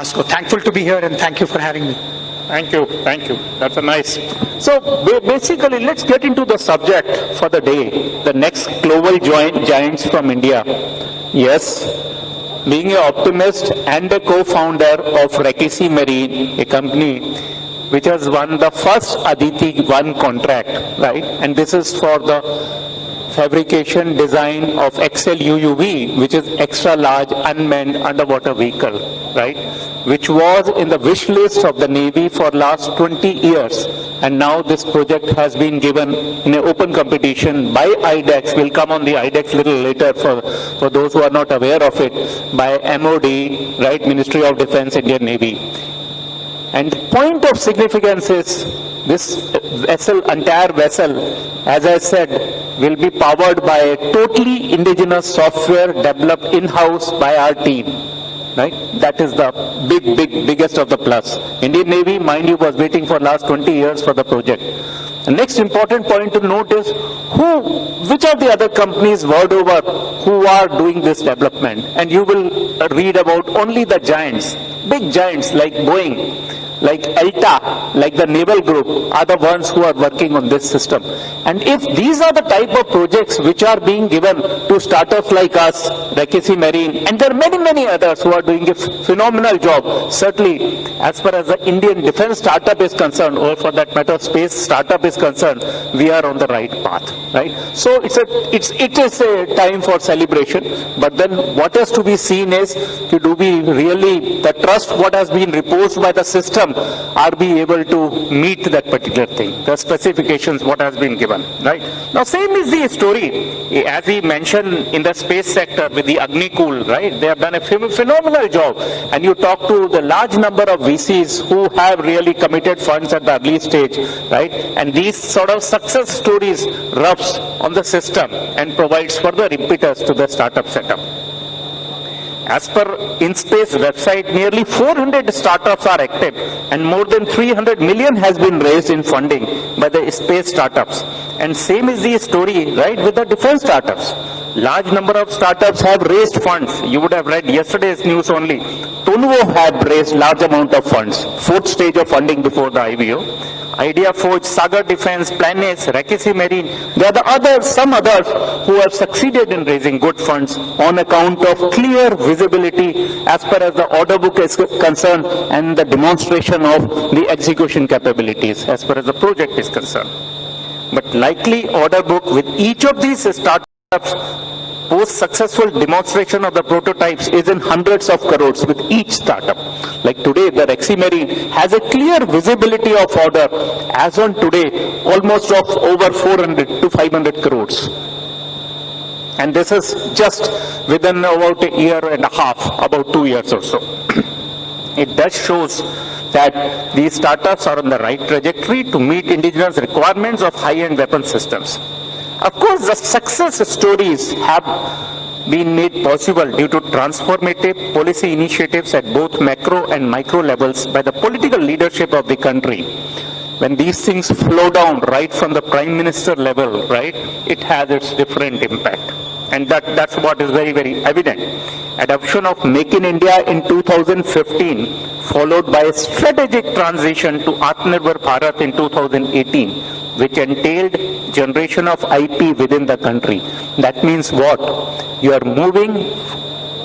So thankful to be here, and thank you for having me. Thank you. That's a nice. So basically, let's get into the subject for the day, the next global giants from India. Yes. Being an optimist and a co-founder of Rakesi Marine, a company which has won the first Aditi 1 contract, right? And this is for the fabrication design of XL UUV, which is extra large unmanned underwater vehicle, right? Which was in the wish list of the Navy for last 20 years. And now this project has been given in an open competition by IDEX. We'll come on the IDEX a little later for those who are not aware of it, by MOD, right? Ministry of Defense, Indian Navy. And point of significance is this vessel, entire vessel, as I said, will be powered by a totally indigenous software developed in-house by our team. Right? That is the biggest of the plus. Indian Navy, mind you, was waiting for last 20 years for the project. The next important point to note is which are the other companies world over who are doing this development? And you will read about only the giants, big giants like Boeing, like ELTA, like the Naval Group are the ones who are working on this system. And if these are the type of projects which are being given to startups like us, Rakesi Marine, and there are many others who are doing a phenomenal job, certainly as far as the Indian defense startup is concerned, or for that matter space startup is concerned, we are on the right path, right? So it is a time for celebration, but then what has to be seen is, do we really, the trust what has been reposed by the system, are we able to meet that particular thing, the specifications what has been given, right? Now same is the story, as we mentioned in the space sector with the Agnikul, right? They have done a phenomenal job, and you talk to the large number of VCs who have really committed funds at the early stage, right? And these sort of success stories rubs on the system and provides further impetus to the startup setup. As per InSpace website, nearly 400 startups are active and more than 300 million has been raised in funding by the space startups. And same is the story, right, with the defense startups. Large number of startups have raised funds. You would have read yesterday's news only. Tunvo have raised large amount of funds, 4th stage of funding before the IPO. Idea Forge, Sagar Defense, Planes, Rakisi Marine. There are some others who have succeeded in raising good funds on account of clear visibility as far as the order book is concerned and the demonstration of the execution capabilities as far as the project is concerned. But likely order book with each of these startups post-successful demonstration of the prototypes is in hundreds of crores with each startup. Like today, the Rakisi Marine has a clear visibility of order as on today, almost of over 400 to 500 crores. And this is just within about a year and a half, about 2 years or so. It does shows that these startups are on the right trajectory to meet indigenous requirements of high-end weapon systems. Of course, the success stories have been made possible due to transformative policy initiatives at both macro and micro levels by the political leadership of the country. When these things flow down right from the Prime Minister level, right, it has its different impact. And that's what is very, very evident. Adoption of Make in India in 2015, followed by a strategic transition to Atmanirbhar Bharat in 2018, which entailed generation of IP within the country. That means what? You are moving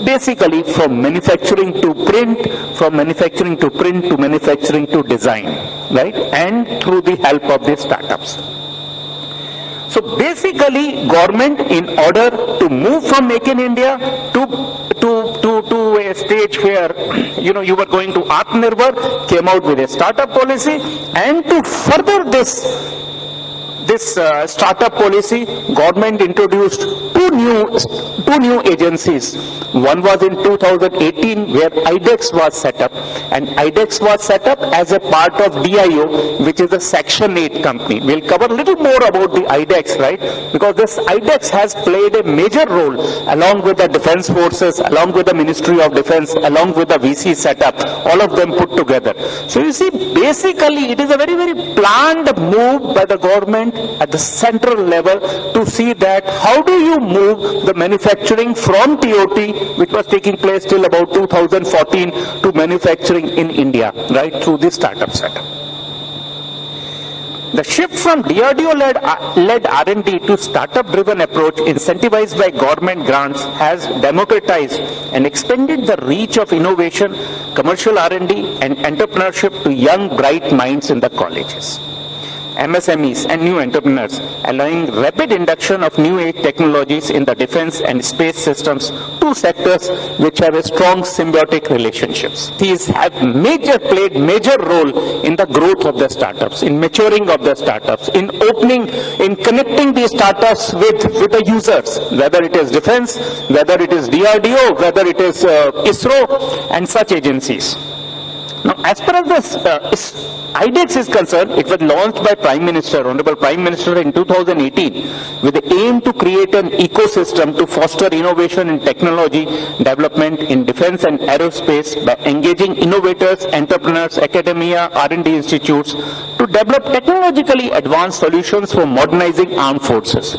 basically from manufacturing to print, from manufacturing to print to manufacturing to design, right? And through the help of the startups. So basically, government, in order to move from Make in India to a stage where, you were going to Atmanirbhar, came out with a startup policy, and to further this startup policy, government introduced two new agencies. One was in 2018 where IDEX was set up, and IDEX was set up as a part of DIO, which is a Section 8 company. We'll cover a little more about the IDEX, right? Because this IDEX has played a major role along with the defense forces, along with the Ministry of Defense, along with the VC setup, all of them put together. So you see, basically it is a very, very planned move by the government at the central level to see that how do you move the manufacturing from TOT, which was taking place till about 2014, to manufacturing in India, right, through the startup setup. The shift from DRDO-led R&D to startup-driven approach incentivized by government grants has democratized and expanded the reach of innovation, commercial R&D, and entrepreneurship to young, bright minds in the colleges, MSMEs, and new entrepreneurs, allowing rapid induction of new age technologies in the defense and space systems, two sectors which have a strong symbiotic relationships. These have played major role in the growth of the startups, in maturing of the startups, in connecting these startups with the users, whether it is defense, whether it is DRDO, whether it is ISRO, and such agencies. Now, as far as this IDEX is concerned, it was launched by Honorable Prime Minister in 2018 with the aim to create an ecosystem to foster innovation in technology development in defense and aerospace by engaging innovators, entrepreneurs, academia, R&D institutes to develop technologically advanced solutions for modernizing armed forces.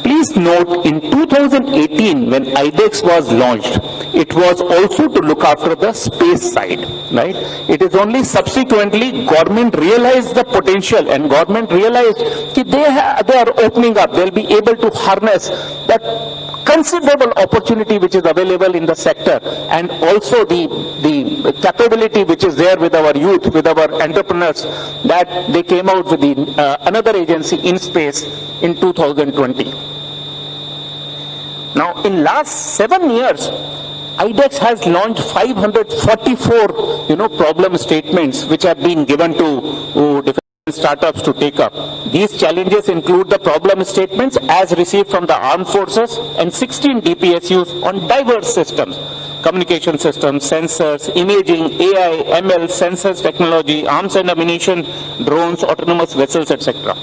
Please note, in 2018, when IDEX was launched, it was also to look after the space side, right? It is only subsequently government realized the potential, and government realized that they are opening up, they'll be able to harness that considerable opportunity which is available in the sector, and also the capability which is there with our youth, with our entrepreneurs, that they came out with another agency in space in 2020. Now, in last 7 years, IDEX has launched 544, problem statements which have been given to defense startups to take up. These challenges include the problem statements as received from the armed forces and 16 DPSUs on diverse systems, communication systems, sensors, imaging, AI, ML, sensors technology, arms and ammunition, drones, autonomous vessels, etc.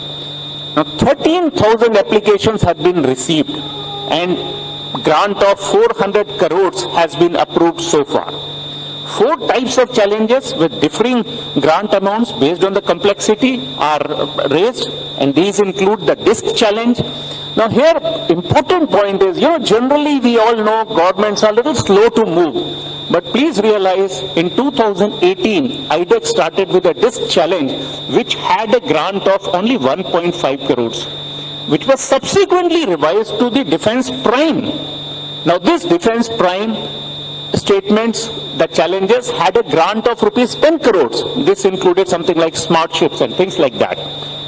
Now, 13,000 applications have been received, and grant of 400 crores has been approved so far. 4 types of challenges with differing grant amounts based on the complexity are raised, and these include the disk challenge. Now here, important point is, generally we all know governments are a little slow to move. But please realize in 2018, IDEX started with a disk challenge which had a grant of only 1.5 crores, which was subsequently revised to the Defense Prime. Now this Defense Prime statements, the challenges had a grant of rupees 10 crores. This included something like smart ships and things like that.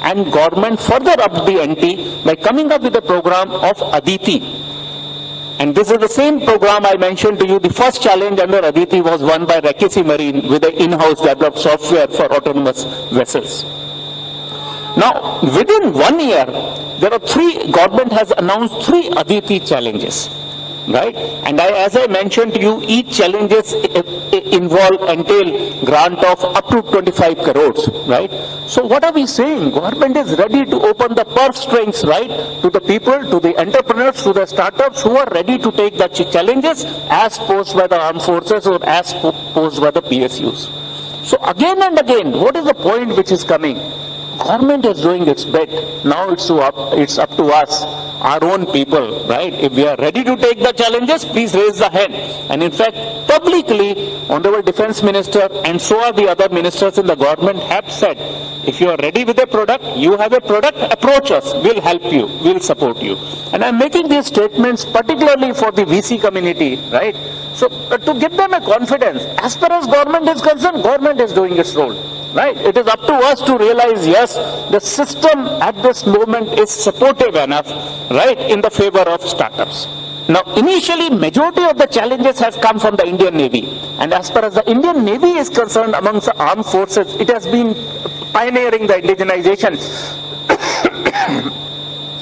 And government further upped the ante by coming up with a program of Aditi. And this is the same program I mentioned to you. The first challenge under Aditi was won by Rakesi Marine with an in-house developed software for autonomous vessels. Now, within 1 year, government has announced 3 Aditi challenges. Right? And as I mentioned to you, each challenges entail grant of up to 25 crores, right? So what are we saying? Government is ready to open the purse strings, right, to the people, to the entrepreneurs, to the startups who are ready to take the challenges as posed by the armed forces or as posed by the PSUs. So again and again, what is the point which is coming? Government is doing its bit. Now it's up to us, our own people, right? If we are ready to take the challenges, please raise the hand. And in fact, publicly, Honorable Defense Minister and so are the other ministers in the government have said, if you are ready with a product, you have a product, approach us. We'll help you. We'll support you. And I'm making these statements particularly for the VC community, right? So to give them a confidence, as far as government is concerned, government is doing its role. Right? It is up to us to realize, yes, the system at this moment is supportive enough, right, in the favor of startups. Now, initially, majority of the challenges has come from the Indian Navy. And as far as the Indian Navy is concerned amongst the armed forces, it has been pioneering the indigenization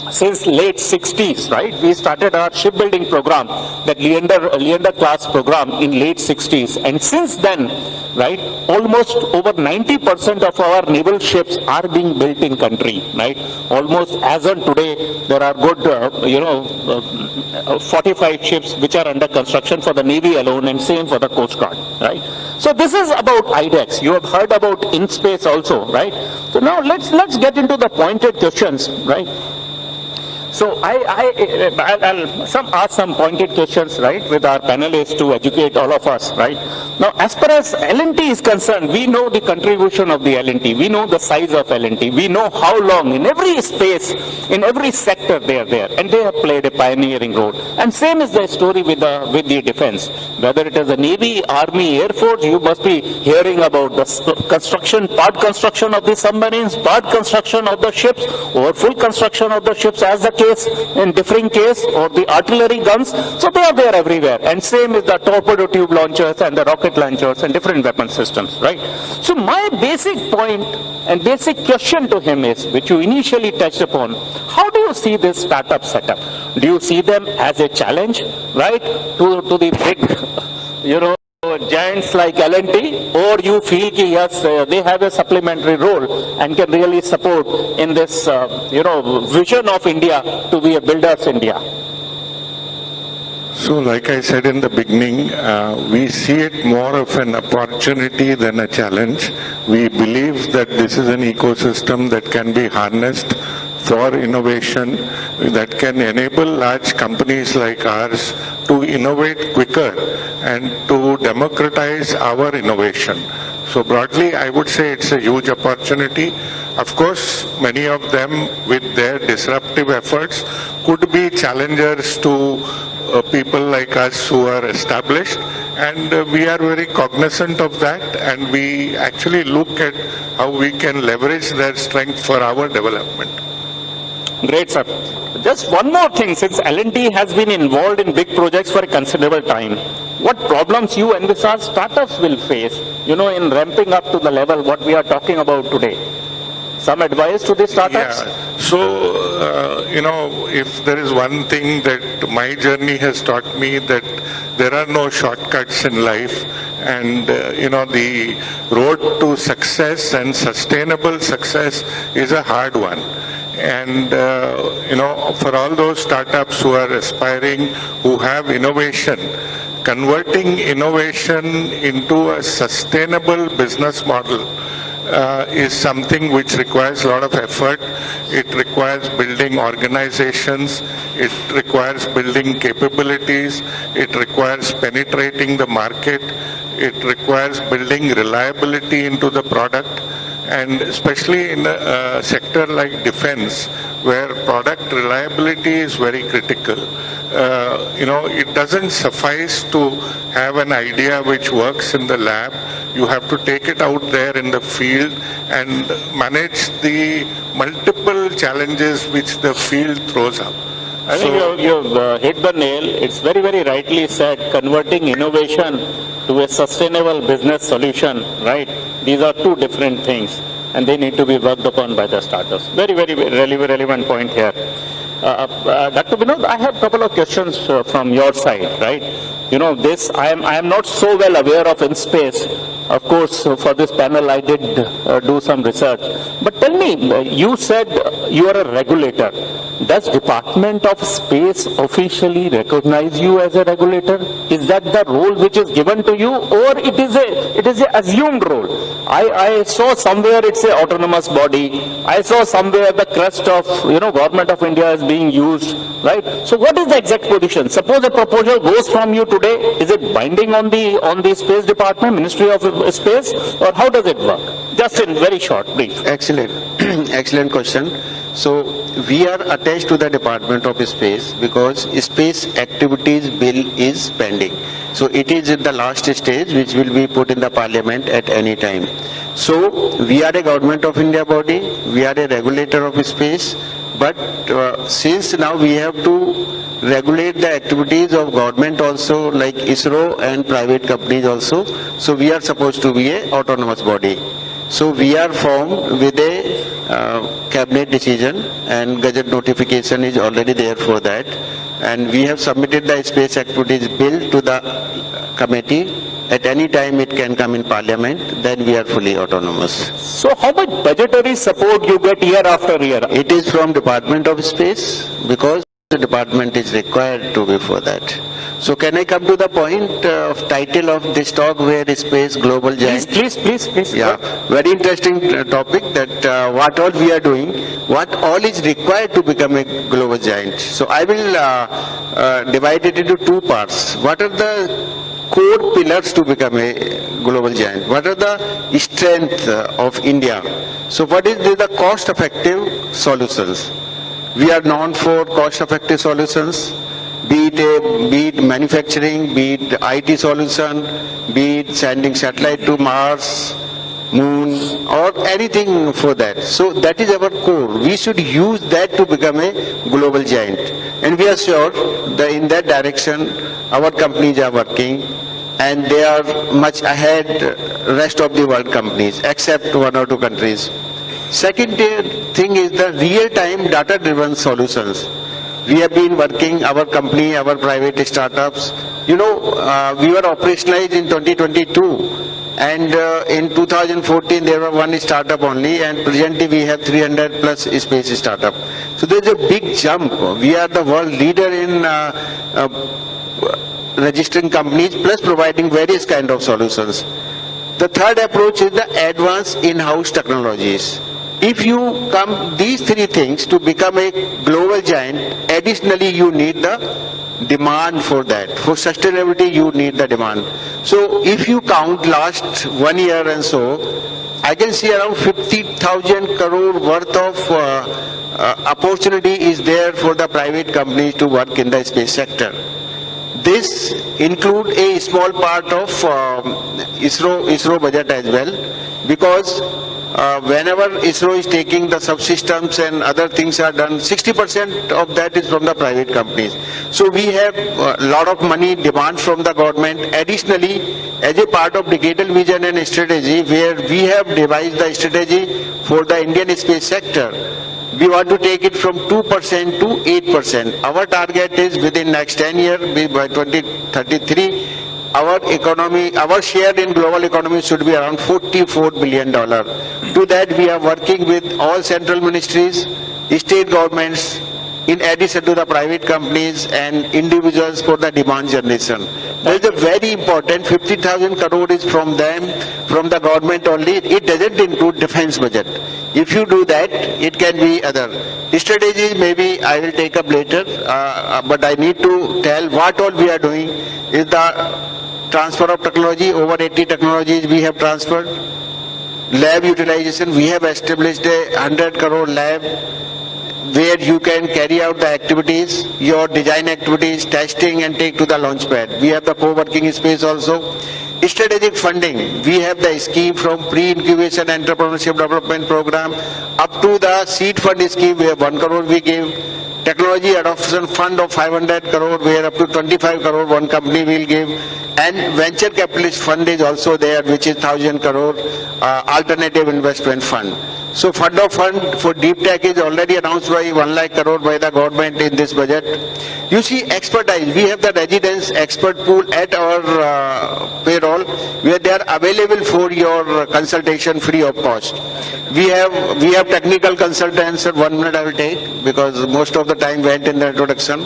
since late 60s, right? We started our shipbuilding program, that Leander class program in late 60s. And since then, right, almost over 90% of our naval ships are being built in country, right? Almost as on today, there are good, 45 ships which are under construction for the Navy alone, and same for the Coast Guard, right? So this is about IDEX. You have heard about InSpace also, right? So now let's get into the pointed questions, right? So I'll ask some pointed questions, right, with our panelists to educate all of us, right? Now, as far as L&T is concerned, we know the contribution of the L&T. We know the size of L&T. We know how long in every space, in every sector they are there, and they have played a pioneering role. And same is the story with the defense. Whether it is the Navy, Army, Air Force, you must be hearing about the part construction of the submarines, part construction of the ships, or full construction of the ships as the case, in differing case, or the artillery guns. So they are there everywhere. And same is the torpedo tube launchers and the rocket launchers and different weapon systems, right? So my basic point and basic question to him is, which you initially touched upon, how do you see this startup setup? Do you see them as a challenge, right, to the big, giants like L&T, or you feel that yes, they have a supplementary role and can really support in this, vision of India to be a builder's India? So like I said in the beginning, we see it more of an opportunity than a challenge. We believe that this is an ecosystem that can be harnessed for innovation, that can enable large companies like ours to innovate quicker and to democratize our innovation. So broadly, I would say it's a huge opportunity. Of course, many of them with their disruptive efforts could be challengers to people like us who are established, and we are very cognizant of that, and we actually look at how we can leverage their strength for our development. Great, sir. Just one more thing, since L&T has been involved in big projects for a considerable time, what problems you envisage startups will face, in ramping up to the level what we are talking about today? Some advice to the startups? Yeah. So, if there is one thing that my journey has taught me, that there are no shortcuts in life, and, the road to success and sustainable success is a hard one. And, for all those startups who are aspiring, who have innovation, converting innovation into a sustainable business model is something which requires a lot of effort. It requires building organizations. It requires building capabilities. It requires penetrating the market. It requires building reliability into the product. And especially in a sector like defense, where product reliability is very critical. It doesn't suffice to have an idea which works in the lab. You have to take it out there in the field and manage the multiple challenges which the field throws up. I think you've hit the nail. It's very, very rightly said, converting innovation to a sustainable business solution, right? These are two different things, and they need to be worked upon by the startups. Very, very relevant point here. Dr. Vinod, I have a couple of questions from your side, right? I am not so well aware of InSpace. Of course, for this panel, I did do some research. But tell me, you said you are a regulator. Does Department of Space officially recognize you as a regulator? Is that the role which is given to you, or it is a assumed role? I saw somewhere it's a autonomous body. I saw somewhere the crest of Government of India is being used, right? So what is the exact position? Suppose a proposal goes from you today, is it binding on the Space Department, Ministry of Space, or how does it work? Just in very short, brief. Excellent, excellent question. So we are attached to the Department of Space because Space Activities Bill is pending. So it is in the last stage which will be put in the Parliament at any time. So we are a Government of India body, we are a regulator of space, but since now we have to regulate the activities of government also, like ISRO and private companies also, so we are supposed to be an autonomous body. So we are formed with a cabinet decision, and gazette notification is already there for that, and we have submitted the Space Activities Bill to the committee. At any time it can come in Parliament, then we are fully autonomous. So how much budgetary support you get year after year? It is from Department of Space, because the department is required to be for that. So can I come to the point of title of this talk, where space global giant? Please. Yeah, very interesting topic, that what all we are doing, what all is required to become a global giant. So I will divide it into two parts. What are the core pillars to become a global giant? What are the strengths of India? So what is the cost-effective solutions? We are known for cost-effective solutions, be it manufacturing, be it IT solution, be it sending satellite to Mars, Moon, or anything for that. So that is our core. We should use that to become a global giant. And we are sure that in that direction our companies are working, and they are much ahead rest of the world companies, except one or two countries. Second thing is the real-time data-driven solutions. We have been working, our company, our private startups, we were operationalized in 2022, and in 2014 there were one startup only, and presently we have 300 plus space startup. So there's a big jump. We are the world leader in registering companies plus providing various kind of solutions. The third approach is the advanced in-house technologies. If you come these three things to become a global giant, additionally you need the demand for that. For sustainability you need the demand. So if you count last 1 year and so, I can see around 50,000 crore worth of opportunity is there for the private companies to work in the space sector. This include a small part of ISRO budget as well, because whenever ISRO is taking the subsystems and other things are done, 60% of that is from the private companies. So we have a lot of money demand from the government. Additionally, as a part of decadal vision and strategy, where we have devised the strategy for the Indian space sector, we want to take it from 2% to 8%. Our target is within next 10 years, by 2033, our economy, our share in global economy should be around $44 billion. To that we are working with all central ministries, state governments, in addition to the private companies and individuals for the demand generation. That is a very important. 50,000 crore is from them, from the government only. It doesn't include defense budget. If you do that, it can be other strategies. Maybe I will take up later. But I need to tell what all we are doing is the transfer of technology. Over 80 technologies we have transferred. Lab utilization. We have established a 100 crore lab, where you can carry out the activities, your design activities, testing, and take to the launch pad. We have the co-working space also. Strategic funding. We have the scheme from pre-incubation entrepreneurship development program up to the seed fund scheme, where 1 crore we give. Technology adoption fund of 500 crore, where up to 25 crore one company will give. And venture capitalist fund is also there, which is 1,000 crore alternative investment fund. So fund of fund for deep tech is already announced by 1 lakh crore by the government in this budget. You see expertise. We have the residence expert pool at our payroll, where they are available for your consultation free of cost. We have technical consultants. 1 minute I will take, because most of the time went in the introduction.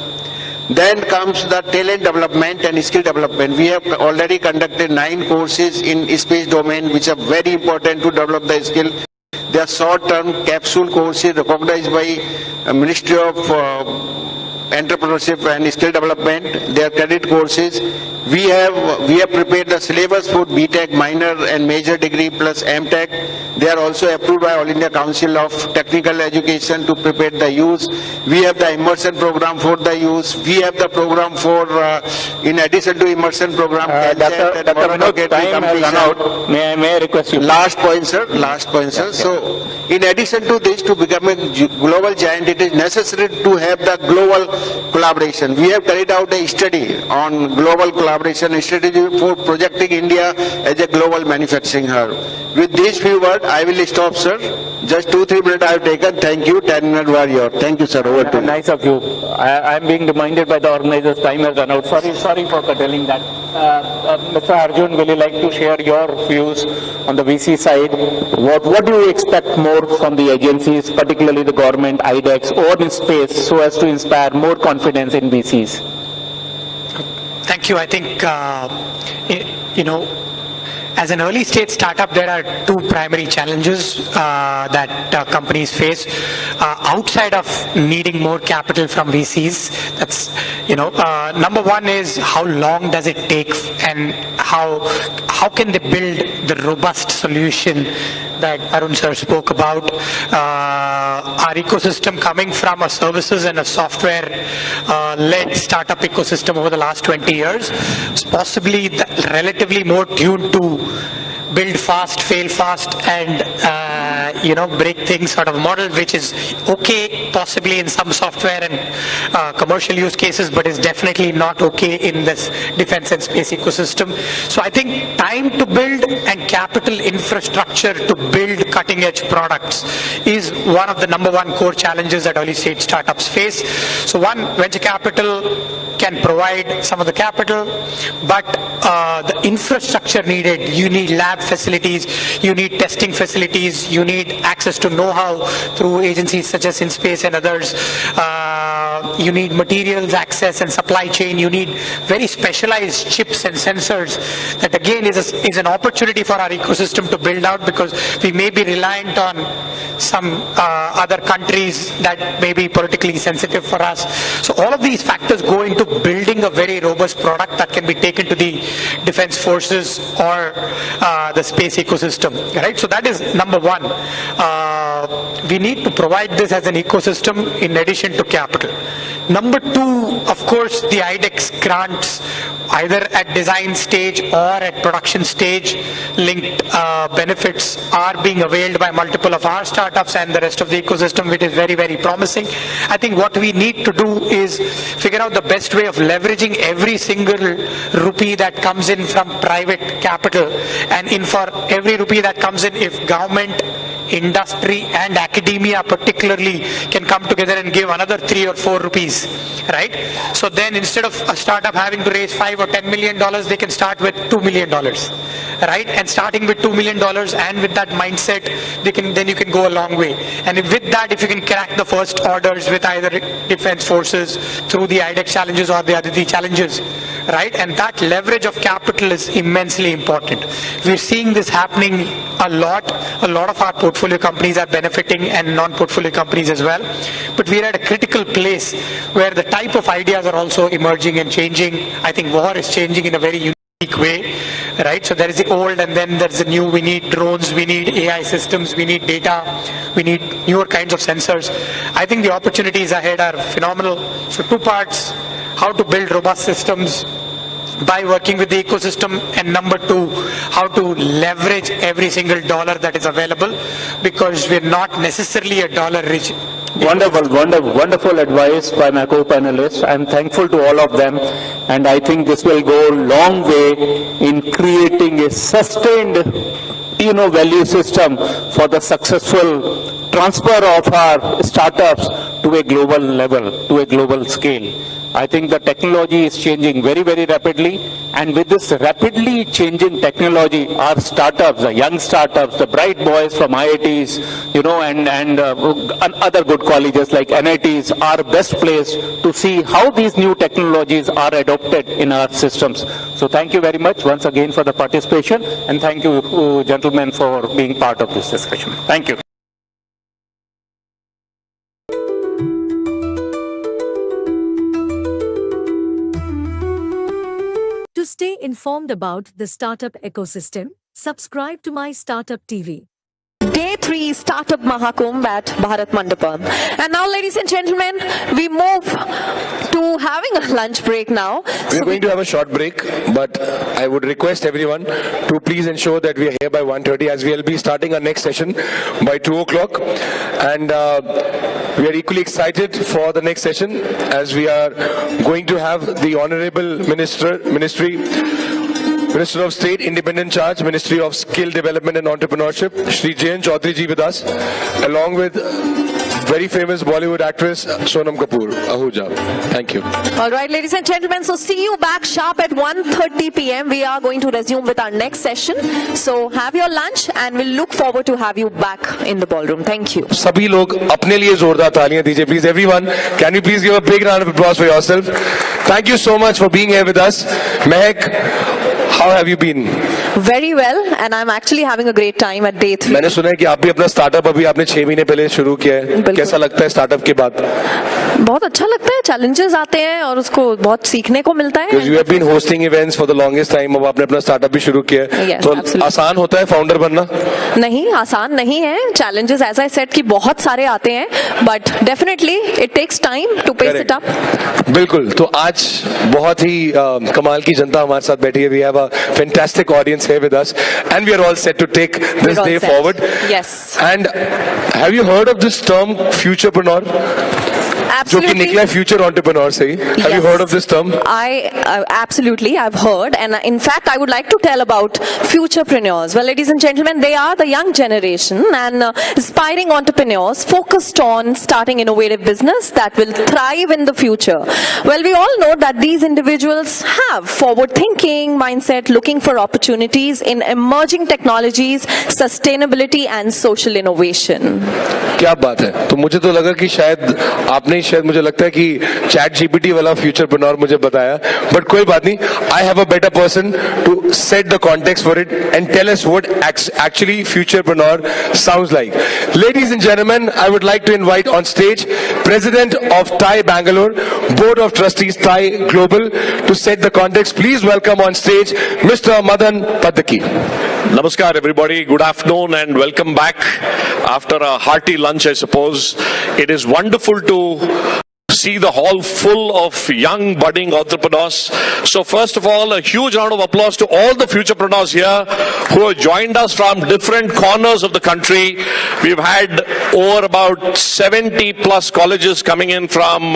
Then comes the talent development and skill development. We have already conducted 9 courses in space domain, which are very important to develop the skill. They are short-term capsule courses recognized by Ministry of Entrepreneurship and Skill Development. They are credit courses. We have prepared the syllabus for BTech minor and major degree plus MTech. They are also approved by All India Council of Technical Education to prepare the youth. We have the immersion program for the youth. We have the program for, in addition to immersion program, Dr. Vinod, time has run out. May I request you? Last point, sir. Last point, sir. So, in addition to this, to become a global giant, it is necessary to have the global collaboration. We have carried out a study on global collaboration strategy for projecting India as a global manufacturing hub. With these few words, I will stop, sir. Just 2-3 minutes I have taken. Thank you. 10 minutes were yours. Thank you, sir. Over to you. Nice of you. I am being reminded by the organizers, time has run out. Sorry for curtailing that. Mr. Arjun, will you like to share your views on the VC side? What do you expect more from the agencies, particularly the government, IDEX, or in space, so as to inspire more confidence in VCs? Thank you. I think, as an early stage startup, there are 2 primary challenges that companies face outside of needing more capital from VCs. That's, number one is how long does it take, and how can they build the robust solution that Arun sir spoke about. Our ecosystem coming from a services and a software led startup ecosystem over the last 20 years is possibly relatively more tuned to build fast, fail fast, and break things sort of model, which is okay possibly in some software and commercial use cases, but is definitely not okay in this defense and space ecosystem. So I think time to build and capital infrastructure to build cutting edge products is one of the number 1 core challenges that early stage startups face. So one, venture capital can provide some of the capital, but the infrastructure needed, you need lab facilities, you need testing facilities, you need access to know-how through agencies such as InSpace and others, you need materials access and supply chain, you need very specialized chips and sensors. That again is an opportunity for our ecosystem to build out, because we may be reliant on some other countries that may be politically sensitive for us. So all of these factors go into building a very robust product that can be taken to the defense forces or the space ecosystem, right? So that is number 1. We need to provide this as an ecosystem in addition to capital. Number 2, of course, the IDEX grants, either at design stage or at production stage, linked benefits are being availed by multiple of our startups and the rest of the ecosystem, which is very, very promising. I think what we need to do is figure out the best way of leveraging every single rupee that comes in from private capital, and for every rupee that comes in, if government industry and academia particularly can come together and give another 3 or 4 rupees, right? So then instead of a startup having to raise $5 or $10 million, they can start with $2 million, right? And starting with $2 million and with that mindset, then you can go a long way. And with that, if you can crack the first orders with either defense forces through the IDEX challenges or the other challenges, right? And that leverage of capital is immensely important. We're seeing this happening a lot. A lot of our portfolio companies are benefiting and non-portfolio companies as well. But we're at a critical place where the type of ideas are also emerging and changing. I think war is changing in a very unique way, right? So there is the old and then there's the new. We need drones, we need AI systems, we need data, we need newer kinds of sensors. I think the opportunities ahead are phenomenal. So 2 parts: how to build robust systems by working with the ecosystem, and number 2, how to leverage every single dollar that is available, because we're not necessarily a dollar rich. Wonderful advice by my co-panelists. I'm thankful to all of them, and I think this will go a long way in creating a sustained, value system for the successful transfer of our startups to a global level, to a global scale. I think the technology is changing very, very rapidly, and with this rapidly changing technology, our startups, the young startups, the bright boys from IITs, and other good colleges like NITs are best placed to see how these new technologies are adopted in our systems. So thank you very much once again for the participation, and thank you, gentlemen, for being part of this discussion. Thank you. To stay informed about the startup ecosystem, subscribe to MyStartupTV. Day 3 Startup Mahakumbh at Bharat Mandapam. And now, ladies and gentlemen, we move to having a lunch break now. We're going to have a short break, but I would request everyone to please ensure that we are here by 1:30, as we'll be starting our next session by 2 o'clock. And we are equally excited for the next session, as we are going to have the Honorable Minister of State, Independent Charge, Ministry of Skill Development and Entrepreneurship, Shri Jayan Chaudhary ji with us, along with very famous Bollywood actress Sonam Kapoor, Ahuja. Thank you. All right, ladies and gentlemen, so see you back sharp at 1:30 p.m. We are going to resume with our next session. So have your lunch, and we'll look forward to have you back in the ballroom. Thank you. सभी लोग अपने लिए जोरदार तालियां दीजिए, please. Everyone, can you please give a big round of applause for yourself? Thank you so much for being here with us. Mehak, how have you been? Very well, and I'm actually having a great time at day 3. मैंने सुना है कि आप भी अपना startup अभी आपने 6 महीने पहले शुरू किया है. कैसा लगता है स्टार्टअप के बाद? बहुत अच्छा लगता है, चैलेंजेस आते हैं और उसको बहुत सीखने को मिलता है. Because you have been hosting events for the longest time, अब आपने अपना स्टार्टअप भी शुरू किया है. Yes, तो absolutely. आसान होता है फाउंडर बनना? नहीं, आसान नहीं है. चैलेंजेस एज आई सेड कि बहुत सारे आते हैं, but definitely it takes time to pace it up. बिल्कुल. तो आज बहुत ही कमाल की जनता हमारे साथ बैठी है. We have a fantastic audience here with us, and we are all set to take this day forward. Yes. And have you heard of this term, futurepreneur? Absolutely. जो कि निकला future entrepreneur से ही. Have you heard of this term? Absolutely, I've heard, and in fact, I would like to tell about futurepreneurs. Well, ladies and gentlemen, they are the young generation and aspiring entrepreneurs focused on starting innovative business that will thrive in the future. Well, we all know that these individuals have forward-thinking mindset, looking for opportunities in emerging technologies, sustainability, and social innovation. क्या बात है. तो मुझे तो लगा कि शायद मुझे लगता है कि चैट जीपीटी वाला फ्यूचरप्रेन्योर मुझे बताया, बट कोई बात नहीं. I have a better person to set the context for it and tell us what actually futurepreneur sounds like. Ladies and gentleman, I would like to invite on stage president of TiE Bangalore, board of trustees TiE global, to set the context. Please welcome on stage mister Madan Paddaki. Namaskar everybody, good afternoon and welcome back after a hearty lunch, I suppose. It is wonderful to see the hall full of young budding entrepreneurs. So first of all, a huge round of applause to all the futurepreneurs here who have joined us from different corners of the country. We've had over about 70 plus colleges coming in from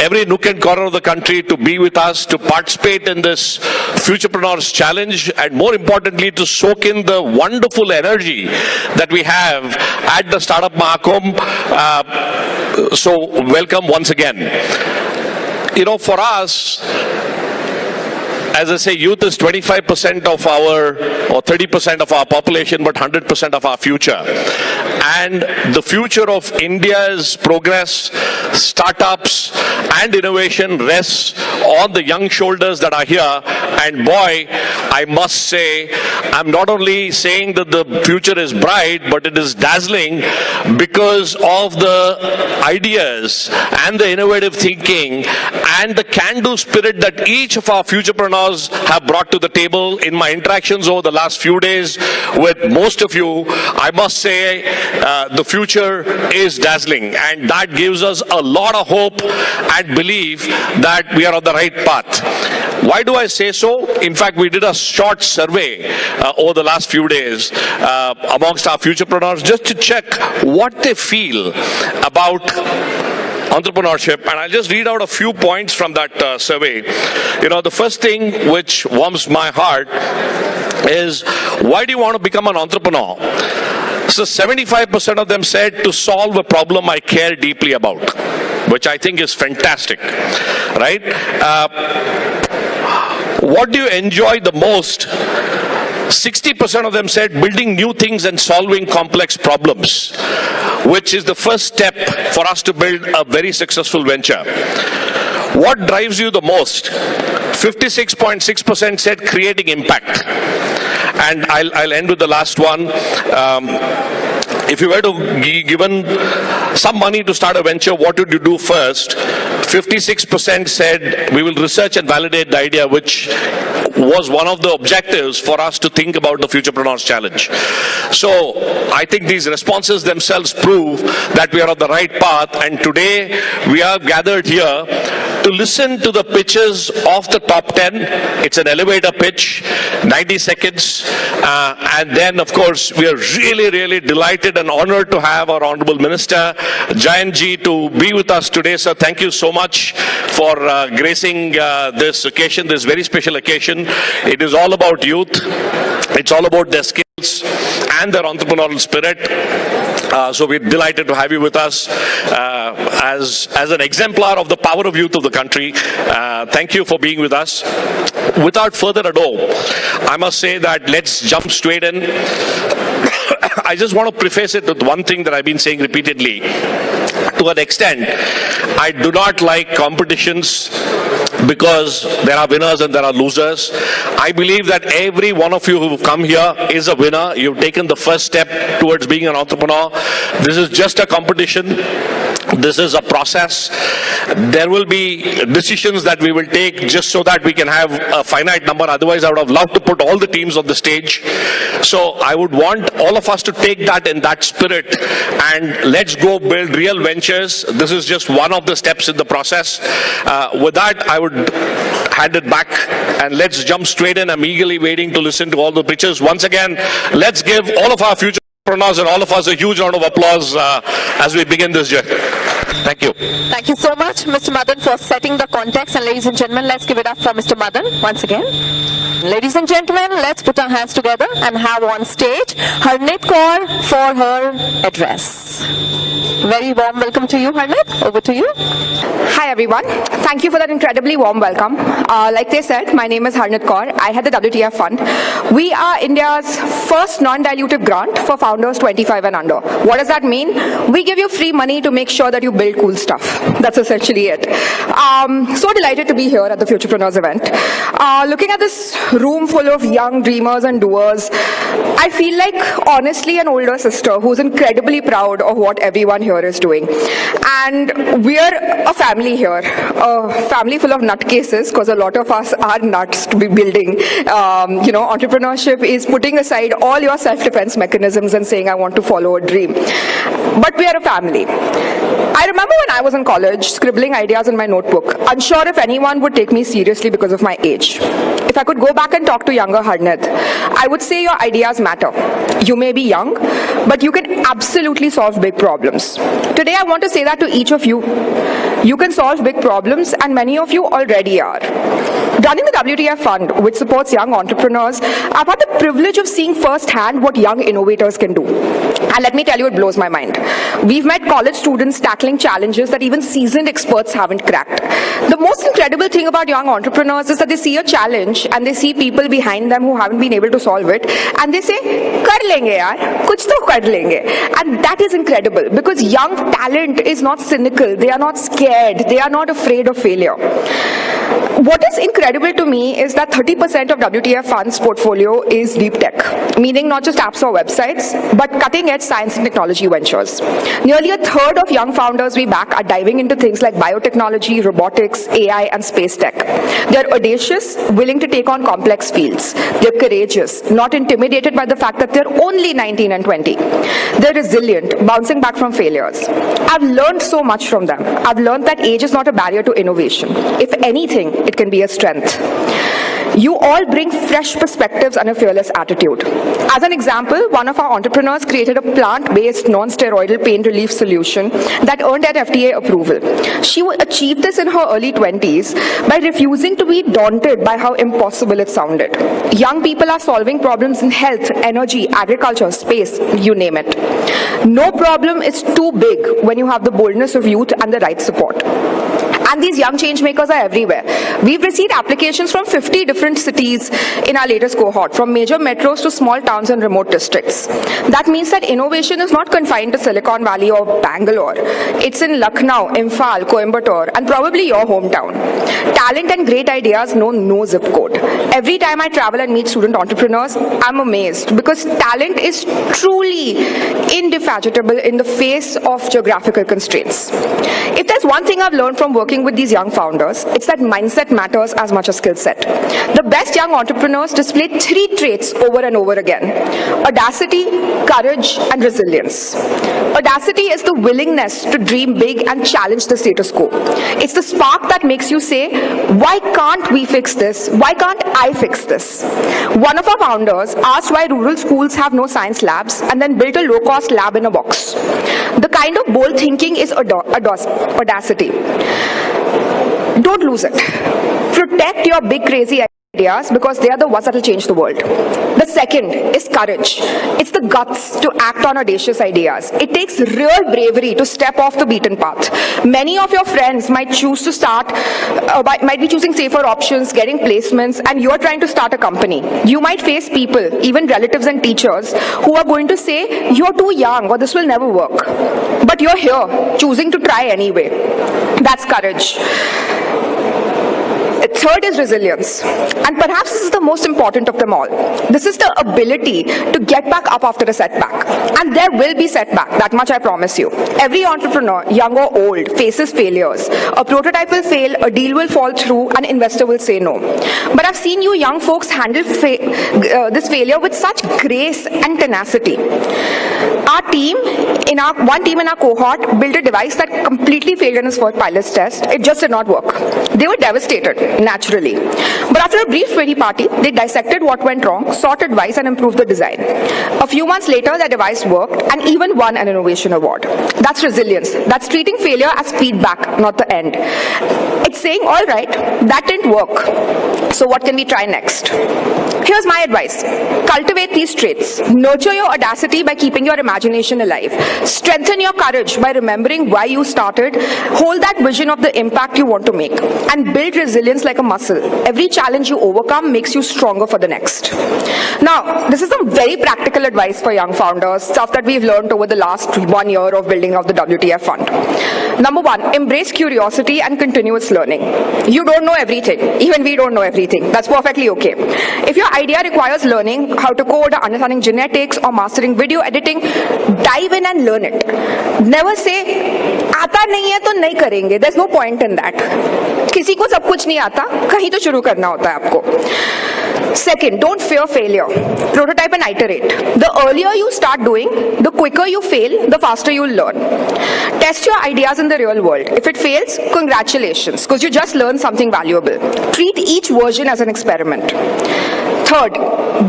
every nook and corner of the country to be with us, to participate in this Futurepreneurs Challenge, and more importantly, to soak in the wonderful energy that we have at the Startup Mahakumbh. So welcome once again. You know, for us, as I say, youth is 25% of our, or 30% of our population, but 100% of our future. And the future of India's progress, startups, and innovation rests on the young shoulders that are here. And boy, I must say, I'm not only saying that the future is bright, but it is dazzling because of the ideas and the innovative thinking and the can-do spirit that each of our futurepreneurs have brought to the table. In my interactions over the last few days with most of you, I must say the future is dazzling, and that gives us a lot of hope and belief that we are on the right path. Why do I say so? In fact, we did a short survey over the last few days amongst our futurepreneurs just to check what they feel about entrepreneurship, and I'll just read out a few points from that survey. You know, the first thing which warms my heart is, why do you want to become an entrepreneur? So 75% of them said, to solve a problem I care deeply about, which I think is fantastic, right? What do you enjoy the most? 60% of them said building new things and solving complex problems, which is the first step for us to build a very successful venture. What drives you the most? 56.6% said creating impact. And I'll end with the last one. If you were to be given some money to start a venture, what would you do first? 56% said we will research and validate the idea, which was one of the objectives for us to think about the Futurepreneurs Challenge. So I think these responses themselves prove that we are on the right path, and today we are gathered here to listen to the pitches of the top 10. It's an elevator pitch, 90 seconds. And then, of course, we are really delighted and honored to have our Honorable Minister, Jayantji, to be with us today. So thank you so much for gracing this occasion, this very special occasion. It is all about youth. It's all about their skills and their entrepreneurial spirit. So we're delighted to have you with us as an exemplar of the power of youth of the country. Thank you for being with us. Without further ado, I must say that let's jump straight in. I just want to preface it with one thing that I've been saying repeatedly. To an extent, I do not like competitions because there are winners and there are losers. I believe that every one of you who've come here is a winner. You've taken the first step towards being an entrepreneur. This is just a competition. This is a process. There will be decisions that we will take just so that we can have a finite number. Otherwise, I would have loved to put all the teams on the stage. So I would want all of us to take that in that spirit and let's go build real ventures. This is just one of the steps in the process. With that, I would hand it back and let's jump straight in. I'm eagerly waiting to listen to all the pitches. Once again, let's give all of our future entrepreneurs and all of us a huge round of applause as we begin this journey. Thank you. Thank you so much, Mr. Madan, for setting the context. And ladies and gentlemen, let's give it up for Mr. Madan once again. Ladies and gentlemen, let's put our hands together and have on stage Harneet Kaur for her address. Very warm welcome to you, Harneet. Over to you. Hi everyone. Thank you for that incredibly warm welcome. Like they said, my name is Harneet Kaur. I head the WTF Fund. We are India's first non-dilutive grant for founders 25 and under. What does that mean? We give you free money to make sure that you build cool stuff. That's essentially it. So delighted to be here at the Futurepreneurs event. Looking at this room full of young dreamers and doers, I feel like honestly an older sister who's incredibly proud of what everyone here is doing. And we're a family here, a family full of nutcases, because a lot of us are nuts to be building. Entrepreneurship is putting aside all your self-defense mechanisms and saying, I want to follow a dream. But we are a family. I remember when I was in college, scribbling ideas in my notebook, unsure if anyone would take me seriously because of my age. If I could go back and talk to younger Harnit, I would say your ideas matter. You may be young, but you can absolutely solve big problems. Today, I want to say that to each of you. You can solve big problems, and many of you already are. Running the WTF Fund, which supports young entrepreneurs, I've had the privilege of seeing firsthand what young innovators can do. And let me tell you, it blows my mind. We've met college students tackling challenges that even seasoned experts haven't cracked. The most incredible thing about young entrepreneurs is that they see a challenge and they see people behind them who haven't been able to solve it, and they say, "Kar lenge yaar, kuch to kar lenge." And that is incredible because young talent is not cynical, they are not scared, they are not afraid of failure. What is incredible to me is that 30% of WTF Fund's portfolio is deep tech, meaning not just apps or websites, but cutting-edge science and technology ventures. Nearly a third of young founders we back are diving into things like biotechnology, robotics, AI, and space tech. They're audacious, willing to take on complex fields. They're courageous, not intimidated by the fact that they're only 19 and 20. They're resilient, bouncing back from failures. I've learned so much from them. I've learned that age is not a barrier to innovation. If anything, it can be a strength. You all bring fresh perspectives and a fearless attitude. As an example, one of our entrepreneurs created a plant-based, non-steroidal pain relief solution that earned an FDA approval. She achieved this in her early 20s by refusing to be daunted by how impossible it sounded. Young people are solving problems in health, energy, agriculture, space, you name it. No problem is too big when you have the boldness of youth and the right support. And these young change makers are everywhere. We've received applications from 50 different cities in our latest cohort, from major metros to small towns and remote districts. That means that innovation is not confined to Silicon Valley or Bangalore. It's in Lucknow, Imphal, Coimbatore, and probably your hometown. Talent and great ideas know no zip code. Every time I travel and meet student entrepreneurs, I'm amazed because talent is truly indefatigable in the face of geographical constraints. If there's one thing I've learned from working with these young founders, it's that mindset matters as much as skill set. The best young entrepreneurs display 3 traits over and over again: audacity, courage, and resilience. Audacity is the willingness to dream big and challenge the status quo. It's the spark that makes you say, why can't we fix this? Why can't I fix this? One of our founders asked why rural schools have no science labs and then built a low-cost lab in a box. The kind of bold thinking is audacity. Don't lose it. Protect your big crazy ideas because they are the ones that will change the world. The second is courage. It's the guts to act on audacious ideas. It takes real bravery to step off the beaten path. Many of your friends might choose to might be choosing safer options, getting placements, and you're trying to start a company. You might face people, even relatives and teachers, who are going to say, you're too young or this will never work. But you're here, choosing to try anyway. That's courage. Third is resilience. And perhaps this is the most important of them all. This is the ability to get back up after a setback. And there will be setback, that much I promise you. Every entrepreneur, young or old, faces failures. A prototype will fail, a deal will fall through, an investor will say no. But I've seen you young folks handle this failure with such grace and tenacity. One team in our cohort built a device that completely failed in its first pilot test. It just did not work. They were devastated, naturally. But after a brief pity party, they dissected what went wrong, sought advice, and improved the design. A few months later, their device worked and even won an innovation award. That's resilience. That's treating failure as feedback, not the end. It's saying, all right, that didn't work. So what can we try next? Here's my advice. Cultivate these traits. Nurture your audacity by keeping your imagination alive. Strengthen your courage by remembering why you started. Hold that vision of the impact you want to make. And build resilience like a muscle. Every challenge you overcome makes you stronger for the next. Now, this is some very practical advice for young founders, stuff that we've learned over the last 1 year of building out the WTF Fund. Number 1, embrace curiosity and continuous learning. You don't know everything. Even we don't know everything. That's perfectly okay. If your idea requires learning how to code, understanding genetics, or mastering video editing, dive in and learn it. Never say, आता नहीं है तो नहीं करेंगे. There's no point in that. किसी को सब कुछ नहीं आता, कहीं तो शुरू करना होता है आपको. Second, don't fear failure. Prototype and iterate. The earlier you start doing, the quicker you fail, the faster you'll learn. Test your ideas in the real world. If it fails, congratulations, because you just learned something valuable. Treat each version as an experiment. Third,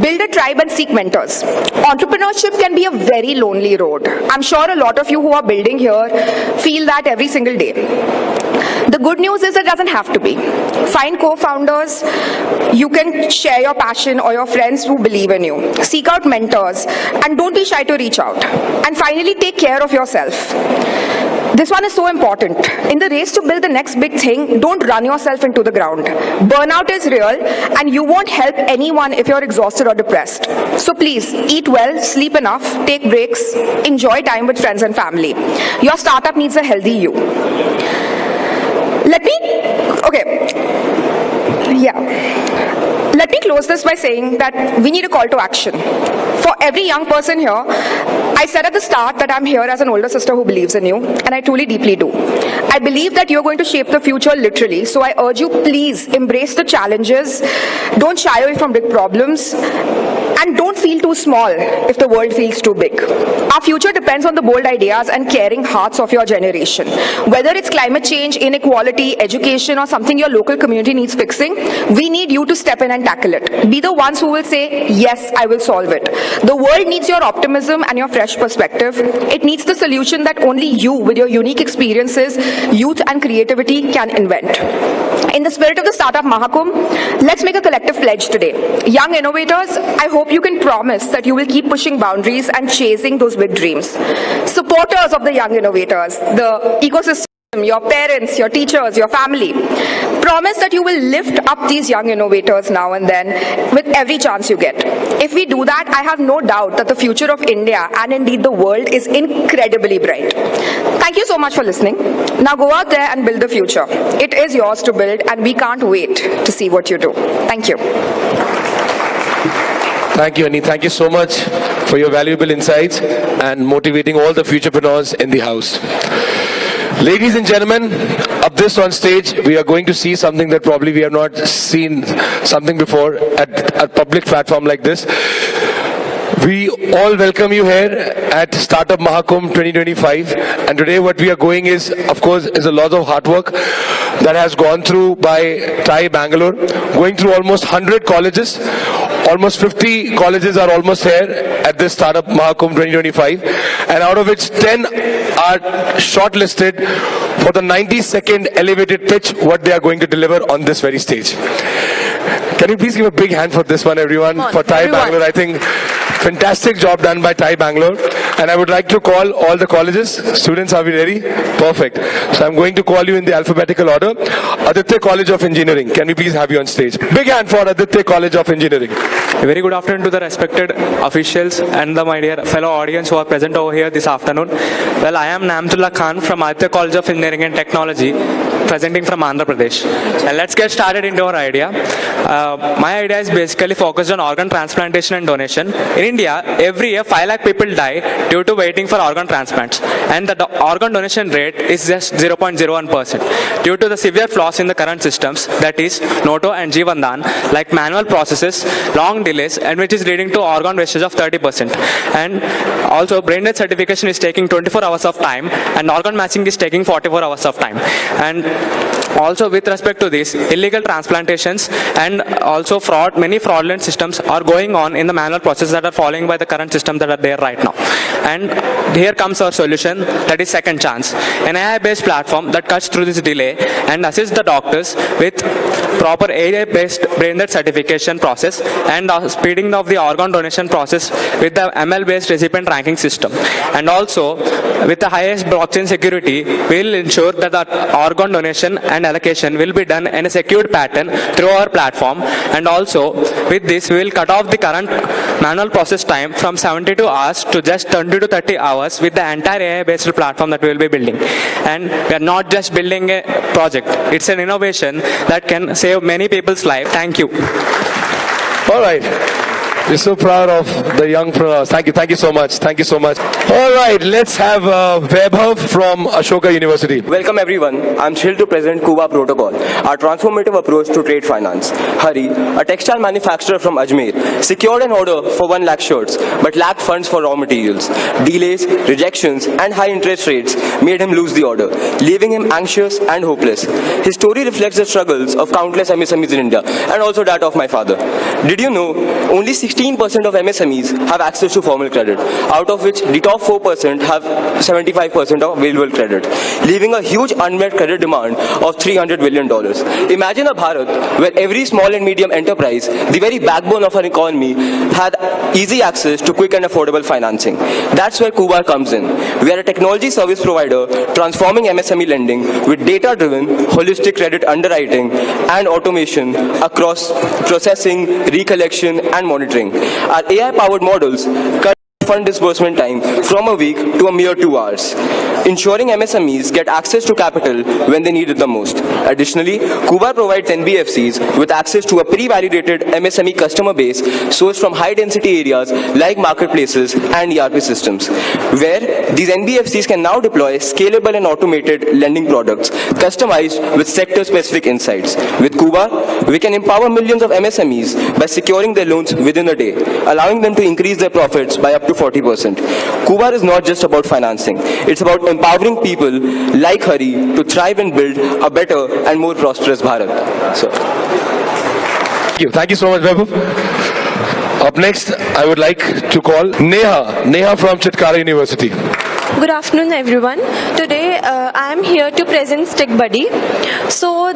build a tribe and seek mentors. Entrepreneurship can be a very lonely road. I'm sure a lot of you who are building here feel that every single day. The good news is it doesn't have to be. Find co-founders. You can share your passion or your friends who believe in you. Seek out mentors and don't be shy to reach out. And finally, take care of yourself. This one is so important. In the race to build the next big thing, don't run yourself into the ground. Burnout is real and you won't help anyone if you're exhausted or depressed. So please, eat well, sleep enough, take breaks, enjoy time with friends and family. Your startup needs a healthy you. Let me close this by saying that we need a call to action. For every young person here, I said at the start that I'm here as an older sister who believes in you, and I truly deeply do. I believe that you're going to shape the future literally, so I urge you, please embrace the challenges, don't shy away from big problems, and don't feel too small if the world feels too big. Our future depends on the bold ideas and caring hearts of your generation. Whether it's climate change, inequality, education, or something your local community needs fixing, we need you to step in and tackle it. Be the ones who will say, yes, I will solve it. The world needs your optimism and your fresh perspective. It needs the solution that only you, with your unique experiences, youth, and creativity, can invent. In the spirit of the Startup Mahakumbh, let's make a collective pledge today. Young innovators, I hope you can promise that you will keep pushing boundaries and chasing those big dreams. Supporters of the young innovators, the ecosystem, your parents, your teachers, your family, promise that you will lift up these young innovators now and then with every chance you get. If we do that, I have no doubt that the future of India and indeed the world is incredibly bright. Thank you so much for listening. Now go out there and build the future. It is yours to build and we can't wait to see what you do. Thank you. Thank you, Annie. Thank you so much for your valuable insights and motivating all the futurepreneurs in the house. Ladies and gentlemen, up this on stage, we are going to see something that probably we have not seen something before at a public platform like this. We all welcome you here at Startup Mahakumbh 2025, and today what we are going is, of course, is a lot of hard work that has gone through by TiE Bangalore, going through almost 100 colleges. Almost 50 colleges are almost here at this Startup Mahakumbh 2025, and out of which 10 are shortlisted for the 90-second elevated pitch, what they are going to deliver on this very stage. Can you please give a big hand for this one, everyone, for TiE Bangalore? I think fantastic job done by TiE Bangalore. And I would like to call all the colleges. Students, are we ready? Perfect. So I'm going to call you in the alphabetical order. Aditya College of Engineering. Can we please have you on stage? Big hand for Aditya College of Engineering. A very good afternoon to the respected officials and my dear fellow audience who are present over here this afternoon. Well, I am Namtullah Khan from Aditya College of Engineering and Technology, presenting from Andhra Pradesh. And let's get started into our idea. My idea is basically focused on organ transplantation and donation. In India, every year 5 lakh people die due to waiting for organ transplants, and the organ donation rate is just 0.01% due to the severe flaws in the current systems, that is Noto and Jeevan Dan, like manual processes, long delays, and which is leading to organ wastage of 30%. And also brain death certification is taking 24 hours of time, and organ matching is taking 44 hours of time. And also with respect to this, illegal transplantations and also fraud, many fraudulent systems are going on in the manual process that are following by the current system that are there right now. And here comes our solution, that is Second Chance, an AI-based platform that cuts through this delay and assists the doctors with proper AI-based brain death certification process and speeding of the organ donation process with the ML-based recipient ranking system. And also with the highest blockchain security, we will ensure that the organ donation and allocation will be done in a secured pattern through our platform. And also with this, we will cut off the current manual process time from 72 hours to just 20 to 30 hours with the entire AI-based platform that we will be building. And we are not just building a project, it's an innovation that can save many people's lives. Thank you. All right. We're so proud of the young preneurs. Thank you so much. Thank you so much. All right, let's have Vaibhav from Ashoka University. Welcome everyone. I'm thrilled to present Kuba Protocol, our transformative approach to trade finance. Hari, a textile manufacturer from Ajmer, secured an order for 1 lakh shirts but lacked funds for raw materials. Delays, rejections and high interest rates made him lose the order, leaving him anxious and hopeless. His story reflects the struggles of countless MSMEs in India and also that of my father. Did you know only 16% of MSMEs have access to formal credit, out of which the top 4% have 75% of available credit, leaving a huge unmet credit demand of $300 billion. Imagine a Bharat where every small and medium enterprise, the very backbone of an economy, had easy access to quick and affordable financing. That's where Kuba comes in. We are a technology service provider transforming MSME lending with data-driven, holistic credit underwriting and automation across processing, recollection and monitoring. Our AI-powered models cut fund disbursement time from a week to a mere 2 hours, ensuring MSMEs get access to capital when they need it the most. Additionally, Kuba provides NBFCs with access to a pre-validated MSME customer base sourced from high-density areas like marketplaces and ERP systems, where these NBFCs can now deploy scalable and automated lending products customized with sector-specific insights. With Kuba, we can empower millions of MSMEs by securing their loans within a day, allowing them to increase their profits by up to 40%. Kuba is not just about financing. It's about empowering people like Hari to thrive and build a better and more prosperous Bharat. Thank you so much, Vaibhav. Up next, I would like to call Neha from Chitkara University. Good afternoon everyone. Today I am here to present Stick Buddy. So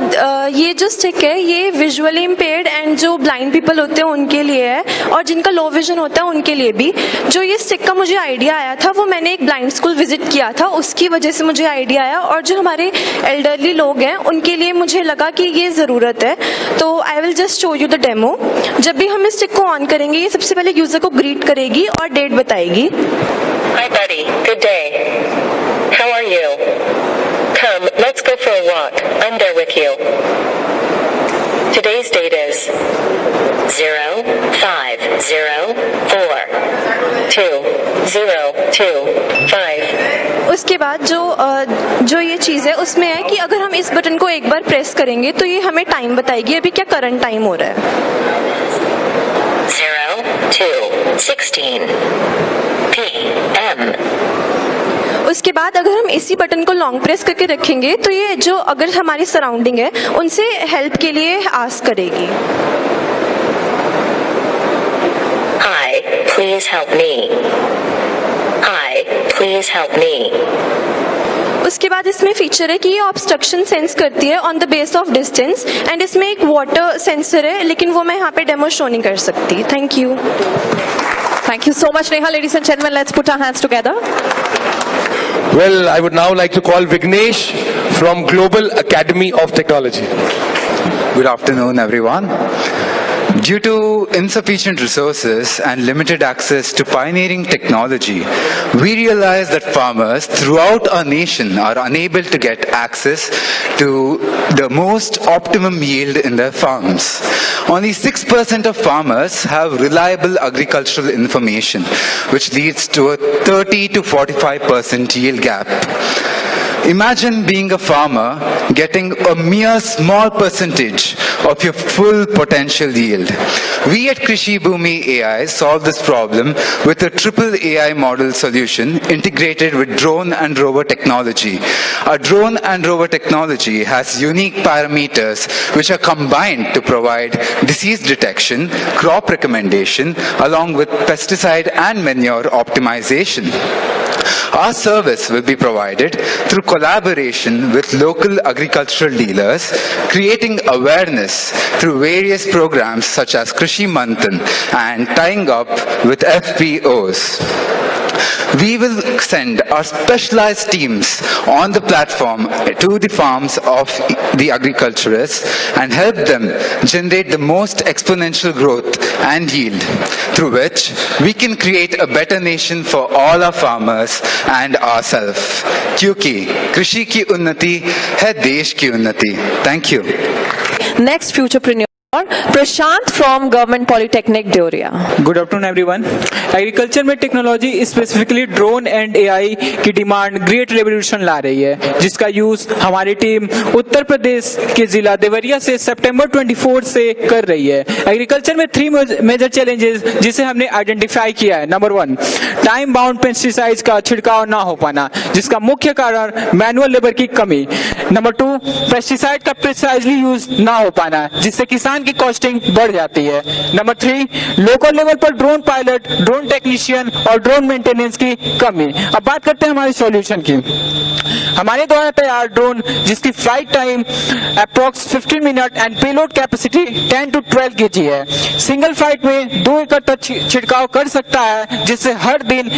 ये जो stick है ये visually impaired and जो blind people होते हैं उनके लिए है और जिनका low vision होता है उनके लिए भी. जो ये stick का मुझे idea आया था वो मैंने एक blind school visit किया था, उसकी वजह से मुझे idea आया और जो हमारे elderly लोग हैं उनके लिए मुझे लगा कि ये ज़रूरत है. तो I will just show you the demo. जब भी हम इस stick को on करेंगे ये सबसे पहले user को greet करेगी और date बताएगी. Hi buddy, good day. How are you? Come, let's go for a walk. I'm there with you. Today's date is 05042025. उसके बाद जो ये चीज़ है उसमें है कि अगर हम इस बटन को एक बार प्रेस करेंगे तो ये हमें टाइम बताएगी अभी क्या करंट टाइम हो रहा है. 02:16 PM. उसके बाद अगर हम इसी बटन को लॉन्ग प्रेस करके रखेंगे तो ये जो अगर हमारी सराउंडिंग है उनसे हेल्प के लिए आस्क करेगी. Hi, please help me. Hi, please help me. उसके बाद इसमें फीचर है कि ये ऑब्स्ट्रक्शन सेंस करती है on the base of distance and इसमें एक वाटर सेंसर है लेकिन वो मैं यहाँ पे डेमो शो नहीं कर सकती. Thank you. Thank you so much, Neha. Ladies and gentlemen, let's put our hands together. Well, I would now like to call Vignesh from Global Academy of Technology. Good afternoon, everyone. Due to insufficient resources and limited access to pioneering technology, we realize that farmers throughout our nation are unable to get access to the most optimum yield in their farms. Only 6% of farmers have reliable agricultural information, which leads to a 30 to 45% yield gap. Imagine being a farmer getting a mere small percentage of your full potential yield. We at Krishi Bhumi AI solve this problem with a triple AI model solution integrated with drone and rover technology. Our drone and rover technology has unique parameters which are combined to provide disease detection, crop recommendation, along with pesticide and manure optimization. Our service will be provided through collaboration with local agricultural dealers, creating awareness through various programs such as Krishi Manthan and tying up with FPOs. We will send our specialized teams on the platform to the farms of the agriculturists and help them generate the most exponential growth and yield, through which we can create a better nation for all our farmers and ourselves. क्योंकि कृषि की उन्नति है देश की उन्नति. Thank you. Next futurepreneur Prashant from Government Polytechnic, Deoria. Good afternoon everyone. Agriculture में technology specifically drone and AI की डिमांड ग्रेट रेवोल्यूशन ला रही है, जिसका यूज हमारी टीम उत्तर प्रदेश के जिला देवरिया से सितंबर 24 से कर रही है। एग्रीकल्चर में 3 मेजर चैलेंजेस जिसे हमने आइडेंटिफाई किया है। नंबर 1, टाइम बाउंड पेस्टिसाइड्स का छिड़काव ना हो पाना, जिसका मुख्य कारण मैनुअल लेबर की कमी। नंबर 2, पेस्टिसाइड का प्रिसाइजली यूज ना हो पाना, जिससे किसान की कॉस्टिंग बढ़ जाती है। नंबर 3, लोकल लेवल पर ड्रोन पायलट, ड्रोन टेक्नीशियन और ड्रोन मेंटेनेंस की कमी। अब बात करते हैं हमारे सॉल्यूशन की। हमारे द्वारा तैयार ड्रोन जिसकी flight time approx 15 minute and payload capacity 10 to 12 kg है, सिंगल फ्लाइट में 2 एकड़ तक छिड़काव कर सकता है, जिससे हर दिन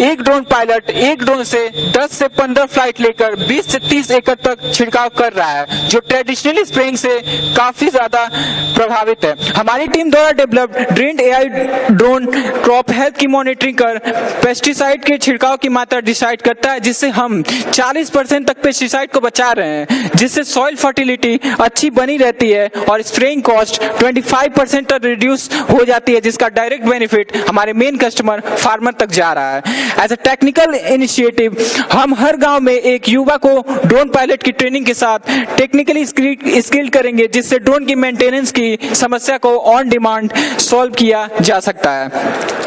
एक ड्रोन पायलट एक ड्रोन से 10 से 15 फ्लाइट लेकर 20 से 30 एकड़ तक छिड़काव कर रहा है, जो ट्रेडिशनली स्प्रेइंग से काफी ज्यादा प्रभावित है। हमारी टीम द्वारा developed drained AI drone crop health की मॉनिटरिंग कर पेस्टिसाइड के छिड़काव की मात्रा डिसाइड करता है, जिससे हम 40% तक पेस्टिसाइड को बचा रहे हैं, जिससे सॉइल फर्टिलिटी अच्छी बनी रहती है और स्प्रेइंग कॉस्ट 25% तक रिड्यूस हो जाती है, जिसका डायरेक्ट बेनिफिट हमारे मेन कस्टमर फार्मर तक जा रहा है। एज अ टेक्निकल इनिशिएटिव हम हर गांव में एक युवा को ड्रोन पायलट की ट्रेनिंग के साथ टेक्निकली स्किल्ड करेंगे, जिससे ड्रोन की मेंटेनेंस की समस्या को ऑन डिमांड सॉल्व किया जा सकता है।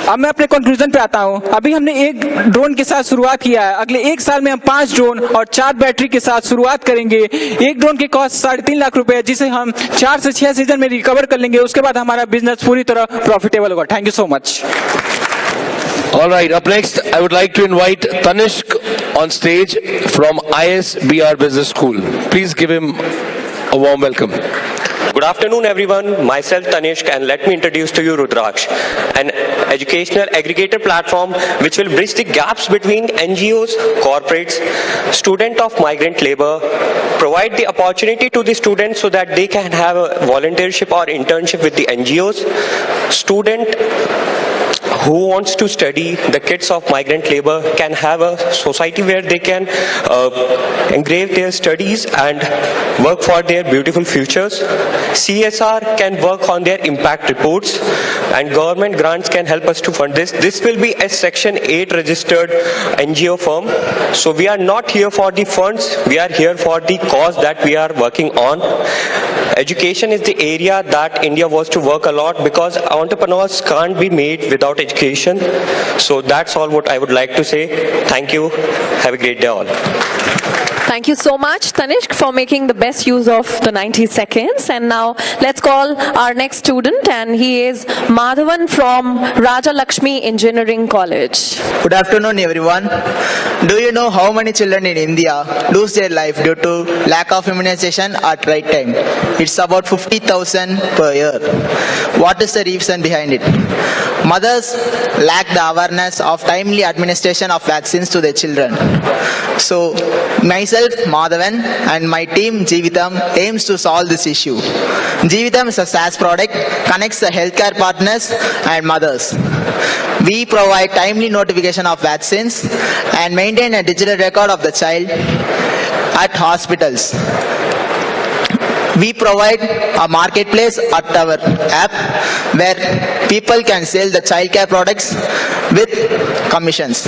अब मैं अपने कंक्लूजन पे आता हूं। अभी हमने एक ड्रोन के साथ शुरुआत किया है, अगले 1 साल में हम 5 ड्रोन और 4 बैटरी के साथ शुरुआत करेंगे। एक ड्रोन की कॉस्ट 3.5 लाख रुपए, जिसे हम 4 से 6 सीजन में रिकवर कर लेंगे। उसके बाद हमारा बिजनेस पूरी तरह प्रॉफिटेबल होगा। Thank you so much. All right, up next, I would like to invite Tanishq on stage from ISBR Business School. Please give him a warm welcome. Good afternoon, everyone. Myself Tanishq, and let me introduce to you Rudraksh, an educational aggregator platform which will bridge the gaps between NGOs, corporates, student of migrant labor, provide the opportunity to the students so that they can have a volunteership or internship with the NGOs, student who wants to study, the kids of migrant labor can have a society where they can engrave their studies and work for their beautiful futures. CSR can work on their impact reports, and government grants can help us to fund this. This will be a Section 8 registered NGO firm. So we are not here for the funds, we are here for the cause that we are working on. Education is the area that India was to work a lot, because entrepreneurs can't be made without education. So that's all what I would like to say. Thank you. Have a great day all. Thank you so much, Tanishq, for making the best use of the 90 seconds. And now let's call our next student, and he is Madhavan from Raja Lakshmi Engineering College. Good afternoon, everyone. Do you know how many children in India lose their life due to lack of immunization at right time? It's about 50,000 per year. What is the reason behind it? Mothers lack the awareness of timely administration of vaccines to their children. So, myself, Madhavan, and my team, Jeevitam, aims to solve this issue. Jeevitam is a SaaS product, connects the healthcare partners and mothers. We provide timely notification of vaccines and maintain a digital record of the child at hospitals. We provide a marketplace at our app where people can sell the childcare products with commissions.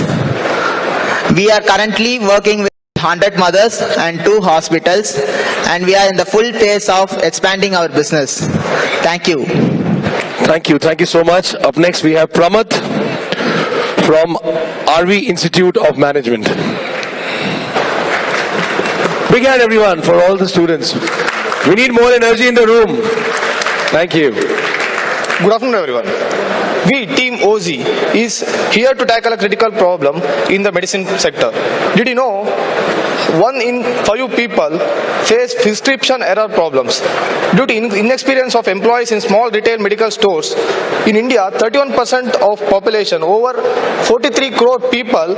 We are currently working with 100 mothers and 2 hospitals, and we are in the full phase of expanding our business. Thank you. Thank you. Thank you so much. Up next, we have Pramath from RV Institute of Management. Big hand, everyone, for all the students. We need more energy in the room. Thank you. Good afternoon, everyone. We, Team OZ, is here to tackle a critical problem in the medicine sector. Did you know 1 in 5 people face prescription error problems due to inexperience of employees in small retail medical stores? In India, 31% of population, over 43 crore people,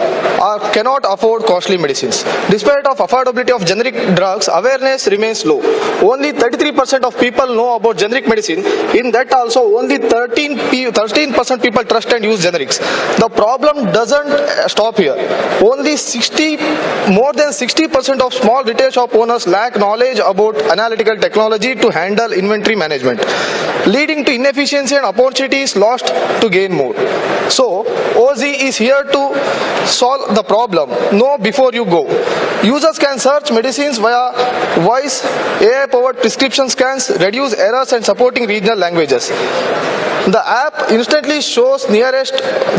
cannot afford costly medicines. Despite of affordability of generic drugs, awareness remains low. Only 33% of people know about generic medicine. In that also, only 13% people trust and use generics. The problem doesn't stop here. Only more than 60 50% of small retail shop owners lack knowledge about analytical technology to handle inventory management, leading to inefficiency and opportunities lost to gain more. So, OZ is here to solve the problem. Know before you go. Users can search medicines via voice, AI-powered prescription scans, reduce errors and supporting regional languages. The app instantly shows nearest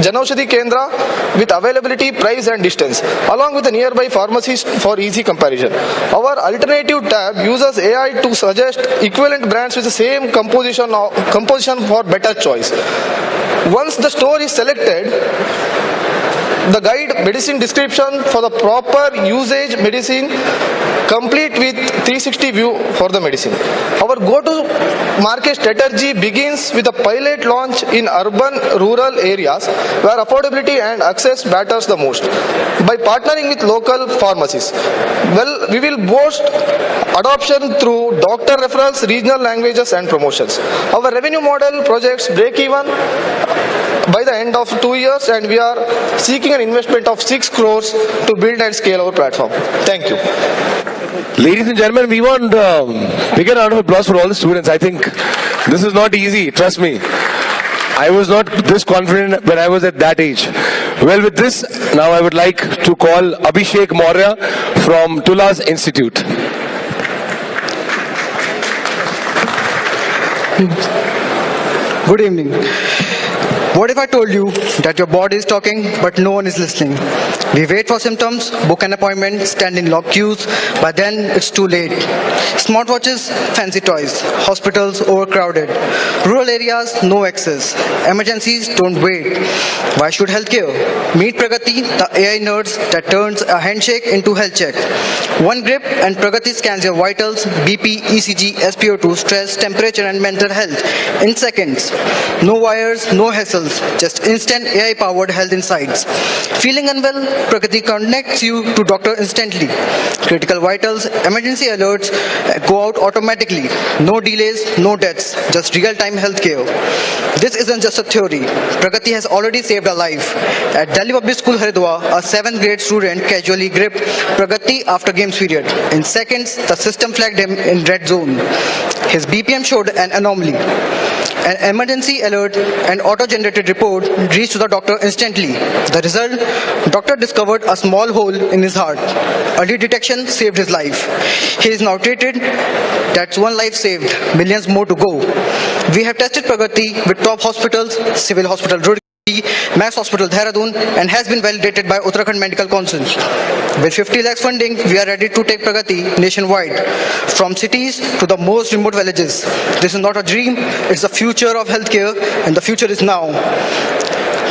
Janaushadhi Kendra with availability, price and distance, along with the nearby pharmacies for easy comparison. Our alternative tab uses AI to suggest equivalent brands with the same composition for better choice. Once the store is selected, the guide medicine description for the proper usage medicine complete with 360 view for the medicine. Our go-to-market strategy begins with a pilot launch in urban rural areas where affordability and access matters the most. By partnering with local pharmacies, we will boost adoption through doctor referrals, regional languages and promotions. Our revenue model projects break even by the end of 2 years, and we are seeking an investment of 6 crores to build and scale our platform. Thank you. Ladies and gentlemen, we want bigger round of applause for all the students. I think this is not easy, trust me. I was not this confident when I was at that age. Well, with this, now I would like to call Abhishek Maurya from Tula's Institute. Good evening. What if I told you that your body is talking but no one is listening? We wait for symptoms, book an appointment, stand in long queues, but then it's too late. Smartwatches, fancy toys, hospitals overcrowded, rural areas no access, emergencies don't wait. Why should healthcare? Meet Pragati, the AI nerds that turns a handshake into health check. One grip and Pragati scans your vitals, BP, ECG, SpO2, stress, temperature and mental health in seconds. No wires, no hassle. Just instant AI-powered health insights. Feeling unwell? Pragati connects you to doctor instantly. Critical vitals, emergency alerts go out automatically. No delays, no deaths, just real-time healthcare. This isn't just a theory. Pragati has already saved a life. At Delhi Public School Haridwar, a 7th grade student casually gripped Pragati after games period. In seconds, the system flagged him in red zone. His BPM showed an anomaly. An emergency alert and auto-generated report reached to the doctor instantly. The result, doctor discovered a small hole in his heart. Early detection saved his life. He is now treated. That's one life saved, millions more to go. We have tested Pragati with top hospitals, Civil Hospital Roorkee, Max Hospital Dehradun, and has been validated by Uttarakhand Medical Council. With 50 lakhs funding, we are ready to take Pragati nationwide, from cities to the most remote villages. This is not a dream, it's the future of healthcare, and the future is now.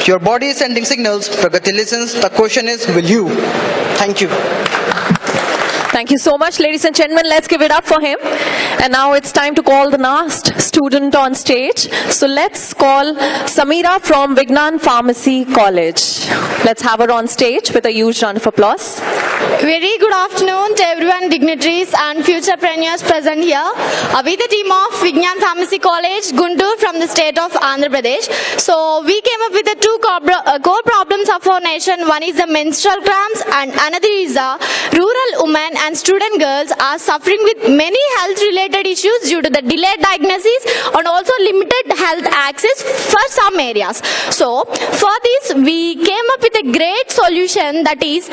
Your body is sending signals, Pragati listens, the question is, will you? Thank you. Thank you so much, ladies and gentlemen. Let's give it up for him. And now it's time to call the last student on stage. So let's call Samira from Vignan Pharmacy College. Let's have her on stage with a huge round of applause. Very good afternoon to everyone, dignitaries and futurepreneurs present here. We the team of Vignan Pharmacy College, Guntur from the state of Andhra Pradesh. So we came up with the two core problems of our nation. One is the menstrual cramps and another is the rural women and student girls are suffering with many health related issues due to the delayed diagnosis and also limited health access for some areas. So for this we came up with a great solution, that is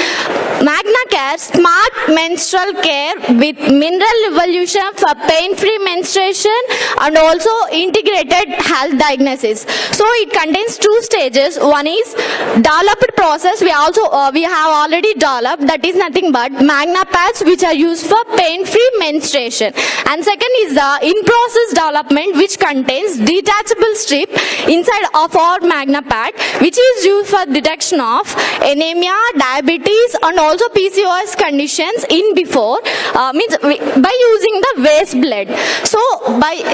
Magna Care Smart Menstrual Care with mineral evolution for pain-free menstruation and also integrated health diagnosis. So it contains two stages. One is developed process. We have already developed, that is nothing but Magna pads which are used for pain-free menstruation. And second is the in-process development, which contains detachable strip inside of our Magna pad, which is used for detection of anemia, diabetes and also PCOS conditions in before, by using the waste blood. So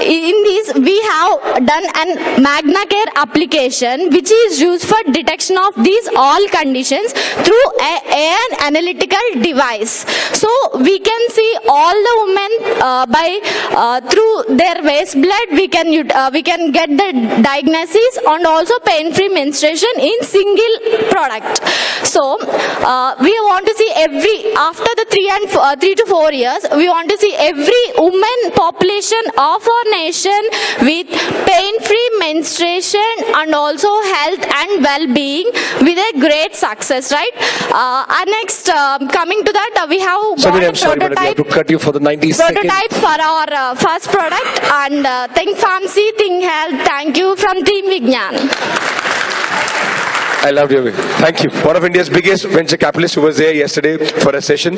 in this we have done an Magna Care application which is used for detection of these all conditions through an analytical device. So we can see all the women through their waste blood we can get the diagnosis and also pain-free menstruation in single product. So we want to see after the 3 to 4 years, we want to see every woman population of our nation with pain-free menstruation and also health and well-being with a great success, right? And next, coming to that, we have got a prototype. To cut you for the 90 seconds. Prototype for our first product, and Think Pharmacy, Think Health. Thank you from Team Vignan. I loved your way. Thank you. One of India's biggest venture capitalists who was there yesterday for a session,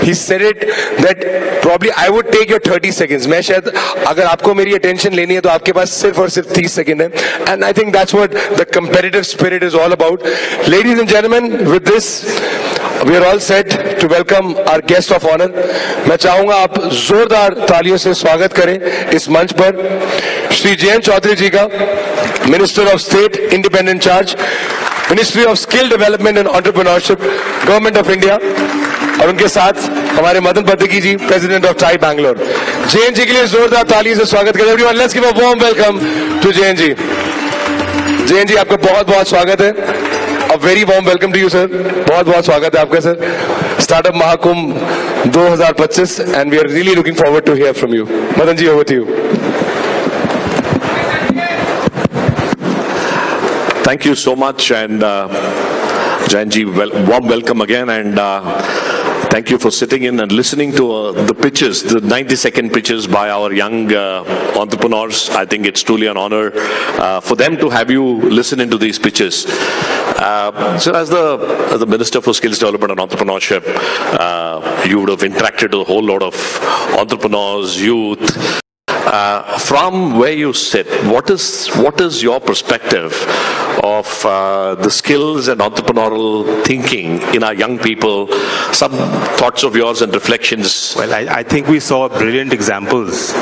he said it that probably I would take your 30 seconds. मैं शायद अगर आपको मेरी attention लेनी है तो आपके पास सिर्फ और सिर्फ 30 सेकंड है. And I think that's what the competitive spirit is all about. Ladies and gentlemen, with this, we are all set to welcome our guest of honor. मैं चाहूंगा आप जोरदार तालियों से स्वागत करें इस मंच पर श्री जयंत चौधरी जी का, minister of state, independent charge, ministry of skill development and entrepreneurship, government of India, और उनके साथ हमारे Madan Padaki ji, president of TiE Bangalore. Jayant ji के लिए जोरदार ताली से स्वागत करें. Everyone, let's give a warm welcome to Jayant ji. Jayant ji, आपका बहुत बहुत स्वागत है. A very warm welcome to you sir. बहुत बहुत स्वागत है आपका sir. Startup Mahakumbh 2025 and we are really looking forward to hear from you. Madan ji, over to you. Thank you so much, and Jayanji, warm welcome again, and thank you for sitting in and listening to the pitches, the 90-second pitches by our young entrepreneurs. I think it's truly an honor for them to have you listen into these pitches. So as the Minister for Skills Development and Entrepreneurship, you would have interacted with a whole lot of entrepreneurs, youth. From where you sit, what is your perspective of the skills and entrepreneurial thinking in our young people? Some thoughts of yours and reflections. Well, I think we saw brilliant examples.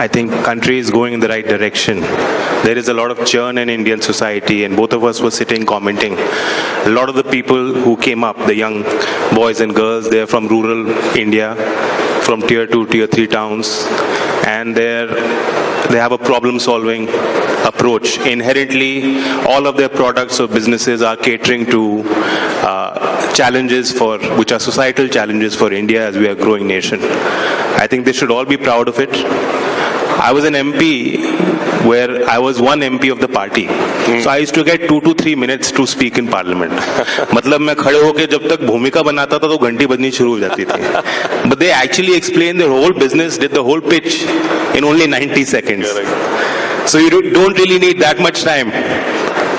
I think country is going in the right direction. There is a lot of churn in Indian society, and both of us were sitting commenting. A lot of the people who came up, the young boys and girls, they are from rural India, from tier 2, tier 3 towns, and they have a problem-solving approach. Inherently, all of their products or businesses are catering to challenges which are societal challenges for India as we are a growing nation. I think they should all be proud of it. I was an MP where I was one MP of the party. So I used to get 2 to 3 minutes to speak in parliament. मतलब मैं खड़े होके जब तक भूमिका बनाता था तो घंटी बजनी शुरू हो जाती थी. But they actually explained their whole business, did the whole pitch in only 90 seconds. So you don't really need that much time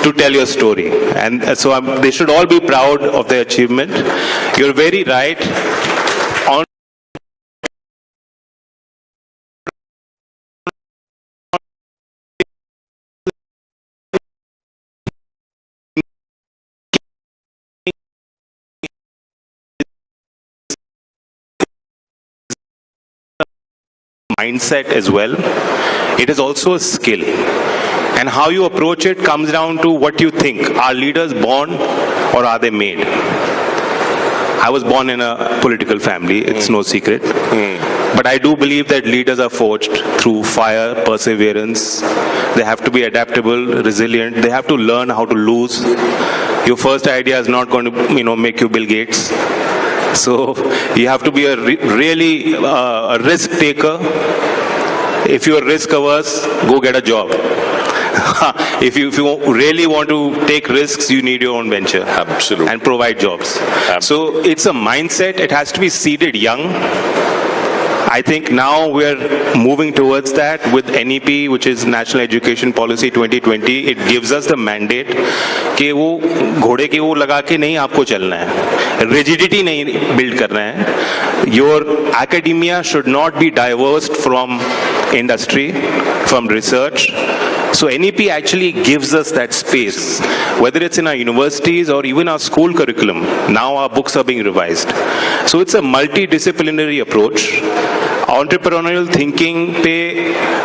to tell your story. And so they should all be proud of their achievement. You're very right. Mindset as well. It is also a skill, and how you approach it comes down to what you think. Are leaders born or are they made? I was born in a political family, it's no secret. But I do believe that leaders are forged through fire, perseverance. They have to be adaptable, resilient. They have to learn how to lose. Your first idea is not going to, make you Bill Gates. So you have to be really a risk taker. If you are risk averse, go get a job. If you really want to take risks, you need your own venture. Absolutely. And provide jobs. Absolutely. So it's a mindset. It has to be seeded young. I think now we're moving towards that with NEP, which is National Education Policy 2020. It gives us the mandate कि वो घोड़े के वो लगा के नहीं आपको चलना है, rigidity नहीं build करना है. Your academia should not be divorced from industry, from research. So NEP actually gives us that space, whether it's in our universities or even our school curriculum. Now our books are being revised. So it's a multidisciplinary approach. Entrepreneurial thinking पे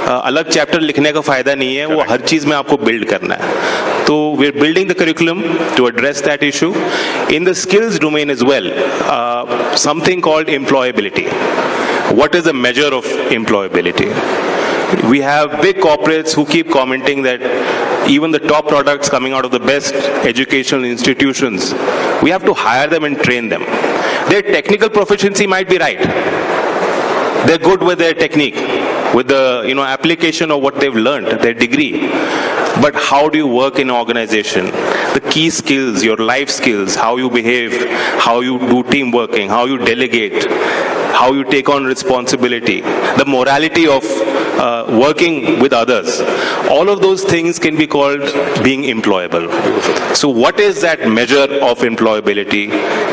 अलग chapter लिखने का फायदा नहीं है, वो हर चीज में आपको बिल्ड करना है. तो we're building the curriculum to address that issue. In the skills domain as well, something called employability. What is a measure of employability? We have big corporates who keep commenting that even the top products coming out of the best educational institutions, we have to hire them and train them. Their technical proficiency might be right. They're good with their technique, with the application of what they've learned, their degree. But how do you work in an organization? The key skills, your life skills, how you behave, how you do team working, how you delegate, how you take on responsibility, the morality of working with others. All of those things can be called being employable. So what is that measure of employability?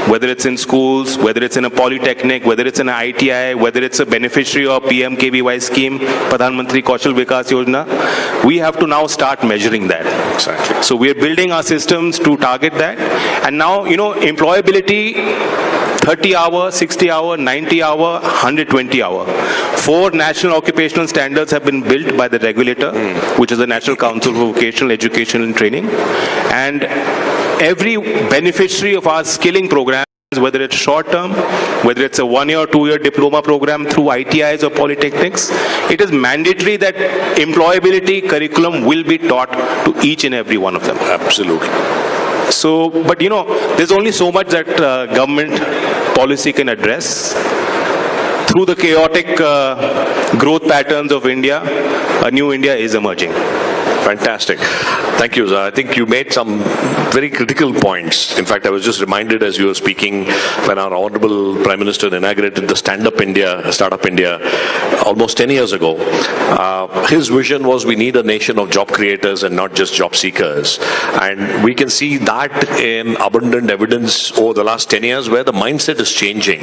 Whether it's in schools, whether it's in a polytechnic, whether it's in an ITI, whether it's a beneficiary of PMKVY scheme, Pradhan Mantri Kaushal Vikas Yojana, we have to now start measuring that. Exactly. So we are building our systems to target that. And now, employability, 30 hour, 60 hour, 90 hour, 120 hour. 4 national occupational standards have been built by the regulator, which is the National Council for Vocational Education and Training. And every beneficiary of our skilling program, whether it's short term, whether it's a 1-year or 2-year diploma program through ITIs or polytechnics, it is mandatory that employability curriculum will be taught to each and every one of them. Absolutely. So, but there's only so much that government policy can address. Through the chaotic growth patterns of India, a new India is emerging. Fantastic. Thank you, Zah. I think you made some very critical points. In fact, I was just reminded as you were speaking when our Honorable Prime Minister inaugurated the Stand-Up India, Startup India, almost 10 years ago. His vision was we need a nation of job creators and not just job seekers. And we can see that in abundant evidence over the last 10 years where the mindset is changing,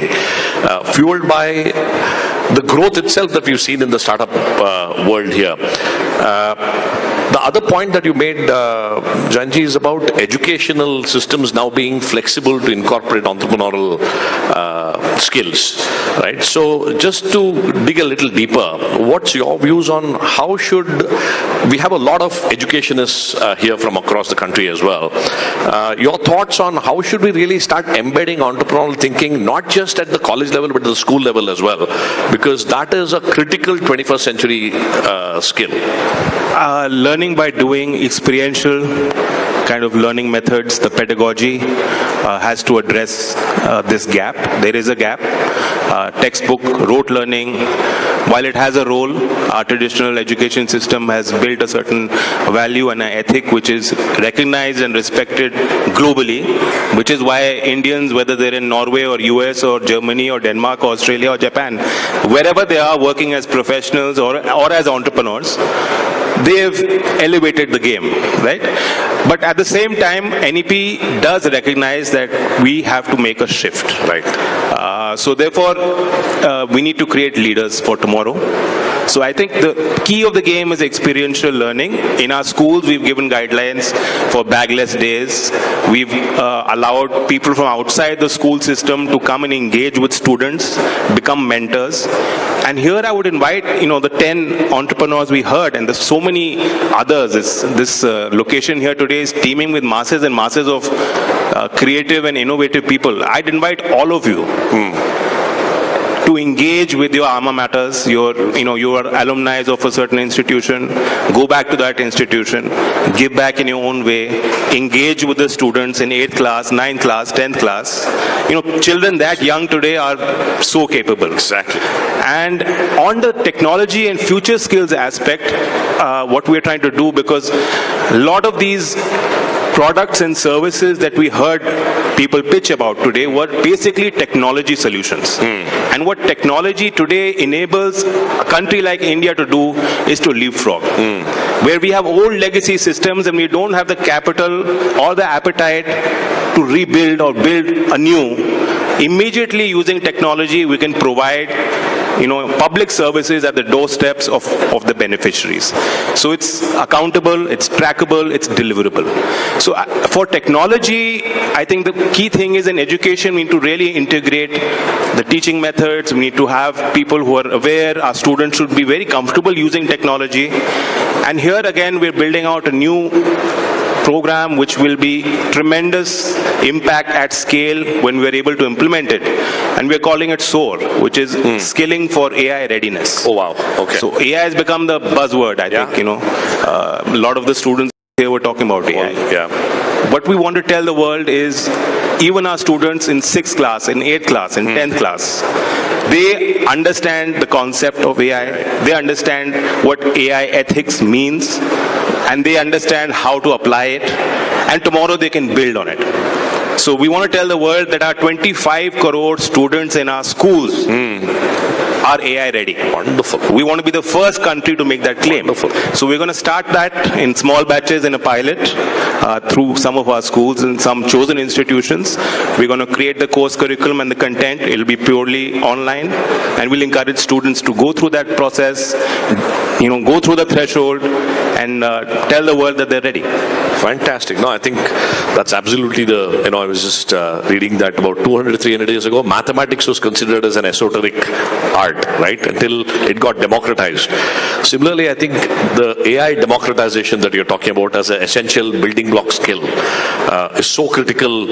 fueled by the growth itself that we've seen in the startup world here. The other point that you made, Janji, is about educational systems now being flexible to incorporate entrepreneurial skills, right? So just to dig a little deeper, what's your views on how should, we have a lot of educationists here from across the country as well. Your thoughts on how should we really start embedding entrepreneurial thinking, not just at the college level, but at the school level as well? Because that is a critical 21st century skill. Learning by doing, experiential kind of learning methods, the pedagogy has to address this gap. There is a gap. Textbook, rote learning, while it has a role, our traditional education system has built a certain value and an ethic which is recognized and respected globally, which is why Indians, whether they're in Norway or US or Germany or Denmark or Australia or Japan, wherever they are working as professionals or as entrepreneurs, they've elevated the game, right? But at the same time, NEP does recognize that we have to make a shift, right? So therefore, we need to create leaders for tomorrow. So I think the key of the game is experiential learning. In our schools, we've given guidelines for bagless days. We've allowed people from outside the school system to come and engage with students, become mentors. And here I would invite, the 10 entrepreneurs we heard, and there's so many others. This location here today is teeming with masses and masses of creative and innovative people. I'd invite all of you to engage with your alma maters, your alumni of a certain institution, go back to that institution, give back in your own way, engage with the students in 8th class, 9th class, 10th class. Children that young today are so capable. Exactly. And on the technology and future skills aspect, what we're trying to do, because a lot of these products and services that we heard people pitch about today were basically technology solutions. And what technology today enables a country like India to do is to leapfrog. Where we have old legacy systems and we don't have the capital or the appetite to rebuild or build anew, immediately using technology we can provide public services at the doorsteps of the beneficiaries. So it's accountable, it's trackable, it's deliverable. So for technology, I think the key thing is in education, we need to really integrate the teaching methods. We need to have people who are aware. Our students should be very comfortable using technology. And here again, we're building out a new program which will be tremendous impact at scale when we are able to implement it. And we are calling it SOAR, which is skilling for AI readiness. Oh, wow. Okay. So AI has become the buzzword, I think, a lot of the students here were talking about AI. Yeah. What we want to tell the world is, even our students in 6th class, in 8th class, in 10th class, they understand the concept of AI, they understand what AI ethics means, and they understand how to apply it, and tomorrow they can build on it. So we want to tell the world that our 25 crore students in our schools are AI ready. Wonderful. We want to be the first country to make that claim. Wonderful. So we're going to start that in small batches in a pilot through some of our schools and some chosen institutions. We're going to create the course curriculum and the content. It'll be purely online, and we'll encourage students to go through that process, go through the threshold, and tell the world that they're ready. Fantastic. No, I think that's absolutely I was just reading that about 200 to 300 years ago, mathematics was considered as an esoteric art, right? Until it got democratized. Similarly, I think the AI democratization that you're talking about as an essential building block skill is so critical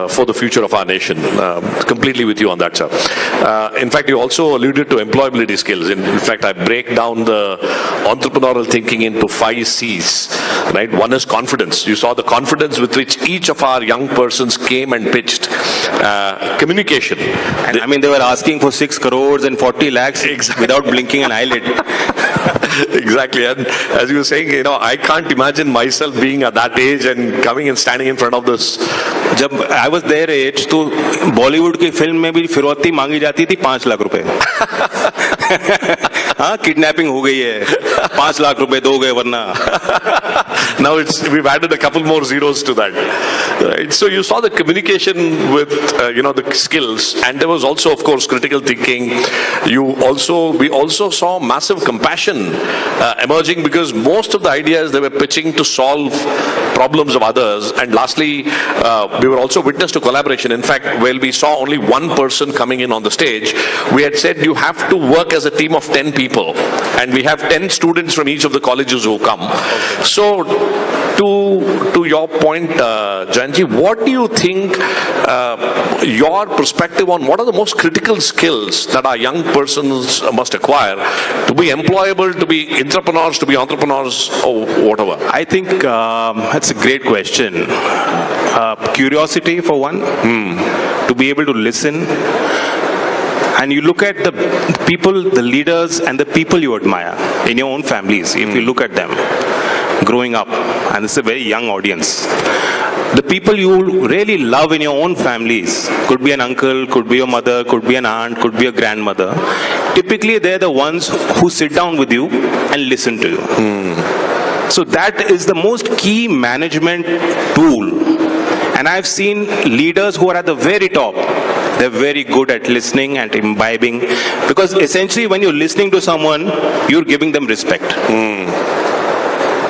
for the future of our nation. Completely with you on that, sir. In fact, you also alluded to employability skills. In fact, I break down the entrepreneurial thinking into 5 C's, right? One is confidence. You saw the confidence with which each of our young persons came and pitched. Communication. And they were asking for 6 crores and 40 lakhs without blinking an eyelid. Exactly. And as you were saying, I can't imagine myself being at that age and coming and standing in front of this. जब I was their age, तो बॉलीवुड की film में भी फिरौती मांगी जाती थी 5 लाख रुपए. हाँ, किडनैपिंग हो गई है, 5 लाख रुपए दोगे वरना. Now we've added a couple more zeros to that. Right? So you saw the communication with the skills, and there was also, of course, critical thinking. We also saw massive compassion emerging, because most of the ideas they were pitching to solve problems of others. And lastly, we were also witness to collaboration. In fact, while we saw only one person coming in on the stage, we had said you have to work as a team of 10 people, and we have 10 students from each of the colleges who come. So to your point, Janji, what do you think, your perspective on what are the most critical skills that our young persons must acquire to be employable, to be entrepreneurs, or whatever? I think that's a great question. Curiosity for one, to be able to listen. And you look at the people, the leaders, and the people you admire in your own families. If you look at them growing up, and this is a very young audience, the people you really love in your own families, could be an uncle, could be your mother, could be an aunt, could be a grandmother. Typically, they're the ones who sit down with you and listen to you. So that is the most key management tool. And I've seen leaders who are at the very top. They're very good at listening and imbibing, because essentially when you're listening to someone, you're giving them respect.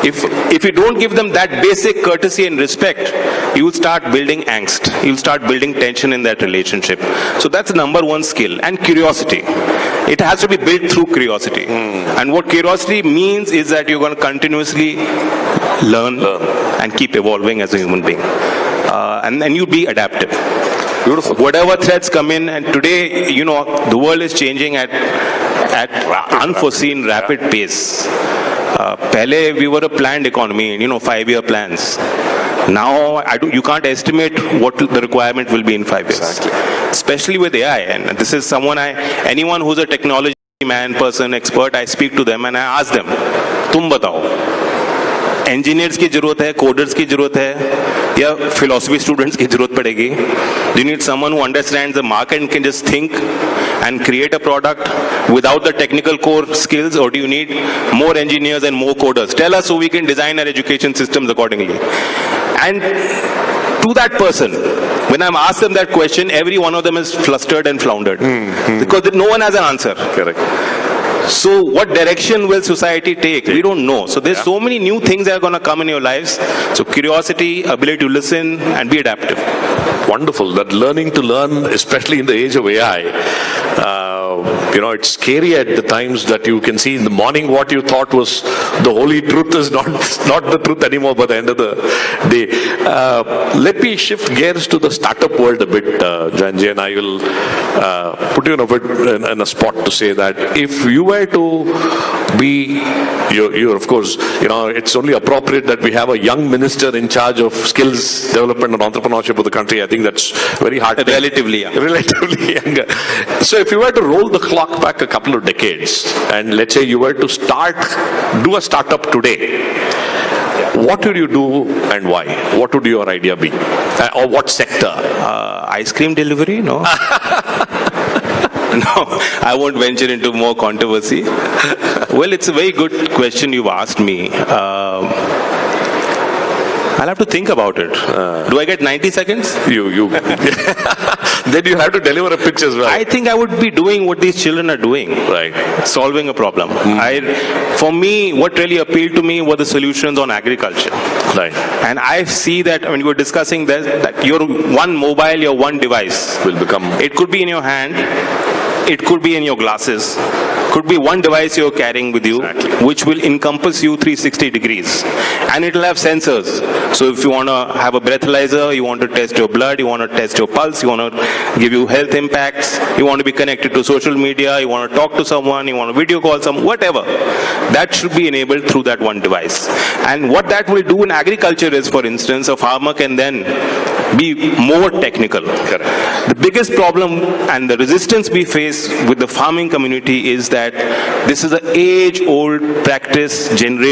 If you don't give them that basic courtesy and respect, you'll start building angst. You'll start building tension in that relationship. So that's the number one skill. And curiosity. It has to be built through curiosity. And what curiosity means is that you're going to continuously learn and keep evolving as a human being. And you be adaptive. Beautiful. Whatever threats come in, and today, the world is changing at unforeseen rapid pace. Pehle we were a planned economy, 5-year plans. Now you can't estimate what the requirement will be in 5 years. Exactly. Especially with AI. And this is anyone who's a technology person, expert, I speak to them and I ask them, तुम बताओ, engineers की जरूरत है, coders की जरूरत है, या philosophy students की जरूरत पड़ेगी? Do you need someone who understands the market and can just think and create a product without the technical core skills, or do you need more engineers and more coders? Tell us so we can design our education systems accordingly. And to that person, when I'm asked them that question, every one of them is flustered and floundered because no one has an answer. Correct. So what direction will society take? We don't know. So there's so many new things that are going to come in your lives. So curiosity, ability to listen, and be adaptive. Wonderful. That learning to learn, especially in the age of AI. it's scary at the times that you can see in the morning what you thought was the holy truth is not the truth anymore by the end of the day. Let me shift gears to the startup world a bit, Janji, and I will put you in a spot to say that if you were to be, you're of course, it's only appropriate that we have a young minister in charge of skills development and entrepreneurship of the country. I think that's very hard. Relatively young. Relatively younger. So if you were to roll the clock back a couple of decades, and let's say you were to do a startup today, what would you do and why? What would your idea be? Or what sector? Ice cream delivery? No. No, I won't venture into more controversy. Well, it's a very good question you've asked me. I'll have to think about it. Do I get 90 seconds? You. Then you have to deliver a pitch as well. I think I would be doing what these children are doing. Right. Solving a problem. For me, what really appealed to me were the solutions on agriculture. Right. And I see that when you were discussing that your one mobile, your one device will become. It could be in your hand. It could be in your glasses. Could be one device you're carrying with you, which will encompass you 360 degrees. And it'll have sensors. So if you want to have a breathalyzer, you want to test your blood, you want to test your pulse, you want to give you health impacts, you want to be connected to social media, you want to talk to someone, you want to video call someone, whatever. That should be enabled through that one device. And what that will do in agriculture is, for instance, a farmer can then be more technical. Correct. The biggest problem and the resistance we face with the farming community is that this is an age-old practice, generation.